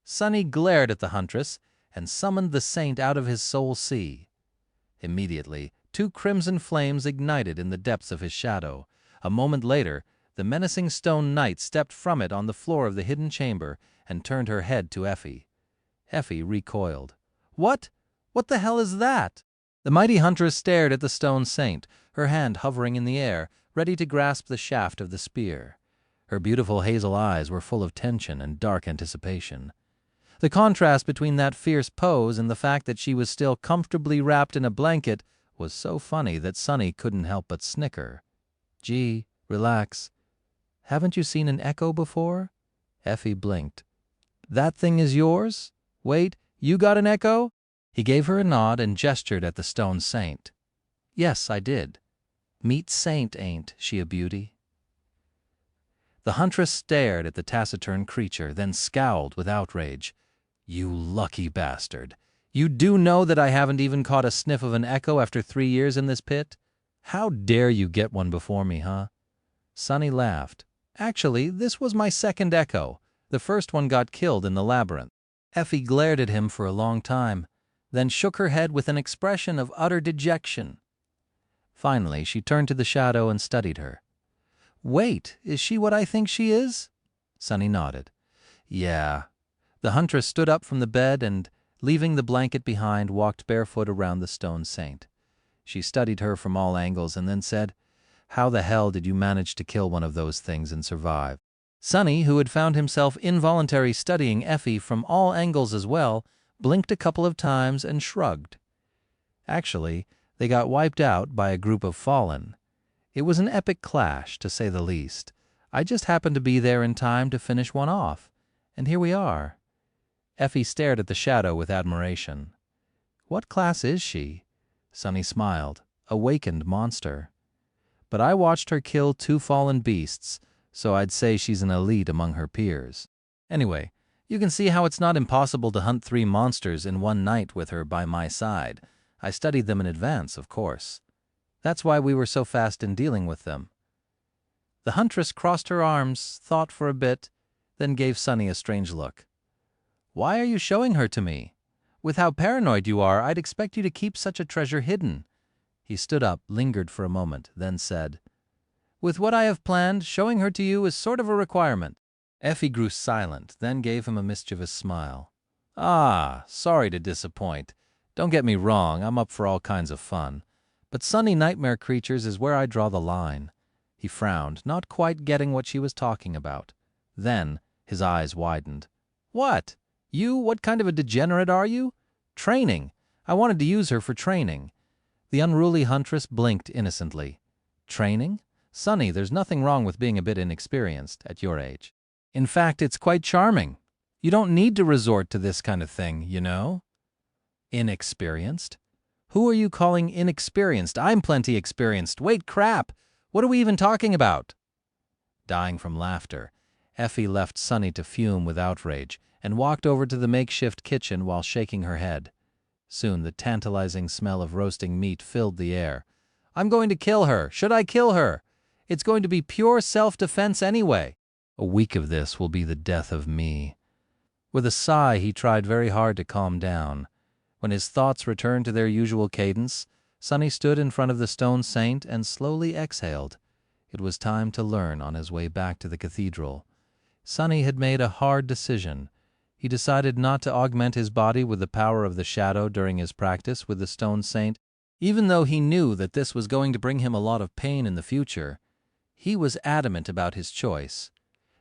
Sonny glared at the huntress and summoned the saint out of his soul sea. Immediately, 2 crimson flames ignited in the depths of his shadow. A moment later, the menacing stone knight stepped from it on the floor of the hidden chamber and turned her head to Effie. Effie recoiled. "What? What the hell is that?" The mighty huntress stared at the stone saint, her hand hovering in the air, ready to grasp the shaft of the spear. Her beautiful hazel eyes were full of tension and dark anticipation. The contrast between that fierce pose and the fact that she was still comfortably wrapped in a blanket was so funny that Sonny couldn't help but snicker. "Gee, relax. Haven't you seen an echo before?" Effie blinked. "That thing is yours? Wait, you got an echo?" He gave her a nod and gestured at the stone saint. "Yes, I did. Meet saint, ain't she a beauty?" The huntress stared at the taciturn creature, then scowled with outrage. "You lucky bastard. You do know that I haven't even caught a sniff of an echo after 3 years in this pit? How dare you get one before me, huh?" Sonny laughed. "Actually, this was my 2nd echo. The first one got killed in the labyrinth." Effie glared at him for a long time, then shook her head with an expression of utter dejection. Finally, she turned to the shadow and studied her. "Wait, is she what I think she is?" Sonny nodded. "Yeah." The huntress stood up from the bed and, leaving the blanket behind, walked barefoot around the stone saint. She studied her from all angles and then said, "How the hell did you manage to kill one of those things and survive?" Sonny, who had found himself involuntarily studying Effie from all angles as well, blinked a couple of times and shrugged. Actually, they got wiped out by a group of fallen. It was an epic clash, to say the least. I just happened to be there in time to finish one off, and here we are. Effie stared at the shadow with admiration. What class is she? Sunny smiled. Awakened monster. But I watched her kill 2 fallen beasts, so I'd say she's an elite among her peers. Anyway, you can see how it's not impossible to hunt 3 monsters in one night with her by my side. I studied them in advance, of course. That's why we were so fast in dealing with them. The huntress crossed her arms, thought for a bit, then gave Sunny a strange look. Why are you showing her to me? With how paranoid you are, I'd expect you to keep such a treasure hidden. He stood up, lingered for a moment, then said, With what I have planned, showing her to you is sort of a requirement. Effie grew silent, then gave him a mischievous smile. Ah, sorry to disappoint. Don't get me wrong, I'm up for all kinds of fun. But Sunny Nightmare Creatures is where I draw the line. He frowned, not quite getting what she was talking about. Then his eyes widened. What? You? What kind of a degenerate are you? Training. I wanted to use her for training. The unruly huntress blinked innocently. Training? Sunny, there's nothing wrong with being a bit inexperienced at your age. In fact, it's quite charming. You don't need to resort to this kind of thing, you know? Inexperienced? Who are you calling inexperienced? I'm plenty experienced. Wait, crap! What are we even talking about? Dying from laughter, Effie left Sunny to fume with outrage and walked over to the makeshift kitchen while shaking her head. Soon the tantalizing smell of roasting meat filled the air. I'm going to kill her. Should I kill her? It's going to be pure self-defense anyway. A week of this will be the death of me. With a sigh, he tried very hard to calm down. When his thoughts returned to their usual cadence, Sunny stood in front of the stone saint and slowly exhaled. It was time to learn on his way back to the cathedral. Sunny had made a hard decision. He decided not to augment his body with the power of the shadow during his practice with the stone saint, even though he knew that this was going to bring him a lot of pain in the future. He was adamant about his choice.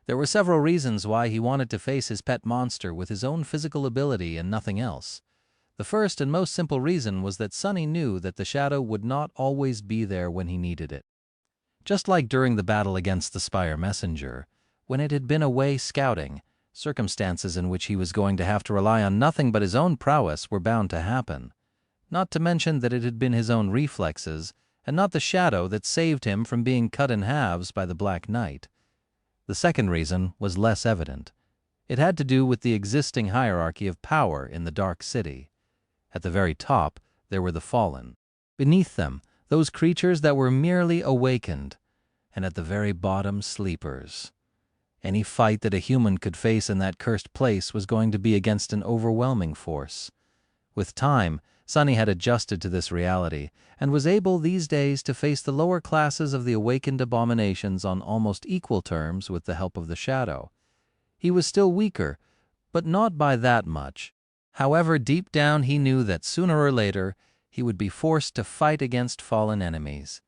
There were several reasons why he wanted to face his pet monster with his own physical ability and nothing else. The first and most simple reason was that Sunny knew that the shadow would not always be there when he needed it. Just like during the battle against the Spire Messenger, when it had been away scouting, circumstances in which he was going to have to rely on nothing but his own prowess were bound to happen. Not to mention that it had been his own reflexes, and not the shadow that saved him from being cut in halves by the Black Knight. The second reason was less evident. It had to do with the existing hierarchy of power in the Dark City. At the very top, there were the fallen. Beneath them, those creatures that were merely awakened. And at the very bottom, sleepers. Any fight that a human could face in that cursed place was going to be against an overwhelming force. With time, Sunny had adjusted to this reality, and was able these days to face the lower classes of the awakened abominations on almost equal terms with the help of the shadow. He was still weaker, but not by that much. However, deep down he knew that sooner or later he would be forced to fight against fallen enemies.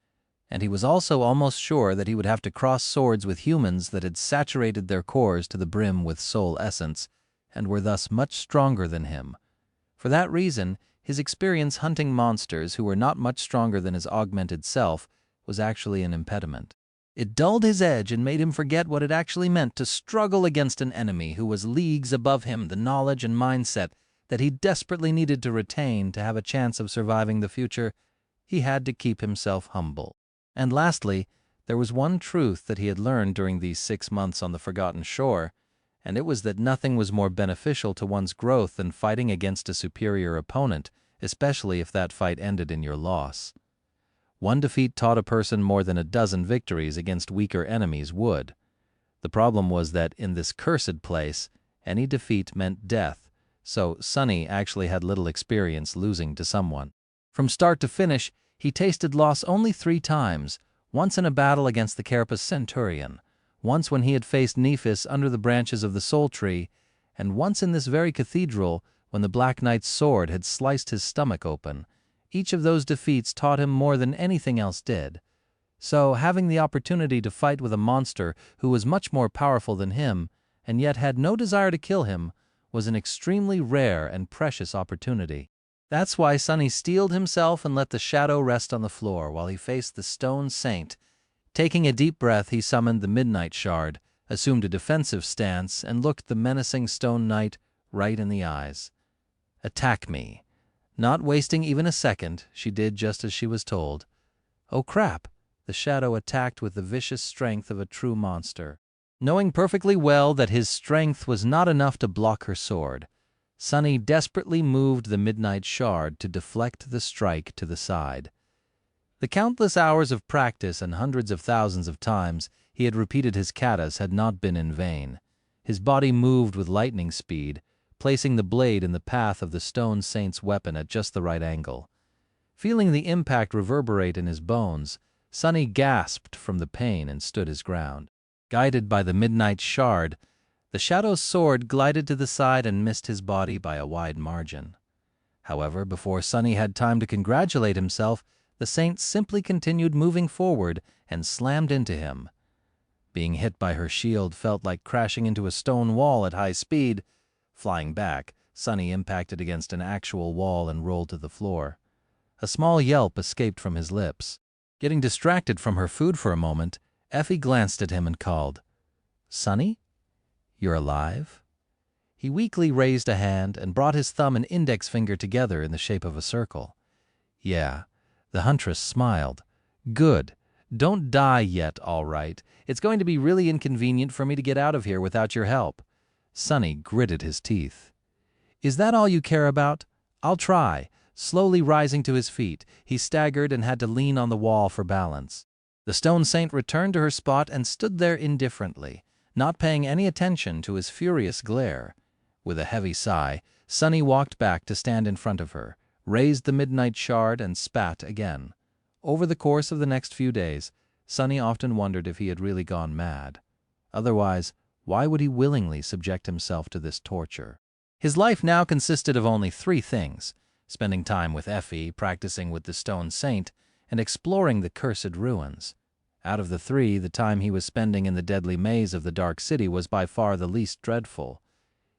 And he was also almost sure that he would have to cross swords with humans that had saturated their cores to the brim with soul essence, and were thus much stronger than him. For that reason, his experience hunting monsters who were not much stronger than his augmented self was actually an impediment. It dulled his edge and made him forget what it actually meant to struggle against an enemy who was leagues above him, the knowledge and mindset that he desperately needed to retain to have a chance of surviving the future. He had to keep himself humble. And lastly, there was one truth that he had learned during these 6 months on the Forgotten Shore, and it was that nothing was more beneficial to one's growth than fighting against a superior opponent, especially if that fight ended in your loss. One defeat taught a person more than a dozen victories against weaker enemies would. The problem was that in this cursed place, any defeat meant death, so Sunny actually had little experience losing to someone. From start to finish, he tasted loss only 3 times, once in a battle against the Carapace Centurion, once when he had faced Nephis under the branches of the Soul Tree, and once in this very cathedral when the Black Knight's sword had sliced his stomach open. Each of those defeats taught him more than anything else did. So, having the opportunity to fight with a monster who was much more powerful than him, and yet had no desire to kill him, was an extremely rare and precious opportunity. That's why Sunny steeled himself and let the shadow rest on the floor while he faced the stone saint. Taking a deep breath, he summoned the Midnight Shard, assumed a defensive stance, and looked the menacing stone knight right in the eyes. Attack me. Not wasting even a second, she did just as she was told. Oh crap! The shadow attacked with the vicious strength of a true monster. Knowing perfectly well that his strength was not enough to block her sword, Sunny desperately moved the midnight shard to deflect the strike to the side. The countless hours of practice and hundreds of thousands of times he had repeated his katas had not been in vain. His body moved with lightning speed, placing the blade in the path of the stone saint's weapon at just the right angle. Feeling the impact reverberate in his bones, Sunny gasped from the pain and stood his ground. Guided by the midnight shard, the shadow's sword glided to the side and missed his body by a wide margin. However, before Sunny had time to congratulate himself, the saint simply continued moving forward and slammed into him. Being hit by her shield felt like crashing into a stone wall at high speed. Flying back, Sunny impacted against an actual wall and rolled to the floor. A small yelp escaped from his lips. Getting distracted from her food for a moment, Effie glanced at him and called, "Sunny? You're alive?" He weakly raised a hand and brought his thumb and index finger together in the shape of a circle. "Yeah." The huntress smiled. "Good. Don't die yet, all right. It's going to be really inconvenient for me to get out of here without your help." Sunny gritted his teeth. "Is that all you care about? I'll try." Slowly rising to his feet, he staggered and had to lean on the wall for balance. The stone saint returned to her spot and stood there indifferently, not paying any attention to his furious glare. With a heavy sigh, Sunny walked back to stand in front of her, raised the midnight shard, and spat again. Over the course of the next few days, Sunny often wondered if he had really gone mad. Otherwise, why would he willingly subject himself to this torture? His life now consisted of only 3 things: spending time with Effie, practicing with the stone saint, and exploring the cursed ruins. Out of the 3, the time he was spending in the deadly maze of the Dark City was by far the least dreadful.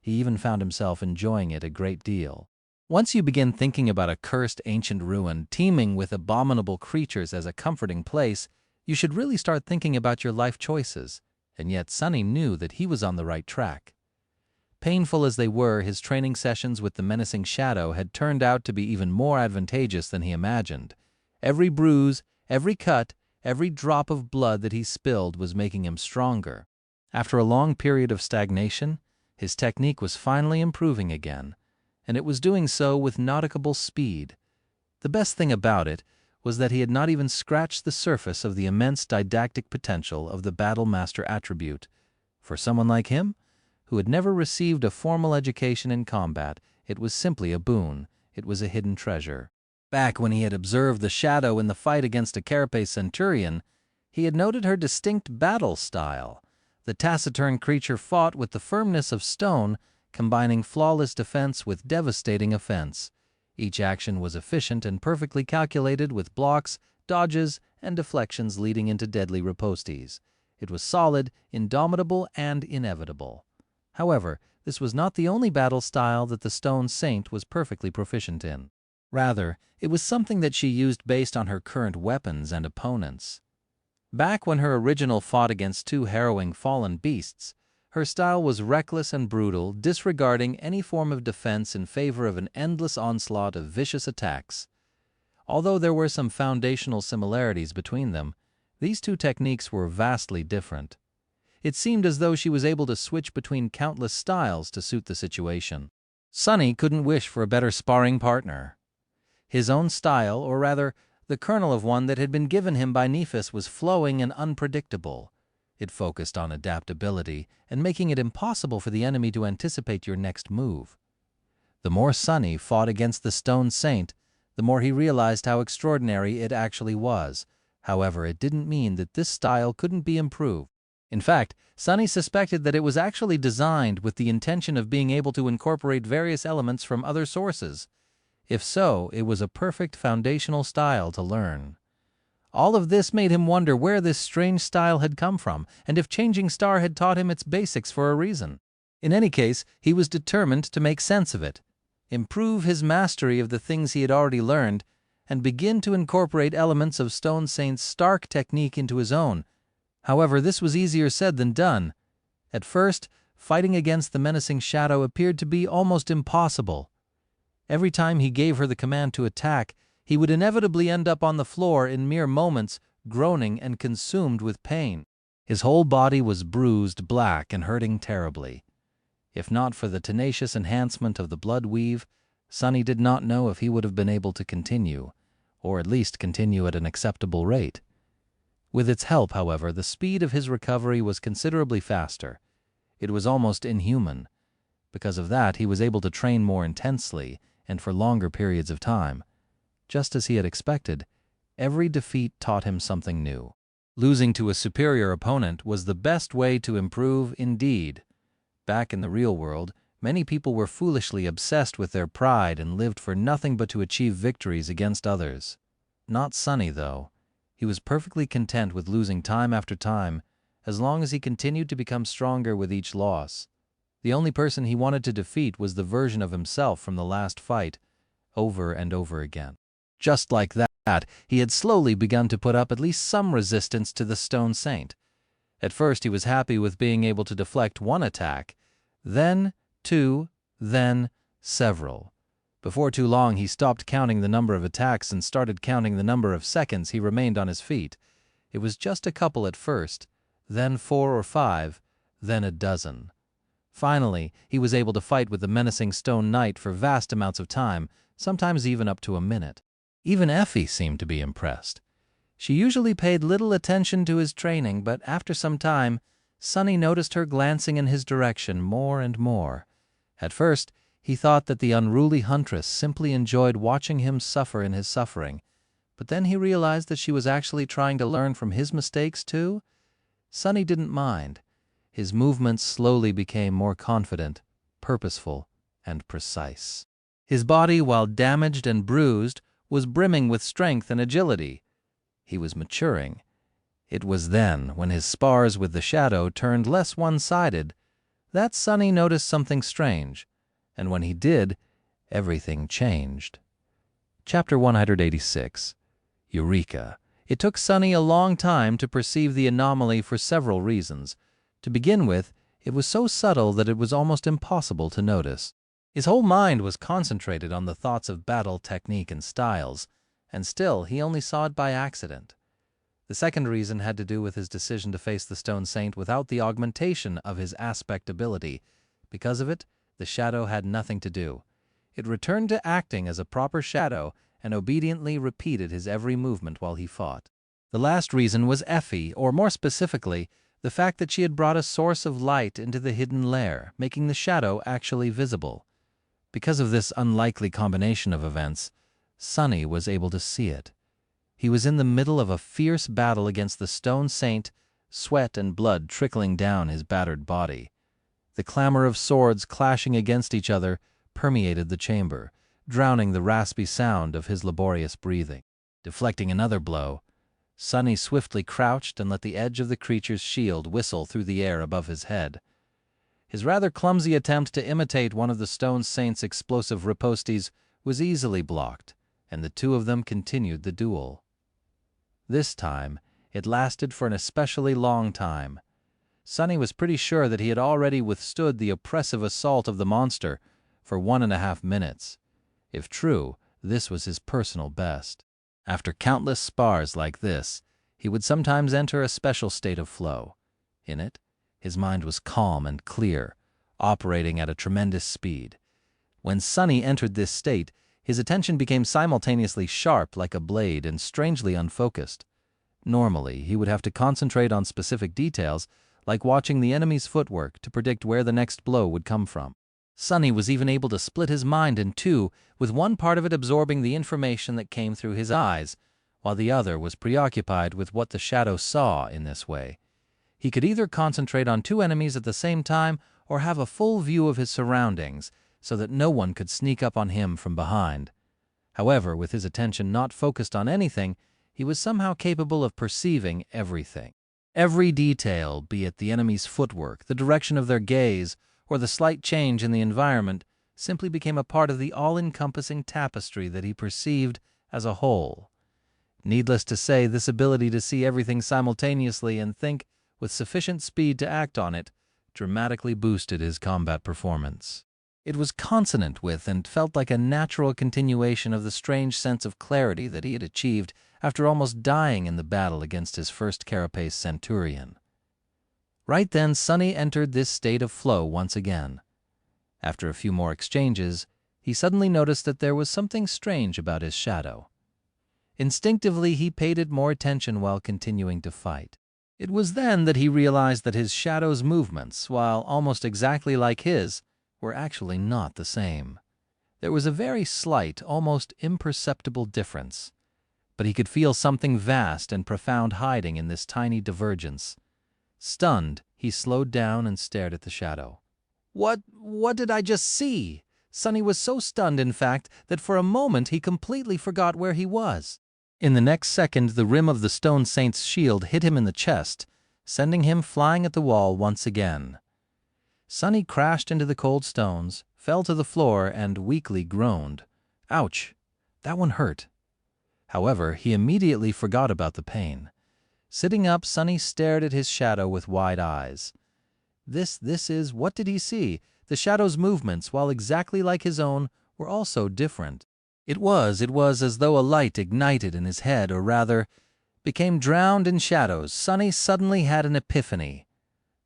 He even found himself enjoying it a great deal. Once you begin thinking about a cursed ancient ruin teeming with abominable creatures as a comforting place, you should really start thinking about your life choices, and yet Sunny knew that he was on the right track. Painful as they were, his training sessions with the menacing shadow had turned out to be even more advantageous than he imagined. Every bruise, every cut, every drop of blood that he spilled was making him stronger. After a long period of stagnation, his technique was finally improving again, and it was doing so with nautical speed. The best thing about it was that he had not even scratched the surface of the immense didactic potential of the Battle Master attribute. For someone like him, who had never received a formal education in combat, it was simply a boon. It was a hidden treasure. Back when he had observed the shadow in the fight against a Carapace centurion, he had noted her distinct battle style. The taciturn creature fought with the firmness of stone, combining flawless defense with devastating offense. Each action was efficient and perfectly calculated, with blocks, dodges, and deflections leading into deadly ripostes. It was solid, indomitable, and inevitable. However, this was not the only battle style that the Stone Saint was perfectly proficient in. Rather, it was something that she used based on her current weapons and opponents. Back when her original fought against 2 harrowing fallen beasts, her style was reckless and brutal, disregarding any form of defense in favor of an endless onslaught of vicious attacks. Although there were some foundational similarities between them, these 2 techniques were vastly different. It seemed as though she was able to switch between countless styles to suit the situation. Sunny couldn't wish for a better sparring partner. His own style, or rather, the kernel of one that had been given him by Nephis, was flowing and unpredictable. It focused on adaptability and making it impossible for the enemy to anticipate your next move. The more Sunny fought against the Stone Saint, the more he realized how extraordinary it actually was. However, it didn't mean that this style couldn't be improved. In fact, Sunny suspected that it was actually designed with the intention of being able to incorporate various elements from other sources. If so, it was a perfect foundational style to learn. All of this made him wonder where this strange style had come from, and if Changing Star had taught him its basics for a reason. In any case, he was determined to make sense of it, improve his mastery of the things he had already learned, and begin to incorporate elements of Stone Saint's stark technique into his own. However, this was easier said than done. At first, fighting against the menacing shadow appeared to be almost impossible. Every time he gave her the command to attack, he would inevitably end up on the floor in mere moments, groaning and consumed with pain. His whole body was bruised black and hurting terribly. If not for the tenacious enhancement of the blood weave, Sunny did not know if he would have been able to continue, or at least continue at an acceptable rate. With its help, however, the speed of his recovery was considerably faster. It was almost inhuman. Because of that, he was able to train more intensely and for longer periods of time. Just as he had expected, every defeat taught him something new. Losing to a superior opponent was the best way to improve indeed. Back in the real world, many people were foolishly obsessed with their pride and lived for nothing but to achieve victories against others. Not Sunny, though. He was perfectly content with losing time after time, as long as he continued to become stronger with each loss. The only person he wanted to defeat was the version of himself from the last fight, over and over again. Just like that, he had slowly begun to put up at least some resistance to the Stone Saint. At first he was happy with being able to deflect one attack, then two, then several. Before too long he stopped counting the number of attacks and started counting the number of seconds he remained on his feet. It was just a couple at first, then 4 or 5, then a dozen. Finally, he was able to fight with the menacing Stone Knight for vast amounts of time, sometimes even up to a minute. Even Effie seemed to be impressed. She usually paid little attention to his training, but after some time, Sunny noticed her glancing in his direction more and more. At first, he thought that the unruly huntress simply enjoyed watching him suffer in his suffering, but then he realized that she was actually trying to learn from his mistakes too. Sunny didn't mind. His movements slowly became more confident, purposeful, and precise. His body, while damaged and bruised, was brimming with strength and agility. He was maturing. It was then, when his spars with the shadow turned less one-sided, that Sunny noticed something strange, and when he did, everything changed. Chapter 186. Eureka. It took Sunny a long time to perceive the anomaly for several reasons. To begin with, it was so subtle that it was almost impossible to notice. His whole mind was concentrated on the thoughts of battle technique and styles, and still he only saw it by accident. The second reason had to do with his decision to face the Stone Saint without the augmentation of his aspect ability. Because of it, the shadow had nothing to do. It returned to acting as a proper shadow and obediently repeated his every movement while he fought. The last reason was Effie, or more specifically, the fact that she had brought a source of light into the hidden lair, making the shadow actually visible. Because of this unlikely combination of events, Sunny was able to see it. He was in the middle of a fierce battle against the Stone Saint, sweat and blood trickling down his battered body. The clamor of swords clashing against each other permeated the chamber, drowning the raspy sound of his laborious breathing. Deflecting another blow, Sunny swiftly crouched and let the edge of the creature's shield whistle through the air above his head. His rather clumsy attempt to imitate one of the Stone Saint's explosive ripostes was easily blocked, and the two of them continued the duel. This time, it lasted for an especially long time. Sunny was pretty sure that he had already withstood the oppressive assault of the monster for 1.5 minutes. If true, this was his personal best. After countless spars like this, he would sometimes enter a special state of flow. In it, his mind was calm and clear, operating at a tremendous speed. When Sunny entered this state, his attention became simultaneously sharp like a blade and strangely unfocused. Normally, he would have to concentrate on specific details, like watching the enemy's footwork to predict where the next blow would come from. Sunny was even able to split his mind in two, with one part of it absorbing the information that came through his eyes, while the other was preoccupied with what the shadow saw in this way. He could either concentrate on two enemies at the same time or have a full view of his surroundings, so that no one could sneak up on him from behind. However, with his attention not focused on anything, he was somehow capable of perceiving everything. Every detail, be it the enemy's footwork, the direction of their gaze, or the slight change in the environment, simply became a part of the all-encompassing tapestry that he perceived as a whole. Needless to say, this ability to see everything simultaneously and think with sufficient speed to act on it dramatically boosted his combat performance. It was consonant with and felt like a natural continuation of the strange sense of clarity that he had achieved after almost dying in the battle against his first carapace centurion. Right then, Sonny entered this state of flow once again. After a few more exchanges, he suddenly noticed that there was something strange about his shadow. Instinctively, he paid it more attention while continuing to fight. It was then that he realized that his shadow's movements, while almost exactly like his, were actually not the same. There was a very slight, almost imperceptible difference, but he could feel something vast and profound hiding in this tiny divergence. Stunned, he slowed down and stared at the shadow. What did I just see? Sonny was so stunned, in fact, that for a moment he completely forgot where he was. In the next second, the rim of the stone saint's shield hit him in the chest, sending him flying at the wall once again. Sonny crashed into the cold stones, fell to the floor, and weakly groaned. Ouch! That one hurt. However, he immediately forgot about the pain. Sitting up, Sonny stared at his shadow with wide eyes. What did he see? The shadow's movements, while exactly like his own, were also different. It was as though a light ignited in his head, or rather, became drowned in shadows. Sonny suddenly had an epiphany.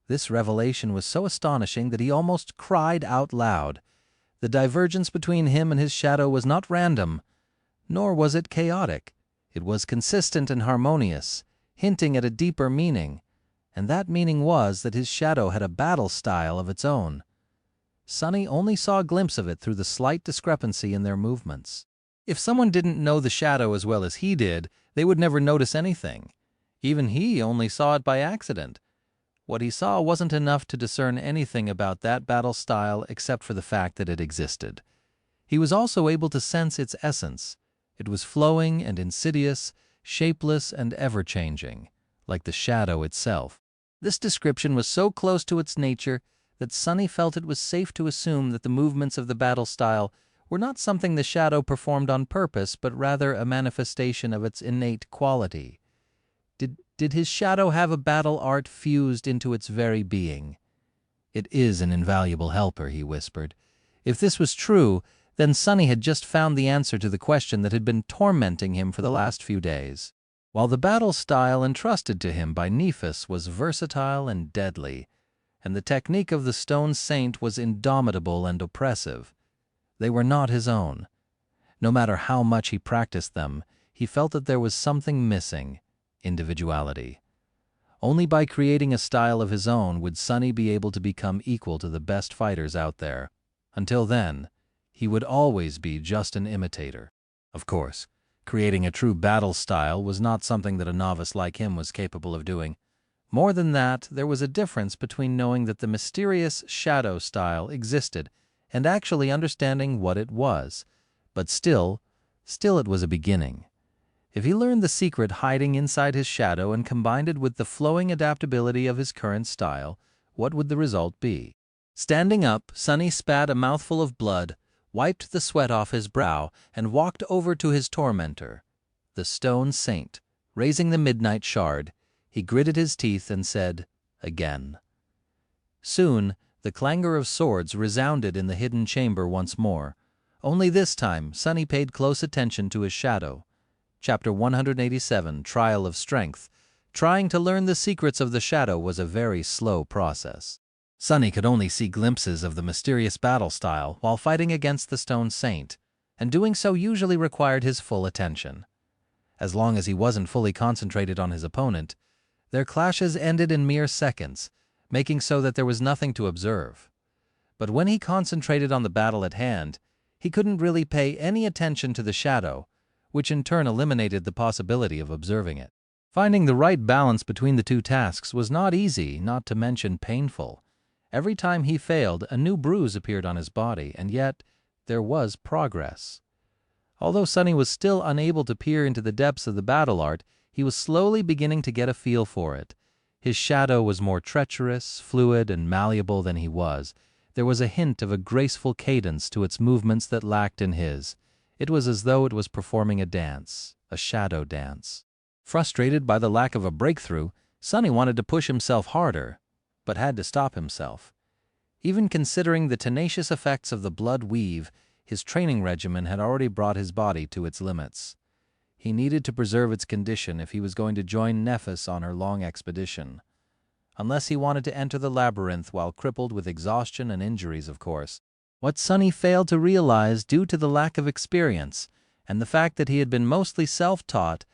This revelation was so astonishing that he almost cried out loud. The divergence between him and his shadow was not random, nor was it chaotic. It was consistent and harmonious, hinting at a deeper meaning, and that meaning was that his shadow had a battle style of its own. Sonny only saw a glimpse of it through the slight discrepancy in their movements. If someone didn't know the shadow as well as he did, they would never notice anything. Even he only saw it by accident. What he saw wasn't enough to discern anything about that battle style except for the fact that it existed. He was also able to sense its essence. It was flowing and insidious, shapeless and ever-changing, like the shadow itself. This description was so close to its nature that Sonny felt it was safe to assume that the movements of the battle style were not something the shadow performed on purpose, but rather a manifestation of its innate quality. Did his shadow have a battle art fused into its very being? "It is an invaluable helper," he whispered. If this was true, then Sonny had just found the answer to the question that had been tormenting him for the last few days. While the battle style entrusted to him by Nephis was versatile and deadly, and the technique of the stone saint was indomitable and oppressive, they were not his own. No matter how much he practiced them, he felt that there was something missing: individuality. Only by creating a style of his own would Sonny be able to become equal to the best fighters out there. Until then, he would always be just an imitator. Of course, creating a true battle style was not something that a novice like him was capable of doing. More than that, there was a difference between knowing that the mysterious shadow style existed and actually understanding what it was. But still it was a beginning. If he learned the secret hiding inside his shadow and combined it with the flowing adaptability of his current style, what would the result be? Standing up, Sonny spat a mouthful of blood, wiped the sweat off his brow, and walked over to his tormentor, the stone saint. Raising the midnight shard, he gritted his teeth and said, "Again." Soon, the clangor of swords resounded in the hidden chamber once more. Only this time, Sonny paid close attention to his shadow. Chapter 187, Trial of Strength. Trying to learn the secrets of the shadow was a very slow process. Sonny could only see glimpses of the mysterious battle style while fighting against the stone saint, and doing so usually required his full attention. As long as he wasn't fully concentrated on his opponent, their clashes ended in mere seconds, making so that there was nothing to observe. But when he concentrated on the battle at hand, he couldn't really pay any attention to the shadow, which in turn eliminated the possibility of observing it. Finding the right balance between the two tasks was not easy, not to mention painful. Every time he failed, a new bruise appeared on his body, and yet there was progress. Although Sonny was still unable to peer into the depths of the battle art, he was slowly beginning to get a feel for it. His shadow was more treacherous, fluid, and malleable than he was. There was a hint of a graceful cadence to its movements that lacked in his. It was as though it was performing a dance, a shadow dance. Frustrated by the lack of a breakthrough, Sonny wanted to push himself harder, but had to stop himself. Even considering the tenacious effects of the blood weave, his training regimen had already brought his body to its limits. He needed to preserve its condition if he was going to join Nephis on her long expedition. Unless he wanted to enter the labyrinth while crippled with exhaustion and injuries, of course. What Sonny failed to realize due to the lack of experience and the fact that he had been mostly self-taught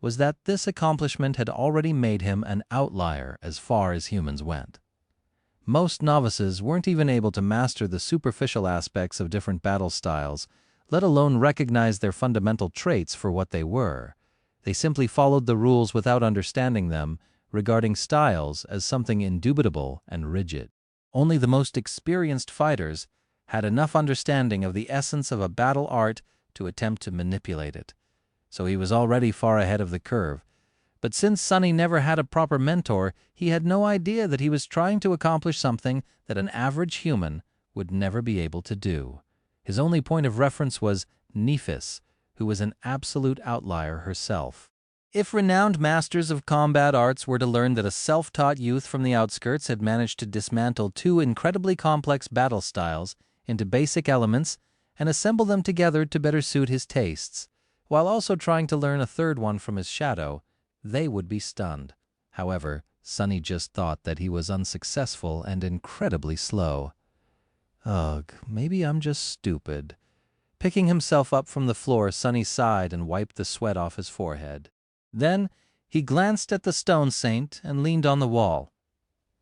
was that this accomplishment had already made him an outlier as far as humans went. Most novices weren't even able to master the superficial aspects of different battle styles, let alone recognize their fundamental traits for what they were. They simply followed the rules without understanding them, regarding styles as something indubitable and rigid. Only the most experienced fighters had enough understanding of the essence of a battle art to attempt to manipulate it. So he was already far ahead of the curve. But since Sonny never had a proper mentor, he had no idea that he was trying to accomplish something that an average human would never be able to do. His only point of reference was Nephis, who was an absolute outlier herself. If renowned masters of combat arts were to learn that a self-taught youth from the outskirts had managed to dismantle two incredibly complex battle styles into basic elements and assemble them together to better suit his tastes, while also trying to learn a third one from his shadow, they would be stunned. However, Sonny just thought that he was unsuccessful and incredibly slow. Ugh, maybe I'm just stupid. Picking himself up from the floor, Sonny sighed and wiped the sweat off his forehead. Then he glanced at the stone saint and leaned on the wall.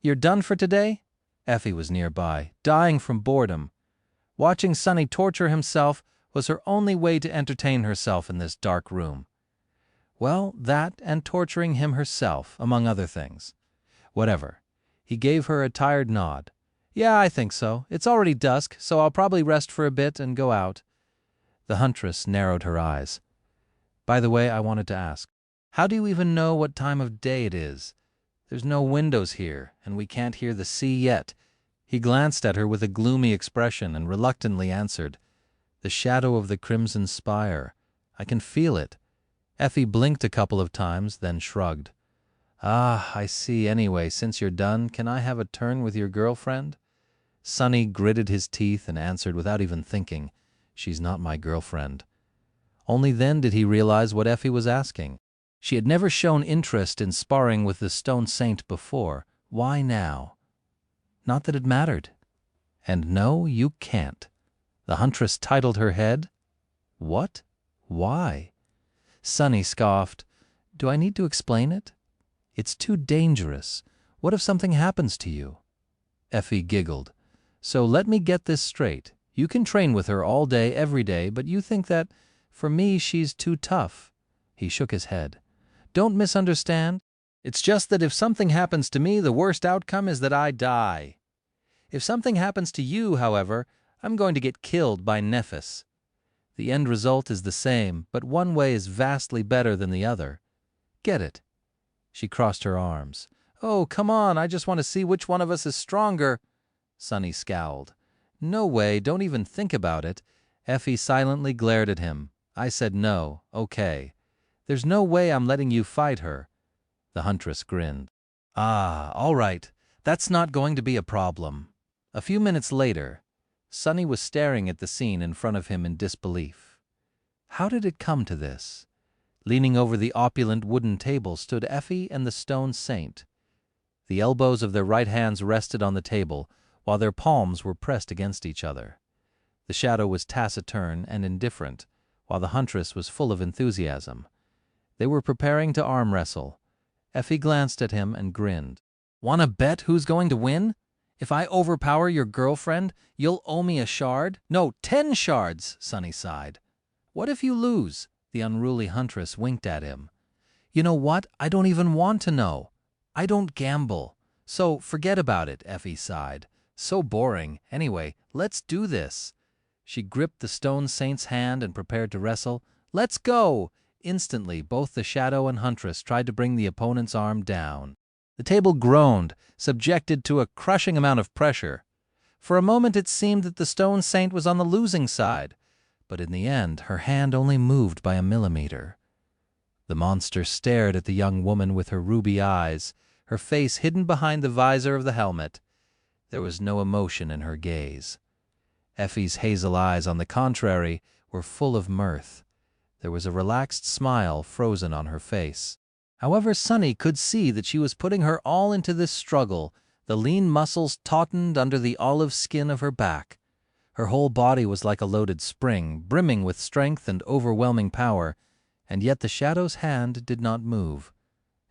"You're done for today?" Effie was nearby, dying from boredom. Watching Sonny torture himself was her only way to entertain herself in this dark room. Well, that and torturing him herself, among other things. Whatever. He gave her a tired nod. "Yeah, I think so. It's already dusk, so I'll probably rest for a bit and go out." The huntress narrowed her eyes. "By the way, I wanted to ask, how do you even know what time of day it is? There's no windows here, and we can't hear the sea yet." He glanced at her with a gloomy expression and reluctantly answered, "The shadow of the crimson spire. I can feel it." Effie blinked a couple of times, then shrugged. "Ah, I see. Anyway, since you're done, can I have a turn with your girlfriend?" Sonny gritted his teeth and answered without even thinking, "She's not my girlfriend." Only then did he realize what Effie was asking. She had never shown interest in sparring with the stone saint before. Why now? Not that it mattered. And no, you can't. The huntress titled her head. What? Why? Sonny scoffed. "Do I need to explain it? It's too dangerous. What if something happens to you?" Effie giggled. "So let me get this straight. You can train with her all day, every day, but you think that, for me, she's too tough." He shook his head. "Don't misunderstand. It's just that if something happens to me, the worst outcome is that I die. If something happens to you, however, I'm going to get killed by Nephis. The end result is the same, but one way is vastly better than the other. Get it?" She crossed her arms. "Oh, come on, I just want to see which one of us is stronger." Sonny scowled. "No way, don't even think about it." Effie silently glared at him. "I said no, okay. There's no way I'm letting you fight her." The huntress grinned. "Ah, all right. That's not going to be a problem." A few minutes later, Sonny was staring at the scene in front of him in disbelief. How did it come to this? Leaning over the opulent wooden table stood Effie and the stone saint. The elbows of their right hands rested on the table, while their palms were pressed against each other. The shadow was taciturn and indifferent, while the huntress was full of enthusiasm. They were preparing to arm wrestle. Effie glanced at him and grinned. "Want to bet who's going to win? If I overpower your girlfriend, you'll owe me a shard? No, 10 shards, Sonny sighed. "What if you lose?" The unruly huntress winked at him. "You know what? I don't even want to know. I don't gamble. So forget about it," Effie sighed. "So boring. Anyway, let's do this." She gripped the stone saint's hand and prepared to wrestle. "Let's go!" Instantly, both the shadow and huntress tried to bring the opponent's arm down. The table groaned, subjected to a crushing amount of pressure. For a moment it seemed that the stone saint was on the losing side, but in the end her hand only moved by a millimeter. The monster stared at the young woman with her ruby eyes, her face hidden behind the visor of the helmet. There was no emotion in her gaze. Effie's hazel eyes, on the contrary, were full of mirth. There was a relaxed smile frozen on her face. However, Sunny could see that she was putting her all into this struggle. The lean muscles tautened under the olive skin of her back. Her whole body was like a loaded spring, brimming with strength and overwhelming power, and yet the shadow's hand did not move.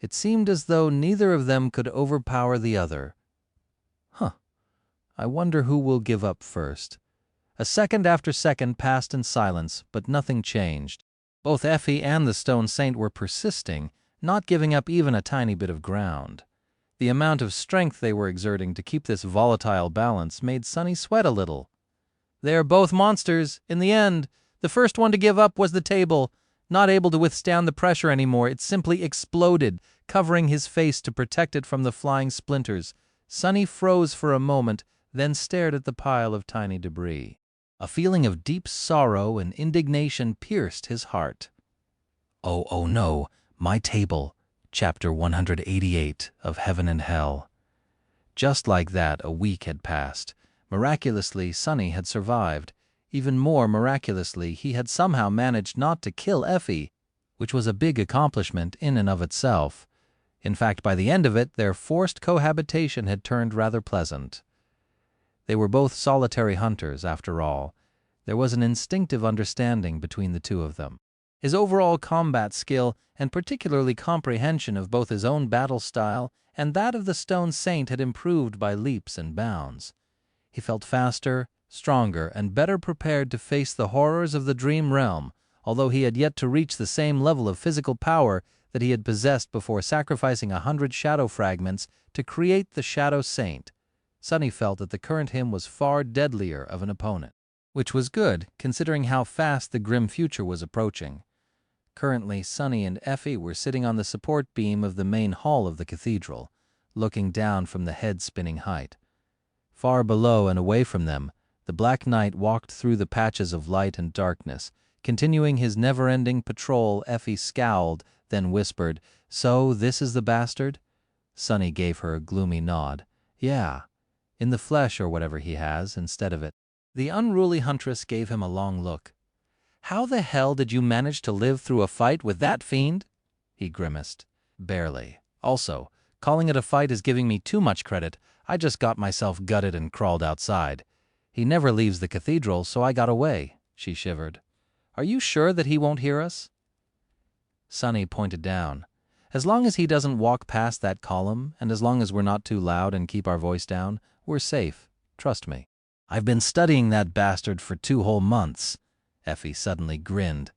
It seemed as though neither of them could overpower the other. I wonder who will give up first. A second after second passed in silence, but nothing changed. Both Effie and the stone saint were persisting, not giving up even a tiny bit of ground. The amount of strength they were exerting to keep this volatile balance made Sunny sweat a little. They are both monsters. In the end, the first one to give up was the table. Not able to withstand the pressure anymore, it simply exploded, covering his face to protect it from the flying splinters. Sunny froze for a moment, then stared at the pile of tiny debris. A feeling of deep sorrow and indignation pierced his heart. Oh no, my table, chapter 188 of Heaven and Hell. Just like that, a week had passed. Miraculously, Sunny had survived. Even more miraculously, he had somehow managed not to kill Effie, which was a big accomplishment in and of itself. In fact, by the end of it, their forced cohabitation had turned rather pleasant. They were both solitary hunters, after all. There was an instinctive understanding between the two of them. His overall combat skill, and particularly comprehension of both his own battle style and that of the stone saint, had improved by leaps and bounds. He felt faster, stronger, and better prepared to face the horrors of the dream realm, although he had yet to reach the same level of physical power that he had possessed before sacrificing 100 shadow fragments to create the shadow saint. Sunny felt that the current him was far deadlier of an opponent, which was good, considering how fast the grim future was approaching. Currently, Sunny and Effie were sitting on the support beam of the main hall of the cathedral, looking down from the head-spinning height. Far below and away from them, the Black Knight walked through the patches of light and darkness. Continuing his never-ending patrol, Effie scowled, then whispered, "So this is the bastard?" Sunny gave her a gloomy nod. "Yeah. In the flesh or whatever he has, instead of it." The unruly huntress gave him a long look. "How the hell did you manage to live through a fight with that fiend?" He grimaced. "Barely. Also, calling it a fight is giving me too much credit. I just got myself gutted and crawled outside. He never leaves the cathedral, so I got away." She shivered. "Are you sure that he won't hear us?" Sunny pointed down. "As long as he doesn't walk past that column, and as long as we're not too loud and keep our voice down, we're safe. Trust me. I've been studying that bastard for 2 whole months." Effie suddenly grinned.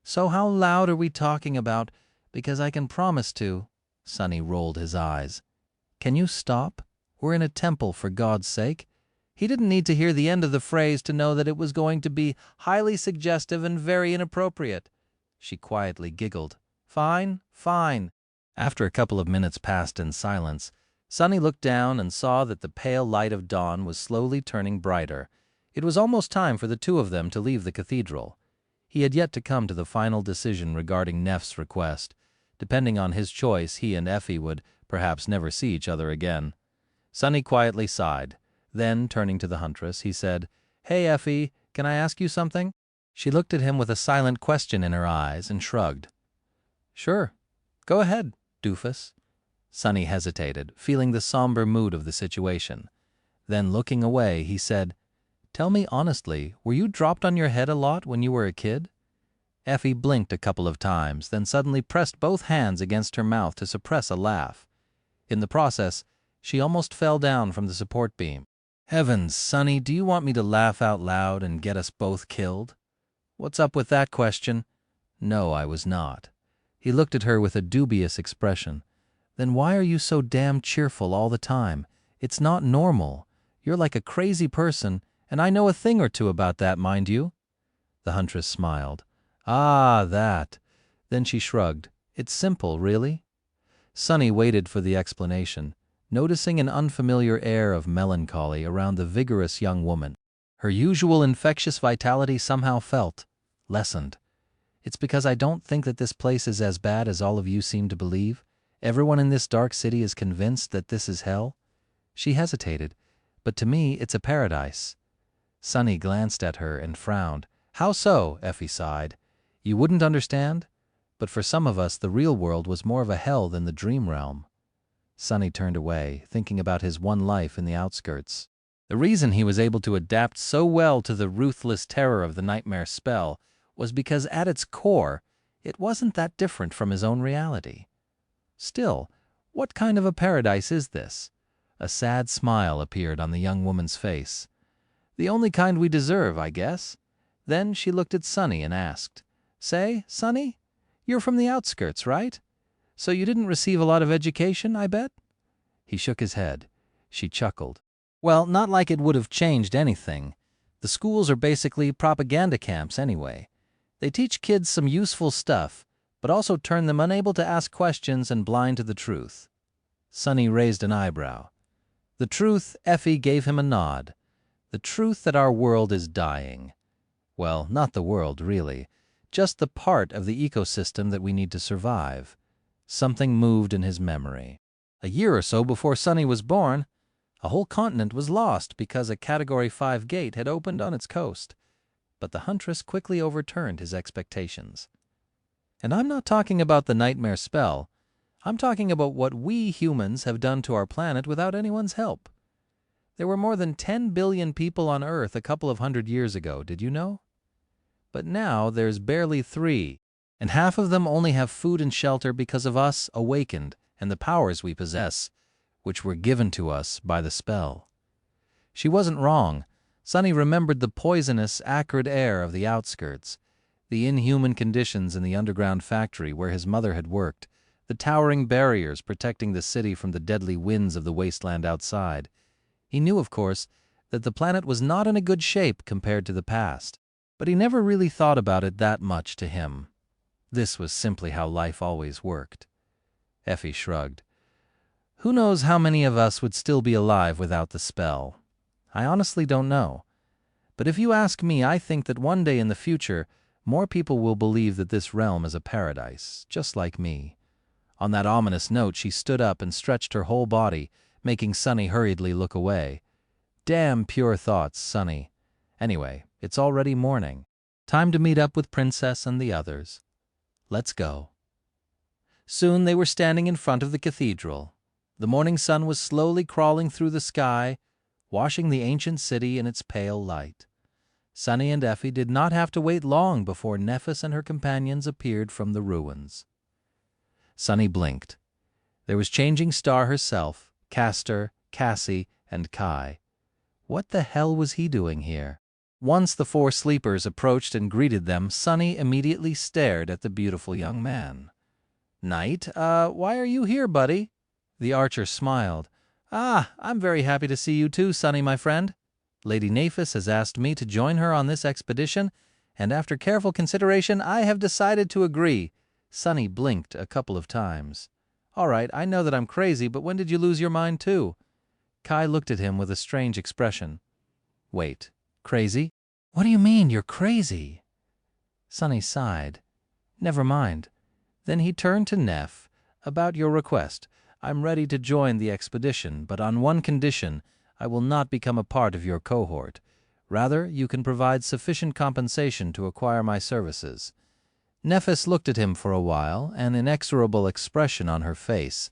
"So how loud are we talking about? Because I can promise to." Sunny rolled his eyes. "Can you stop? We're in a temple, for God's sake." He didn't need to hear the end of the phrase to know that it was going to be highly suggestive and very inappropriate. She quietly giggled. "Fine, fine." After a couple of minutes passed in silence, Sunny looked down and saw that the pale light of dawn was slowly turning brighter. It was almost time for the two of them to leave the cathedral. He had yet to come to the final decision regarding Neff's request. Depending on his choice, he and Effie would perhaps never see each other again. Sunny quietly sighed. Then, turning to the huntress, he said, "Hey, Effie, can I ask you something?" She looked at him with a silent question in her eyes and shrugged. "Sure. Go ahead, doofus." Sunny hesitated, feeling the somber mood of the situation. Then, looking away, he said, "Tell me honestly, were you dropped on your head a lot when you were a kid?" Effie blinked a couple of times, then suddenly pressed both hands against her mouth to suppress a laugh. In the process, she almost fell down from the support beam. "Heavens, Sunny, do you want me to laugh out loud and get us both killed?" "What's up with that question?" "No, I was not." He looked at her with a dubious expression. "Then why are you so damn cheerful all the time? It's not normal. You're like a crazy person, and I know a thing or two about that, mind you." The huntress smiled. "Ah, that." Then she shrugged. "It's simple, really." Sunny waited for the explanation, noticing an unfamiliar air of melancholy around the vigorous young woman. Her usual infectious vitality somehow lessened. "It's because I don't think that this place is as bad as all of you seem to believe. Everyone in this dark city is convinced that this is hell." She hesitated. but to me it's a paradise." Sunny glanced at her and frowned. "How so?" Effie sighed. "You wouldn't understand? But for some of us the real world was more of a hell than the dream realm." Sunny turned away, thinking about his one life in the outskirts. The reason he was able to adapt so well to the ruthless terror of the nightmare spell was because at its core, it wasn't that different from his own reality. Still, what kind of a paradise is this? A sad smile appeared on the young woman's face. "The only kind we deserve, I guess." Then she looked at Sunny and asked, "Say, Sunny, you're from the outskirts, right? So you didn't receive a lot of education, I bet?" He shook his head. She chuckled. "Well, not like it would have changed anything. The schools are basically propaganda camps anyway. They teach kids some useful stuff, but also turn them unable to ask questions and blind to the truth." Sunny raised an eyebrow. "The truth," Effie gave him a nod. "The truth that our world is dying. Well, not the world, really. Just the part of the ecosystem that we need to survive." Something moved in his memory. A year or so before Sunny was born, a whole continent was lost because a Category 5 gate had opened on its coast. But the huntress quickly overturned his expectations. And I'm not talking about the nightmare spell. I'm talking about what we humans have done to our planet without anyone's help. There were more than 10 billion people on Earth a couple of 100 years ago, did you know? But now there's barely 3, and half of them only have food and shelter because of us awakened and the powers we possess, which were given to us by the spell. She wasn't wrong. Sunny remembered the poisonous, acrid air of the outskirts, the inhuman conditions in the underground factory where his mother had worked, the towering barriers protecting the city from the deadly winds of the wasteland outside. He knew, of course, that the planet was not in a good shape compared to the past, but he never really thought about it that much to him. This was simply how life always worked. Effie shrugged. "Who knows how many of us would still be alive without the spell? I honestly don't know. But if you ask me, I think that one day in the future, more people will believe that this realm is a paradise, just like me." On that ominous note, she stood up and stretched her whole body, making Sunny hurriedly look away. Damn pure thoughts, Sunny. Anyway, it's already morning. Time to meet up with Princess and the others. Let's go. Soon they were standing in front of the cathedral. The morning sun was slowly crawling through the sky, washing the ancient city in its pale light. Sunny and Effie did not have to wait long before Nephis and her companions appeared from the ruins. Sunny blinked. There was Changing Star herself, Castor, Cassie, and Kai. What the hell was he doing here? Once the 4 sleepers approached and greeted them, Sunny immediately stared at the beautiful young man. "Knight, why are you here, buddy?" The archer smiled. "Ah, I'm very happy to see you too, Sunny, my friend. Lady Nephis has asked me to join her on this expedition, and after careful consideration, I have decided to agree." Sunny blinked a couple of times. "All right, I know that I'm crazy, but when did you lose your mind too?" Kai looked at him with a strange expression. "Wait, crazy? What do you mean you're crazy?" Sunny sighed. "Never mind." Then he turned to Neph. "About your request. I'm ready to join the expedition, but on one condition: I will not become a part of your cohort. Rather, you can provide sufficient compensation to acquire my services." Nephis looked at him for a while, an inexorable expression on her face.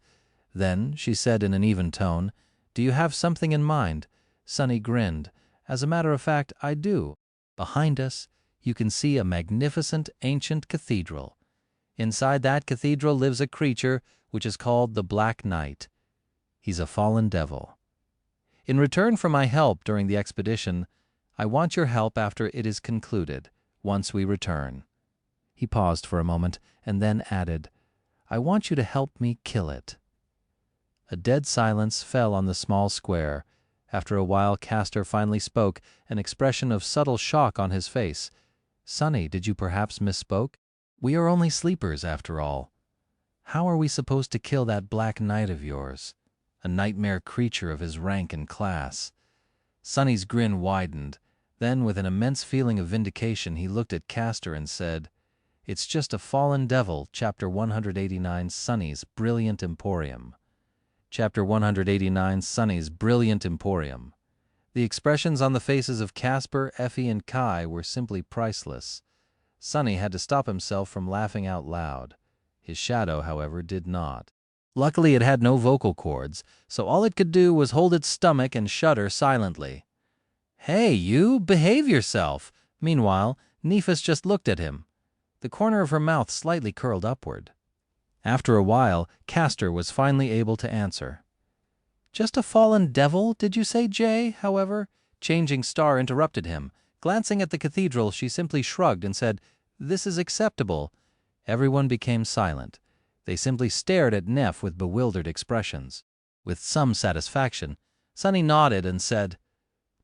Then she said in an even tone, "Do you have something in mind?" Sunny grinned. "As a matter of fact, I do. Behind us, you can see a magnificent ancient cathedral. Inside that cathedral lives a creature which is called the Black Knight. He's a fallen devil. In return for my help during the expedition, I want your help after it is concluded, once we return." He paused for a moment and then added, "I want you to help me kill it." A dead silence fell on the small square. After a while, Castor finally spoke, an expression of subtle shock on his face. "Sunny, did you perhaps misspoke? We are only sleepers, after all. How are we supposed to kill that Black Knight of yours, a nightmare creature of his rank and class?" Sunny's grin widened. Then, with an immense feeling of vindication, he looked at Castor and said, "It's just a fallen devil, Chapter 189, Sunny's Brilliant Emporium." Chapter 189, Sunny's Brilliant Emporium. The expressions on the faces of Casper, Effie, and Kai were simply priceless. Sonny had to stop himself from laughing out loud. His shadow, however, did not. Luckily, it had no vocal cords, so all it could do was hold its stomach and shudder silently. "Hey, you! Behave yourself!" Meanwhile, Nephis just looked at him. The corner of her mouth slightly curled upward. After a while, Castor was finally able to answer. "Just a fallen devil, did you say, Jay?" However, Changing Star interrupted him. Glancing at the cathedral, she simply shrugged and said, "This is acceptable." Everyone became silent. They simply stared at Neff with bewildered expressions. With some satisfaction, Sonny nodded and said,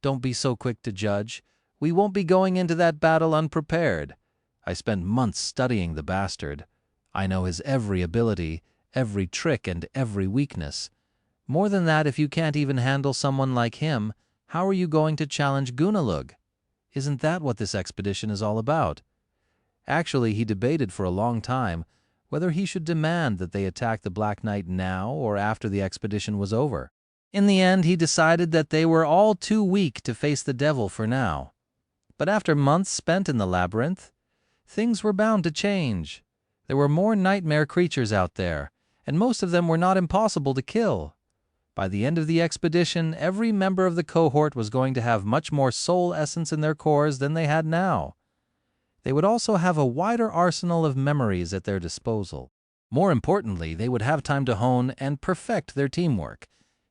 "Don't be so quick to judge. We won't be going into that battle unprepared. I spent months studying the bastard. I know his every ability, every trick, and every weakness. More than that, if you can't even handle someone like him, how are you going to challenge Gunalug? Isn't that what this expedition is all about?" Actually, he debated for a long time whether he should demand that they attack the Black Knight now or after the expedition was over. In the end, he decided that they were all too weak to face the devil for now. But after months spent in the labyrinth, things were bound to change. There were more nightmare creatures out there, and most of them were not impossible to kill. By the end of the expedition, every member of the cohort was going to have much more soul essence in their cores than they had now. They would also have a wider arsenal of memories at their disposal. More importantly, they would have time to hone and perfect their teamwork.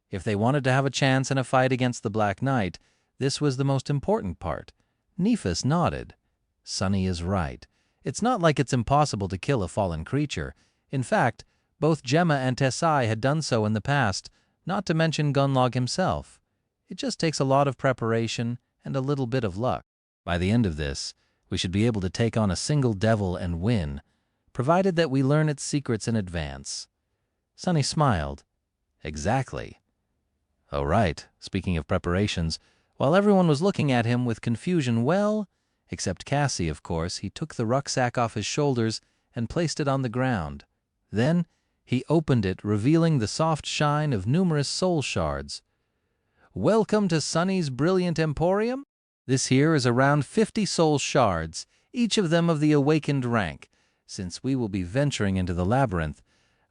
If they wanted to have a chance in a fight against the Black Knight, this was the most important part. Nephis nodded. Sonny is right. It's not like it's impossible to kill a fallen creature. In fact, both Gemma and Tessai had done so in the past, not to mention Gunlog himself. It just takes a lot of preparation and a little bit of luck. By the end of this, we should be able to take on a single devil and win, provided that we learn its secrets in advance. Sonny smiled. Exactly. Oh, right. Speaking of preparations, while everyone was looking at him with confusion, except Cassie, of course, he took the rucksack off his shoulders and placed it on the ground. Then he opened it, revealing the soft shine of numerous soul shards. "Welcome to Sonny's brilliant emporium. This here is around 50 soul shards, each of them of the awakened rank. Since we will be venturing into the labyrinth,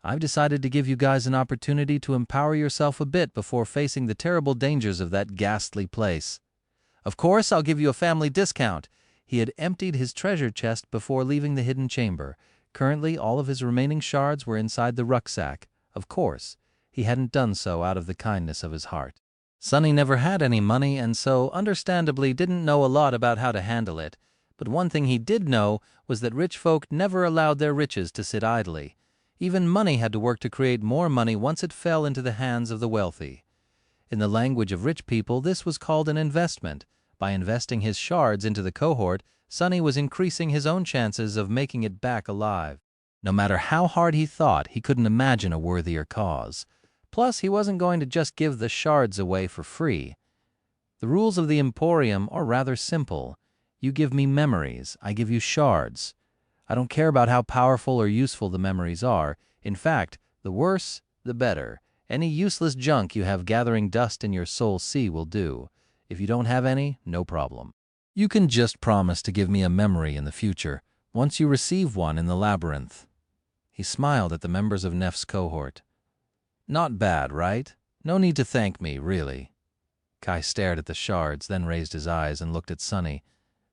I've decided to give you guys an opportunity to empower yourself a bit before facing the terrible dangers of that ghastly place. Of course, I'll give you a family discount." He had emptied his treasure chest before leaving the hidden chamber. Currently, all of his remaining shards were inside the rucksack. Of course, he hadn't done so out of the kindness of his heart. Sonny never had any money and so, understandably, didn't know a lot about how to handle it. But one thing he did know was that rich folk never allowed their riches to sit idly. Even money had to work to create more money once it fell into the hands of the wealthy. In the language of rich people, this was called an investment. By investing his shards into the cohort, Sonny was increasing his own chances of making it back alive. No matter how hard he thought, he couldn't imagine a worthier cause. Plus, he wasn't going to just give the shards away for free. The rules of the Emporium are rather simple. You give me memories, I give you shards. I don't care about how powerful or useful the memories are. In fact, the worse, the better. Any useless junk you have gathering dust in your soul sea will do. If you don't have any, no problem. You can just promise to give me a memory in the future, once you receive one in the labyrinth. He smiled at the members of Neff's cohort. Not bad, right? No need to thank me, really. Kai stared at the shards, then raised his eyes and looked at Sonny.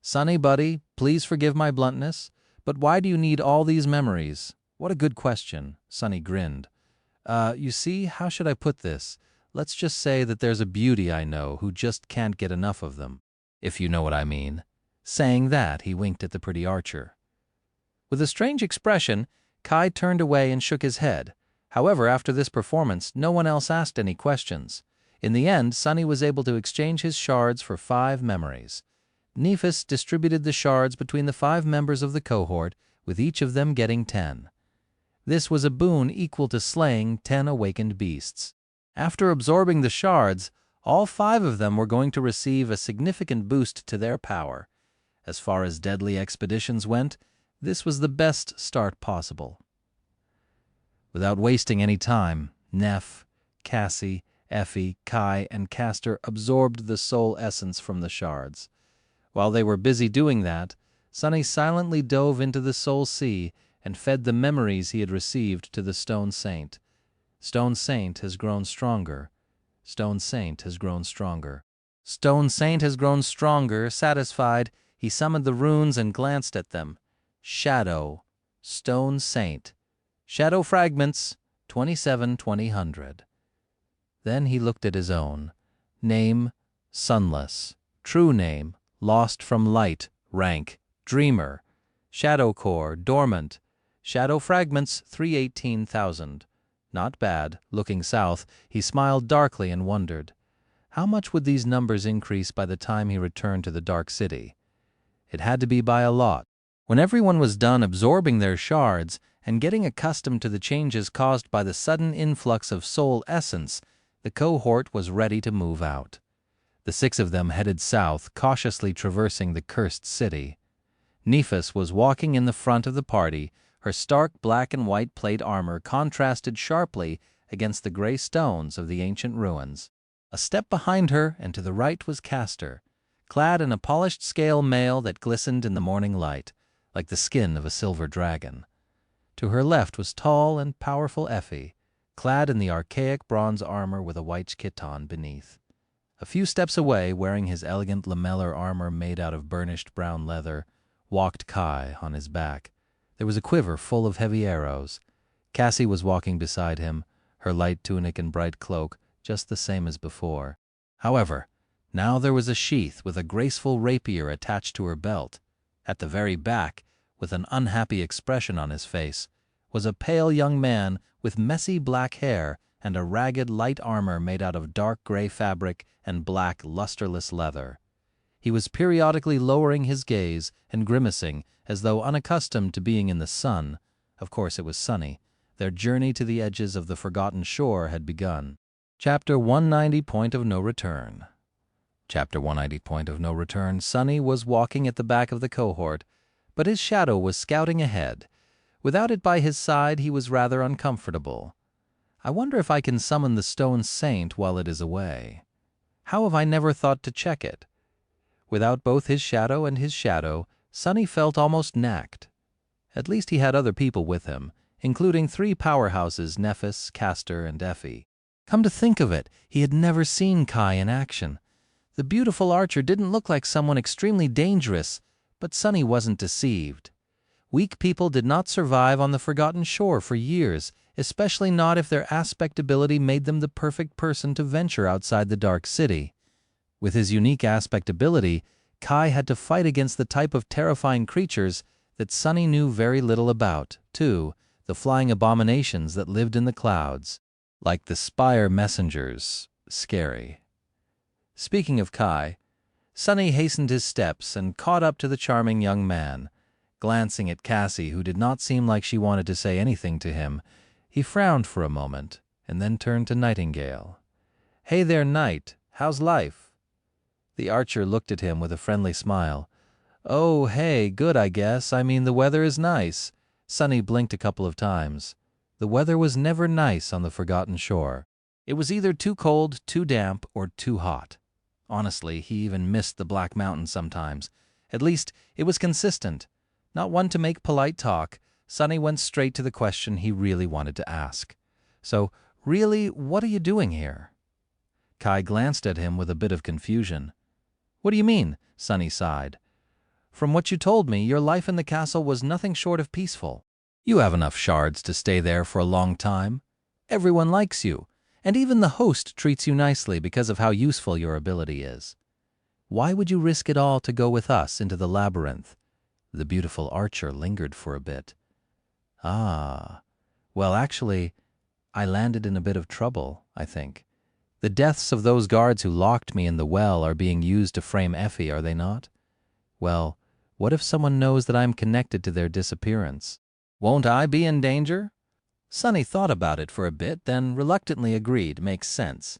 Sonny, buddy, please forgive my bluntness, but why do you need all these memories? What a good question. Sonny grinned. You see, how should I put this? Let's just say that there's a beauty I know who just can't get enough of them, if you know what I mean. Saying that, he winked at the pretty archer. With a strange expression, Kai turned away and shook his head. However, after this performance, no one else asked any questions. In the end, Sonny was able to exchange his shards for 5 memories. Nephis distributed the shards between the 5 members of the cohort, with each of them getting 10. This was a boon equal to slaying 10 awakened beasts. After absorbing the shards, all 5 of them were going to receive a significant boost to their power. As far as deadly expeditions went, this was the best start possible. Without wasting any time, Neff, Cassie, Effie, Kai, and Castor absorbed the soul essence from the shards. While they were busy doing that, Sunny silently dove into the soul sea and fed the memories he had received to the Stone Saint. Stone Saint has grown stronger. Stone Saint has grown stronger. Stone Saint has grown stronger. Satisfied, he summoned the runes and glanced at them. Shadow. Stone Saint. Shadow fragments. 27/2000. Then he looked at his own. Name, Sunless. True name, Lost from Light. Rank, Dreamer. Shadow Core, Dormant. Shadow fragments, 318,000. Not bad. Looking south, he smiled darkly and wondered. How much would these numbers increase by the time he returned to the Dark City? It had to be by a lot. When everyone was done absorbing their shards and getting accustomed to the changes caused by the sudden influx of soul essence, the cohort was ready to move out. The 6 of them headed south, cautiously traversing the cursed city. Nephis was walking in the front of the party. Her stark black and white plate armor contrasted sharply against the gray stones of the ancient ruins. A step behind her and to the right was Castor, clad in a polished scale mail that glistened in the morning light, like the skin of a silver dragon. To her left was tall and powerful Effie, clad in the archaic bronze armor with a white chiton beneath. A few steps away, wearing his elegant lamellar armor made out of burnished brown leather, walked Kai on his back. There was a quiver full of heavy arrows. Cassie was walking beside him, her light tunic and bright cloak just the same as before. However, now there was a sheath with a graceful rapier attached to her belt. At the very back, with an unhappy expression on his face, was a pale young man with messy black hair and a ragged light armor made out of dark gray fabric and black lusterless leather. He was periodically lowering his gaze and grimacing as though unaccustomed to being in the sun. Of course it was sunny. Their journey to the edges of the forgotten shore had begun. Chapter 190, Point of No Return. Chapter 190, Point of No Return. Sunny was walking at the back of the cohort, but his shadow was scouting ahead. Without it by his side, he was rather uncomfortable. I wonder if I can summon the Stone Saint while it is away. How have I never thought to check it? Without both his shadow and his shadow, Sunny felt almost knacked. At least he had other people with him, including 3 powerhouses, Nephis, Castor, and Effie. Come to think of it, he had never seen Kai in action. The beautiful archer didn't look like someone extremely dangerous, but Sunny wasn't deceived. Weak people did not survive on the Forgotten Shore for years, especially not if their aspect ability made them the perfect person to venture outside the Dark City. With his unique aspect ability, Kai had to fight against the type of terrifying creatures that Sunny knew very little about, too, the flying abominations that lived in the clouds, like the spire messengers. Scary. Speaking of Kai, Sunny hastened his steps and caught up to the charming young man. Glancing at Cassie, who did not seem like she wanted to say anything to him, he frowned for a moment and then turned to Nightingale. "Hey there, Knight. How's life?" The archer looked at him with a friendly smile. "Oh, hey, good, I guess. I mean, the weather is nice." Sunny blinked a couple of times. The weather was never nice on the Forgotten Shore. It was either too cold, too damp, or too hot. Honestly, he even missed the Black Mountain sometimes. At least, it was consistent. Not one to make polite talk, Sunny went straight to the question he really wanted to ask. "So, really, what are you doing here?" Kai glanced at him with a bit of confusion. "What do you mean?" Sunny sighed. "From what you told me, your life in the castle was nothing short of peaceful. You have enough shards to stay there for a long time. Everyone likes you, and even the host treats you nicely because of how useful your ability is. Why would you risk it all to go with us into the labyrinth?" The beautiful archer lingered for a bit. "Ah, well, actually, I landed in a bit of trouble, I think. The deaths of those guards who locked me in the well are being used to frame Effie, are they not? Well, what if someone knows that I'm connected to their disappearance? Won't I be in danger?" Sunny thought about it for a bit, then reluctantly agreed. Makes sense.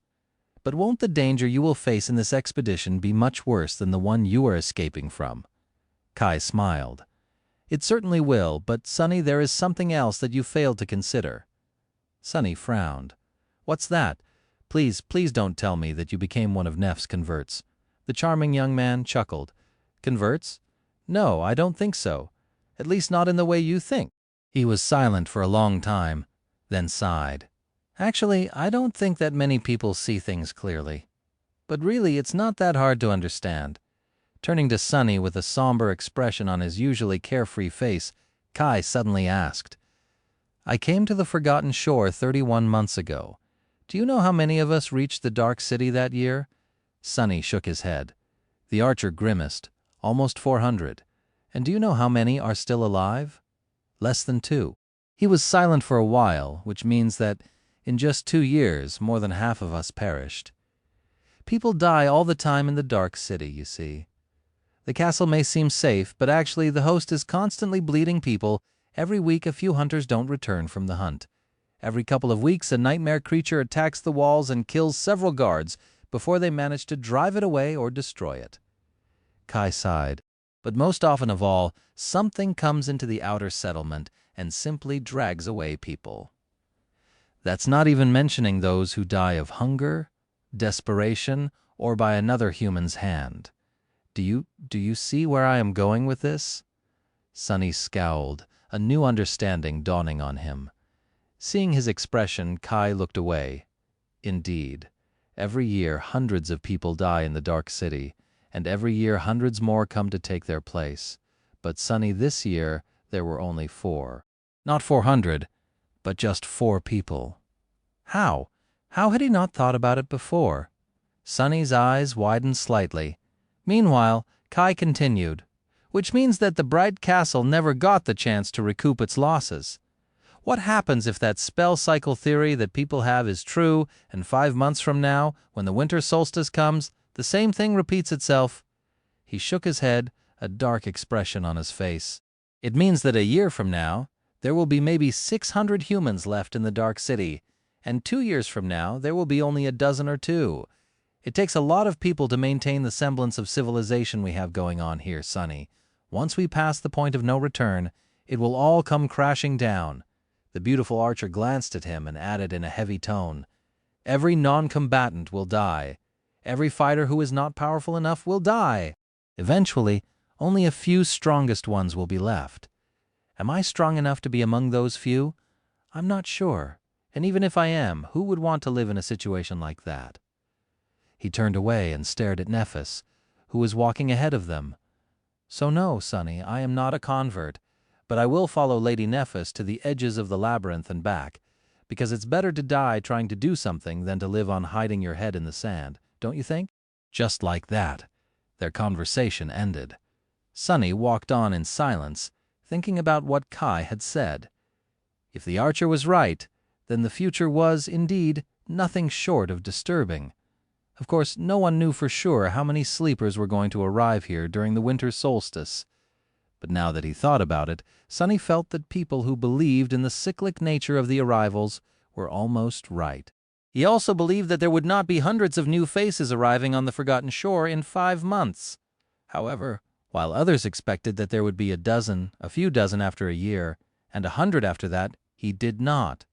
"But won't the danger you will face in this expedition be much worse than the one you are escaping from?" Kai smiled. "It certainly will, but Sunny, there is something else that you failed to consider." Sunny frowned. "What's that? Please, please don't tell me that you became one of Neff's converts." The charming young man chuckled. "Converts? No, I don't think so. At least not in the way you think." He was silent for a long time, then sighed. "Actually, I don't think that many people see things clearly. But really, it's not that hard to understand." Turning to Sunny with a somber expression on his usually carefree face, Kai suddenly asked, "I came to the Forgotten Shore 31 months ago. Do you know how many of us reached the Dark City that year?" Sunny shook his head. The archer grimaced. "Almost 400. And do you know how many are still alive?" "Less than 2. He was silent for a while, which means that in just 2 years, more than half of us perished. People die all the time in the Dark City, you see. The castle may seem safe, but actually the host is constantly bleeding people. Every week a few hunters don't return from the hunt. Every couple of weeks a nightmare creature attacks the walls and kills several guards before they manage to drive it away or destroy it." Kai sighed. "But most often of all, something comes into the outer settlement and simply drags away people. That's not even mentioning those who die of hunger, desperation, or by another human's hand. Do you see where I am going with this?" Sunny scowled, a new understanding dawning on him. Seeing his expression, Kai looked away. Indeed, every year hundreds of people die in the Dark City, and every year hundreds more come to take their place. But Sunny, this year there were only 4. Not 400, but just 4 people. How? How had he not thought about it before? Sunny's eyes widened slightly. Meanwhile, Kai continued, "Which means that the Bright Castle never got the chance to recoup its losses. What happens if that spell cycle theory that people have is true, and 5 months from now, when the winter solstice comes, the same thing repeats itself?" He shook his head, a dark expression on his face. "It means that a year from now, there will be maybe 600 humans left in the Dark City, and 2 years from now, there will be only a dozen or 2. It takes a lot of people to maintain the semblance of civilization we have going on here, Sunny. Once we pass the point of no return, it will all come crashing down." The beautiful archer glanced at him and added in a heavy tone, "Every non-combatant will die. Every fighter who is not powerful enough will die. Eventually, only a few strongest ones will be left. Am I strong enough to be among those few? I'm not sure. And even if I am, who would want to live in a situation like that?" He turned away and stared at Nephis, who was walking ahead of them. "So no, Sunny, I am not a convert, but I will follow Lady Nephis to the edges of the labyrinth and back, because it's better to die trying to do something than to live on hiding your head in the sand, don't you think?" Just like that, their conversation ended. Sunny walked on in silence, thinking about what Kai had said. If the archer was right, then the future was, indeed, nothing short of disturbing. Of course, no one knew for sure how many sleepers were going to arrive here during the winter solstice. But now that he thought about it, Sunny felt that people who believed in the cyclic nature of the arrivals were almost right. He also believed that there would not be hundreds of new faces arriving on the Forgotten Shore in 5 months. However, while others expected that there would be a few dozen after a year, and 100 after that, he did not.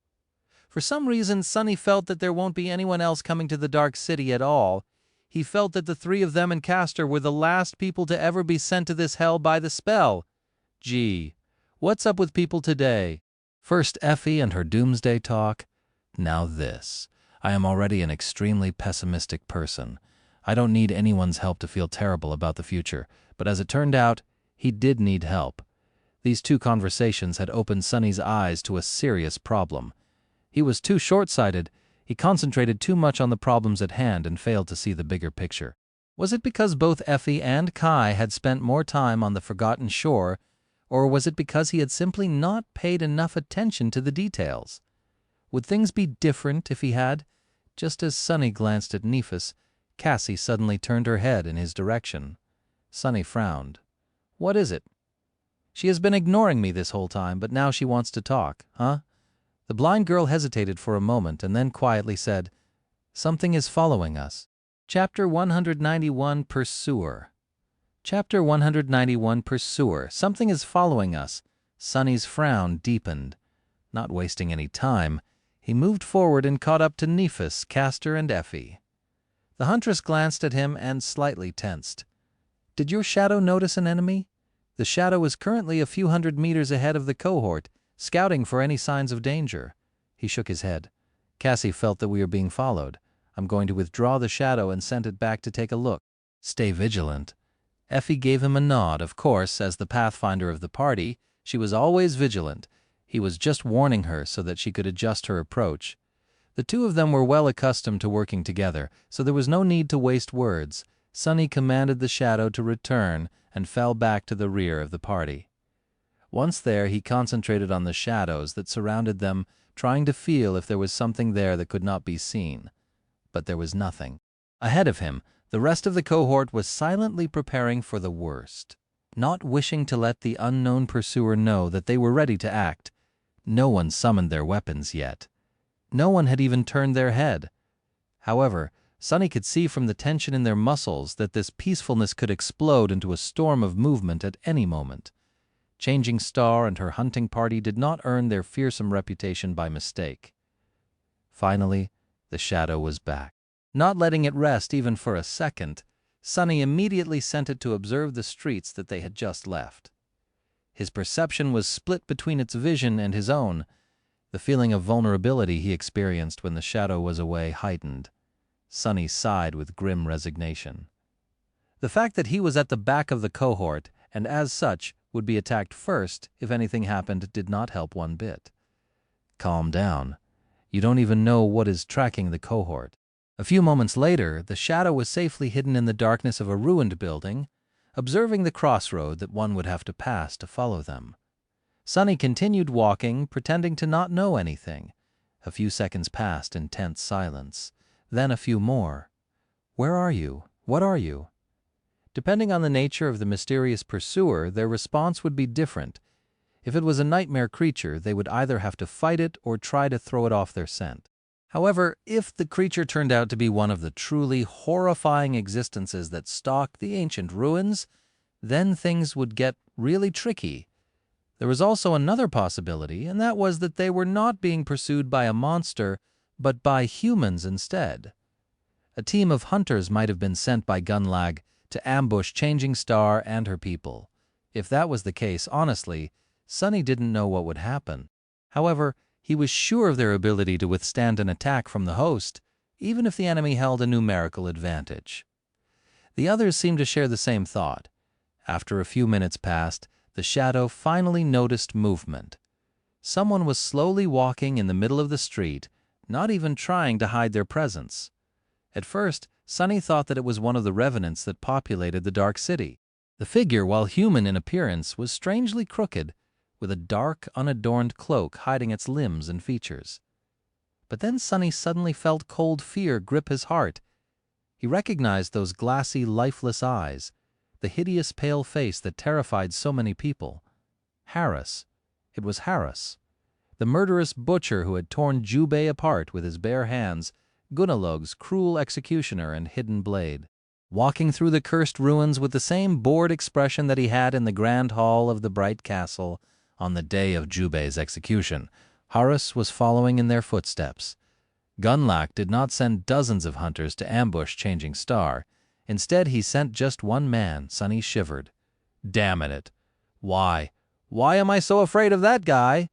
For some reason, Sunny felt that there won't be anyone else coming to the Dark City at all. He felt that the 3 of them and Castor were the last people to ever be sent to this hell by the spell. Gee, what's up with people today? First Effie and her doomsday talk. Now this. I am already an extremely pessimistic person. I don't need anyone's help to feel terrible about the future, but as it turned out, he did need help. These 2 conversations had opened Sunny's eyes to a serious problem. He was too short-sighted. He concentrated too much on the problems at hand and failed to see the bigger picture. Was it because both Effie and Kai had spent more time on the Forgotten Shore, or was it because he had simply not paid enough attention to the details? Would things be different if he had? Just as Sunny glanced at Nephis, Cassie suddenly turned her head in his direction. Sunny frowned. "What is it?" "She has been ignoring me this whole time, but now she wants to talk, huh?" The blind girl hesitated for a moment and then quietly said, "Something is following us." Chapter 191, Pursuer. Chapter 191, Pursuer. Something is following us. Sunny's frown deepened. Not wasting any time, He moved forward and caught up to Nephis, Castor, and Effie. The huntress glanced at him and slightly tensed. "Did your shadow notice an enemy?" The shadow is currently a few hundred meters ahead of the cohort, scouting for any signs of danger. He shook his head. "Cassie felt that we were being followed. I'm going to withdraw the shadow and send it back to take a look. Stay vigilant." Effie gave him a nod. Of course, as the pathfinder of the party, she was always vigilant. He was just warning her so that she could adjust her approach. The two of them were well accustomed to working together, so there was no need to waste words. Sunny commanded the shadow to return and fell back to the rear of the party. Once there, he concentrated on the shadows that surrounded them, trying to feel if there was something there that could not be seen. But there was nothing. Ahead of him, the rest of the cohort was silently preparing for the worst, not wishing to let the unknown pursuer know that they were ready to act. No one summoned their weapons yet. No one had even turned their head. However, Sunny could see from the tension in their muscles that this peacefulness could explode into a storm of movement at any moment. Changing Star and her hunting party did not earn their fearsome reputation by mistake. Finally, the shadow was back. Not letting it rest even for a second, Sunny immediately sent it to observe the streets that they had just left. His perception was split between its vision and his own. The feeling of vulnerability he experienced when the shadow was away heightened. Sunny sighed with grim resignation. The fact that he was at the back of the cohort, and as such would be attacked first if anything happened, did not help one bit. Calm down. You don't even know what is tracking the cohort. A few moments later, the shadow was safely hidden in the darkness of a ruined building, observing the crossroad that one would have to pass to follow them. Sunny continued walking, pretending to not know anything. A few seconds passed in tense silence, then a few more. "Where are you? What are you?" Depending on the nature of the mysterious pursuer, their response would be different. If it was a nightmare creature, they would either have to fight it or try to throw it off their scent. However, if the creature turned out to be one of the truly horrifying existences that stalk the ancient ruins, then things would get really tricky. There was also another possibility, and that was that they were not being pursued by a monster, but by humans instead. A team of hunters might have been sent by Gunlag to ambush Changing Star and her people. If that was the case, honestly, Sunny didn't know what would happen. However, he was sure of their ability to withstand an attack from the host, even if the enemy held a numerical advantage. The others seemed to share the same thought. After a few minutes passed, the shadow finally noticed movement. Someone was slowly walking in the middle of the street, not even trying to hide their presence. At first, Sunny thought that it was one of the revenants that populated the Dark City. The figure, while human in appearance, was strangely crooked, with a dark, unadorned cloak hiding its limbs and features. But then Sunny suddenly felt cold fear grip his heart. He recognized those glassy, lifeless eyes, the hideous pale face that terrified so many people. Harris. It was Harris. The murderous butcher who had torn Jubei apart with his bare hands, Gunalog's cruel executioner and hidden blade. Walking through the cursed ruins with the same bored expression that he had in the grand hall of the Bright Castle on the day of Jubei's execution, Harris was following in their footsteps. Gunlach did not send dozens of hunters to ambush Changing Star. Instead, he sent just one man. Sunny shivered. Damn it. Why? Why am I so afraid of that guy?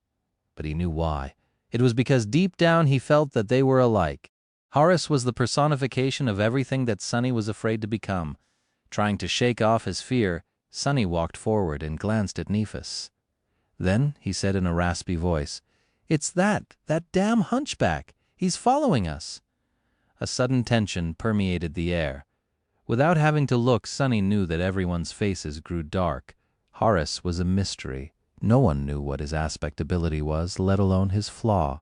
But he knew why. It was because deep down he felt that they were alike. Harris was the personification of everything that Sunny was afraid to become. Trying to shake off his fear, Sunny walked forward and glanced at Nephis. Then he said in a raspy voice, "It's that damn hunchback. He's following us." A sudden tension permeated the air. Without having to look, Sunny knew that everyone's faces grew dark. Harris was a mystery. No one knew what his aspect ability was, let alone his flaw.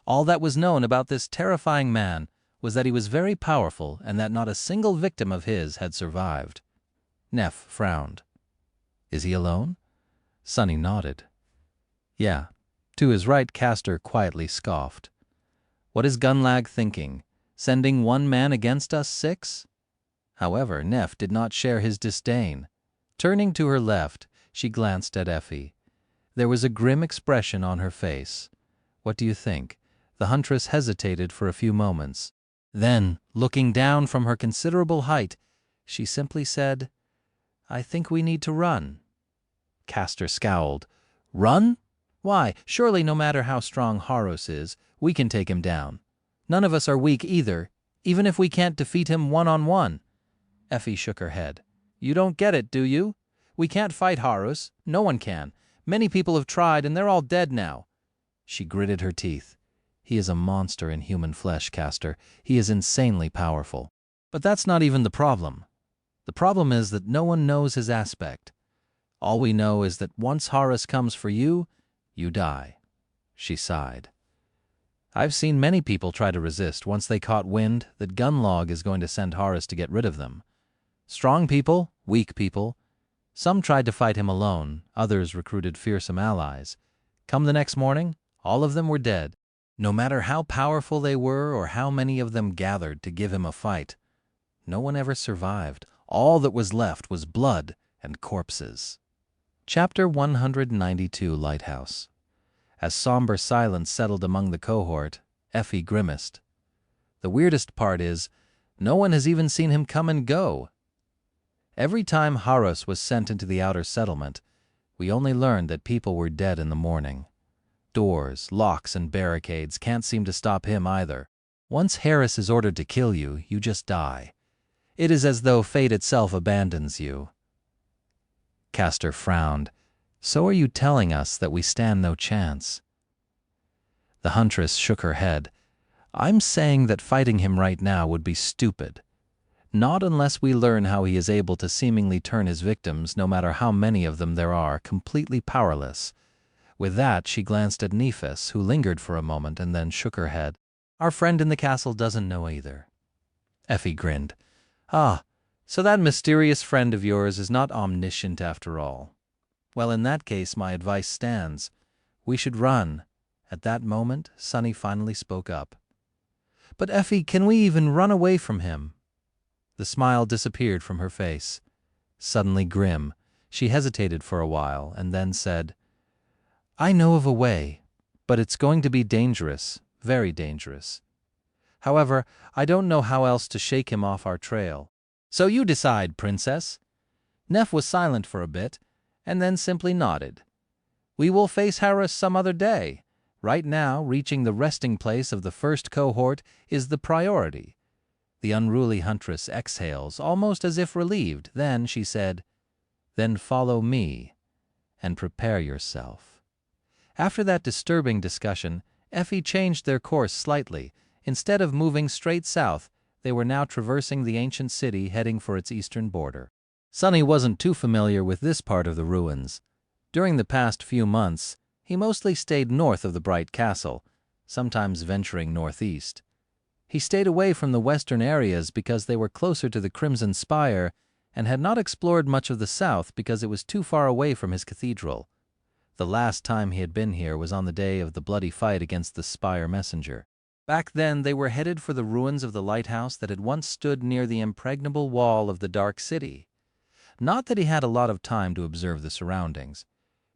All that was known about this terrifying man was that he was very powerful and that not a single victim of his had survived. Neff frowned. "Is he alone?" Sunny nodded. "Yeah." To his right, Castor quietly scoffed. "What is Gunlag thinking? Sending one man against us 6? However, Neff did not share his disdain. Turning to her left, she glanced at Effie. There was a grim expression on her face. "What do you think? The huntress hesitated for a few moments. Then, looking down from her considerable height, she simply said, "I think we need to run." Castor scowled. "Run? Why, surely no matter how strong Horus is, we can take him down. None of us are weak either, even if we can't defeat him one-on-one." Effie shook her head. "You don't get it, do you? We can't fight Horus. No one can. Many people have tried, and they're all dead now." She gritted her teeth. "He is a monster in human flesh, Castor. He is insanely powerful. But that's not even the problem. The problem is that no one knows his aspect. All we know is that once Horus comes for you, you die." She sighed. "I've seen many people try to resist once they caught wind that Gunlog is going to send Horus to get rid of them. Strong people, weak people. Some tried to fight him alone, others recruited fearsome allies. Come the next morning, all of them were dead. No matter how powerful they were or how many of them gathered to give him a fight, no one ever survived. All that was left was blood and corpses." Chapter 192, Lighthouse. As somber silence settled among the cohort, Effie grimaced. "The weirdest part is, no one has even seen him come and go. Every time Horus was sent into the outer settlement, we only learned that people were dead in the morning. Doors, locks, and barricades can't seem to stop him either. Once Horus is ordered to kill you, you just die. It is as though fate itself abandons you." Castor frowned. "So are you telling us that we stand no chance?" The huntress shook her head. "I'm saying that fighting him right now would be stupid. Not unless we learn how he is able to seemingly turn his victims, no matter how many of them there are, completely powerless." With that, she glanced at Nephis, who lingered for a moment and then shook her head. "Our friend in the castle doesn't know either." Effie grinned. "Ah, so that mysterious friend of yours is not omniscient after all. Well, in that case, my advice stands. We should run." At that moment, Sunny finally spoke up. "But Effie, can we even run away from him?" The smile disappeared from her face. Suddenly grim, she hesitated for a while and then said, "I know of a way, but it's going to be dangerous, very dangerous. However, I don't know how else to shake him off our trail." "So you decide, princess." Neff was silent for a bit, and then simply nodded. "We will face Horus some other day. Right now, reaching the resting place of the first cohort is the priority." The unruly huntress exhales, almost as if relieved. Then she said, "Then follow me, and prepare yourself." After that disturbing discussion, Effie changed their course slightly. Instead of moving straight south, they were now traversing the ancient city heading for its eastern border. Sunny wasn't too familiar with this part of the ruins. During the past few months, he mostly stayed north of the Bright Castle, sometimes venturing northeast. He stayed away from the western areas because they were closer to the Crimson Spire and had not explored much of the south because it was too far away from his cathedral. The last time he had been here was on the day of the bloody fight against the Spire Messenger. Back then, they were headed for the ruins of the lighthouse that had once stood near the impregnable wall of the Dark City. Not that he had a lot of time to observe the surroundings.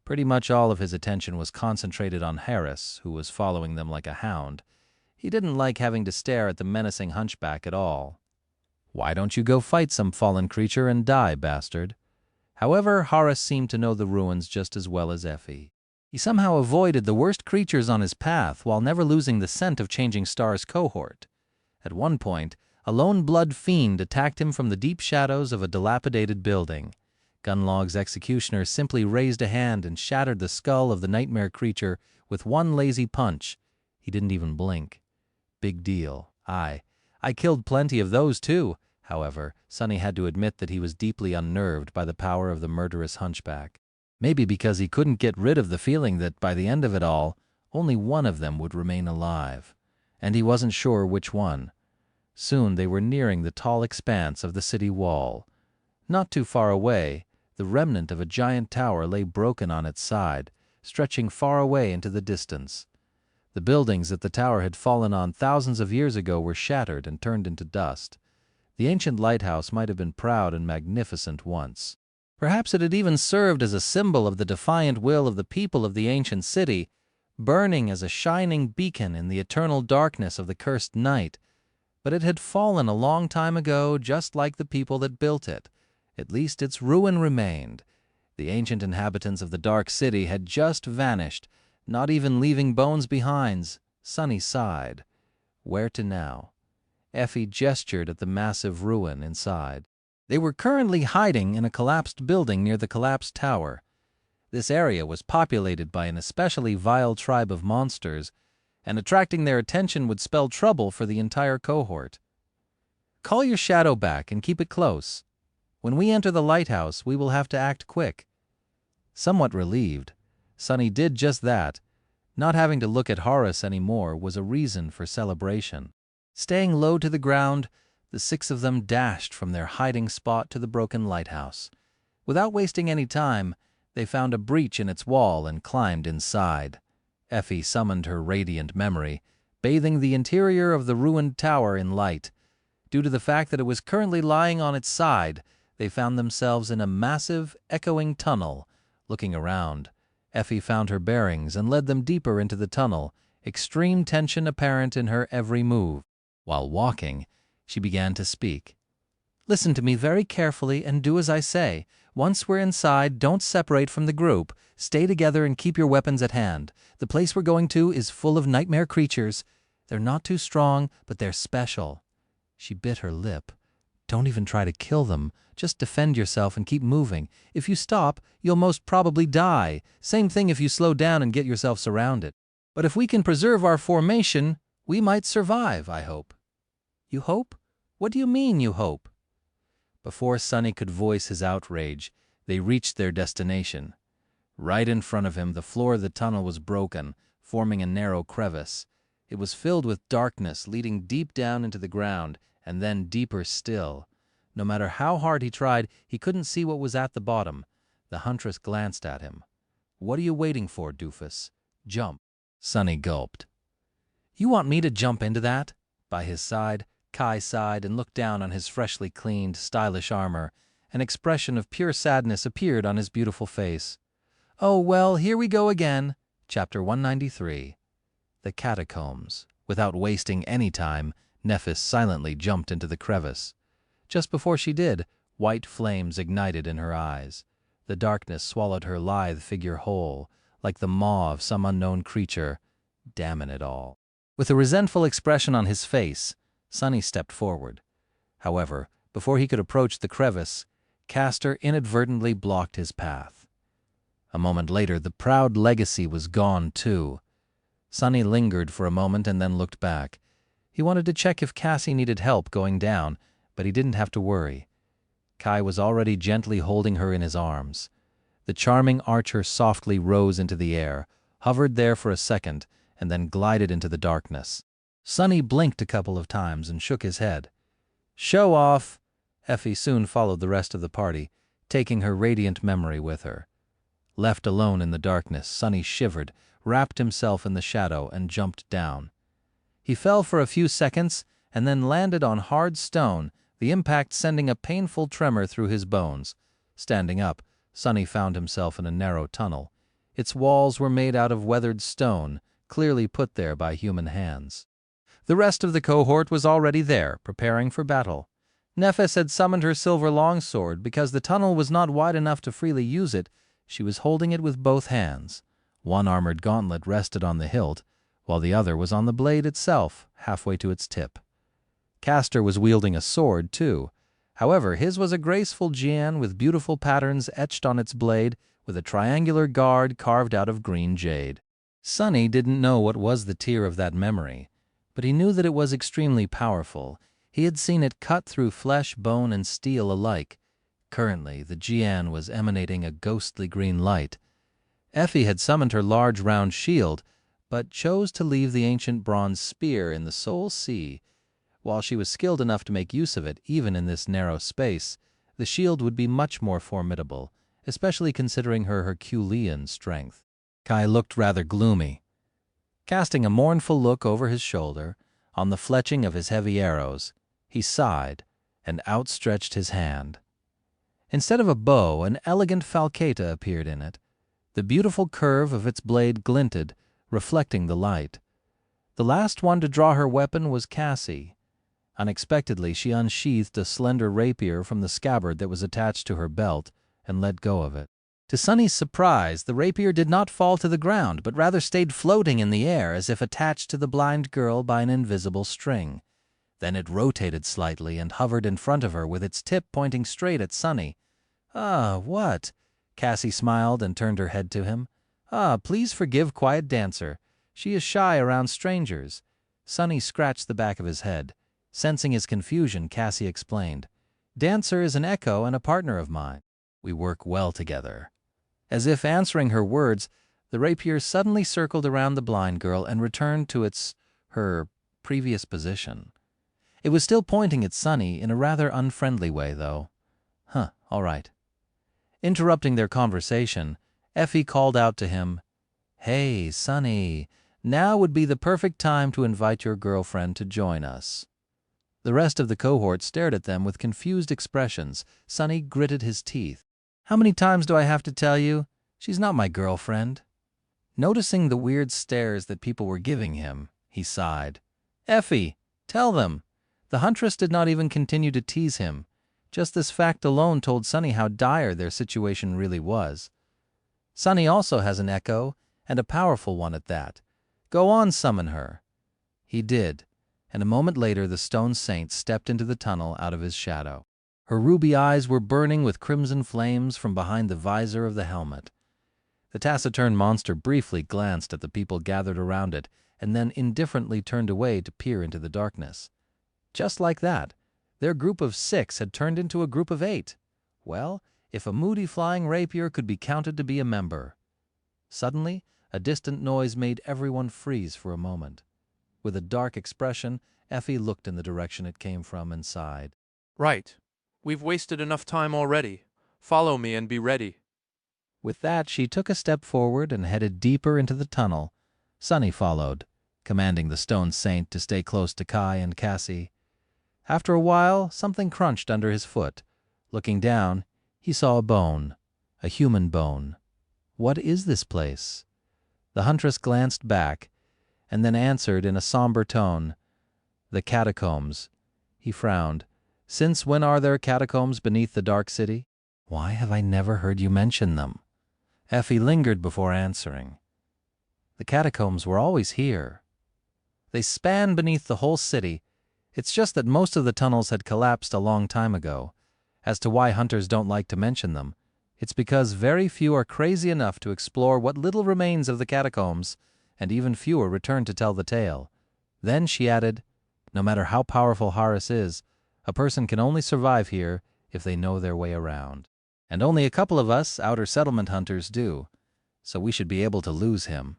Pretty much all of his attention was concentrated on Horus, who was following them like a hound. He didn't like having to stare at the menacing hunchback at all. "Why don't you go fight some fallen creature and die, bastard?" However, Horus seemed to know the ruins just as well as Effie. He somehow avoided the worst creatures on his path while never losing the scent of Changing Star's cohort. At one point, a lone blood fiend attacked him from the deep shadows of a dilapidated building. Gunlog's executioner simply raised a hand and shattered the skull of the nightmare creature with one lazy punch. He didn't even blink. Big deal. I killed plenty of those too. However, Sunny had to admit that he was deeply unnerved by the power of the murderous hunchback. Maybe because he couldn't get rid of the feeling that by the end of it all, only one of them would remain alive. And he wasn't sure which one. Soon they were nearing the tall expanse of the city wall. Not too far away, the remnant of a giant tower lay broken on its side, stretching far away into the distance. The buildings that the tower had fallen on thousands of years ago were shattered and turned into dust. The ancient lighthouse might have been proud and magnificent once. Perhaps it had even served as a symbol of the defiant will of the people of the ancient city, burning as a shining beacon in the eternal darkness of the cursed night. But it had fallen a long time ago, just like the people that built it. At least its ruin remained. The ancient inhabitants of the dark city had just vanished, not even leaving bones behind. Sunny sighed. Where to now? Effie gestured at the massive ruin inside. They were currently hiding in a collapsed building near the collapsed tower. This area was populated by an especially vile tribe of monsters, and attracting their attention would spell trouble for the entire cohort. Call your shadow back and keep it close. When we enter the lighthouse, we will have to act quick. Somewhat relieved, Sunny did just that. Not having to look at Horace anymore was a reason for celebration. Staying low to the ground, the six of them dashed from their hiding spot to the broken lighthouse. Without wasting any time, they found a breach in its wall and climbed inside. Effie summoned her radiant memory, bathing the interior of the ruined tower in light. Due to the fact that it was currently lying on its side, they found themselves in a massive, echoing tunnel. Looking around, Effie found her bearings and led them deeper into the tunnel, extreme tension apparent in her every move. While walking, she began to speak. Listen to me very carefully and do as I say. Once we're inside, don't separate from the group. Stay together and keep your weapons at hand. The place we're going to is full of nightmare creatures. They're not too strong, but they're special. She bit her lip. Don't even try to kill them. Just defend yourself and keep moving. If you stop, you'll most probably die. Same thing if you slow down and get yourself surrounded. But if we can preserve our formation, we might survive, I hope. You hope? What do you mean, you hope? Before Sunny could voice his outrage, they reached their destination. Right in front of him, the floor of the tunnel was broken, forming a narrow crevice. It was filled with darkness, leading deep down into the ground, and then deeper still. No matter how hard he tried, he couldn't see what was at the bottom. The huntress glanced at him. What are you waiting for, doofus? Jump. Sunny gulped. You want me to jump into that? By his side, Kai sighed and looked down on his freshly cleaned, stylish armor. An expression of pure sadness appeared on his beautiful face. Oh, well, here we go again. Chapter 193. The Catacombs. Without wasting any time, Nephis silently jumped into the crevice. Just before she did, white flames ignited in her eyes. The darkness swallowed her lithe figure whole, like the maw of some unknown creature. Damn it all. With a resentful expression on his face, Sunny stepped forward. However, before he could approach the crevice, Castor inadvertently blocked his path. A moment later, the proud legacy was gone too. Sunny lingered for a moment and then looked back. He wanted to check if Cassie needed help going down, but he didn't have to worry. Kai was already gently holding her in his arms. The charming archer softly rose into the air, hovered there for a second, and then glided into the darkness. Sunny blinked a couple of times and shook his head. Show off! Effie soon followed the rest of the party, taking her radiant memory with her. Left alone in the darkness, Sunny shivered, wrapped himself in the shadow, and jumped down. He fell for a few seconds and then landed on hard stone, the impact sending a painful tremor through his bones. Standing up, Sunny found himself in a narrow tunnel. Its walls were made out of weathered stone, clearly put there by human hands. The rest of the cohort was already there, preparing for battle. Nephis had summoned her silver longsword because the tunnel was not wide enough to freely use it. She was holding it with both hands. One armored gauntlet rested on the hilt, while the other was on the blade itself, halfway to its tip. Castor was wielding a sword, too. However, his was a graceful jian with beautiful patterns etched on its blade, with a triangular guard carved out of green jade. Sunny didn't know what was the tier of that memory, but he knew that it was extremely powerful. He had seen it cut through flesh, bone, and steel alike. Currently, the jian was emanating a ghostly green light. Effie had summoned her large round shield, but chose to leave the ancient bronze spear in the Soul Sea. While she was skilled enough to make use of it, even in this narrow space, the shield would be much more formidable, especially considering her Herculean strength. Kai looked rather gloomy. Casting a mournful look over his shoulder, on the fletching of his heavy arrows, he sighed and outstretched his hand. Instead of a bow, an elegant falcata appeared in it. The beautiful curve of its blade glinted, reflecting the light. The last one to draw her weapon was Cassie. Unexpectedly, she unsheathed a slender rapier from the scabbard that was attached to her belt and let go of it. To Sunny's surprise, the rapier did not fall to the ground, but rather stayed floating in the air as if attached to the blind girl by an invisible string. Then it rotated slightly and hovered in front of her with its tip pointing straight at Sunny. "Ah, what?" Cassie smiled and turned her head to him. "Ah, please forgive Quiet Dancer. She is shy around strangers." Sunny scratched the back of his head. Sensing his confusion, Cassie explained, "Dancer is an echo and a partner of mine. We work well together." As if answering her words, the rapier suddenly circled around the blind girl and returned to her previous position. It was still pointing at Sunny in a rather unfriendly way, though. All right. Interrupting their conversation, Effie called out to him, "Hey, Sunny, now would be the perfect time to invite your girlfriend to join us." The rest of the cohort stared at them with confused expressions. Sunny gritted his teeth. "How many times do I have to tell you? She's not my girlfriend." Noticing the weird stares that people were giving him, he sighed. "Effie, tell them." The huntress did not even continue to tease him. Just this fact alone told Sunny how dire their situation really was. "Sunny also has an echo, and a powerful one at that. Go on, summon her." He did, and a moment later the stone saint stepped into the tunnel out of his shadow. Her ruby eyes were burning with crimson flames from behind the visor of the helmet. The taciturn monster briefly glanced at the people gathered around it and then indifferently turned away to peer into the darkness. Just like that, their group of 6 had turned into a group of 8. Well, if a moody flying rapier could be counted to be a member. Suddenly, a distant noise made everyone freeze for a moment. With a dark expression, Effie looked in the direction it came from and sighed. "Right. We've wasted enough time already. Follow me and be ready." With that, she took a step forward and headed deeper into the tunnel. Sunny followed, commanding the stone saint to stay close to Kai and Cassie. After a while, something crunched under his foot. Looking down, he saw a bone, a human bone. What is this place? The huntress glanced back, and then answered in a somber tone, "The catacombs." He frowned. "Since when are there catacombs beneath the dark city? Why have I never heard you mention them?" Effie lingered before answering. "The catacombs were always here. They span beneath the whole city. It's just that most of the tunnels had collapsed a long time ago. As to why hunters don't like to mention them, it's because very few are crazy enough to explore what little remains of the catacombs, and even fewer return to tell the tale." Then she added, "No matter how powerful Horus is, a person can only survive here if they know their way around. And only a couple of us outer settlement hunters do, so we should be able to lose him."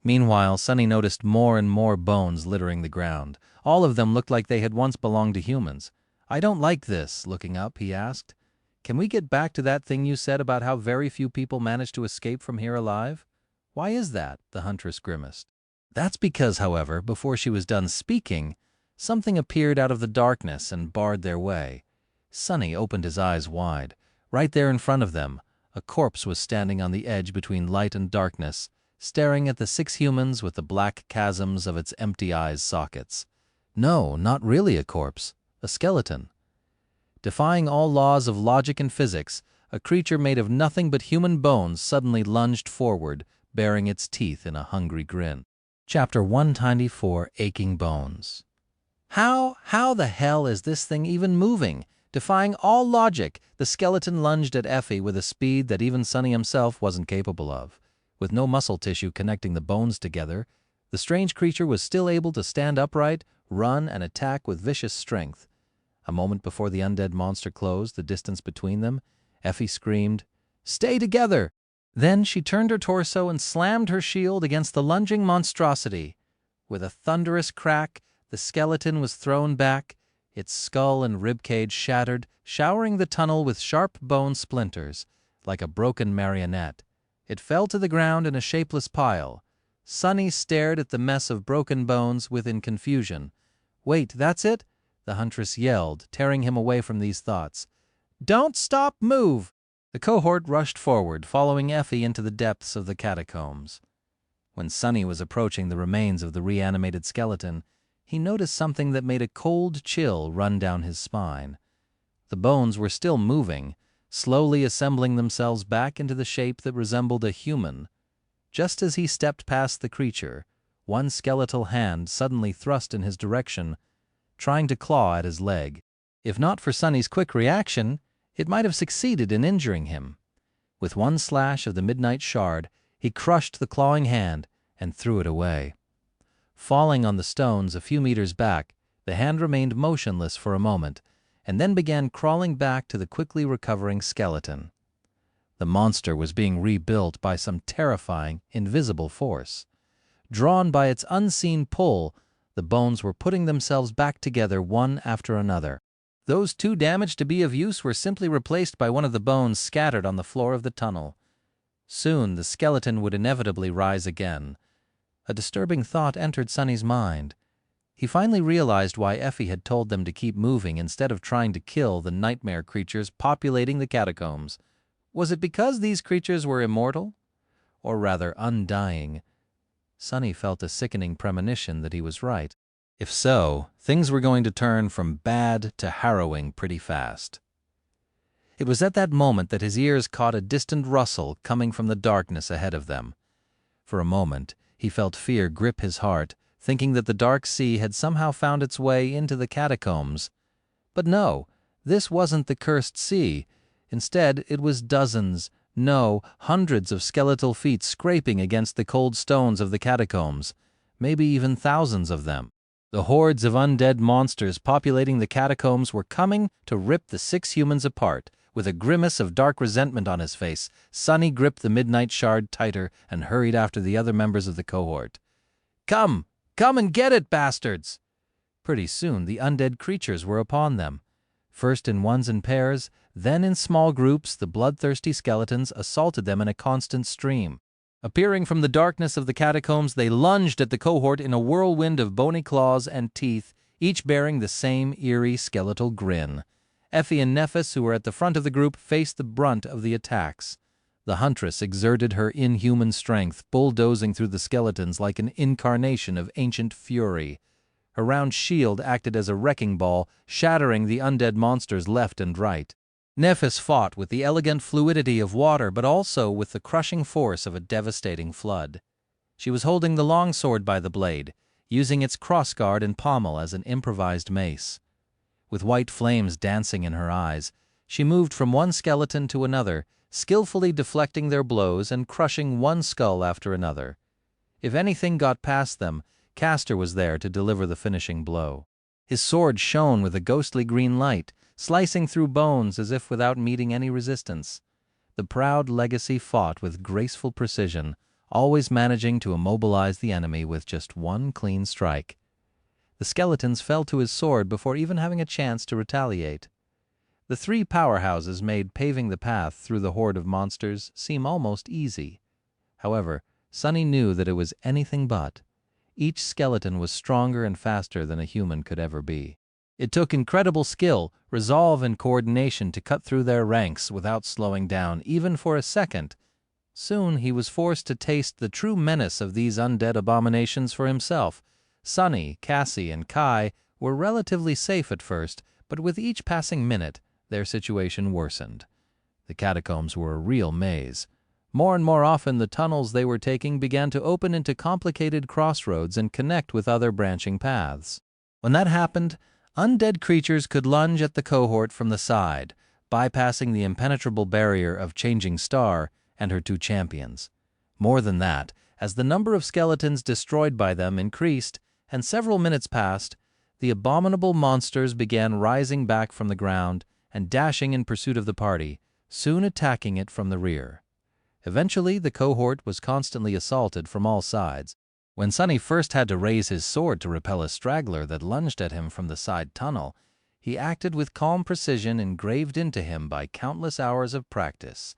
Meanwhile, Sunny noticed more and more bones littering the ground. All of them looked like they had once belonged to humans. "I don't like this," looking up, he asked. "Can we get back to that thing you said about how very few people manage to escape from here alive?" "Why is that?" the huntress grimaced. "That's because, however, before she was done speaking, something appeared out of the darkness and barred their way." Sunny opened his eyes wide. Right there in front of them, a corpse was standing on the edge between light and darkness, staring at the 6 humans with the black chasms of its empty eyes sockets. No, not really a corpse, a skeleton. Defying all laws of logic and physics, a creature made of nothing but human bones suddenly lunged forward, baring its teeth in a hungry grin. Chapter 194, Aching Bones. How the hell is this thing even moving? Defying all logic, the skeleton lunged at Effie with a speed that even Sunny himself wasn't capable of. With no muscle tissue connecting the bones together, the strange creature was still able to stand upright, run, and attack with vicious strength. A moment before the undead monster closed the distance between them, Effie screamed, "Stay together!" Then she turned her torso and slammed her shield against the lunging monstrosity. With a thunderous crack, the skeleton was thrown back, its skull and ribcage shattered, showering the tunnel with sharp bone splinters, like a broken marionette. It fell to the ground in a shapeless pile. Sunny stared at the mess of broken bones within confusion. "Wait, that's it?" the huntress yelled, tearing him away from these thoughts. "Don't stop, move!" The cohort rushed forward, following Effie into the depths of the catacombs. When Sunny was approaching the remains of the reanimated skeleton, he noticed something that made a cold chill run down his spine. The bones were still moving, slowly assembling themselves back into the shape that resembled a human. Just as he stepped past the creature, one skeletal hand suddenly thrust in his direction, trying to claw at his leg. If not for Sunny's quick reaction, it might have succeeded in injuring him. With one slash of the midnight shard, he crushed the clawing hand and threw it away. Falling on the stones a few meters back, the hand remained motionless for a moment, and then began crawling back to the quickly recovering skeleton. The monster was being rebuilt by some terrifying, invisible force. Drawn by its unseen pull, the bones were putting themselves back together one after another. Those too damaged to be of use were simply replaced by one of the bones scattered on the floor of the tunnel. Soon the skeleton would inevitably rise again. A disturbing thought entered Sunny's mind. He finally realized why Effie had told them to keep moving instead of trying to kill the nightmare creatures populating the catacombs. Was it because these creatures were immortal? Or rather, undying? Sunny felt a sickening premonition that he was right. If so, things were going to turn from bad to harrowing pretty fast. It was at that moment that his ears caught a distant rustle coming from the darkness ahead of them. For a moment, he felt fear grip his heart, thinking that the dark sea had somehow found its way into the catacombs. But no, this wasn't the cursed sea. Instead, it was dozens, no, hundreds of skeletal feet scraping against the cold stones of the catacombs, maybe even thousands of them. The hordes of undead monsters populating the catacombs were coming to rip the 6 humans apart. With a grimace of dark resentment on his face, Sunny gripped the midnight shard tighter and hurried after the other members of the cohort. Come and get it, bastards! Pretty soon the undead creatures were upon them. First in ones and pairs, then in small groups, the bloodthirsty skeletons assaulted them in a constant stream. Appearing from the darkness of the catacombs, they lunged at the cohort in a whirlwind of bony claws and teeth, each bearing the same eerie skeletal grin. Effie and Nephis, who were at the front of the group, faced the brunt of the attacks. The huntress exerted her inhuman strength, bulldozing through the skeletons like an incarnation of ancient fury. Her round shield acted as a wrecking ball, shattering the undead monsters left and right. Nephis fought with the elegant fluidity of water, but also with the crushing force of a devastating flood. She was holding the long sword by the blade, using its crossguard and pommel as an improvised mace. With white flames dancing in her eyes, she moved from one skeleton to another, skillfully deflecting their blows and crushing one skull after another. If anything got past them, Castor was there to deliver the finishing blow. His sword shone with a ghostly green light, slicing through bones as if without meeting any resistance. The proud legacy fought with graceful precision, always managing to immobilize the enemy with just one clean strike. The skeletons fell to his sword before even having a chance to retaliate. The 3 powerhouses made paving the path through the horde of monsters seem almost easy. However, Sunny knew that it was anything but. Each skeleton was stronger and faster than a human could ever be. It took incredible skill, resolve, and coordination to cut through their ranks without slowing down, even for a second. Soon he was forced to taste the true menace of these undead abominations for himself. Sunny, Cassie, and Kai were relatively safe at first, but with each passing minute, their situation worsened. The catacombs were a real maze. More and more often, the tunnels they were taking began to open into complicated crossroads and connect with other branching paths. When that happened, undead creatures could lunge at the cohort from the side, bypassing the impenetrable barrier of Changing Star and her 2 champions. More than that, as the number of skeletons destroyed by them increased, and several minutes passed, the abominable monsters began rising back from the ground and dashing in pursuit of the party, soon attacking it from the rear. Eventually, the cohort was constantly assaulted from all sides. When Sunny first had to raise his sword to repel a straggler that lunged at him from the side tunnel, he acted with calm precision engraved into him by countless hours of practice.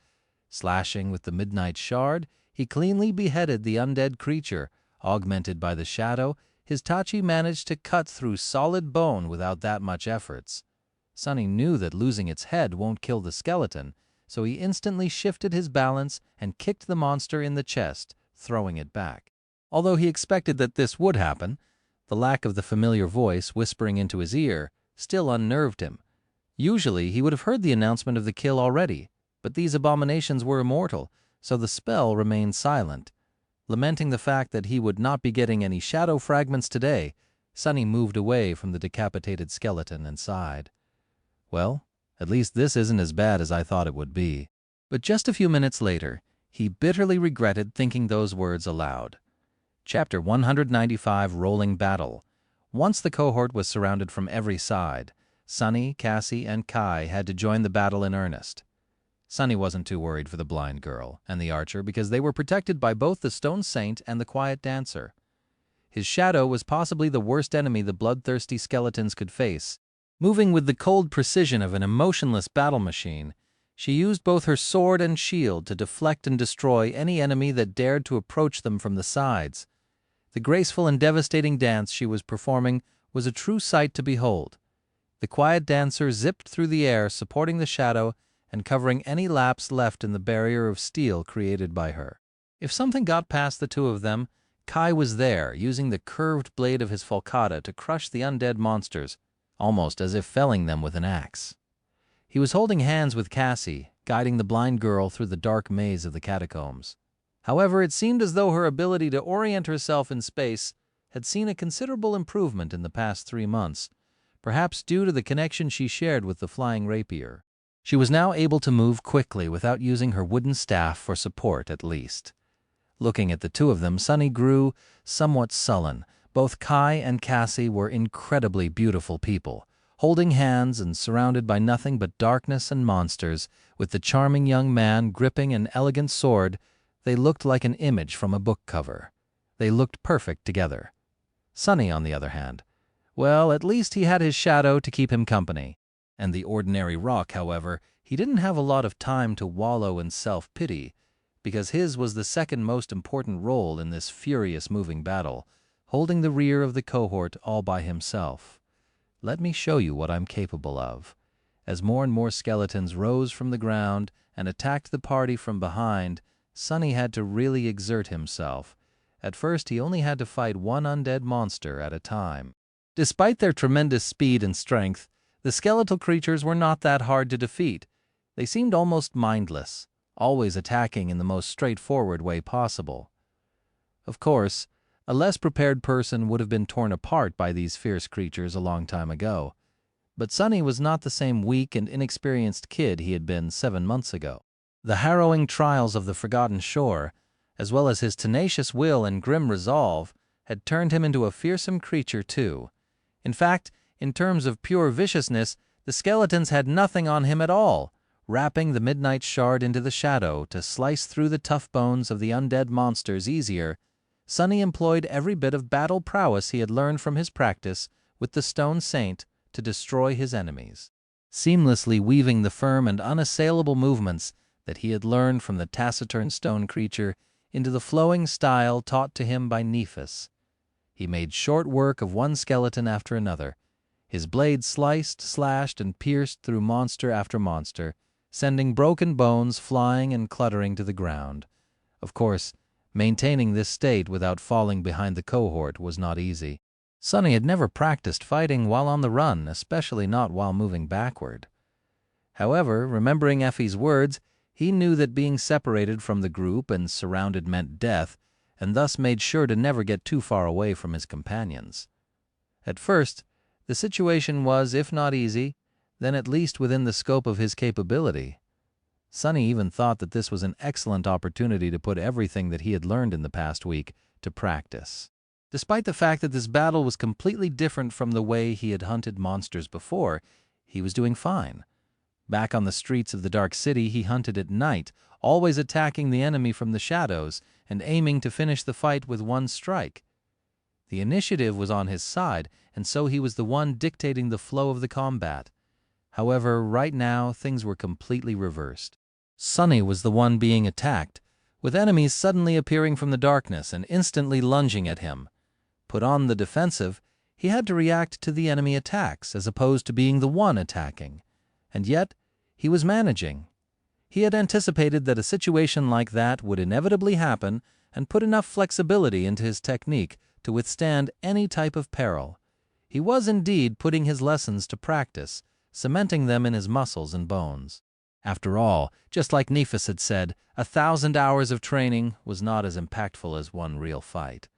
Slashing with the midnight shard, he cleanly beheaded the undead creature. Augmented by the shadow, his Tachi managed to cut through solid bone without that much efforts. Sunny knew that losing its head won't kill the skeleton, so he instantly shifted his balance and kicked the monster in the chest, throwing it back. Although he expected that this would happen, the lack of the familiar voice whispering into his ear still unnerved him. Usually, he would have heard the announcement of the kill already, but these abominations were immortal, so the spell remained silent. Lamenting the fact that he would not be getting any shadow fragments today, Sunny moved away from the decapitated skeleton and sighed. Well, at least this isn't as bad as I thought it would be. But just a few minutes later, he bitterly regretted thinking those words aloud. Chapter 195, Rolling Battle. Once the cohort was surrounded from every side, Sunny, Cassie, and Kai had to join the battle in earnest. Sunny wasn't too worried for the blind girl and the archer because they were protected by both the Stone Saint and the Quiet Dancer. His shadow was possibly the worst enemy the bloodthirsty skeletons could face. Moving with the cold precision of an emotionless battle machine, she used both her sword and shield to deflect and destroy any enemy that dared to approach them from the sides. The graceful and devastating dance she was performing was a true sight to behold. The Quiet Dancer zipped through the air, supporting the shadow and covering any lapse left in the barrier of steel created by her. If something got past the two of them, Kai was there, using the curved blade of his falcata to crush the undead monsters, almost as if felling them with an axe. He was holding hands with Cassie, guiding the blind girl through the dark maze of the catacombs. However, it seemed as though her ability to orient herself in space had seen a considerable improvement in the past 3 months, perhaps due to the connection she shared with the flying rapier. She was now able to move quickly without using her wooden staff for support, at least. Looking at the two of them, Sunny grew somewhat sullen. Both Kai and Cassie were incredibly beautiful people, holding hands and surrounded by nothing but darkness and monsters. With the charming young man gripping an elegant sword, they looked like an image from a book cover. They looked perfect together. Sunny, on the other hand, well, at least he had his shadow to keep him company. And the ordinary rock, however, he didn't have a lot of time to wallow in self-pity, because his was the second most important role in this furious moving battle, holding the rear of the cohort all by himself. Let me show you what I'm capable of. As more and more skeletons rose from the ground and attacked the party from behind, Sunny had to really exert himself. At first, he only had to fight one undead monster at a time. Despite their tremendous speed and strength, the skeletal creatures were not that hard to defeat. They seemed almost mindless, always attacking in the most straightforward way possible. Of course, a less prepared person would have been torn apart by these fierce creatures a long time ago. But Sunny was not the same weak and inexperienced kid he had been 7 months ago. The harrowing trials of the Forgotten Shore, as well as his tenacious will and grim resolve, had turned him into a fearsome creature too. In fact, in terms of pure viciousness, the skeletons had nothing on him at all, wrapping the midnight shard into the shadow to slice through the tough bones of the undead monsters easier. Sunny employed every bit of battle prowess he had learned from his practice with the Stone Saint to destroy his enemies, seamlessly weaving the firm and unassailable movements that he had learned from the taciturn stone creature into the flowing style taught to him by Nephis. He made short work of one skeleton after another. His blade sliced, slashed, and pierced through monster after monster, sending broken bones flying and cluttering to the ground. Of course, maintaining this state without falling behind the cohort was not easy. Sunny had never practiced fighting while on the run, especially not while moving backward. However, remembering Effie's words, he knew that being separated from the group and surrounded meant death, and thus made sure to never get too far away from his companions. At first, the situation was, if not easy, then at least within the scope of his capability. Sunny even thought that this was an excellent opportunity to put everything that he had learned in the past week to practice. Despite the fact that this battle was completely different from the way he had hunted monsters before, he was doing fine. Back on the streets of the Dark City, he hunted at night, always attacking the enemy from the shadows and aiming to finish the fight with one strike. The initiative was on his side, and so he was the one dictating the flow of the combat. However, right now, things were completely reversed. Sunny was the one being attacked, with enemies suddenly appearing from the darkness and instantly lunging at him. Put on the defensive, he had to react to the enemy attacks as opposed to being the one attacking. And yet, he was managing. He had anticipated that a situation like that would inevitably happen, and put enough flexibility into his technique to withstand any type of peril. He was indeed putting his lessons to practice, cementing them in his muscles and bones. After all, just like Nephis had said, 1,000 hours of training was not as impactful as one real fight.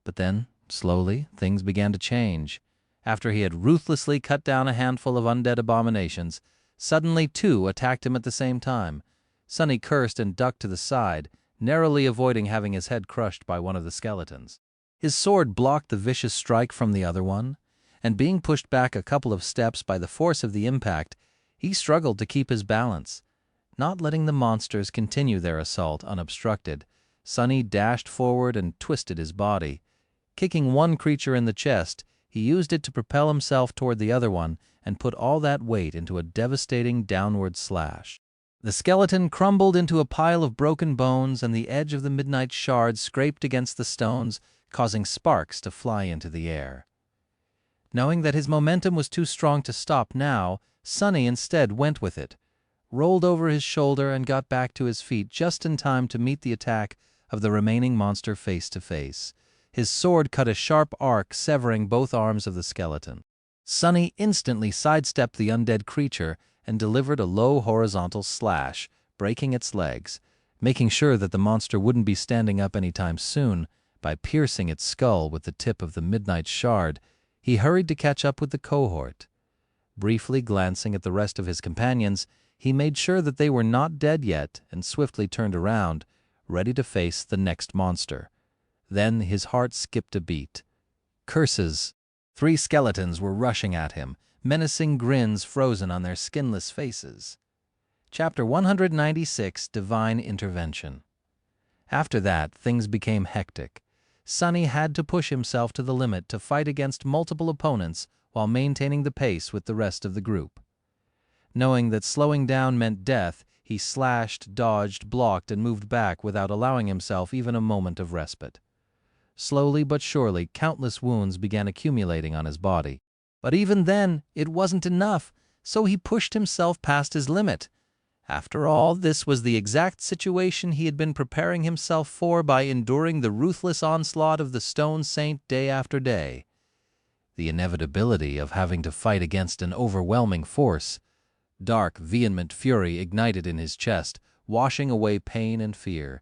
But then, slowly, things began to change. After he had ruthlessly cut down a handful of undead abominations, suddenly 2 attacked him at the same time. Sunny cursed and ducked to the side, narrowly avoiding having his head crushed by one of the skeletons. His sword blocked the vicious strike from the other one, and being pushed back a couple of steps by the force of the impact, he struggled to keep his balance. Not letting the monsters continue their assault unobstructed, Sunny dashed forward and twisted his body. Kicking one creature in the chest, he used it to propel himself toward the other one and put all that weight into a devastating downward slash. The skeleton crumbled into a pile of broken bones, and the edge of the midnight shard scraped against the stones, causing sparks to fly into the air. Knowing that his momentum was too strong to stop now, Sunny instead went with it, rolled over his shoulder and got back to his feet just in time to meet the attack of the remaining monster face to face. His sword cut a sharp arc, severing both arms of the skeleton. Sunny instantly sidestepped the undead creature and delivered a low horizontal slash, breaking its legs, making sure that the monster wouldn't be standing up anytime soon. By piercing its skull with the tip of the midnight shard, he hurried to catch up with the cohort. Briefly glancing at the rest of his companions, he made sure that they were not dead yet and swiftly turned around, ready to face the next monster. Then his heart skipped a beat. Curses! 3 skeletons were rushing at him, menacing grins frozen on their skinless faces. Chapter 196, Divine Intervention. After that, things became hectic. Sunny had to push himself to the limit to fight against multiple opponents while maintaining the pace with the rest of the group. Knowing that slowing down meant death, he slashed, dodged, blocked, and moved back without allowing himself even a moment of respite. Slowly but surely, countless wounds began accumulating on his body. But even then, it wasn't enough, so he pushed himself past his limit. After all, this was the exact situation he had been preparing himself for by enduring the ruthless onslaught of the Stone Saint day after day. The inevitability of having to fight against an overwhelming force. Dark, vehement fury ignited in his chest, washing away pain and fear.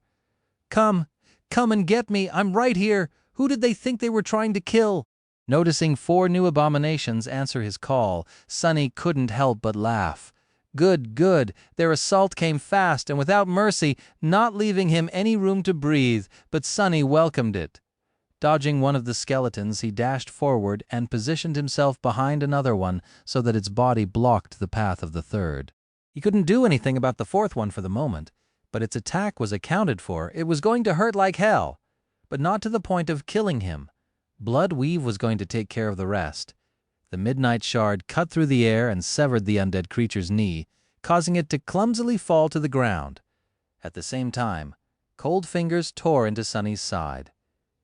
Come and get me! I'm right here! Who did they think they were trying to kill? Noticing 4 new abominations answer his call, Sunny couldn't help but laugh. Good. Their assault came fast and without mercy, not leaving him any room to breathe, but Sunny welcomed it. Dodging one of the skeletons, he dashed forward and positioned himself behind another one so that its body blocked the path of the third. He couldn't do anything about the 4th one for the moment, but its attack was accounted for. It was going to hurt like hell, but not to the point of killing him. Bloodweave was going to take care of the rest. The midnight shard cut through the air and severed the undead creature's knee, causing it to clumsily fall to the ground. At the same time, cold fingers tore into Sunny's side.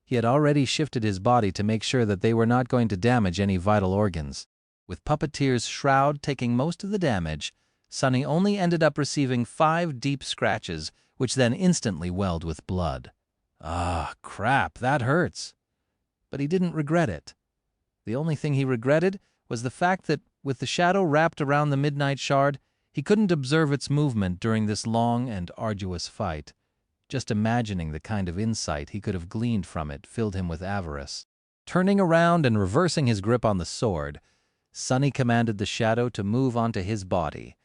He had already shifted his body to make sure that they were not going to damage any vital organs. With Puppeteer's shroud taking most of the damage, Sunny only ended up receiving 5 deep scratches, which then instantly welled with blood. Ah, crap, that hurts. But he didn't regret it. The only thing he regretted was the fact that, with the shadow wrapped around the midnight shard, he couldn't observe its movement during this long and arduous fight. Just imagining the kind of insight he could have gleaned from it filled him with avarice. Turning around and reversing his grip on the sword, Sunny commanded the shadow to move onto his body.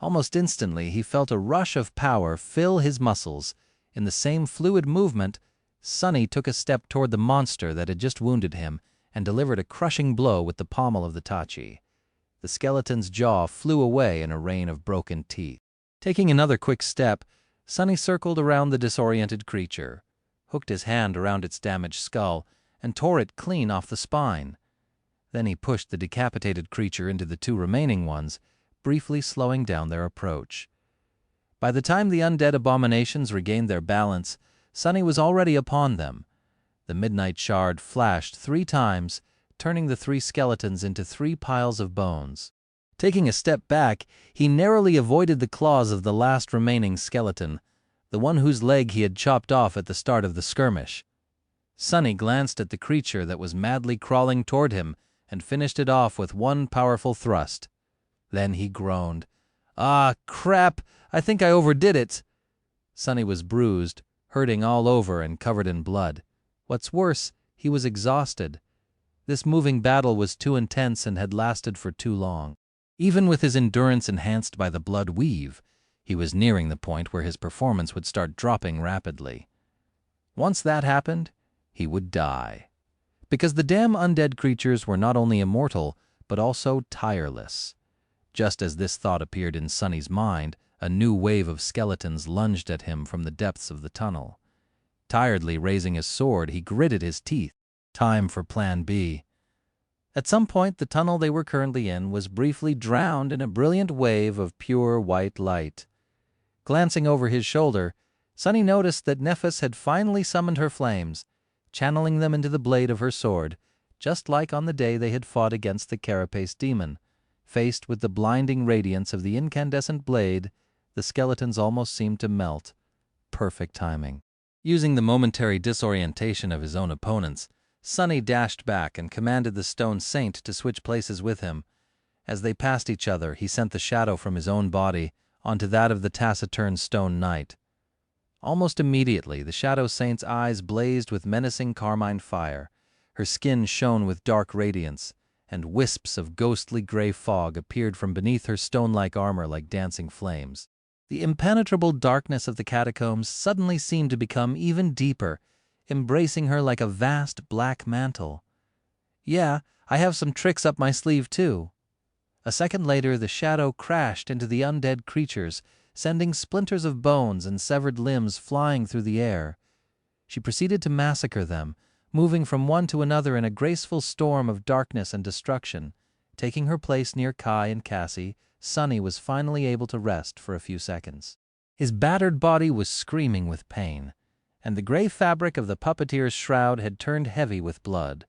Almost instantly, he felt a rush of power fill his muscles. In the same fluid movement, Sunny took a step toward the monster that had just wounded him and delivered a crushing blow with the pommel of the tachi. The skeleton's jaw flew away in a rain of broken teeth. Taking another quick step, Sunny circled around the disoriented creature, hooked his hand around its damaged skull, and tore it clean off the spine. Then he pushed the decapitated creature into the 2 remaining ones, briefly slowing down their approach. By the time the undead abominations regained their balance, Sunny was already upon them. The midnight shard flashed 3 times, turning the 3 skeletons into 3 piles of bones. Taking a step back, he narrowly avoided the claws of the last remaining skeleton, the one whose leg he had chopped off at the start of the skirmish. Sunny glanced at the creature that was madly crawling toward him and finished it off with one powerful thrust. Then he groaned. "Ah, crap! I think I overdid it." Sunny was bruised, hurting all over and covered in blood. What's worse, he was exhausted. This moving battle was too intense and had lasted for too long. Even with his endurance enhanced by the blood weave, he was nearing the point where his performance would start dropping rapidly. Once that happened, he would die. Because the damn undead creatures were not only immortal, but also tireless. Just as this thought appeared in Sunny's mind, a new wave of skeletons lunged at him from the depths of the tunnel. Tiredly raising his sword, he gritted his teeth. Time for Plan B. At some point, the tunnel they were currently in was briefly drowned in a brilliant wave of pure white light. Glancing over his shoulder, Sunny noticed that Nephis had finally summoned her flames, channeling them into the blade of her sword, just like on the day they had fought against the carapace demon. Faced with the blinding radiance of the incandescent blade, the skeletons almost seemed to melt. Perfect timing. Using the momentary disorientation of his own opponents, Sunny dashed back and commanded the stone saint to switch places with him. As they passed each other, he sent the shadow from his own body onto that of the taciturn stone knight. Almost immediately, the shadow saint's eyes blazed with menacing carmine fire. Her skin shone with dark radiance, and wisps of ghostly gray fog appeared from beneath her stone-like armor like dancing flames. The impenetrable darkness of the catacombs suddenly seemed to become even deeper, embracing her like a vast black mantle. "Yeah, I have some tricks up my sleeve, too." A second later, the shadow crashed into the undead creatures, sending splinters of bones and severed limbs flying through the air. She proceeded to massacre them, moving from one to another in a graceful storm of darkness and destruction. Taking her place near Kai and Cassie, Sunny was finally able to rest for a few seconds. His battered body was screaming with pain, and the gray fabric of the puppeteer's shroud had turned heavy with blood.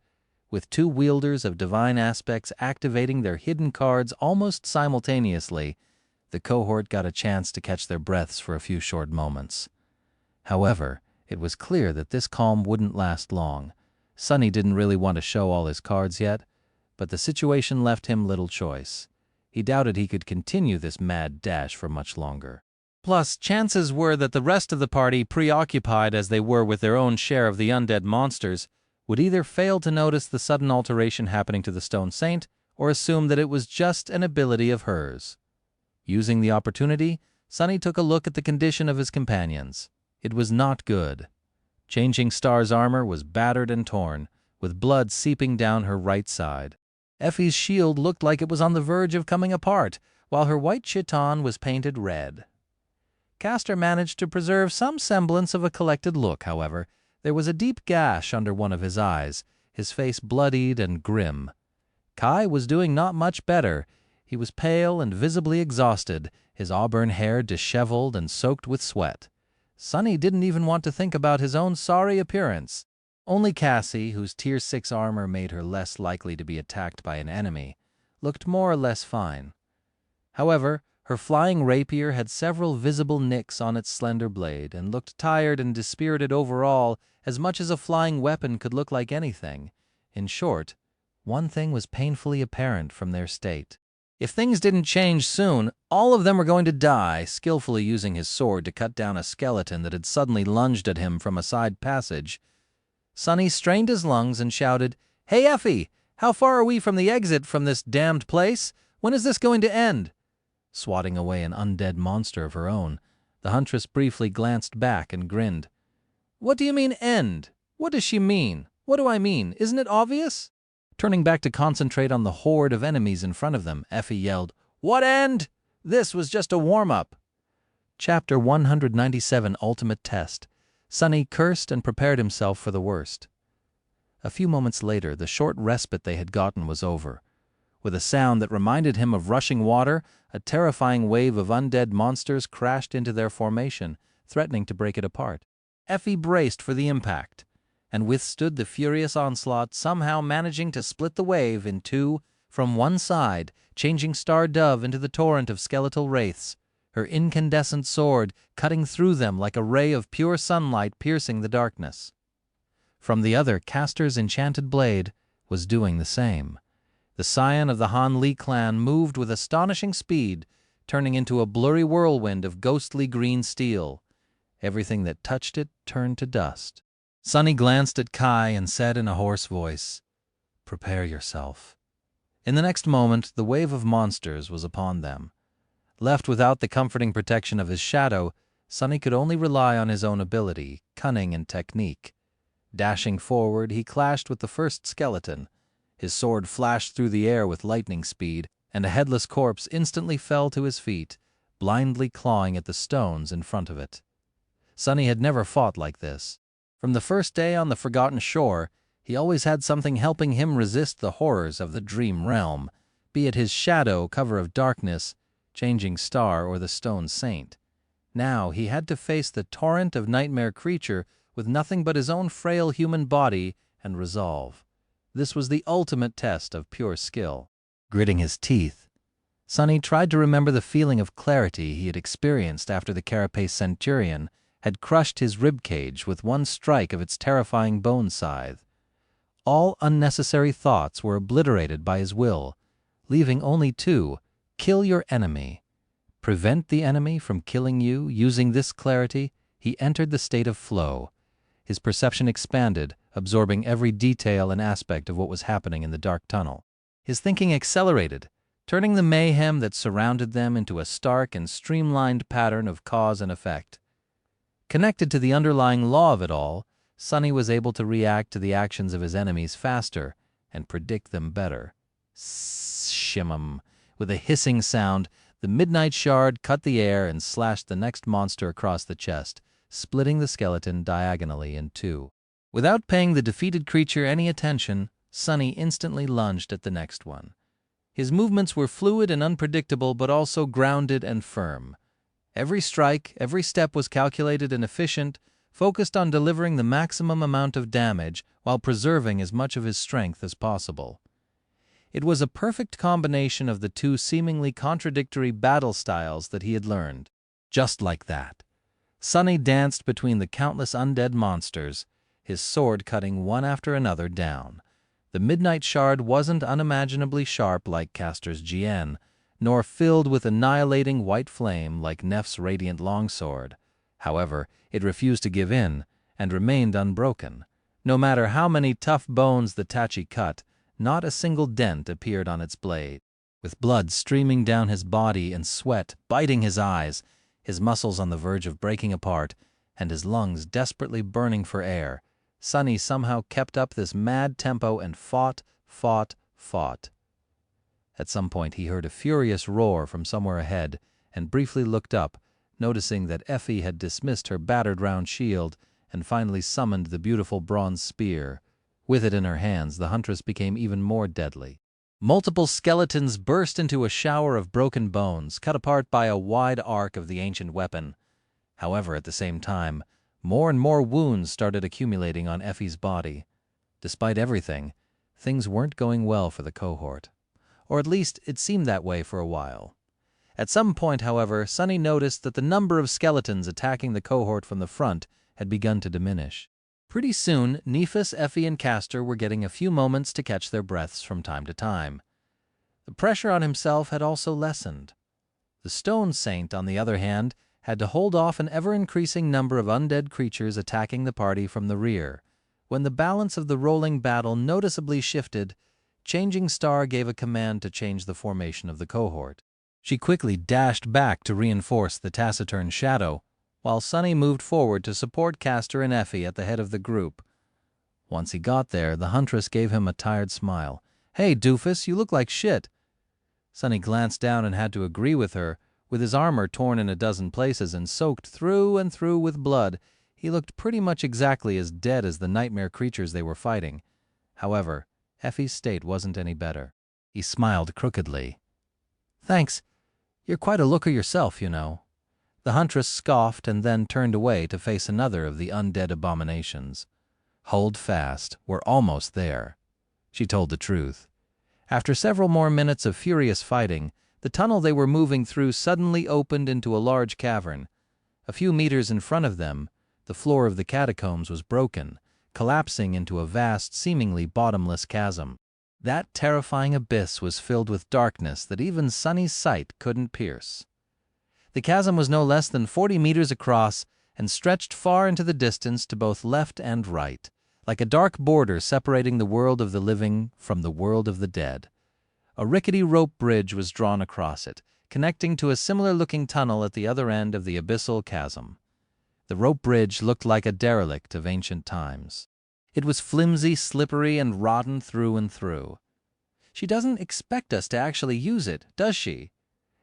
With two wielders of divine aspects activating their hidden cards almost simultaneously, the cohort got a chance to catch their breaths for a few short moments. However, it was clear that this calm wouldn't last long. Sunny didn't really want to show all his cards yet, but the situation left him little choice. He doubted he could continue this mad dash for much longer. Plus, chances were that the rest of the party, preoccupied as they were with their own share of the undead monsters, would either fail to notice the sudden alteration happening to the stone saint or assume that it was just an ability of hers. Using the opportunity, Sunny took a look at the condition of his companions. It was not good. Changing Star's armor was battered and torn, with blood seeping down her right side. Effie's shield looked like it was on the verge of coming apart, while her white chiton was painted red. Castor managed to preserve some semblance of a collected look, however. There was a deep gash under one of his eyes, his face bloodied and grim. Kai was doing not much better. He was pale and visibly exhausted, his auburn hair disheveled and soaked with sweat. Sunny didn't even want to think about his own sorry appearance. Only Cassie, whose Tier 6 armor made her less likely to be attacked by an enemy, looked more or less fine. However, her flying rapier had several visible nicks on its slender blade and looked tired and dispirited overall, as much as a flying weapon could look like anything. In short, one thing was painfully apparent from their state. If things didn't change soon, all of them were going to die, skillfully using his sword to cut down a skeleton that had suddenly lunged at him from a side passage. Sunny strained his lungs and shouted, "Hey, Effie! How far are we from the exit from this damned place? When is this going to end?" Swatting away an undead monster of her own, the huntress briefly glanced back and grinned. "What do you mean, end? What does she mean? What do I mean? Isn't it obvious?" Turning back to concentrate on the horde of enemies in front of them, Effie yelled, "What end? This was just a warm-up." Chapter 197, Ultimate Test. Sunny cursed and prepared himself for the worst. A few moments later, the short respite they had gotten was over. With a sound that reminded him of rushing water, a terrifying wave of undead monsters crashed into their formation, threatening to break it apart. Effie braced for the impact and withstood the furious onslaught, somehow managing to split the wave in two from one side, changing Star Dove into the torrent of skeletal wraiths. her incandescent sword cutting through them like a ray of pure sunlight piercing the darkness. From the other, Castor's enchanted blade was doing the same. The scion of the Han Li clan moved with astonishing speed, turning into a blurry whirlwind of ghostly green steel. Everything that touched it turned to dust. Sunny glanced at Kai and said in a hoarse voice, "Prepare yourself." In the next moment, the wave of monsters was upon them. Left without the comforting protection of his shadow, Sunny could only rely on his own ability, cunning, and technique. Dashing forward, he clashed with the first skeleton. His sword flashed through the air with lightning speed, and a headless corpse instantly fell to his feet, blindly clawing at the stones in front of it. Sunny had never fought like this. From the first day on the Forgotten Shore, he always had something helping him resist the horrors of the dream realm, be it his shadow, cover of darkness, changing star, or the stone saint. Now he had to face the torrent of nightmare creature with nothing but his own frail human body and resolve. This was the ultimate test of pure skill. Gritting his teeth, Sunny tried to remember the feeling of clarity he had experienced after the carapace centurion had crushed his ribcage with one strike of its terrifying bone scythe. All unnecessary thoughts were obliterated by his will, leaving only two: kill your enemy. Prevent the enemy from killing you. Using this clarity, he entered the state of flow. His perception expanded, absorbing every detail and aspect of what was happening in the dark tunnel. His thinking accelerated, turning the mayhem that surrounded them into a stark and streamlined pattern of cause and effect. Connected to the underlying law of it all, Sunny was able to react to the actions of his enemies faster and predict them better. Shimum! With a hissing sound, the midnight shard cut the air and slashed the next monster across the chest, splitting the skeleton diagonally in two. Without paying the defeated creature any attention, Sunny instantly lunged at the next one. His movements were fluid and unpredictable, but also grounded and firm. Every strike, every step was calculated and efficient, focused on delivering the maximum amount of damage while preserving as much of his strength as possible. It was a perfect combination of the two seemingly contradictory battle styles that he had learned. Just like that, Sunny danced between the countless undead monsters, his sword cutting one after another down. The midnight shard wasn't unimaginably sharp like Castor's Jian, nor filled with annihilating white flame like Nef's radiant longsword. However, it refused to give in and remained unbroken. No matter how many tough bones the Tachi cut, not a single dent appeared on its blade. With blood streaming down his body and sweat biting his eyes, his muscles on the verge of breaking apart, and his lungs desperately burning for air, Sunny somehow kept up this mad tempo and fought. At some point he heard a furious roar from somewhere ahead and briefly looked up, noticing that Effie had dismissed her battered round shield and finally summoned the beautiful bronze spear. With it in her hands, the huntress became even more deadly. Multiple skeletons burst into a shower of broken bones, cut apart by a wide arc of the ancient weapon. However, at the same time, more and more wounds started accumulating on Effie's body. Despite everything, things weren't going well for the cohort. Or at least it seemed that way for a while. At some point, however, Sunny noticed that the number of skeletons attacking the cohort from the front had begun to diminish. Pretty soon, Nephis, Effie, and Castor were getting a few moments to catch their breaths from time to time. The pressure on himself had also lessened. The Stone Saint, on the other hand, had to hold off an ever-increasing number of undead creatures attacking the party from the rear. When the balance of the rolling battle noticeably shifted, Changing Star gave a command to change the formation of the cohort. She quickly dashed back to reinforce the taciturn shadow, while Sunny moved forward to support Castor and Effie at the head of the group. Once he got there, the huntress gave him a tired smile. "Hey, doofus, you look like shit." Sunny glanced down and had to agree with her. With his armor torn in a dozen places and soaked through and through with blood, he looked pretty much exactly as dead as the nightmare creatures they were fighting. However, Effie's state wasn't any better. He smiled crookedly. "Thanks. You're quite a looker yourself, you know." The huntress scoffed and then turned away to face another of the undead abominations. "Hold fast. We're almost there." She told the truth. After several more minutes of furious fighting, The tunnel they were moving through suddenly opened into a large cavern. A few meters in front of them, the floor of the catacombs was broken, collapsing into a vast, seemingly bottomless chasm. That terrifying abyss was filled with darkness that even Sunny's sight couldn't pierce. The chasm was no less than 40 meters across and stretched far into the distance to both left and right, like a dark border separating the world of the living from the world of the dead. A rickety rope bridge was drawn across it, connecting to a similar-looking tunnel at the other end of the abyssal chasm. The rope bridge looked like a derelict of ancient times. It was flimsy, slippery, and rotten through and through. She doesn't expect us to actually use it, does she?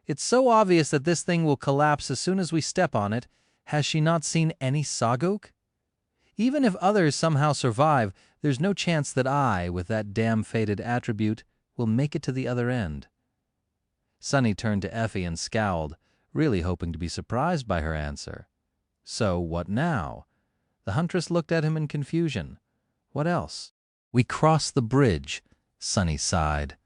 It's so obvious that this thing will collapse as soon as we step on it. Has she not seen any Saguk? Even if others somehow survive, there's no chance that I, with that damn fated attribute, will make it to the other end. Sunny turned to Effie and scowled, really hoping to be surprised by her answer. So, what now? The huntress looked at him in confusion. What else? We crossed the bridge, Sunny sighed.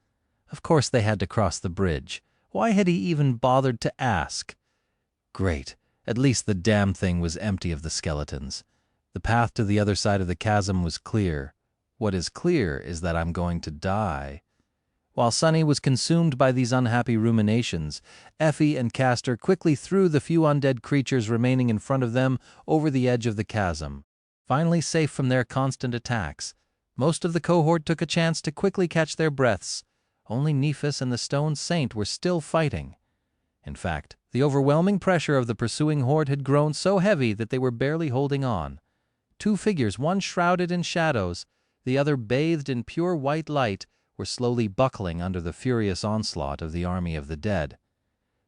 Of course they had to cross the bridge. Why had he even bothered to ask? Great. At least the damn thing was empty of the skeletons. The path to the other side of the chasm was clear. What is clear is that I'm going to die. While Sunny was consumed by these unhappy ruminations, Effie and Castor quickly threw the few undead creatures remaining in front of them over the edge of the chasm. Finally safe from their constant attacks, most of the cohort took a chance to quickly catch their breaths. Only Nephis and the Stone Saint were still fighting. In fact, the overwhelming pressure of the pursuing horde had grown so heavy that they were barely holding on. Two figures, one shrouded in shadows, the other bathed in pure white light, were slowly buckling under the furious onslaught of the army of the dead.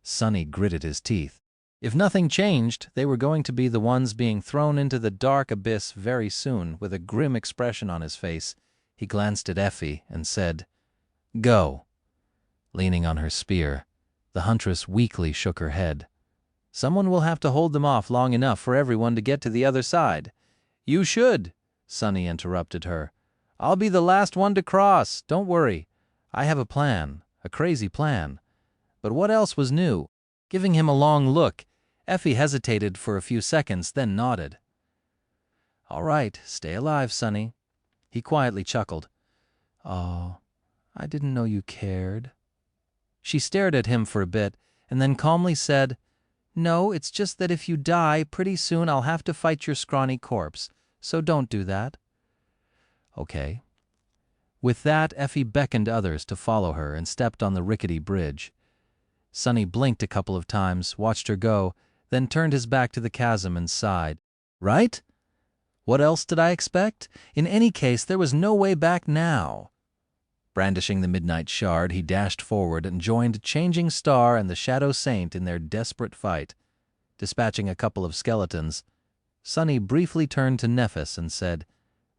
Sunny gritted his teeth. If nothing changed, they were going to be the ones being thrown into the dark abyss very soon. With a grim expression on his face, he glanced at Effie and said, "Go." Leaning on her spear, the huntress weakly shook her head. "Someone will have to hold them off long enough for everyone to get to the other side." "You should," Sunny interrupted her. "I'll be the last one to cross. Don't worry. I have a plan, a crazy plan." But what else was new? Giving him a long look, Effie hesitated for a few seconds, then nodded. "All right, stay alive, Sunny." He quietly chuckled. "Oh, I didn't know you cared." She stared at him for a bit, and then calmly said, "No, it's just that if you die, pretty soon I'll have to fight your scrawny corpse, so don't do that." "Okay." With that, Effie beckoned others to follow her and stepped on the rickety bridge. Sunny blinked a couple of times, watched her go, then turned his back to the chasm and sighed. Right? What else did I expect? In any case, there was no way back now. Brandishing the midnight shard, he dashed forward and joined Changing Star and the Shadow Saint in their desperate fight. Dispatching a couple of skeletons, Sunny briefly turned to Nephis and said,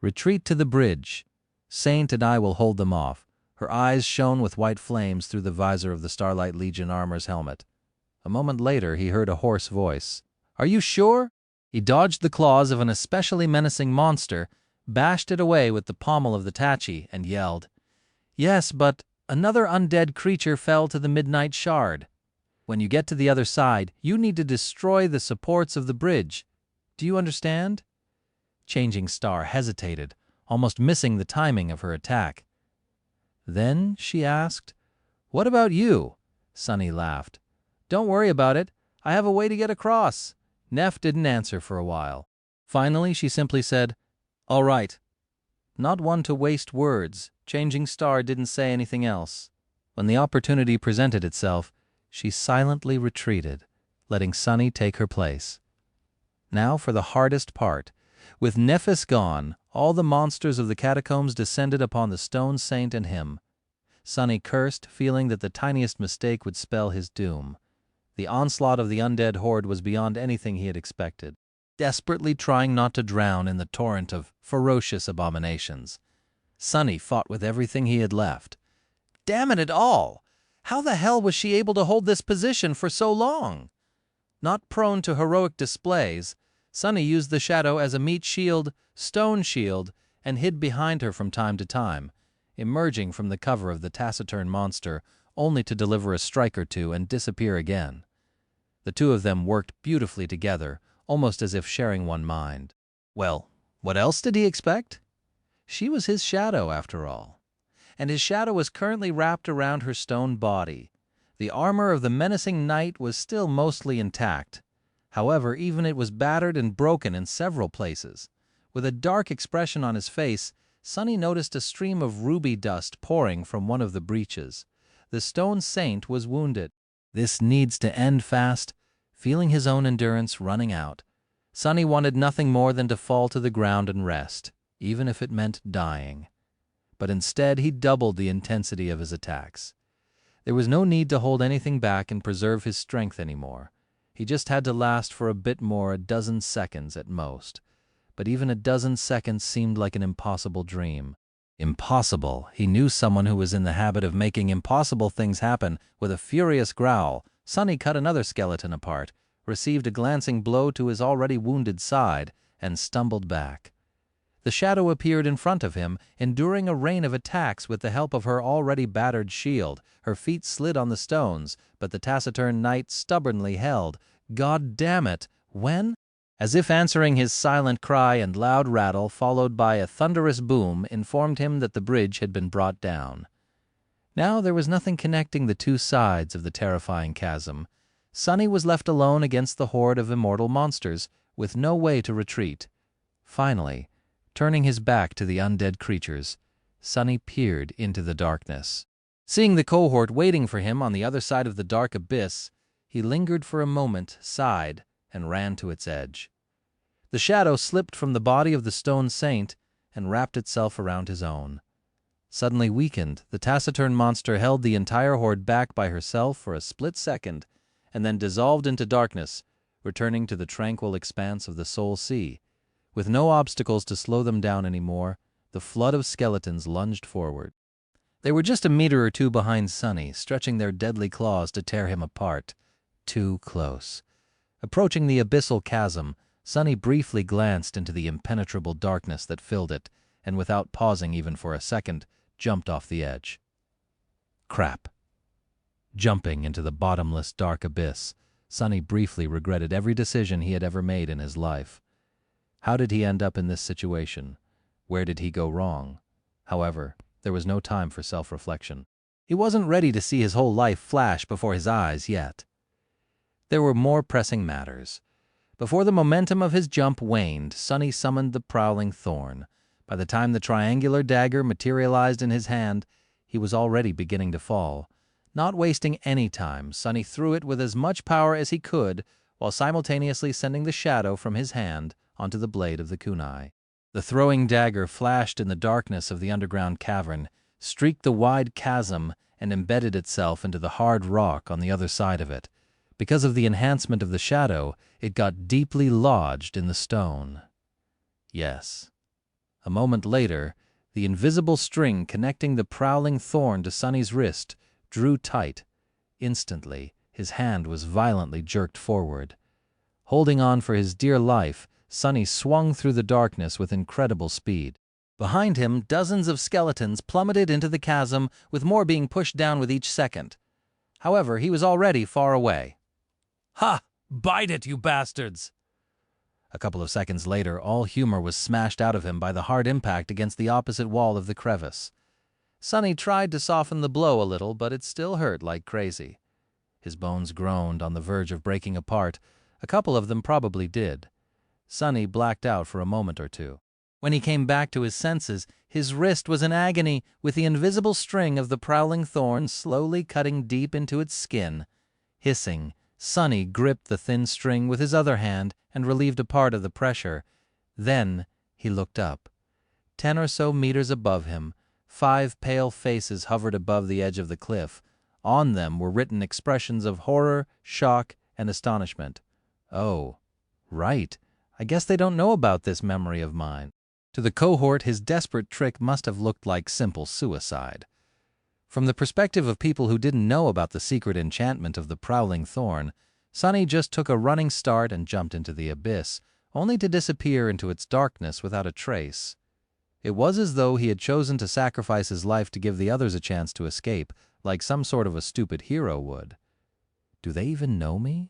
"Retreat to the bridge. Saint and I will hold them off." Her eyes shone with white flames through the visor of the Starlight Legion armor's helmet. A moment later, he heard a hoarse voice. "Are you sure?" He dodged the claws of an especially menacing monster, bashed it away with the pommel of the tachi, and yelled, "Yes, but another undead creature fell to the midnight shard. When you get to the other side, you need to destroy the supports of the bridge. Do you understand?" Changing Star hesitated, almost missing the timing of her attack. "Then," she asked, "what about you?" Sunny laughed. "Don't worry about it. I have a way to get across." Neph didn't answer for a while. Finally, she simply said, "All right." Not one to waste words, Changing Star didn't say anything else. When the opportunity presented itself, she silently retreated, letting Sunny take her place. Now for the hardest part. With Nephis gone, all the monsters of the catacombs descended upon the Stone Saint and him. Sunny cursed, feeling that the tiniest mistake would spell his doom. The onslaught of the undead horde was beyond anything he had expected, desperately trying not to drown in the torrent of ferocious abominations. Sunny fought with everything he had left. Damn it all! How the hell was she able to hold this position for so long? Not prone to heroic displays, Sunny used the shadow as a meat shield, stone shield, and hid behind her from time to time, emerging from the cover of the taciturn monster only to deliver a strike or two and disappear again. The two of them worked beautifully together, almost as if sharing one mind. Well, what else did he expect? She was his shadow, after all. And his shadow was currently wrapped around her stone body. The armor of the menacing knight was still mostly intact. However, even it was battered and broken in several places. With a dark expression on his face, Sunny noticed a stream of ruby dust pouring from one of the breaches. The stone saint was wounded. This needs to end fast. Feeling his own endurance running out, Sunny wanted nothing more than to fall to the ground and rest, even if it meant dying. But instead he doubled the intensity of his attacks. There was no need to hold anything back and preserve his strength anymore. He just had to last for a bit more, a dozen seconds at most. But even a dozen seconds seemed like an impossible dream. Impossible. He knew someone who was in the habit of making impossible things happen. With a furious growl, Sunny cut another skeleton apart, received a glancing blow to his already wounded side, and stumbled back. The shadow appeared in front of him, enduring a rain of attacks with the help of her already battered shield. Her feet slid on the stones, but the taciturn knight stubbornly held. God damn it! When? As if answering his silent cry and loud rattle, followed by a thunderous boom, informed him that the bridge had been brought down. Now there was nothing connecting the two sides of the terrifying chasm. Sunny was left alone against the horde of immortal monsters, with no way to retreat. Finally, turning his back to the undead creatures, Sunny peered into the darkness. Seeing the cohort waiting for him on the other side of the dark abyss, he lingered for a moment, sighed, and ran to its edge. The shadow slipped from the body of the stone saint and wrapped itself around his own. Suddenly weakened, the taciturn monster held the entire horde back by herself for a split second, and then dissolved into darkness, returning to the tranquil expanse of the Soul Sea. With no obstacles to slow them down anymore, the flood of skeletons lunged forward. They were just a meter or two behind Sunny, stretching their deadly claws to tear him apart. Too close. Approaching the abyssal chasm, Sunny briefly glanced into the impenetrable darkness that filled it, and without pausing even for a second, jumped off the edge. Crap. Jumping into the bottomless dark abyss, Sunny briefly regretted every decision he had ever made in his life. How did he end up in this situation? Where did he go wrong? However, there was no time for self-reflection. He wasn't ready to see his whole life flash before his eyes yet. There were more pressing matters. Before the momentum of his jump waned, Sunny summoned the prowling thorn. By the time the triangular dagger materialized in his hand, he was already beginning to fall. Not wasting any time, Sunny threw it with as much power as he could, while simultaneously sending the shadow from his hand onto the blade of the kunai. The throwing dagger flashed in the darkness of the underground cavern, streaked the wide chasm, and embedded itself into the hard rock on the other side of it. Because of the enhancement of the shadow, it got deeply lodged in the stone. Yes. A moment later, the invisible string connecting the prowling thorn to Sunny's wrist drew tight. Instantly, his hand was violently jerked forward. Holding on for his dear life, Sunny swung through the darkness with incredible speed. Behind him, dozens of skeletons plummeted into the chasm, with more being pushed down with each second. However, he was already far away. Ha! Bite it, you bastards! A couple of seconds later, all humor was smashed out of him by the hard impact against the opposite wall of the crevice. Sunny tried to soften the blow a little, but it still hurt like crazy. His bones groaned on the verge of breaking apart. A couple of them probably did. Sunny blacked out for a moment or two. When he came back to his senses, his wrist was in agony, with the invisible string of the prowling thorn slowly cutting deep into its skin. Hissing, Sunny gripped the thin string with his other hand and relieved a part of the pressure. Then he looked up. 10 or so meters above him, 5 pale faces hovered above the edge of the cliff. On them were written expressions of horror, shock, and astonishment. Oh, right. I guess they don't know about this memory of mine. To the cohort, his desperate trick must have looked like simple suicide. From the perspective of people who didn't know about the secret enchantment of the prowling thorn, Sunny just took a running start and jumped into the abyss, only to disappear into its darkness without a trace. It was as though he had chosen to sacrifice his life to give the others a chance to escape, like some sort of a stupid hero would. Do they even know me?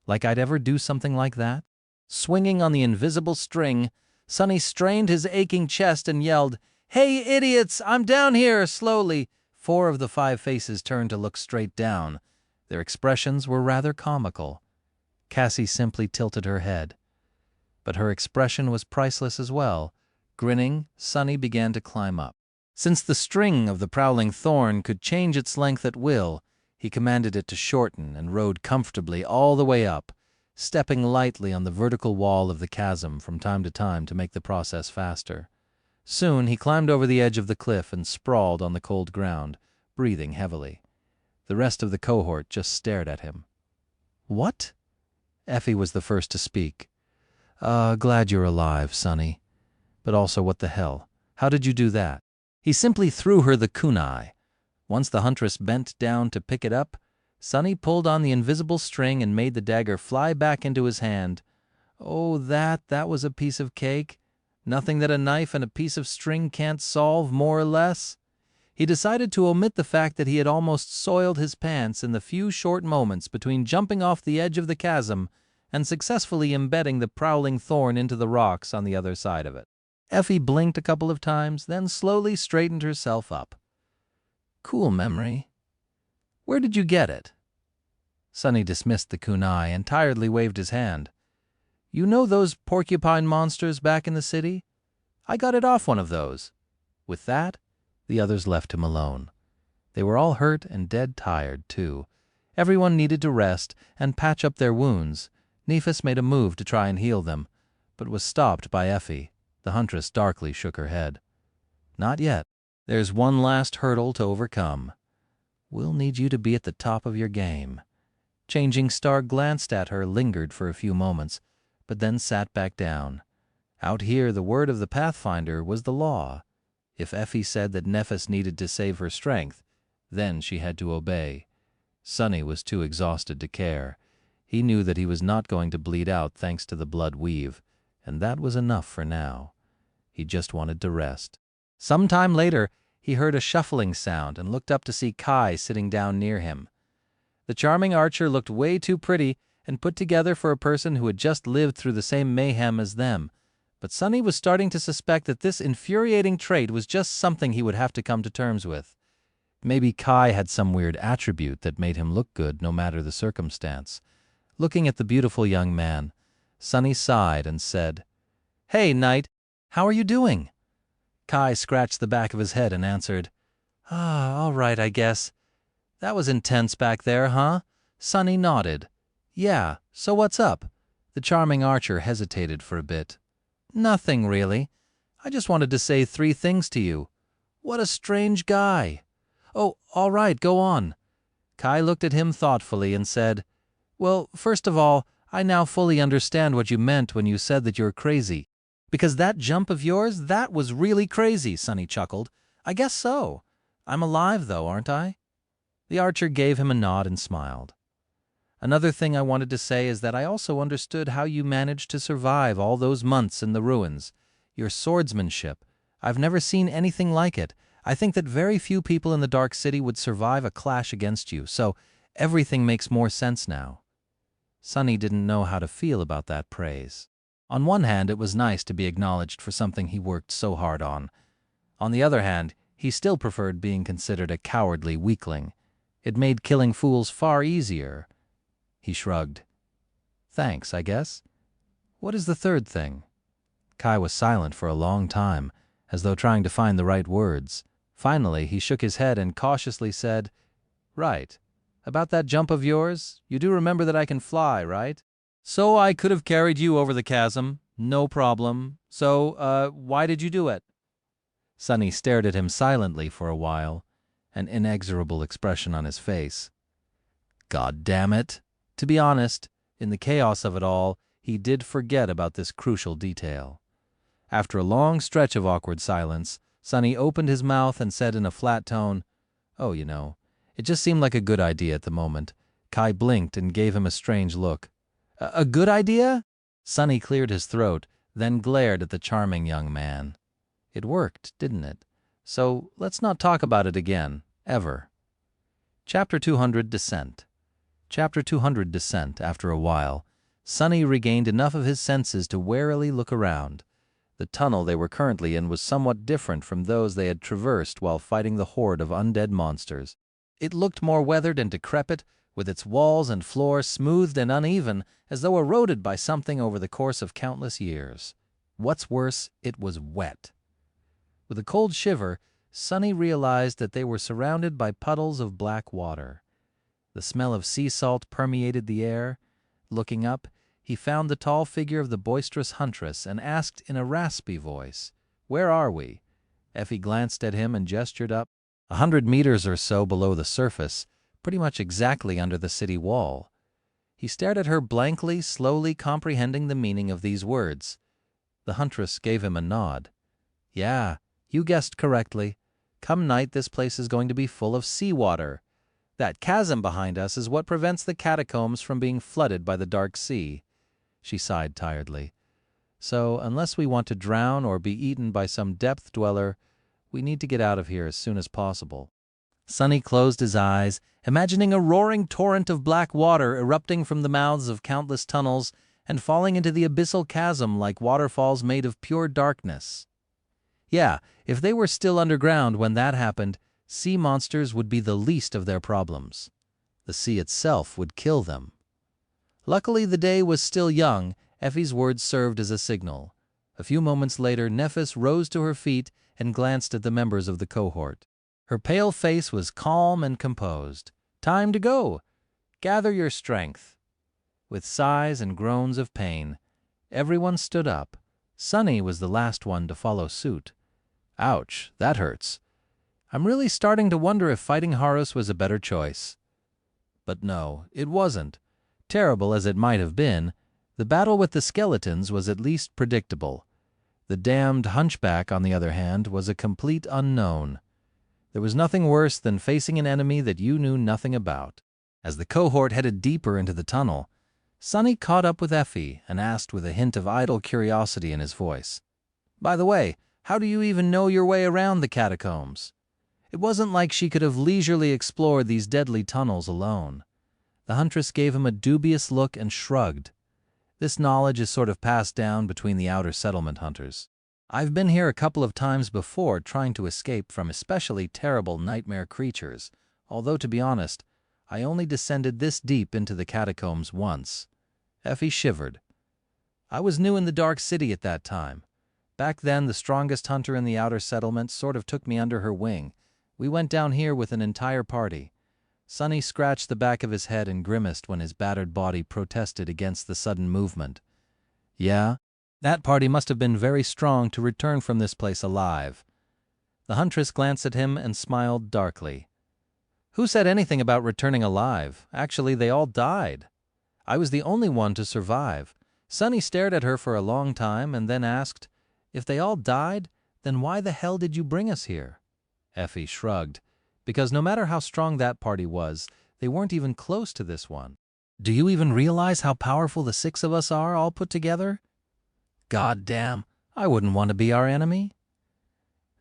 Like I'd ever do something like that? Swinging on the invisible string, Sonny strained his aching chest and yelled, "Hey, idiots! I'm down here!" Slowly, 4 of the 5 faces turned to look straight down. Their expressions were rather comical. Cassie simply tilted her head. But her expression was priceless as well. Grinning, Sonny began to climb up. Since the string of the prowling thorn could change its length at will, he commanded it to shorten and rode comfortably all the way up, stepping lightly on the vertical wall of the chasm from time to make the process faster. Soon he climbed over the edge of the cliff and sprawled on the cold ground, breathing heavily. The rest of the cohort just stared at him. "What?" Effie was the first to speak. Glad you're alive, Sonny. But also, what the hell? How did you do that?" He simply threw her the kunai. Once the huntress bent down to pick it up, Sonny pulled on the invisible string and made the dagger fly back into his hand. Oh, that was a piece of cake. Nothing that a knife and a piece of string can't solve, more or less. He decided to omit the fact that he had almost soiled his pants in the few short moments between jumping off the edge of the chasm and successfully embedding the prowling thorn into the rocks on the other side of it. Effie blinked a couple of times, then slowly straightened herself up. "Cool memory. Where did you get it?" Sonny dismissed the kunai and tiredly waved his hand. "You know those porcupine monsters back in the city? I got it off one of those." With that, the others left him alone. They were all hurt and dead tired, too. Everyone needed to rest and patch up their wounds. Nephis made a move to try and heal them, but was stopped by Effie. The huntress darkly shook her head. "Not yet. There's one last hurdle to overcome. We'll need you to be at the top of your game." Changing Star glanced at her, lingered for a few moments, but then sat back down. Out here, the word of the Pathfinder was the law. If Effie said that Nephis needed to save her strength, then she had to obey. Sonny was too exhausted to care. He knew that he was not going to bleed out thanks to the blood weave, and that was enough for now. He just wanted to rest. Some time later, he heard a shuffling sound and looked up to see Kai sitting down near him. The charming archer looked way too pretty and put together for a person who had just lived through the same mayhem as them, but Sonny was starting to suspect that this infuriating trait was just something he would have to come to terms with. Maybe Kai had some weird attribute that made him look good no matter the circumstance. Looking at the beautiful young man, Sonny sighed and said, "Hey, Knight, how are you doing?" Kai scratched the back of his head and answered, "All right, I guess. That was intense back there, huh?" Sonny nodded. "Yeah, so what's up?" The charming archer hesitated for a bit. "Nothing, really. I just wanted to say 3 things to you. What a strange guy." "Oh, all right, go on." Kai looked at him thoughtfully and said, "Well, first of all, I now fully understand what you meant when you said that you're crazy. Because that jump of yours, that was really crazy," Sonny chuckled. "I guess so. I'm alive, though, aren't I?" The archer gave him a nod and smiled. "Another thing I wanted to say is that I also understood how you managed to survive all those months in the ruins. Your swordsmanship. I've never seen anything like it. I think that very few people in the Dark City would survive a clash against you, so everything makes more sense now." Sonny didn't know how to feel about that praise. On one hand, it was nice to be acknowledged for something he worked so hard on. On the other hand, he still preferred being considered a cowardly weakling. It made killing fools far easier. He shrugged. "Thanks, I guess. What is the third thing?" Kai was silent for a long time, as though trying to find the right words. Finally, he shook his head and cautiously said, "Right. About that jump of yours, you do remember that I can fly, right? So I could have carried you over the chasm, no problem. So, why did you do it?" Sonny stared at him silently for a while, an inexorable expression on his face. God damn it. To be honest, in the chaos of it all, he did forget about this crucial detail. After a long stretch of awkward silence, Sonny opened his mouth and said in a flat tone, "Oh, it just seemed like a good idea at the moment." Kai blinked and gave him a strange look. A good idea?" Sonny cleared his throat, then glared at the charming young man. "It worked, didn't it? So let's not talk about it again, ever." Chapter 200 Descent. Chapter 200 Descent. After a while, Sunny regained enough of his senses to warily look around. The tunnel they were currently in was somewhat different from those they had traversed while fighting the horde of undead monsters. It looked more weathered and decrepit, with its walls and floor smoothed and uneven, as though eroded by something over the course of countless years. What's worse, it was wet. With a cold shiver, Sunny realized that they were surrounded by puddles of black water. The smell of sea salt permeated the air. Looking up, he found the tall figure of the boisterous huntress and asked in a raspy voice, "Where are we?" Effie glanced at him and gestured up. 100 meters or so below the surface, pretty much exactly under the city wall. He stared at her blankly, slowly comprehending the meaning of these words. The huntress gave him a nod. "Yeah, you guessed correctly. Come night, this place is going to be full of seawater. That chasm behind us is what prevents the catacombs from being flooded by the dark sea." She sighed tiredly. "So, unless we want to drown or be eaten by some depth dweller, we need to get out of here as soon as possible." Sunny closed his eyes, imagining a roaring torrent of black water erupting from the mouths of countless tunnels and falling into the abyssal chasm like waterfalls made of pure darkness. Yeah, if they were still underground when that happened, sea monsters would be the least of their problems. The sea itself would kill them. Luckily, the day was still young. Effie's words served as a signal. A few moments later, Nephis rose to her feet and glanced at the members of the cohort. Her pale face was calm and composed. "Time to go. Gather your strength." With sighs and groans of pain, everyone stood up. Sunny was the last one to follow suit. "Ouch, that hurts. I'm really starting to wonder if fighting Horus was a better choice." But no, it wasn't. Terrible as it might have been, the battle with the skeletons was at least predictable. The damned hunchback, on the other hand, was a complete unknown. There was nothing worse than facing an enemy that you knew nothing about. As the cohort headed deeper into the tunnel, Sunny caught up with Effie and asked with a hint of idle curiosity in his voice, "By the way, how do you even know your way around the catacombs?" It wasn't like she could have leisurely explored these deadly tunnels alone. The huntress gave him a dubious look and shrugged. "This knowledge is sort of passed down between the outer settlement hunters. I've been here a couple of times before trying to escape from especially terrible nightmare creatures, although to be honest, I only descended this deep into the catacombs once." Effie shivered. "I was new in the Dark City at that time. Back then, the strongest hunter in the outer settlement sort of took me under her wing. We went down here with an entire party." Sunny scratched the back of his head and grimaced when his battered body protested against the sudden movement. "Yeah, that party must have been very strong to return from this place alive." The huntress glanced at him and smiled darkly. "Who said anything about returning alive? Actually, they all died. I was the only one to survive." Sunny stared at her for a long time and then asked, "If they all died, then why the hell did you bring us here?" Effie shrugged. "Because no matter how strong that party was, they weren't even close to this one. Do you even realize how powerful the 6 of us are all put together? God damn, I wouldn't want to be our enemy."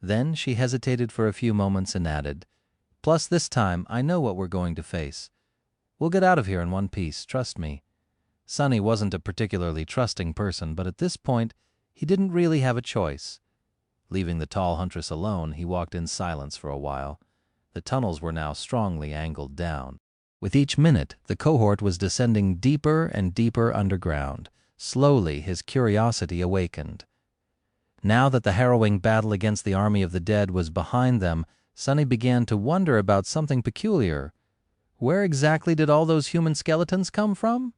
Then she hesitated for a few moments and added, "Plus this time I know what we're going to face. We'll get out of here in one piece, trust me." Sunny wasn't a particularly trusting person, but at this point he didn't really have a choice. Leaving the tall huntress alone, he walked in silence for a while. The tunnels were now strongly angled down. With each minute, the cohort was descending deeper and deeper underground. Slowly, his curiosity awakened. Now that the harrowing battle against the army of the dead was behind them, Sunny began to wonder about something peculiar. Where exactly did all those human skeletons come from?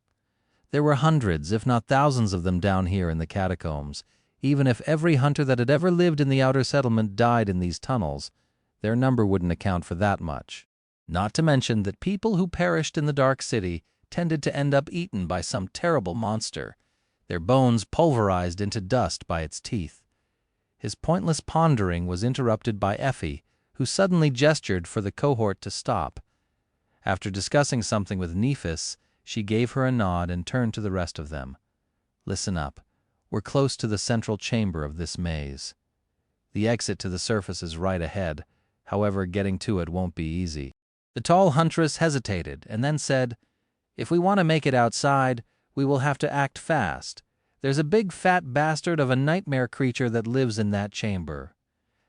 There were hundreds, if not thousands of them down here in the catacombs. Even if every hunter that had ever lived in the outer settlement died in these tunnels, their number wouldn't account for that much. Not to mention that people who perished in the Dark City tended to end up eaten by some terrible monster, their bones pulverized into dust by its teeth. His pointless pondering was interrupted by Effie, who suddenly gestured for the cohort to stop. After discussing something with Nephis, she gave her a nod and turned to the rest of them. "Listen up. We're close to the central chamber of this maze. The exit to the surface is right ahead. However, getting to it won't be easy. The tall huntress hesitated and then said, "If we want to make it outside, we will have to act fast. There's a big fat bastard of a nightmare creature that lives in that chamber.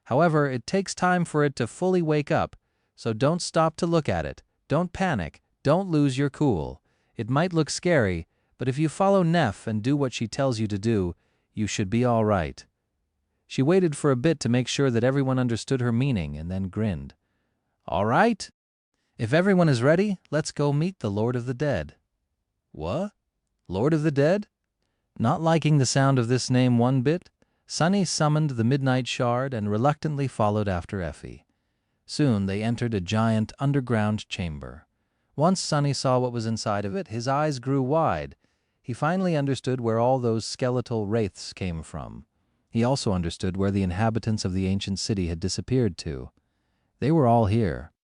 However, it takes time for it to fully wake up, so don't stop to look at it. Don't panic. Don't lose your cool. It might look scary, but if you follow Neff and do what she tells you to do, you should be all right." She waited for a bit to make sure that everyone understood her meaning and then grinned. "All right. If everyone is ready, let's go meet the Lord of the Dead." "What? Lord of the Dead?" Not liking the sound of this name one bit, Sunny summoned the Midnight Shard and reluctantly followed after Effie. Soon they entered a giant underground chamber. Once Sunny saw what was inside of it, his eyes grew wide. He finally understood where all those skeletal wraiths came from. He also understood where the inhabitants of the ancient city had disappeared to. They were all here.